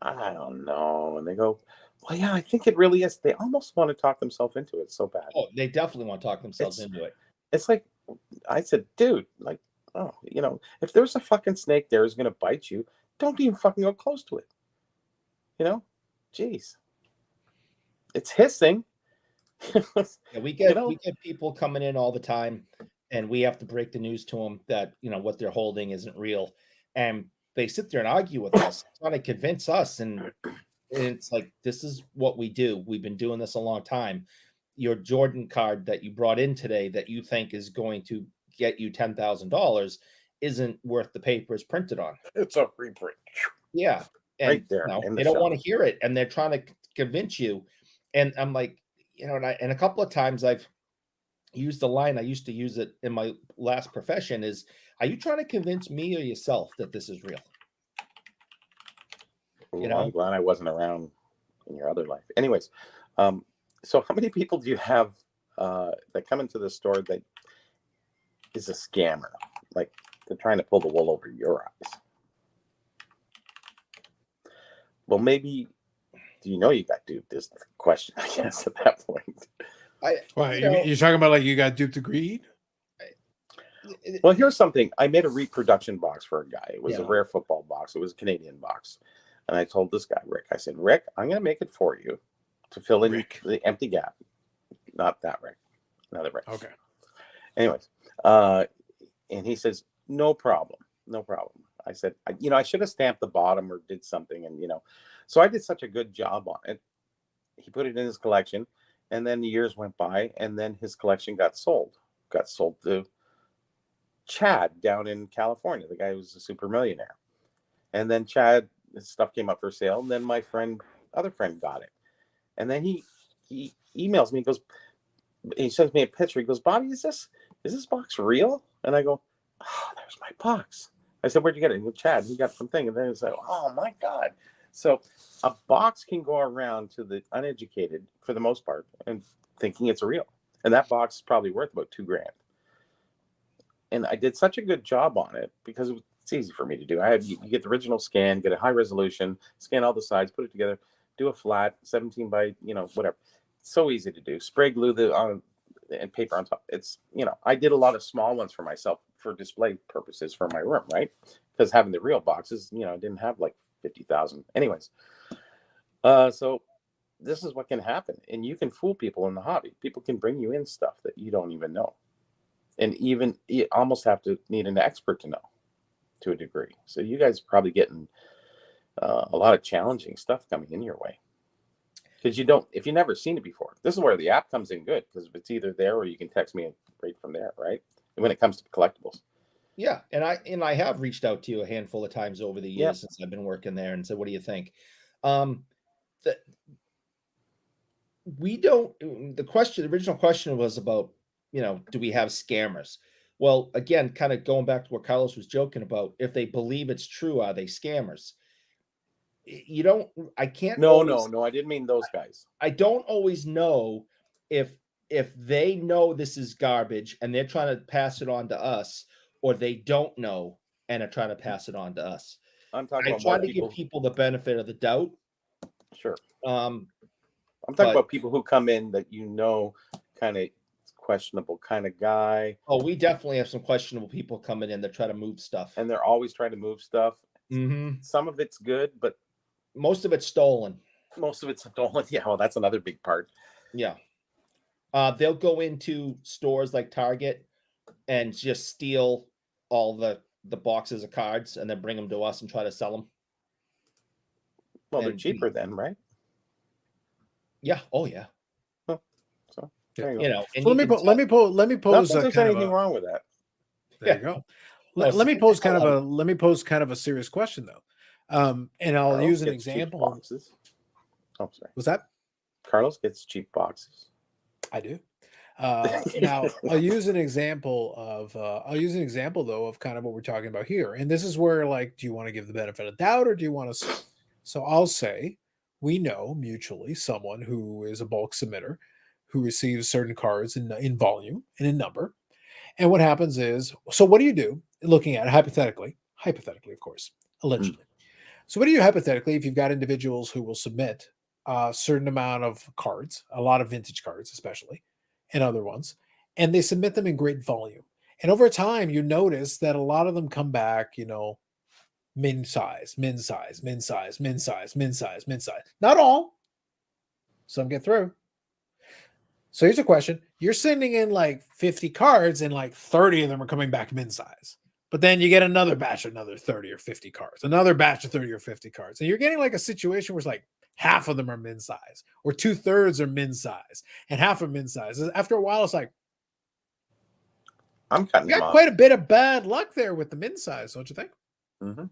I don't know. And they go, well, yeah, I think it really is. They almost want to talk themselves into it so bad. Oh, they definitely want to talk themselves into it. It's like, I said, dude, like, if there's a fucking snake there who's going to bite you, don't even fucking go close to it. Jeez. It's hissing. Yeah, we get people coming in all the time, and we have to break the news to them that what they're holding isn't real, and they sit there and argue with us, trying to convince us, and it's like, this is what we do. We've been doing this a long time. Your Jordan card that you brought in today that you think is going to get you $10,000 isn't worth the paper it's printed on. It's a reprint. Yeah, and Right there in the they don't shop. want to hear it, and they're trying to convince you. And I'm like, and a couple of times I've used the line, I used to use it in my last profession, is, are you trying to convince me or yourself that this is real? I'm glad I wasn't around in your other life. Anyways, so how many people do you have that come into the store that is a scammer? Like, they're trying to pull the wool over your eyes. Well, maybe, do you know you got duped is the question, I guess, at that point. You're talking about like you got duped to greed? Well, here's something. I made a reproduction box for a guy. It was a Yeah. rare football box. It was a Canadian box. And I told this guy, Rick, I said, Rick, I'm going to make it for you to fill in the empty gap. Not that Rick. Another Rick. Okay. Anyways, and he says, no problem. No problem. I said, I should have stamped the bottom or did something. And, so I did such a good job on it. He put it in his collection. And then the years went by. And then his collection got sold. Got sold to Chad down in California, the guy who was a super millionaire. And then Chad, his stuff came up for sale. And then my other friend got it. And then he emails me, he sends me a picture. He goes, Bobby, is this box real? And I go, oh, there's my box. I said, where'd you get it? With Chad, he got it from thing. And then it's like, oh my God. So a box can go around to the uneducated for the most part and thinking it's real. And that box is probably worth about $2,000. And I did such a good job on it because it's easy for me to do. You get the original scan, get a high resolution, scan all the sides, put it together, do a flat 17 by, whatever. It's so easy to do. Spray glue and paper on top. It's, I did a lot of small ones for myself for display purposes for my room, right? Because having the real boxes, I didn't have like 50,000. Anyways, so this is what can happen. And you can fool people in the hobby. People can bring you in stuff that you don't even know. And even you almost have to need an expert to know to a degree. So you guys are probably getting a lot of challenging stuff coming in your way. Because if you've never seen it before, this is where the app comes in good, because it's either there or you can text me right from there, right? And when it comes to collectibles. Yeah, and I have reached out to you a handful of times over the years Yep. since I've been working there and said, "What do you think?" The we don't. The original question was about, do we have scammers? Well, again, kind of going back to what Carlos was joking about, if they believe it's true, are they scammers? You don't. I can't. No, always, I didn't mean those guys. I don't always know if they know this is garbage and they're trying to pass it on to us, or they don't know and are trying to pass it on to us. I'm talking I about try more to people. give people the benefit of the doubt. Sure. Um, I'm talking but- about people who come in that kind of questionable kind of guy, Oh, we definitely have some questionable people coming in that try to move stuff. and they're always trying to move stuff. Mhm. Some of it's good, but Most of it's stolen. most of it's stolen. Yeah, well, that's another big part. Yeah. They'll go into stores like Target and just steal all the boxes of cards and then bring them to us and try to sell them. Well, they're And cheaper then, right? Yeah. Oh, yeah. So there you go. And So you let can me pose Not that there's kind of anything wrong with that. there you go. Oh, Let me so- pose kind of a serious question though. And I'll Carlos use an gets cheap example. boxes. Oh, sorry. Was that? Carlos gets cheap boxes. I do. Now I'll use an example though of kind of what we're talking about here. And this is where, like, do you want to give the benefit of doubt or do you want to? So I'll say we know mutually someone who is a bulk submitter who receives certain cards in volume and in number. And what happens is, so what do you do looking at it hypothetically, of course, allegedly. So what do you hypothetically, if you've got individuals who will submit a certain amount of cards, a lot of vintage cards, especially, and other ones, and they submit them in great volume. And over time, you notice that a lot of them come back, min size. Not all. Some get through. So here's a question. You're sending in like 50 cards and like 30 of them are coming back min size. But then you get another batch of another 30 or 50 cards, another batch of 30 or 50 cards. And you're getting like a situation where it's like half of them are min size or 2/3 are min size and half are min size. After a while, it's like, I'm cutting you them got off. quite a bit of bad luck there with the min size, don't you think? Mm-hmm.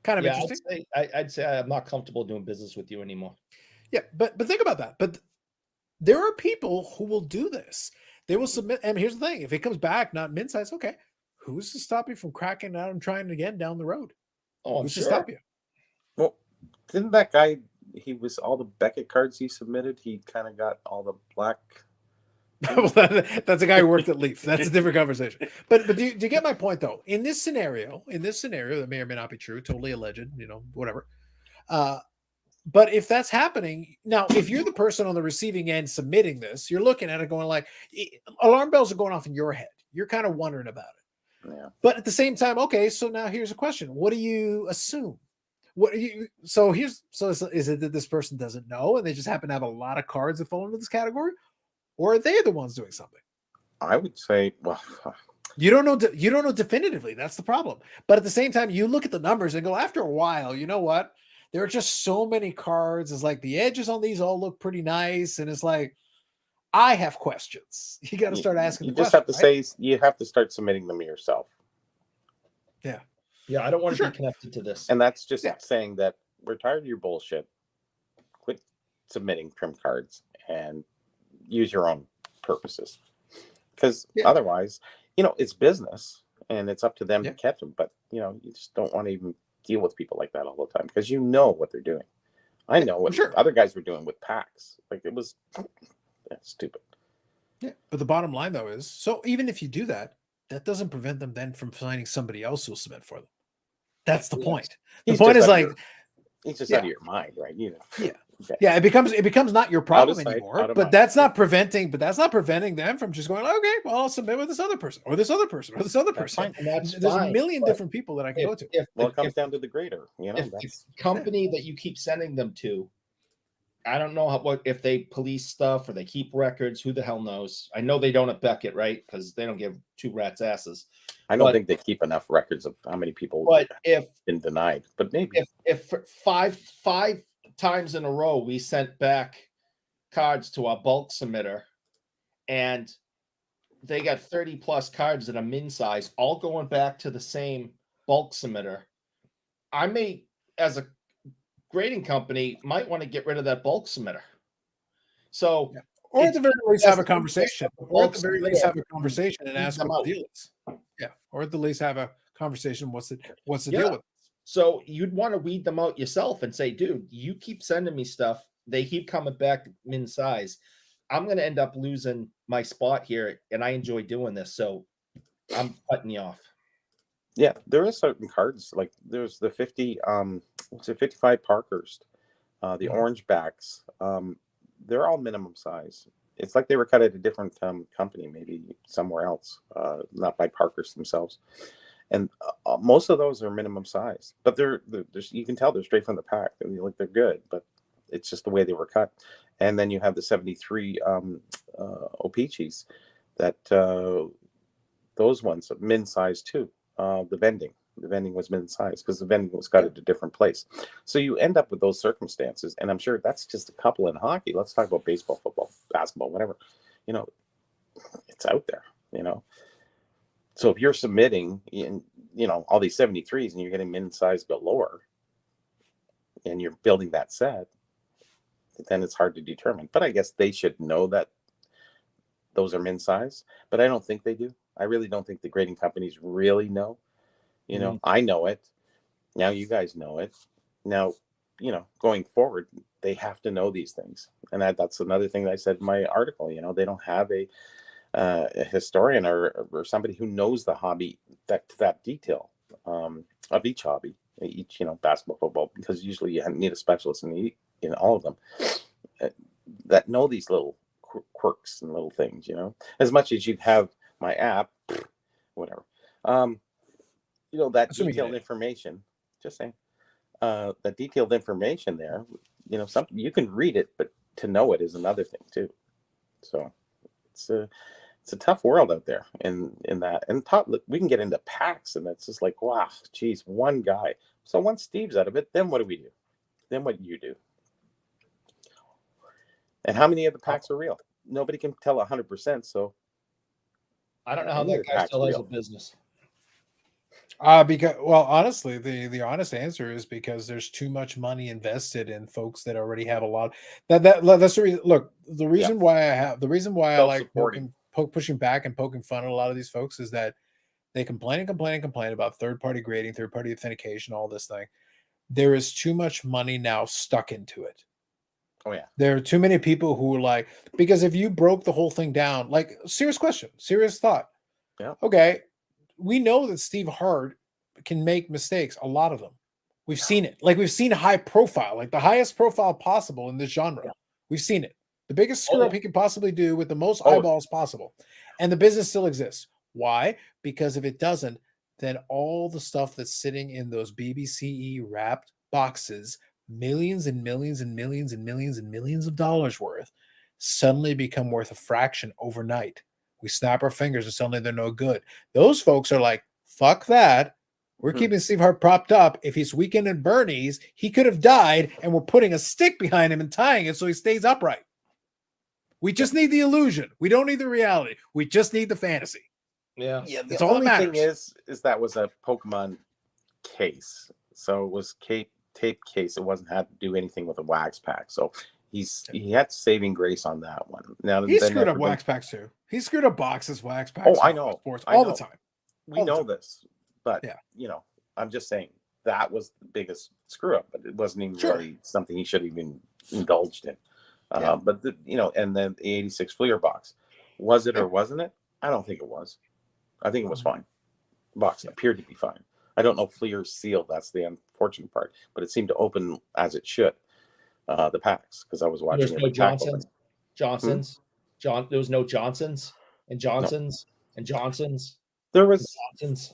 Kind of Yeah, interesting. I'd say I'm not comfortable doing business with you anymore. Yeah, but think about that. But there are people who will do this. They will submit, and here's the thing: if it comes back not min size, okay, who's to stop you from cracking it out and trying it again down the road? Oh, I'm Who's to sure. stop you? Well, didn't that guy? He was all the Beckett cards he submitted. He kind of got all the black. Well, that's a guy who worked at Leaf. That's a different conversation. But do you get my point though? In this scenario, that may or may not be true, totally alleged, whatever. But if that's happening now, if you're the person on the receiving end submitting this, you're looking at it going like, alarm bells are going off in your head. You're kind of wondering about it. Yeah. But at the same time, okay, so now here's a question: what do you assume? Is it that this person doesn't know and they just happen to have a lot of cards that fall into this category, or are they the ones doing something? I would say, well, you don't know. You don't know definitively. That's the problem. But at the same time, you look at the numbers and go, after a while, you know what? There are just so many cards. It's like the edges on these all look pretty nice, and it's like, I have questions. You got to start asking. You the just have to question, right? say you have to start submitting them yourself, Yeah, I don't want to Sure. be connected to this. and that's just Yeah. saying that we're tired of your bullshit. Quit submitting trim cards and use your own purposes, because Yeah. otherwise, it's business and it's up to them Yeah. to catch them. But you just don't want to even deal with people like that all the time, because you know what they're doing. I know what sure. other guys were doing with packs. Like, it was stupid. Yeah. But the bottom line though is, so even if you do that, that doesn't prevent them then from finding somebody else who'll submit for them. That's the Yes. point. The He's point just is out of like, your- he's just Yeah. out of your mind, right? Yeah. Okay. yeah, it becomes not your problem sight, anymore. out of But mind. that's not preventing them from just going, okay, well, I'll submit with this other person or this other person or this other That's person. fine. And that's There's fine, a million but different people that I can go to. If Well, it the- comes down to the grader. if the That's company that you keep sending them to I don't know what if they police stuff or they keep records. Who the hell knows? I know they don't at Beckett, right? Because they don't give two rats asses. I don't But- think they keep enough records of how many people But have been denied. But maybe if five times in a row we sent back cards to our bulk submitter, and they got 30 plus cards that are min size, all going back to the same bulk submitter, I may, as a grading company, might want to get rid of that bulk submitter. So, Or at the very least, have a Yes, conversation. yes, Or at the very least, yeah. have a conversation and Weed ask them what the out. deal is. Yeah. Or at the least, have a conversation. What's the Yeah. deal with it? so you'd want to weed them out yourself and say, dude, you keep sending me stuff. They keep coming back min size. I'm going to end up losing my spot here, and I enjoy doing this. So I'm cutting you off. yeah, there is certain cards like there's the 50 what's it 55 Parkhurst, the orange backs. They're all minimum size. It's like they were cut at a different company, maybe somewhere else, not by Parkhurst themselves. And most of those are minimum size, but they're you can tell they're straight from the pack. I mean, like they're good, but it's just the way they were cut. And then you have the 73 O-Pee-Chees that those ones are min size too. The vending was min size because the vending was cut at a different place. So you end up with those circumstances, and I'm sure that's just a couple in hockey. Let's talk about baseball, football, basketball, whatever. You know, it's out there. You know, so if you're submitting in all these 73s and you're getting min size galore, and you're building that set, then it's hard to determine. But I guess they should know that those are min size, but I don't think they do. I really don't think the grading companies really know. I know it. Now you guys know it. Now, going forward, they have to know these things. And that's another thing that I said in my article. They don't have a historian or somebody who knows the hobby that detail of each hobby, each basketball, football, because usually you need a specialist in all of them that know these little quirks and little things. As much as you have my app, whatever. That That's what we detailed get. information. Just saying, that detailed information there. Something you can read it, but to know it is another thing too. So it's a tough world out there in that. And we can get into packs, and it's just like, wow, geez, one guy. So once Steve's out of it, then what do we do? Then what do you do? And how many of the packs are real? Nobody can tell 100%. So I don't know how Any of that the guy packs still has real. a business. Because honestly, the honest answer is because there's too much money invested in folks that already have a lot. That's the reason. Look, the reason why I like Self-supporting. pushing back and poking fun at a lot of these folks is that they complain and complain and complain about third-party grading, third-party authentication, all this thing. There is too much money now stuck into it. Oh yeah. There are too many people who are like, because if you broke the whole thing down, like serious question, serious thought. Yeah. Okay. We know that Steve Hart can make mistakes, a lot of them. We've seen it. Like we've seen high profile, like the highest profile possible in this genre. Yeah. We've seen it. The biggest screw up he could possibly do with the most Oh. eyeballs possible. And the business still exists. Why? Because if it doesn't, then all the stuff that's sitting in those BBCE wrapped boxes, millions and millions and millions and millions and millions of dollars worth, suddenly become worth a fraction overnight. We snap our fingers and suddenly they're no good. Those folks are like, fuck that. We're keeping Steve Hart propped up. If he's weekend at Bernie's, he could have died, and we're putting a stick behind him and tying it so he stays upright. We just need the illusion. We don't need the reality. We just need the fantasy. Yeah. Yeah, the That's all that only thing matters. is that was a Pokemon case, so it was tape case. It wasn't had to do anything with a wax pack. So he had saving grace on that one. Now He then screwed up everyone- wax packs too. He screwed up boxes, wax packs. Oh, I all know. sports I all know. the time. We all the know time. this, but Yeah. I'm just saying that was the biggest screw up, but it wasn't even Sure. really something he should have even indulged in. Yeah. But and then the 86 Fleer box, was it Yeah. or wasn't it? I don't think it was. I think it was fine. Box Yeah. appeared to be fine. I don't know Fleer's seal. That's the unfortunate part, but it seemed to open as it should. The packs, because I was watching There's it. no the pack Johnsons. open. Johnsons. There was no Johnsons and Johnsons and Johnsons. There was, Johnsons.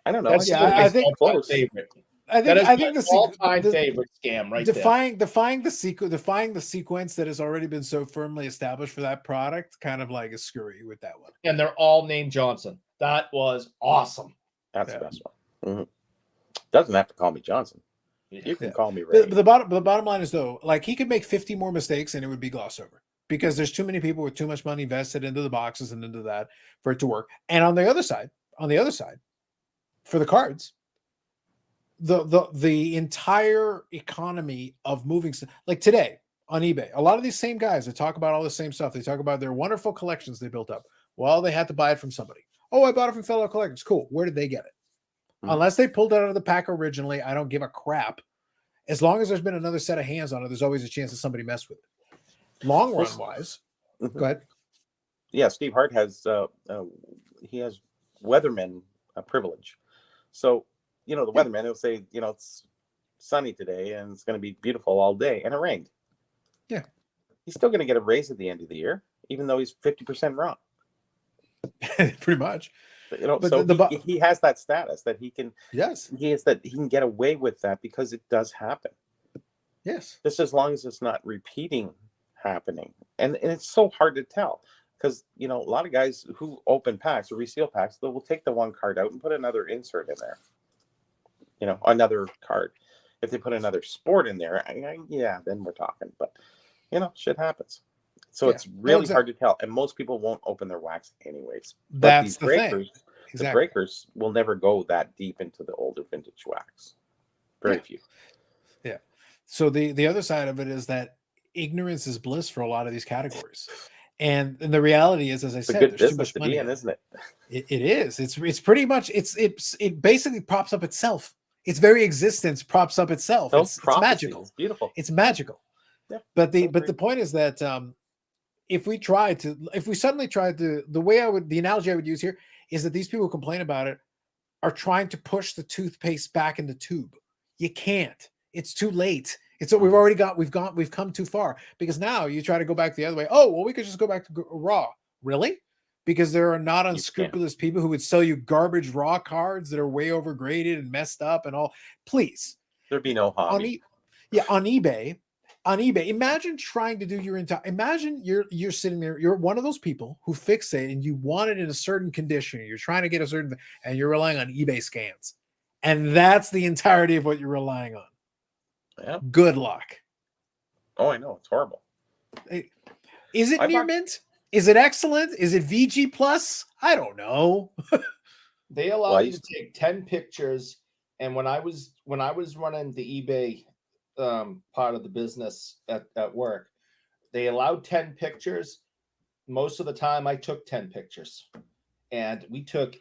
I don't know. That's Yeah, still I my think- all-time close. favorite. That is I my think all-time favorite scam right there. defying the sequence that has already been so firmly established for that product kind of like is screwy with that one. And they're all named Johnson. That was awesome. That's Yeah. the best one. Doesn't have to call me Johnson. You can Yeah. call me Ray. But the bottom line is though, like he could make 50 more mistakes and it would be glossed over because there's too many people with too much money vested into the boxes and into that for it to work. And on the other side, for the cards, the entire economy of moving like today on eBay, a lot of these same guys that talk about all the same stuff, they talk about their wonderful collections they built up. Well, they had to buy it from somebody. Oh, I bought it from fellow collectors. Cool. Where did they get it? Unless they pulled it out of the pack originally, I don't give a crap. As long as there's been another set of hands on it, there's always a chance that somebody messed with it. Long run wise, go ahead. Yeah, Steve Hart has he has weatherman privilege. So, the weatherman will say, it's sunny today and it's going to be beautiful all day, and it rained. Yeah. He's still going to get a raise at the end of the year, even though he's 50% wrong. Pretty much. But so he has that status that he can. Yes. He can get away with that because it does happen. Yes. Just as long as it's not repeating happening, and it's so hard to tell because a lot of guys who open packs or reseal packs, they will take the one card out and put another insert in there. Another card. If they put another sport in there, then we're talking. But shit happens. So it's really hard to tell, and most people won't open their wax anyways. But That's the thing. Exactly. The breakers will never go that deep into the older vintage wax. Very few. Yeah. So the other side of it is that ignorance is bliss for a lot of these categories, and the reality is, as I said, good there's too much business to money be in, isn't it? It is. It's pretty much. It basically props up itself. Its very existence props up itself. It's magical. It's beautiful. It's magical. Yeah, but the point is that if we suddenly tried to, the analogy I would use here is that these people who complain about it are trying to push the toothpaste back in the tube. You can't. It's too late. It's what we've come too far, because now you try to go back the other way. Oh, well, we could just go back to raw. Really? Because there are not unscrupulous people who would sell you garbage raw cards that are way overgraded and messed up and all. Please. There'd be no hobby. On eBay, imagine trying to do imagine you're sitting there, you're one of those people who fixate and you want it in a certain condition, you're trying to get a certain, and you're relying on eBay scans, and that's the entirety of what you're relying on. Yeah. Good luck. Oh, I know, it's horrible. Is it near mint? Is it excellent? Is it VG plus? I don't know. They allow you to take 10 pictures, and when I was running the eBay part of the business at work, they allowed 10 pictures. Most of the time I took 10 pictures, and we took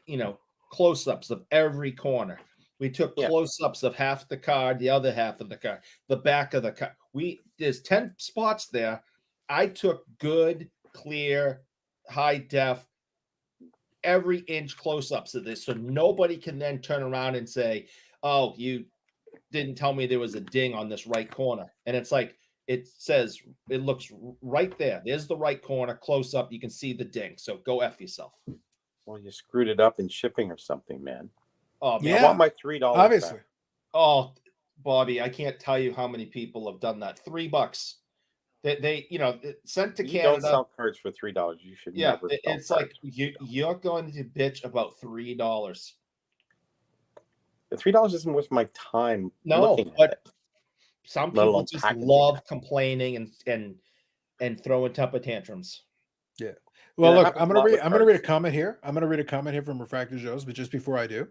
close-ups of every corner. We took close-ups of half the card, the other half of the card, the back of the card. There's 10 spots there. I took good, clear, high def, every inch close-ups of this, so nobody can then turn around and say, oh, you didn't tell me there was a ding on this right corner. And it's like, it looks right there. There's the right corner, close up. You can see the ding. So go F yourself. Well, you screwed it up in shipping or something, man. Oh, man. I want my $3. Obviously. Back. Oh, Bobby, I can't tell you how many people have done that. $3. They sent to Canada. You don't sell cards for $3. You should never sell it's cards. Like you're going to bitch about $3. $3 isn't worth my time. No, but some people just love it. Complaining and throwing temper tantrums. Yeah. Well, look, I'm gonna read a comment here. I'm gonna read a comment here from Refractor Joe's, but just before I do,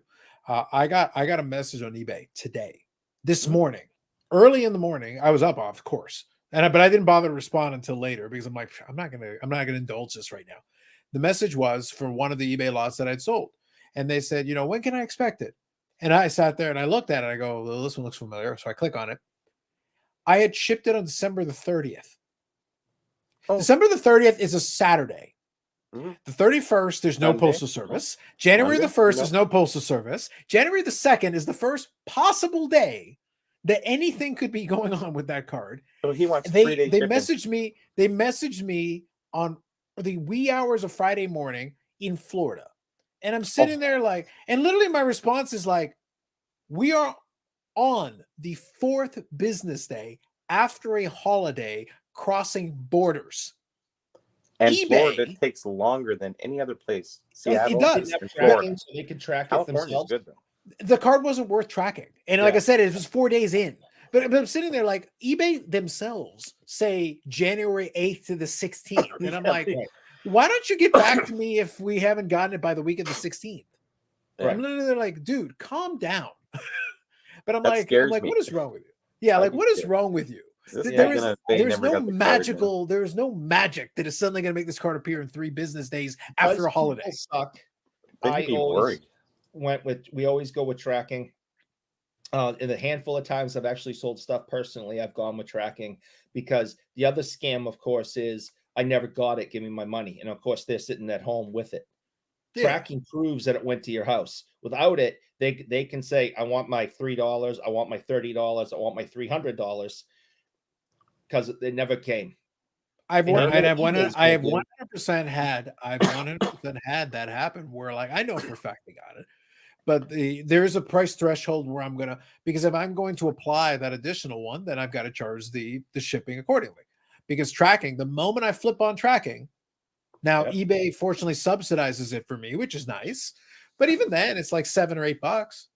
I got a message on eBay today, this morning, early in the morning. I was up, of course, but I didn't bother to respond until later because I'm like, I'm not gonna indulge this right now. The message was for one of the eBay lots that I'd sold, and they said, when can I expect it? And I sat there and I looked at it. I go, well, this one looks familiar. So I click on it. I had shipped it on December the 30th. Oh. December the 30th is a Saturday. Mm-hmm. The 31st, there's no postal service. January the 1st, there's no postal service. January the 2nd is the first possible day that anything could be going on with that card. So he wants they messaged me. They messaged me on the wee hours of Friday morning in Florida. And I'm sitting there like, and literally my response is like, we are on the 4th business day after a holiday crossing borders. And eBay- Florida takes longer than any other place. Seattle, does. Didn't have and tracking, Florida. so they could track it California's themselves. good though. The card wasn't worth tracking. And like Yeah. I said, it was 4 days in. But I'm sitting there like eBay themselves say January 8th to the 16th. And I'm Yeah, like, right. why don't you get back to me if we haven't gotten it by the week of the 16th? Yeah. I'm literally like, dude, calm down. But I'm That like, scares me. what is wrong with you? Yeah, I'd like be what is scared. wrong with you? Is this Yeah, guy There is, gonna say he there's never no got the card magical, there's no magic that is suddenly going to make this card appear in 3 business days after Because a holiday. people suck. Then I you'd be always worried. we always go with tracking. In a handful of times I've actually sold stuff personally, I've gone with tracking, because the other scam, of course, is I never got it, give me my money. And of course, they're sitting at home with it. Yeah. Tracking proves that it went to your house. Without it, they can say, I want my $3, I want my $30, I want my $300, because it never came. I've And won, you and know I've won, eBay's I have gonna 100% had, I've 100% had that happen where like I know for a fact they got it, but there is a price threshold where I'm gonna, because if I'm going to apply that additional one, then I've got to charge the shipping accordingly. Because tracking, the moment I flip on tracking, now Yep. eBay fortunately subsidizes it for me, which is nice. But even then, it's like $7 or $8,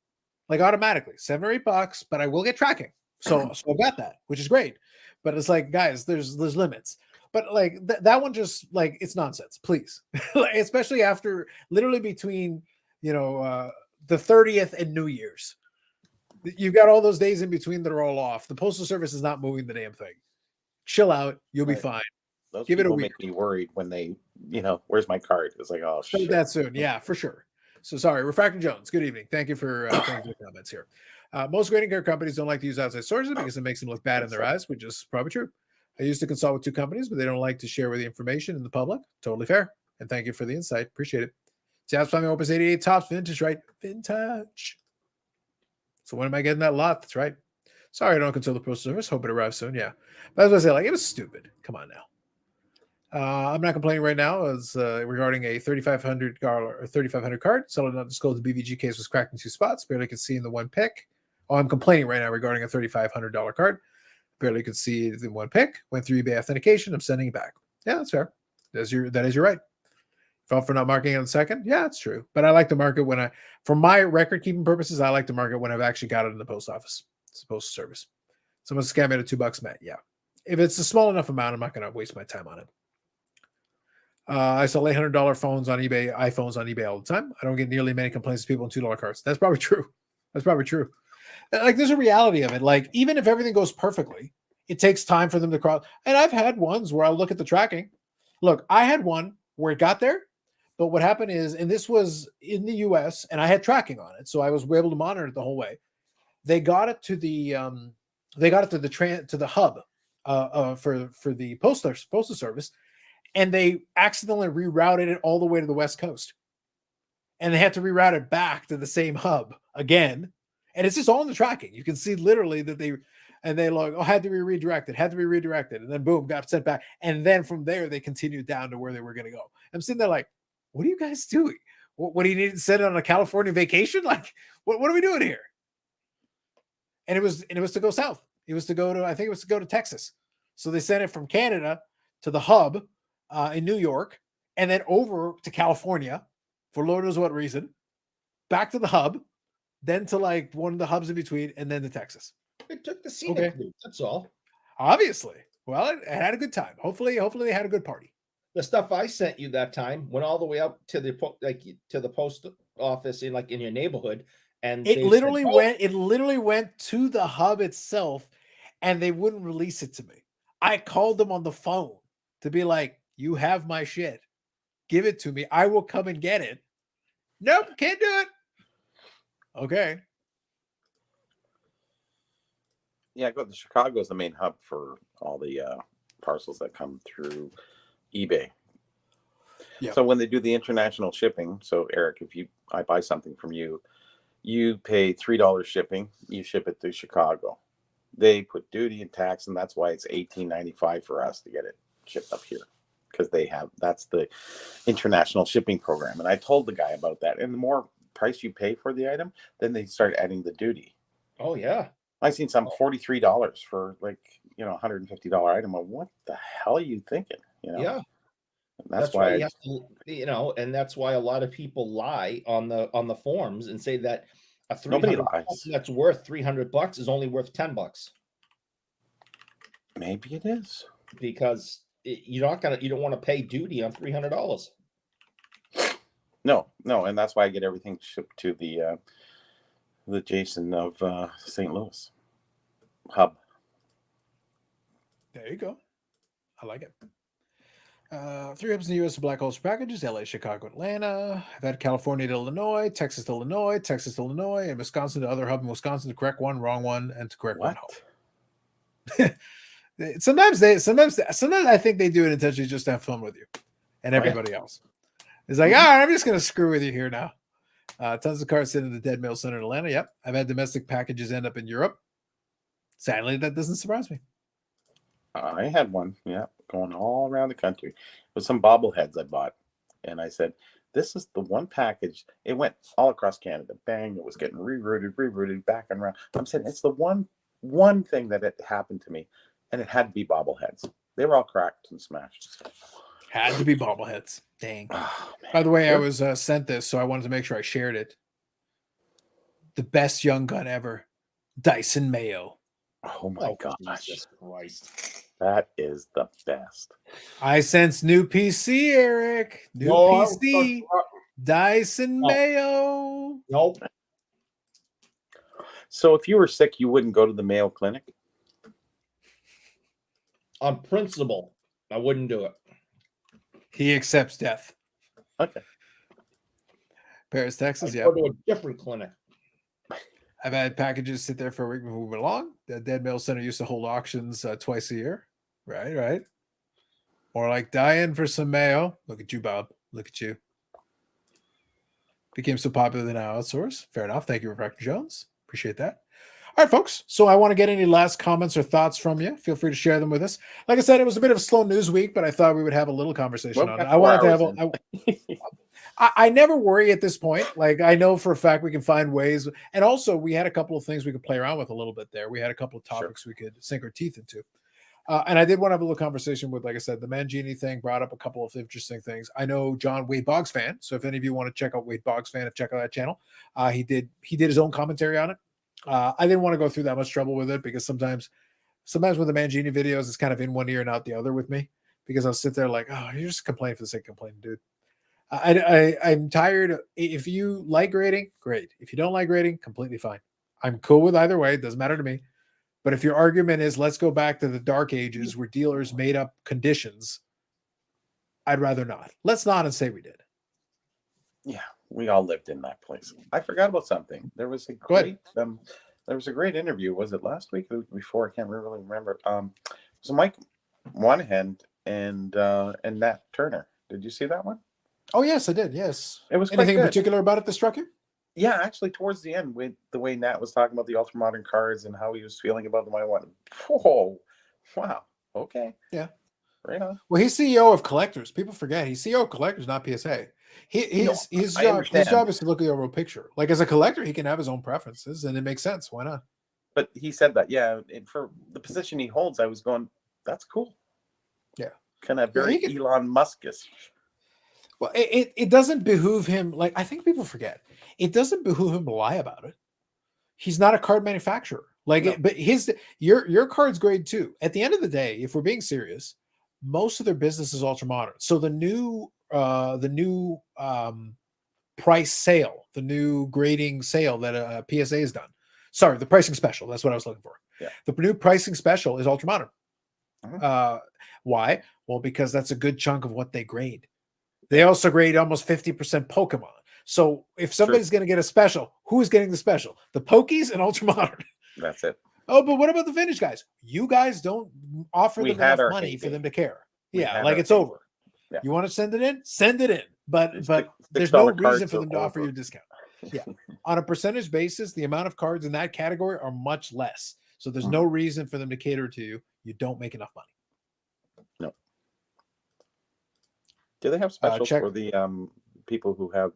like automatically $7 or $8. But I will get tracking, so I've got that, which is great. But it's like, guys, there's limits. But like that one, just like it's nonsense, please. Like, especially after literally between the 30th and New Year's, you've got all those days in between that are all off. The postal service is not moving the damn thing. Chill out, you'll be Right. fine. Those Give it a people week. make me worried when they, where's my card? It's like, oh Start shit. that soon, yeah, for sure. So sorry, Refractor Jones. Good evening. Thank you for the comments here. Most grading card companies don't like to use outside sources because it makes them look bad in their eyes, which is probably true. I used to consult with 2 companies, but they don't like to share with the information in the public. Totally fair. And thank you for the insight. Appreciate it. Jazz Plumbing Opus 88 Tops Vintage, right? Vintage. So when am I getting that lot? That's right. Sorry, I don't control the postal service. Hope it arrives soon. Yeah. But as I say, like, it was stupid. Come on now. I'm not complaining right now as regarding a $3,500 or $3,500 card. Seller not disclosed the BVG case was cracked in 2 spots. Barely could see in the one pick. Oh, I'm complaining right now regarding a $3,500 card. Barely could see it in one pick. Went through eBay authentication. I'm sending it back. Yeah, that's fair. That is your right. Felt for not marking it on the second. Yeah, it's true. But I like to mark it when for my record keeping purposes, I like to mark it when I've actually got it in the post office. It's the postal service. Someone scam me at $2, Matt. Yeah. If it's a small enough amount, I'm not going to waste my time on it. I sell $800 phones on eBay, iPhones on eBay all the time. I don't get nearly many complaints of people on $2 cards. That's probably true. That's probably true. Like, there's a reality of it. Like, even if everything goes perfectly, it takes time for them to cross. And I've had ones where I look at the tracking. Look, I had one where it got there, but what happened is, and this was in the US, and I had tracking on it, so I was able to monitor it the whole way. They got it to the hub for the postal service, and they accidentally rerouted it all the way to the West Coast, and they had to reroute it back to the same hub again. And it's just all in the tracking. You can see literally that they like, had to be redirected, and then boom, got sent back. And then from there, they continued down to where they were going to go. I'm sitting there like, what are you guys doing? What do you need to send on a California vacation? Like, what are we doing here? And it was to go south. It was to go to, I think it was to go to Texas. So they sent it from Canada to the hub in New York, and then over to California for Lord knows what reason, back to the hub, then to like one of the hubs in between, and then to Texas. It took the scenic Okay. route. That's all. Obviously. Well, it had a good time. Hopefully they had a good party. The stuff I sent you that time went all the way up to the post office in your neighborhood, and It they literally said, "Oh, went. It literally went to the hub itself, and they wouldn't release it to me. I called them on the phone to be like, "You have my shit. Give it to me. I will come and get it." Nope, can't do it. Okay. Yeah, Chicago is the main hub for all the parcels that come through eBay. Yeah. So when they do the international shipping, so Eric, if I buy something from you, you pay $3 shipping, you ship it to Chicago. They put duty and tax, and that's why it's $18.95 for us to get it shipped up here, because that's the international shipping program. And I told the guy about that. And the more price you pay for the item, then they start adding the duty. Oh yeah. I've seen some $43 for like, $150 item. Like, what the hell are you thinking? Yeah. And that's That's why why you have to, and that's why a lot of people lie on the forums and say that a nobody 300 lies. that's worth $300 is only worth $10 Maybe it is. because you don't want to pay duty on $300. No, and that's why I get everything shipped to the Jason of St. Louis hub. There you go. I like it. 3 hubs in the U.S. black holes for packages: LA, Chicago, Atlanta. I've had California to Illinois, Texas to Illinois, Texas to Illinois, and Wisconsin to other hub in Wisconsin to correct one, wrong one, and to correct one home. Sometimes I think they do it intentionally just to have fun with you and everybody else. It's like, all right, I'm just going to screw with you here now. Tons of cars sitting in the Dead Mail Center in Atlanta. Yep. I've had domestic packages end up in Europe. Sadly, that doesn't surprise me. I had one, going all around the country with some bobbleheads I bought. And I said, this is the one package. It went all across Canada. Bang, it was getting rerouted back and around. I'm saying it's the one thing that it happened to me, and it had to be bobbleheads. They were all cracked and smashed. Had to be bobbleheads. Dang. Oh, By the way, I was sent this, so I wanted to make sure I shared it. The best young gun ever, Dyson Mayo. Oh my gosh. Jesus Christ. That is the best. I sense new PC, Eric. New PC. Dyson Mayo. Nope. So if you were sick, you wouldn't go to the Mayo Clinic? On principle, I wouldn't do it. He accepts death. Okay. Paris, Texas. I'd Yeah. go to a different clinic. I've had packages sit there for a week before we went along. The Dead Mail Center used to hold auctions twice a year. Right. Or like dying for some mayo. Look at you, Bob. Look at you. Became so popular that now outsource. Fair enough. Thank you, Rebecca Jones. Appreciate that. All right, folks. So I want to get any last comments or thoughts from you. Feel free to share them with us. Like I said, it was a bit of a slow news week, but I thought we would have a little conversation on it. I wanted to have I never worry at this point. Like, I know for a fact we can find ways. And also, we had a couple of things we could play around with a little bit there. We had a couple of topics we could sink our teeth into. And I did want to have a little conversation with, like I said, the Mangini thing brought up a couple of interesting things. I know John, Wade Boggs fan. So if any of you want to check out Wade Boggs fan, check out that channel. He did his own commentary on it. I didn't want to go through that much trouble with it because sometimes with the Mangini videos, it's kind of in one ear and out the other with me because I'll sit there like, oh, you're just complaining for the sake of complaining, dude. I'm tired. If you like grading, great. If you don't like grading, completely fine. I'm cool with either way. It doesn't matter to me. But if your argument is let's go back to the dark ages where dealers made up conditions, I'd rather not. Let's not and say we did. Yeah, we all lived in that place. I forgot about something. There was a great interview. Was it last week or the week before? I can't really remember. So Mike Monahan and Nat Turner. Did you see that one? Oh yes, I did. Yes. It was anything in good. particular about it that struck you? Yeah, actually, towards the end, with the way Nat was talking about the ultramodern cars and how he was feeling about them, I went, "Whoa, wow, okay, yeah, right on." Well, he's CEO of Collectors. People forget he's CEO of Collectors, not PSA. His job is to look at the overall picture. Like as a collector, he can have his own preferences, and it makes sense. Why not? But he said that, yeah, and for the position he holds, I was going, "That's cool." Yeah, kind of very Elon Musk-ish. Well, it doesn't behoove him. Like I think people forget, it doesn't behoove him to lie about it. He's not a card manufacturer. But your card's grade too. At the end of the day, if we're being serious, most of their business is ultra modern. So the new price sale, the new grading sale that PSA has done. Sorry, the pricing special. That's what I was looking for. Yeah. The new pricing special is ultra modern. Uh-huh. Why? Well, because that's a good chunk of what they grade. They also grade almost 50% Pokemon. So if somebody's going to get a special, who is getting the special? The Pokies and Ultramodern. That's it. Oh, but what about the vintage guys? You guys don't offer them enough money for them to care. Yeah, like it's over. Yeah. You want to send it in? Send it in. But there's no reason for them to offer you a discount. Yeah. On a percentage basis, the amount of cards in that category are much less. So there's no reason for them to cater to you. You don't make enough money. No. Do they have specials for the people who have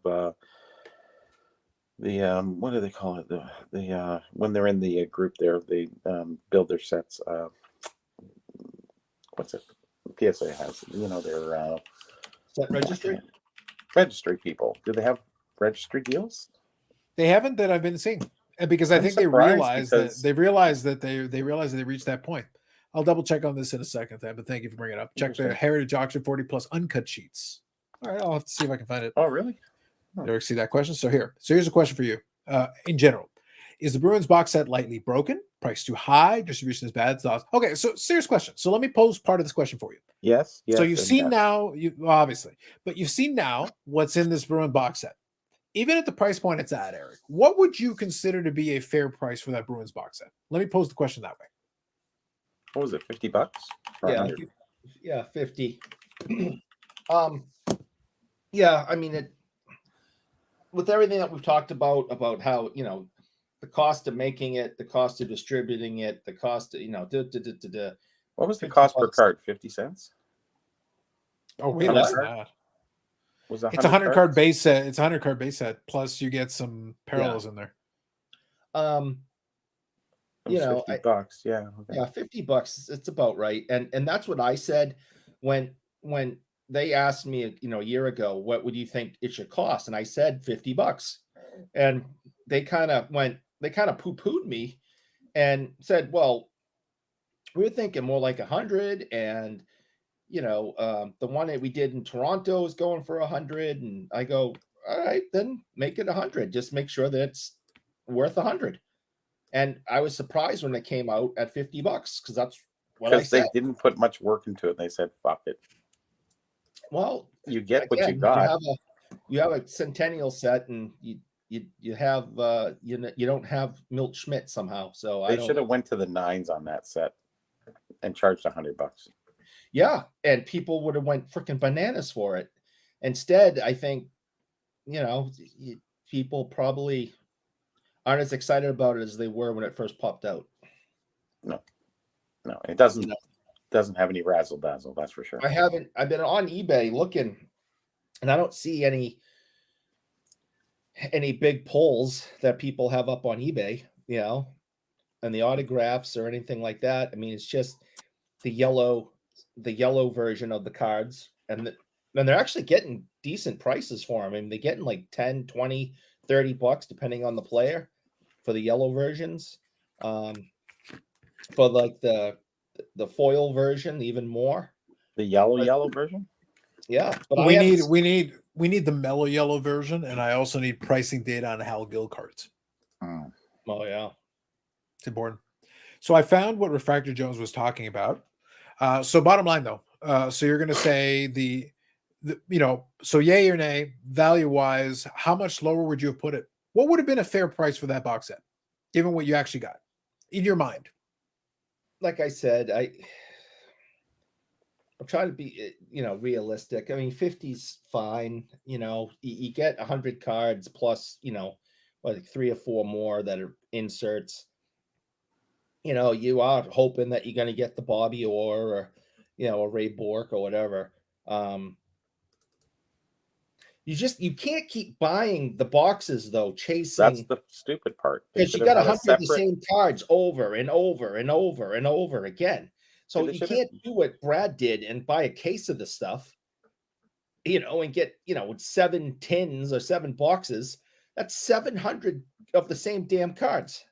what do they call it? The when they're in the group there, they build their sets. What's it? PSA has, their Set registry. registry people. Do they have registry deals? They haven't that I've been seeing, and because I I'm think they surprised realize because- that they realize that they reached that point. I'll double check on this in a second, but thank you for bringing it up. Check the Interesting. Heritage Auction 40 plus uncut sheets. All right, I'll have to see if I can find it. Oh, really? Never see that question. So here's a question for you. In general, is the Bruins box set lightly broken? Price too high? Distribution is bad? Thoughts? Okay, so serious question. So let me pose part of this question for you. Yes. So you've and seen yes. now, obviously, but you've seen now what's in this Bruin box set. Even at the price point it's at, Eric, what would you consider to be a fair price for that Bruins box set? Let me pose the question that way. What was it? $50? Or Yeah, 100? yeah, 50. Yeah, I mean it. With everything that we've talked about how the cost of making it, the cost of distributing it, the cost of What was the 50 cost per bucks. card? 50 cents? Oh, way 100 less than card? that. Was It's a 100 card cards? base set. It's a 100 card base set. Plus, you get some parallels in there. It was $50. Yeah. Okay. Yeah, $50. It's about right, and that's what I said when they asked me, a year ago, what would you think it should cost, and I said $50, and they kind of poo-pooed me and said, well, we're thinking more like 100, and the one that we did in Toronto is going for 100, and I go, all right, then make it 100. Just make sure that it's worth 100. And I was surprised when it came out at $50 because that's what I Because they said. didn't put much work into it. They said, fuck it. Well, You get what you again, got. You have a Centennial set, and you have you don't have Milt Schmidt somehow. So They should have went to the 9s on that set and charged $100. Yeah, and people would have went freaking bananas for it. Instead, I think people probably aren't as excited about it as they were when it first popped out. No, it doesn't have any razzle dazzle. That's for sure. I've been on eBay looking, and I don't see any big polls that people have up on eBay, and the autographs or anything like that. I mean, it's just the yellow version of the cards, and they're actually getting decent prices for them. I mean, they're getting like 10, 20, $30 depending on the player for the yellow versions. For like the foil version, even more. The yellow version? Yeah, but we need the mellow yellow version, and I also need pricing data on Hal Gill cards. Oh. Oh yeah, it's important. So I found what Refractor Jones was talking about. So bottom line though, so you're going to say the so yay or nay, value wise, how much lower would you have put it? What would have been a fair price for that box set, given what you actually got in your mind? Like I said, I'm trying to be, realistic. I mean, 50's fine. You get 100 cards plus, like 3 or 4 more that are inserts. You are hoping that you're going to get the Bobby Orr or, a Ray Bork or whatever. You can't keep buying the boxes though, chasing. That's the stupid part. Because you got 100 of the same cards over and over and over and over again. So you can't do what Brad did and buy a case of the stuff, and get, 7 tins or 7 boxes. That's 700 of the same damn cards.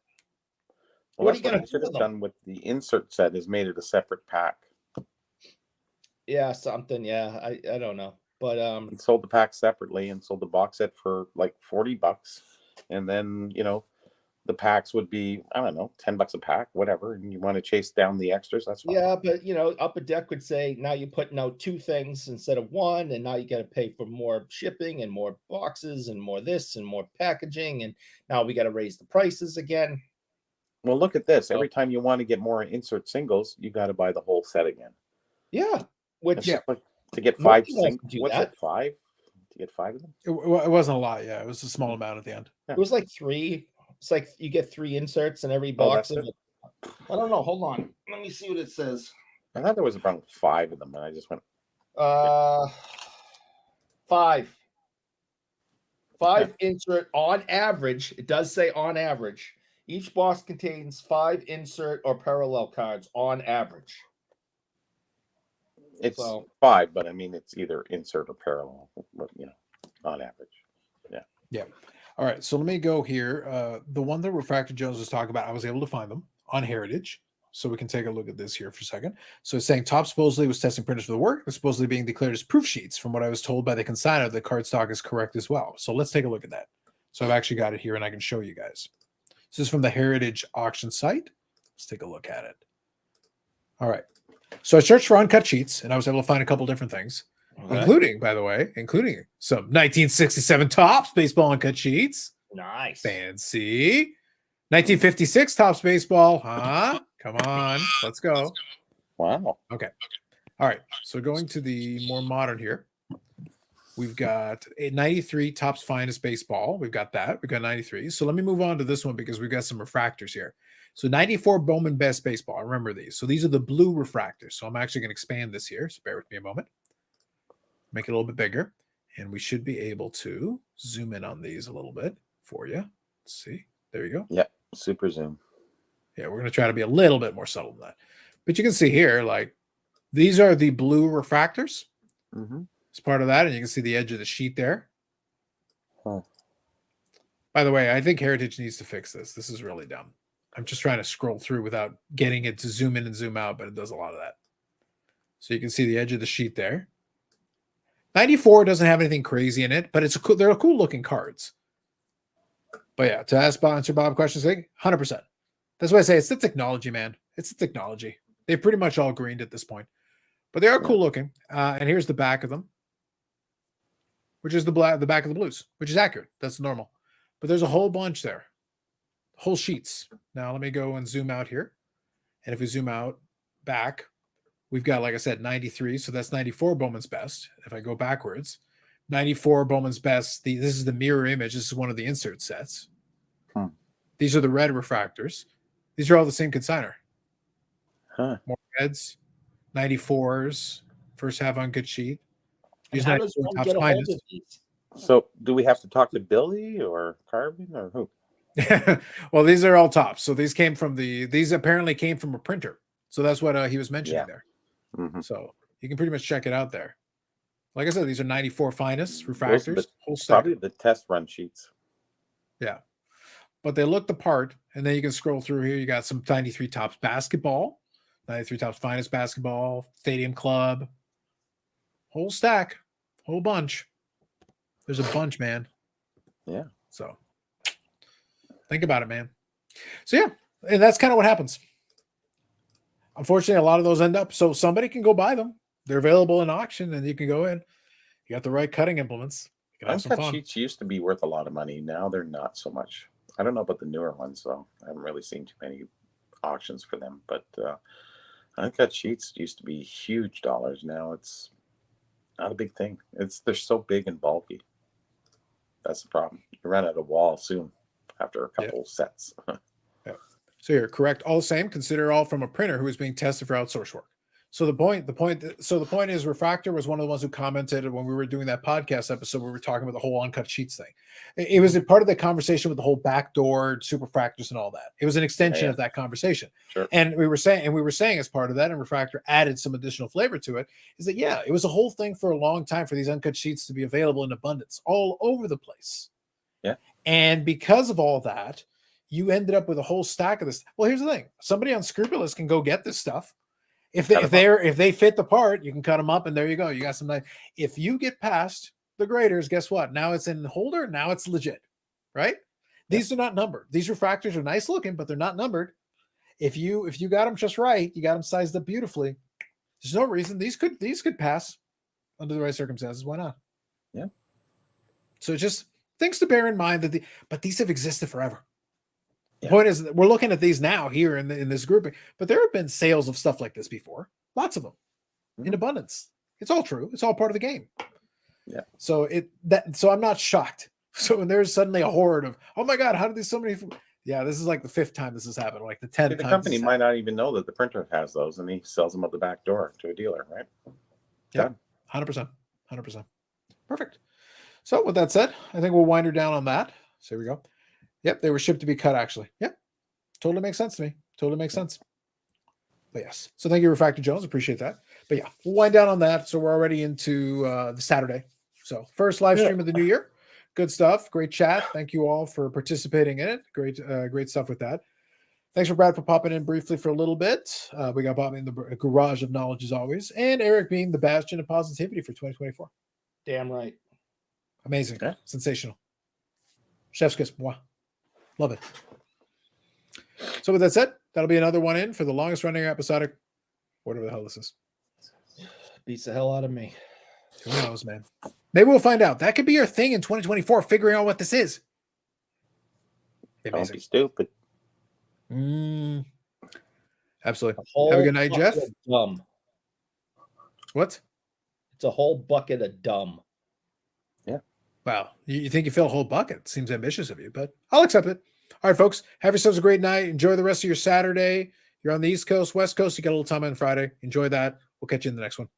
Well, what are you going to should have done with the insert set is made it a separate pack. Yeah, something. Yeah, I don't know. But and sold the pack separately and sold the box set for like $40. And then, the packs would be, I don't know, $10 a pack, whatever. And you want to chase down the extras, that's fine. Yeah, but Upper Deck would say now you're putting out 2 things instead of 1, and now you got to pay for more shipping and more boxes and more this and more packaging, and now we got to raise the prices again. Well, look at this. Every time you want to get more insert singles, you got to buy the whole set again. Yeah, which to get 5 singles. What's it? 5? To get 5 of them? It wasn't a lot. Yeah, it was a small amount at the end. It was like 3. It's like you get 3 inserts in every box of it. I don't know. Hold on. Let me see what it says. I thought there was about 5 of them, and I just went. 5. 5 insert on average. It does say on average. Each box contains 5 insert or parallel cards on average. It's So- 5, but I mean it's either insert or parallel, but on average. All right, so let me go here. The one that Refractor Jones was talking about, I was able to find them on Heritage. So we can take a look at this here for a second. So it's saying top supposedly was testing printers for the work. They're supposedly being declared as proof sheets. From what I was told by the consignor, the card stock is correct as well. So let's take a look at that. So I've actually got it here and I can show you guys. This is from the Heritage auction site. Let's take a look at it. All right. So I searched for uncut sheets and I was able to find a couple different things. Okay. Including, by the way, some 1967 Topps baseball uncut sheets. Nice. Fancy. 1956 Topps baseball, huh? Come on, let's go. Wow. Okay. All right. So going to the more modern here, we've got a 93 Topps Finest baseball. We've got that. We've got 93. So let me move on to this one because we've got some refractors here. So 94 Bowman Best baseball. I remember these. So these are the blue refractors. So I'm actually going to expand this here. So bear with me a moment. Make it a little bit bigger. And we should be able to zoom in on these a little bit for you. Let's see. There you go. Yep. Super zoom. Yeah, we're going to try to be a little bit more subtle than that. But you can see here, like, these are the blue refractors. Mm-hmm. It's part of that. And you can see the edge of the sheet there. Huh. By the way, I think Heritage needs to fix this. This is really dumb. I'm just trying to scroll through without getting it to zoom in and zoom out, but it does a lot of that. So you can see the edge of the sheet there. 94 doesn't have anything crazy in it, but they're cool looking cards. But yeah, to answer Bob questions, 100%. That's why I say it's the technology, man. It's the technology. They've pretty much all greened at this point, but they are cool looking. And here's the back of them, which is the back of the blues, which is accurate. That's normal. But there's a whole bunch there, whole sheets. Now let me go and zoom out here. And if we zoom out back, we've got, like I said, 93. So that's 94 Bowman's Best. If I go backwards, 94 Bowman's Best. This is the mirror image. This is one of the insert sets. These are the red refractors. These are all the same consigner. Huh. More reds, 94s, first half on good sheet. And These how does 94 one Topps get a hold Finest. of these? So do we have to talk to Billy or Carbon or who? Well, these are all tops. So these apparently came from a printer. So that's what he was mentioning there. Mm-hmm. So you can pretty much check it out there. Like I said, these are 94 Finest Those are refractors. Whole stack. probably the test run sheets. Yeah. But they look the part. And then you can scroll through here. You got some 93 Topps basketball, 93 Topps Finest basketball, Stadium Club, whole stack, whole bunch. There's a bunch, man. Yeah. So think about it, man. So yeah, and that's kind of what happens. Unfortunately, a lot of those end up. So somebody can go buy them. They're available in auction, and you can go in. You got the right cutting implements. You can have some Uncut fun. sheets used to be worth a lot of money. Now they're not so much. I don't know about the newer ones, though. I haven't really seen too many auctions for them. But uncut sheets used to be huge dollars. Now it's not a big thing. They're so big and bulky. That's the problem. You run out of wall soon after a couple sets. So you're correct. All the same, consider all from a printer who is being tested for outsource work. So the point is Refractor was one of the ones who commented when we were doing that podcast episode, we were talking about the whole uncut sheets thing. It was a part of the conversation with the whole backdoor superfractors and all that. It was an extension of that conversation. Sure. And we were saying as part of that, and Refractor added some additional flavor to it, is that it was a whole thing for a long time for these uncut sheets to be available in abundance all over the place. Yeah. And because of all that, you ended up with a whole stack of this. Well, here's the thing. Somebody unscrupulous can go get this stuff. If they fit the part, you can cut them up, and there you go. You got some nice. If you get past the graders, guess what? Now it's in holder. Now it's legit, right? These are not numbered. These refractors are nice looking, but they're not numbered. If you got them just right, you got them sized up beautifully. There's no reason these could pass under the right circumstances. Why not? Yeah. So just things to bear in mind but these have existed forever. The Yeah. point is that we're looking at these now here in this grouping, but there have been sales of stuff like this before, lots of them in abundance. It's all true. It's all part of the game. Yeah. So I'm not shocked. So when there's suddenly a horde of, oh my God, how did these so many? Yeah, this is like the 5th time this has happened, like the 10th The time. company might not even know that the printer has those, and he sells them at the back door to a dealer, right? Yeah, 100%. Perfect. So with that said, I think we'll wind her down on that. So here we go. Yep, they were shipped to be cut, actually. Yep. Totally makes sense to me. Totally makes sense. But yes. So thank you, Refractor Jones. Appreciate that. But yeah, we'll wind down on that. So we're already into the Saturday. So first live stream of the new year. Good stuff. Great chat. Thank you all for participating in it. Great stuff with that. Thanks for Brad for popping in briefly for a little bit. We got Bob in the garage of knowledge as always, and Eric being the bastion of positivity for 2024. Damn right. Amazing. Okay. Sensational. Chef's kiss. Mwah. Love it. So with that said, that'll be another one in for the longest running episodic, whatever the hell this is. Beats the hell out of me. Who knows, man? Maybe we'll find out. That could be your thing in 2024, figuring out what this is. Don't be stupid. Absolutely. whole Have a good night, bucket Jeff. of Dumb. What? It's a whole bucket of dumb. Wow. You think you fill a whole bucket? Seems ambitious of you, but I'll accept it. All right, folks. Have yourselves a great night. Enjoy the rest of your Saturday. You're on the East Coast, West Coast. You got a little time on Friday. Enjoy that. We'll catch you in the next one.